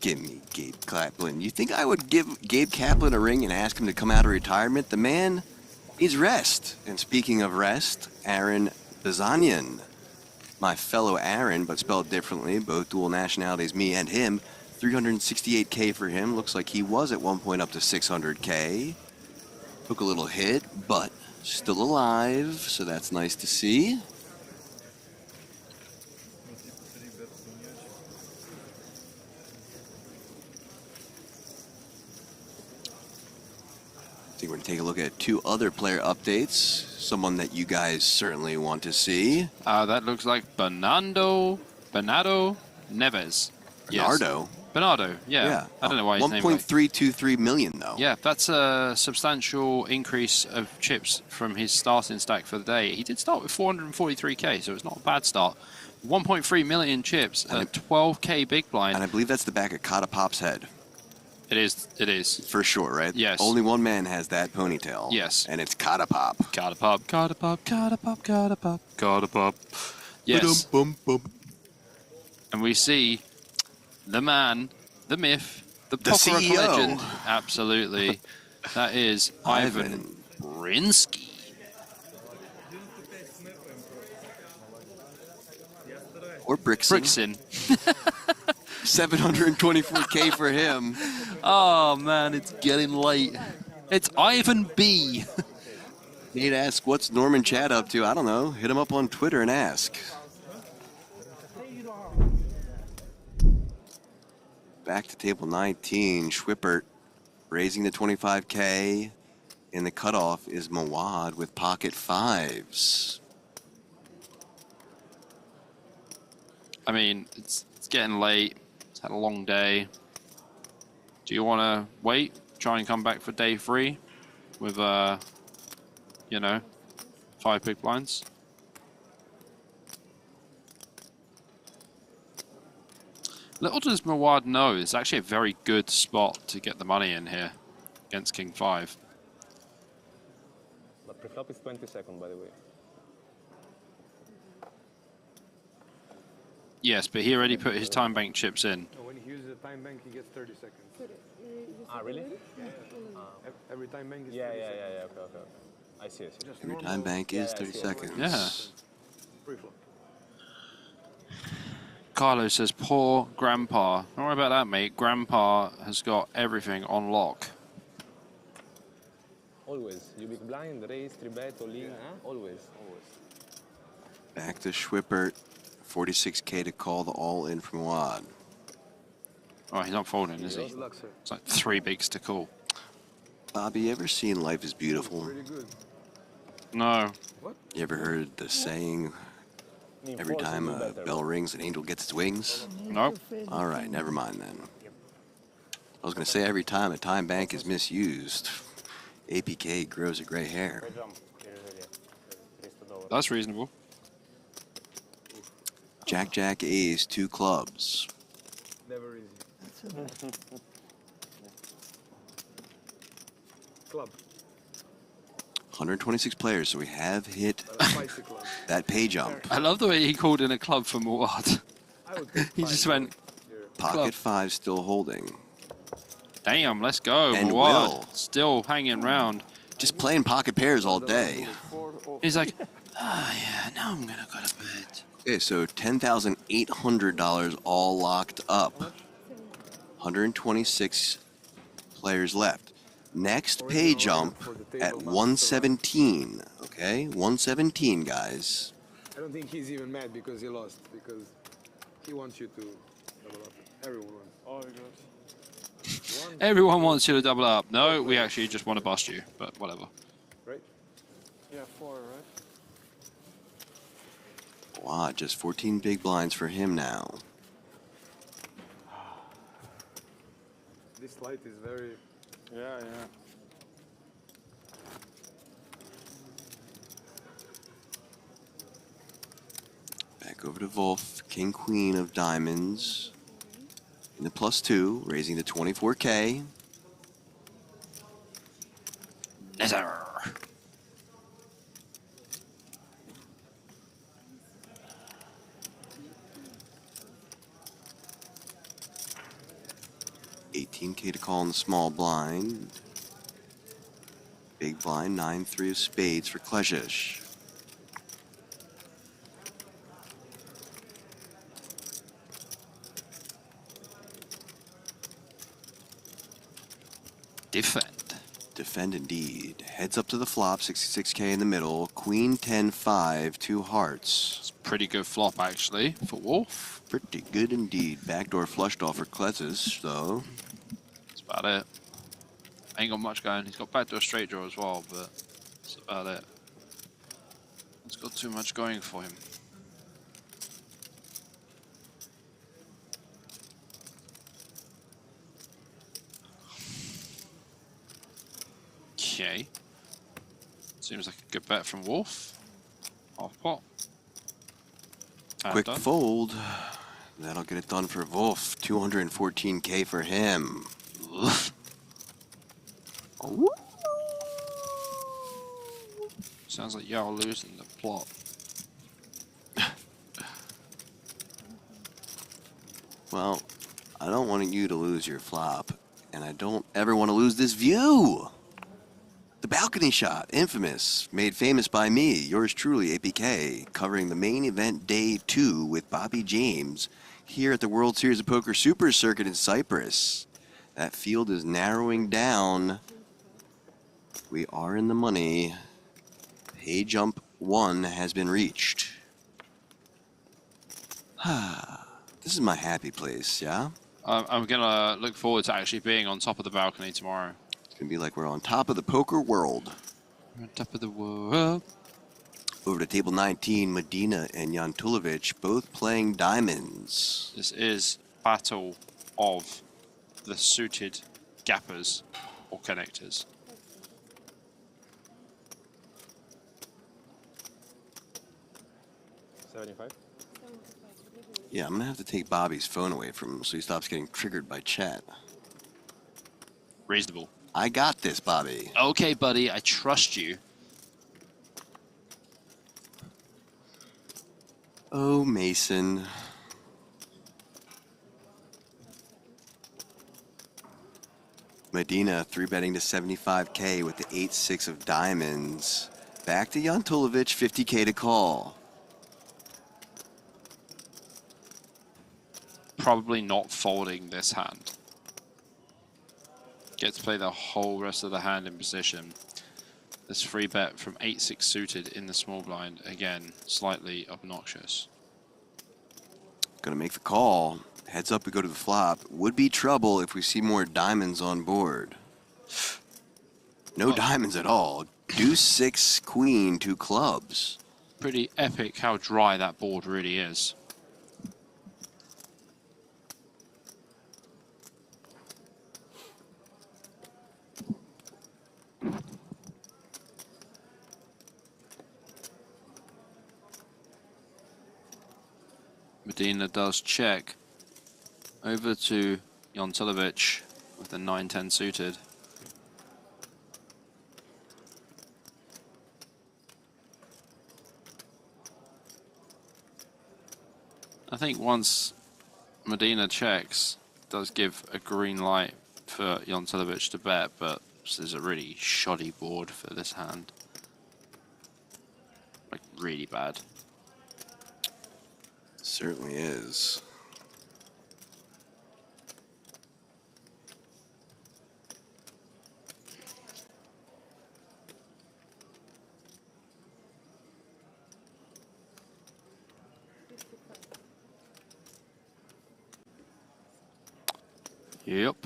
Give me Gabe Kaplan. You think I would give Gabe Kaplan a ring and ask him to come out of retirement? The man needs rest. And speaking of rest, Aaron Bazanian, my fellow Aaron, but spelled differently, both dual nationalities, me and him. 368K for him. Looks like he was at one point up to 600K. Took a little hit, but still alive, so that's nice to see. I think we're going to take a look at 2 other player updates. Someone that you guys certainly want to see. That looks like Bernardo Neves. Bernardo? Bernardo, yeah. I don't know why his name 1.323 million, though. Yeah, that's a substantial increase of chips from his starting stack for the day. He did start with 443K, so it's not a bad start. 1.3 million chips and a 12K big blind. And I believe that's the back of Kata Pop's head. It is. For sure, right? Yes. Only one man has that ponytail. Yes. And it's Kata Pop. Kata Pop, Kata Pop, Kata Pop, Kata Pop, Kata Pop. Yes. And we see the man, the myth, the Pokerok legend. Absolutely. That is Ivan Brinsky. Or Brixon. 724K for him. Oh, man, it's getting late. It's Ivan B. Nate asks, what's Norman Chad up to? I don't know. Hit him up on Twitter and ask. Back to table 19. Schwippert raising the 25K. And the cutoff is Mawad with pocket 5s. I mean, it's getting late. It's had a long day. Do you want to wait? Try and come back for day 3 with, 5 big blinds? Little does Mawad know, it's actually a very good spot to get the money in here against King 5. But preflop is 20 seconds, by the way. Yes, but he already put his time bank chips in. No, when he uses a time bank, he gets 30 seconds. Ah, really? Yeah. Every time bank is 30 Okay. I see. Every time bank is 30 seconds. Yeah. Carlo says, poor Grandpa. Don't worry about that, mate. Grandpa has got everything on lock. Always. You big blind, raise, 3-bet, all-in, Always. Back to Schwippert. 46K to call the all-in from Mawad. Oh, he's not folding, is he? It's like 3 bigs to call. Bobby, you ever seen Life is Beautiful? No. You ever heard the saying, every time a bell rings, an angel gets its wings? Nope. All right, never mind then. I was going to say every time a time bank is misused, APK grows a gray hair. That's reasonable. Jack, Ace, 2 clubs. Never easy. Club. 126 players, so we have hit that pay jump. I love the way he called in a club for Mawad. He just went, Pocket 5 still holding. Damn, let's go. And Mawad will. still hanging round. Just playing pocket pairs all day. He's like, yeah, now I'm gonna go to bed. Okay, so $10,800 all locked up. 126 players left. Next pay jump at 117. Okay, 117, guys. I don't think he's even mad because he lost, because he wants you to double up. Everyone wants. Oh, God. Everyone wants you to double up. No, we actually just want to bust you, but whatever. Right? Yeah, 4, right? Wow, just 14 big blinds for him now. This light is very... Yeah, yeah. Back over to Wolf, King Queen of Diamonds. In the +2, raising to 24K. Nether. $18K to call in the small blind. Big blind, 9-3 of spades for Klejish. Defend. Defend indeed. Heads up to the flop, 66K in the middle. Queen 10-5, 2 hearts. It's a pretty good flop, actually, for Wolf. Pretty good indeed. Backdoor flushed off for Klejish, though. That's about it. Ain't got much going. He's got backdoor straight draw as well, but that's about it. It's got too much going for him. Okay. Seems like a good bet from Wolf. Half pot. And Quick done. fold. That'll get it done for Wolf. 214K for him. Sounds like y'all losing the plot. Well, I don't want you to lose your flop, and I don't ever want to lose this view. The balcony shot, infamous, made famous by me, yours truly, APK, covering the main event day 2 with Bobby James here at the World Series of Poker Super Circuit in Cyprus. That field is narrowing down. We are in the money. Pay jump 1 has been reached. This is my happy place, yeah? I'm gonna look forward to actually being on top of the balcony tomorrow. It's gonna be like we're on top of the poker world. We're on top of the world. Over to table 19, Medina and Jantulovic both playing diamonds. This is battle of the suited gappers or connectors. Yeah, I'm gonna have to take Bobby's phone away from him so he stops getting triggered by chat. Reasonable. I got this, Bobby. Okay, buddy, I trust you. Oh, Mason. Medina 3-betting to 75K with the 8-6 of diamonds. Back to Jantulovic, 50K to call. Probably not folding this hand. Get to play the whole rest of the hand in position. This free bet from 8-6 suited in the small blind, again, slightly obnoxious. Gonna make the call. Heads up, we go to the flop. Would be trouble if we see more diamonds on board. No diamonds at all. Deuce 6 queen, 2 clubs. Pretty epic how dry that board really is. Medina does check over to Jantulovic with the 9-10 suited. I think once Medina checks, does give a green light for Jantelovic to bet, but this is a really shoddy board for this hand. Like, really bad. Certainly is. Yep.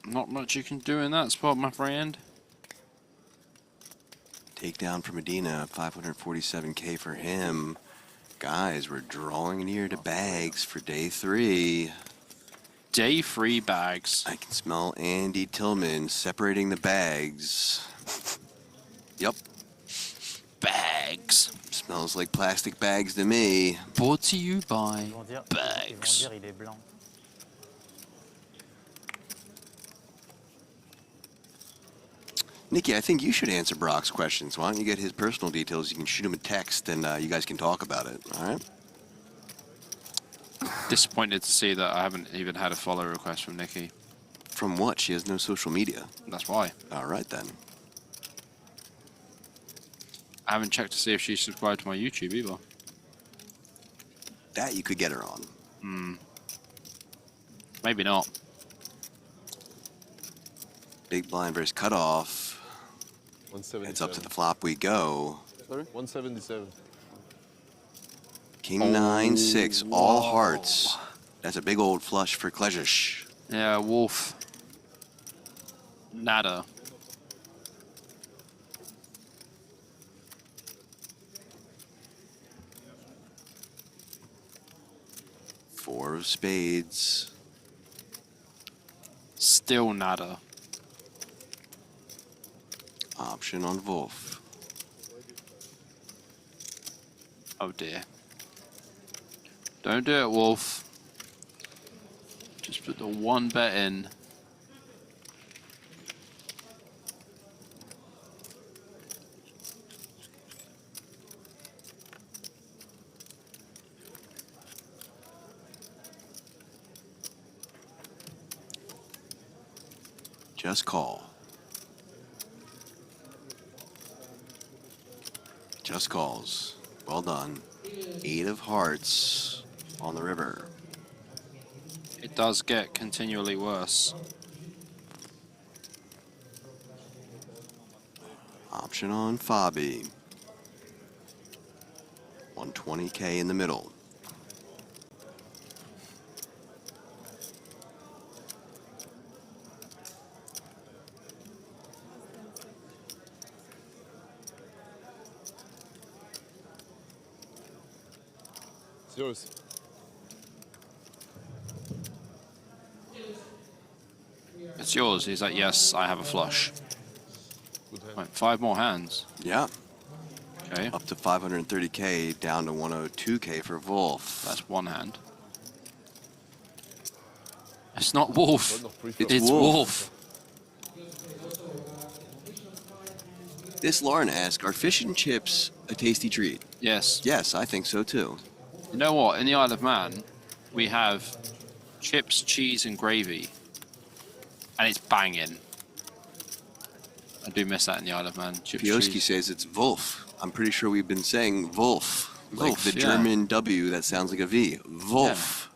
Not much you can do in that spot, my friend. Takedown for Medina, 547K for him. Guys, we're drawing near to bags for day 3. Day 3 bags. I can smell Andy Tillman separating the bags. Yep. Bags. Smells like plastic bags to me. Brought to you by Ils vont dire, bags. il est blanc. Nikki, I think you should answer Brock's questions. Why don't you get his personal details? You can shoot him a text, and you guys can talk about it. All right? Disappointed to see that I haven't even had a follow request from Nikki. From what? She has no social media. That's why. All right, then. I haven't checked to see if she's subscribed to my YouTube either. That you could get her on. Hmm. Maybe not. Big blind versus cutoff. 177. It's up to the flop we go. Sorry? 177. King 9-6, all hearts. That's a big old flush for Klejish. Yeah, Wolf. Nada. Four of spades. Still nada. Option on Wolf. Oh dear. Don't do it, Wolf. Just put the one bet in. Just call. Just calls. Well done. 8 of hearts on the river. It does get continually worse. Option on Fabi. 120K in the middle. It's yours. It's yours. He's like, yes, I have a flush. Right, 5 more hands. Yeah. Okay. Up to 530K, down to 102K for Wolf. That's one hand. It's not Wolf. It's Wolf. This Lauren asks, are fish and chips a tasty treat? Yes. Yes, I think so too. You know what? In the Isle of Man, we have chips, cheese, and gravy. And it's banging. I do miss that in the Isle of Man. Chips, Pioski cheese. says it's Wolf. I'm pretty sure we've been saying Wolf. Like Wolf, the yeah. German W that sounds like a V. Wolf.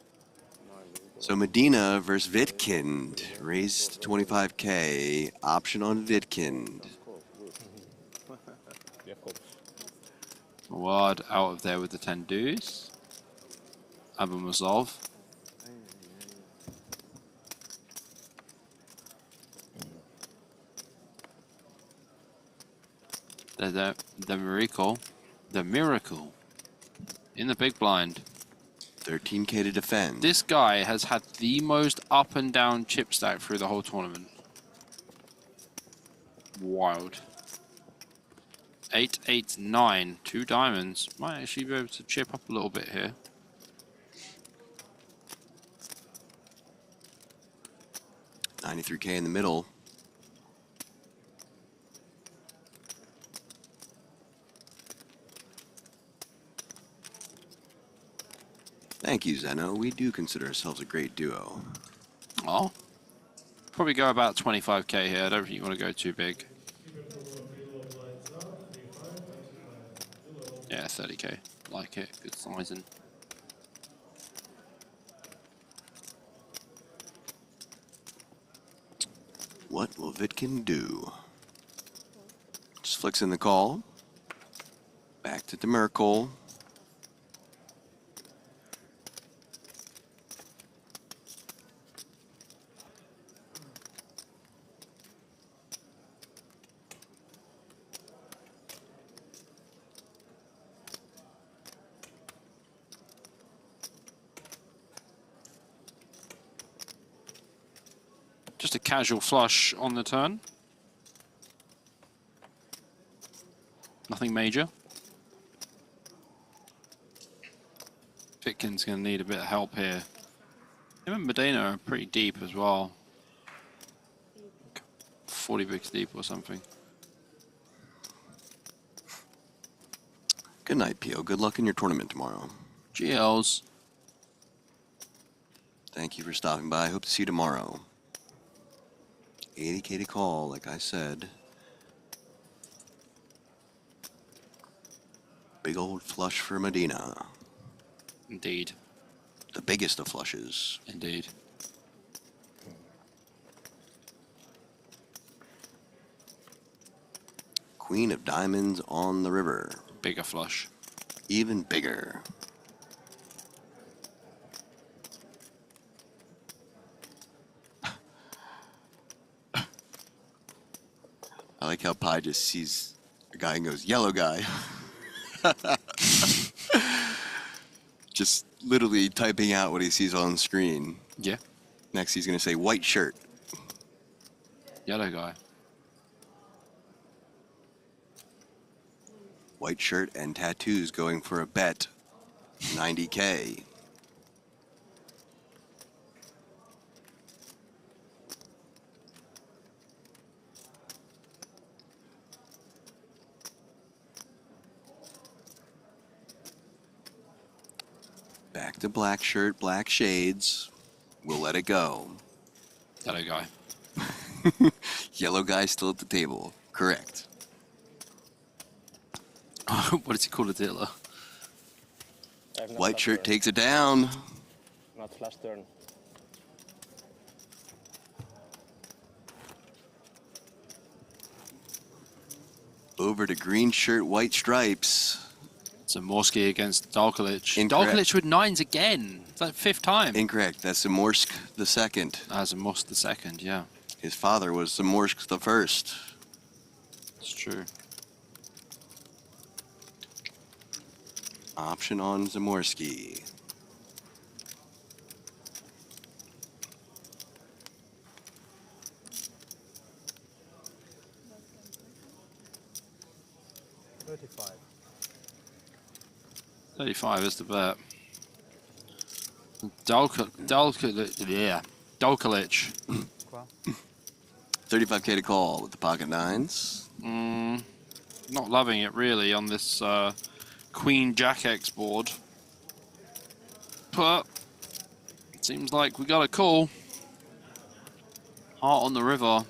So Medina versus Witkind. Raised to 25K. Option on Witkind. Ward out of there with the 10 deuce. Abumazov. The miracle. The miracle. In the big blind. 13K to defend. This guy has had the most up and down chip stack through the whole tournament. Wild. 8, 8, 9. 2 diamonds. Might actually be able to chip up a little bit here. $93K in the middle. Thank you, Zeno. We do consider ourselves a great duo. Oh. Probably go about 25k here. I don't think you want to go too big. Yeah, 30k. Like it. Good sizing. What will Vitkin do? Just flicks in the call. Back to the Merkel. Just a casual flush on the turn. Nothing major. Vitkin's going to need a bit of help here. Him and Medina are pretty deep as well. 40 bigs deep or something. Good night, Pio. Good luck in your tournament tomorrow. GLs. Thank you for stopping by. Hope to see you tomorrow. 80k to call, like I said. Big old flush for Medina. Indeed. The biggest of flushes. Indeed. Queen of diamonds on the river. Bigger flush. Even bigger. I like how Pi just sees a guy and goes, yellow guy. Just literally typing out what he sees on screen. Yeah. Next he's going to say white shirt. Yellow guy. White shirt and tattoos going for a bet. 90k. Back to black shirt, black shades. We'll let it go. Yellow guy. Yellow guy still at the table. Correct. What does he call a dealer? White shirt takes it down. Not flash turn. Over to green shirt, white stripes. Zamorski against Dalkalic. Incorrect. Dalkalic with 9s again. It's like 5th time. Incorrect. That's Zamorsk the second. Zamorsk the second, yeah. His father was Zamorsk the first. It's true. Option on Zamorski. $35. 35 is the bet. Dalkalic, yeah. Dalkalic. 35k to call with the pocket nines. Not loving it really on this Queen Jack X board. But it seems like we got a call. Heart on the river.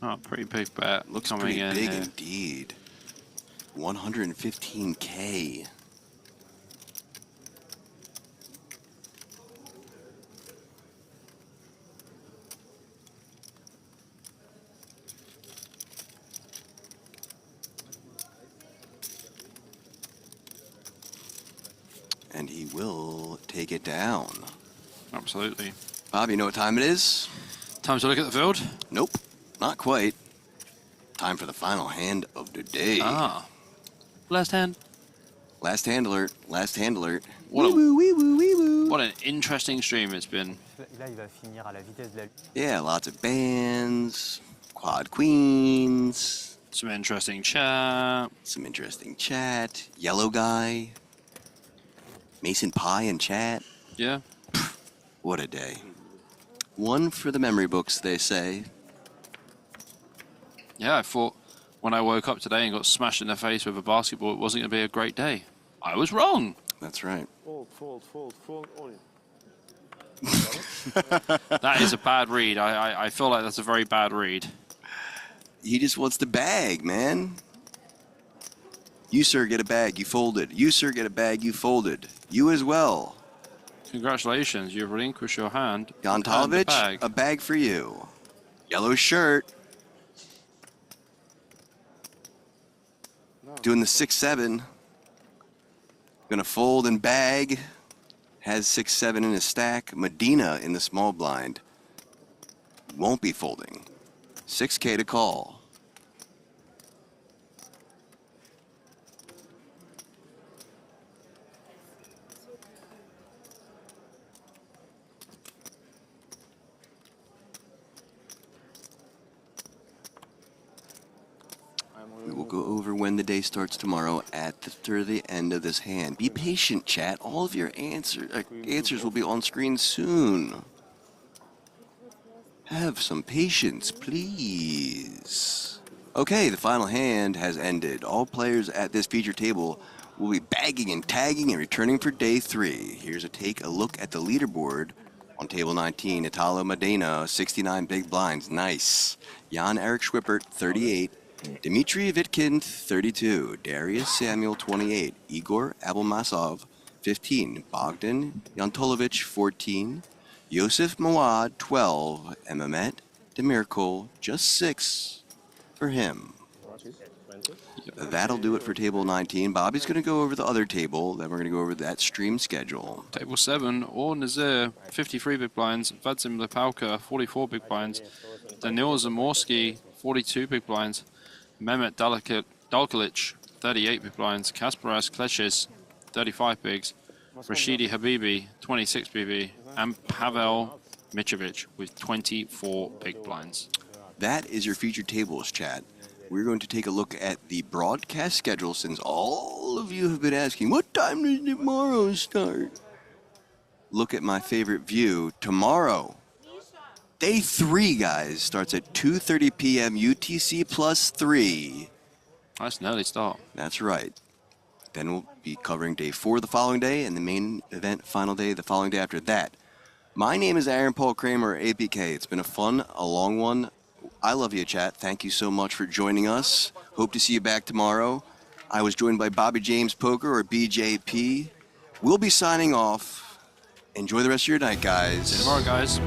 Oh, pretty big bet. Looks coming pretty in big here. indeed. 115k. And he will take it down. Absolutely. Bob, you know what time it is? Time to look at the field? Nope, not quite. Time for the final hand of the day. Ah. Last hand. Last hand alert. Last hand alert. What, Wee-woo. what an interesting stream it's been. Là, il va finir à la vitesse de la... Yeah, lots of bands, quad queens. Some interesting chat. Some interesting chat. Yellow guy. Mason Pie in chat. Yeah. What a day. One for the memory books, they say. Yeah, I thought when I woke up today and got smashed in the face with a basketball, it wasn't going to be a great day. I was wrong. That's right. Fold, fold, fold, fold, all in. That is a bad read. I feel like that's a very bad read. He just wants the bag, man. You, sir, get a bag. You folded. You, sir, get a bag. You folded. You as well. Congratulations. You've relinquished your hand. Jan Tolovich, a bag for you. Yellow shirt. Doing the 6-7. Gonna fold and bag. Has 6-7 in his stack. Medina in the small blind. Won't be folding. 6K to call. We will go over when the day starts tomorrow at the end of this hand. Be patient, chat. All of your answers will be on screen soon. Have some patience, please. Okay, the final hand has ended. All players at this feature table will be bagging and tagging and returning for day 3. Here's a take a look at the leaderboard on table 19. Italo Medina, 69 big blinds. Nice. Jan-Erik Schwippert, 38. Dmitry Vitkin, 32. Darius Samuel, 28. Igor Abelmasov, 15. Bogdan Yantolovich, 14. Yosef Mawad, 12. And Mehmet Demirkol, just 6 for him. That'll do it for table 19. Bobby's going to go over the other table. Then we're going to go over that stream schedule. Table 7, Or Nazir, 53 big blinds. Vadim Lepalka, 44 big blinds. Daniil Zamorsky, 42 big blinds. Mehmet Dalkalic, 38 big blinds. Kasparas Kleches, 35 bigs. Rashidi Habibi, 26 BB. And Pavel Mitrovic with 24 big blinds. That is your featured tables, chat. We're going to take a look at the broadcast schedule since all of you have been asking, what time does tomorrow start? Look at my favorite view. Tomorrow, day 3, guys, starts at 2:30 p.m. UTC plus 3. That's an early start. That's right. Then we'll be covering day 4 the following day and the main event final day the following day after that. My name is Aaron Paul Kramer, APK. It's been a long one. I love you, chat. Thank you so much for joining us. Hope to see you back tomorrow. I was joined by Bobby James Poker, or BJP. We'll be signing off. Enjoy the rest of your night, guys. See you tomorrow, guys.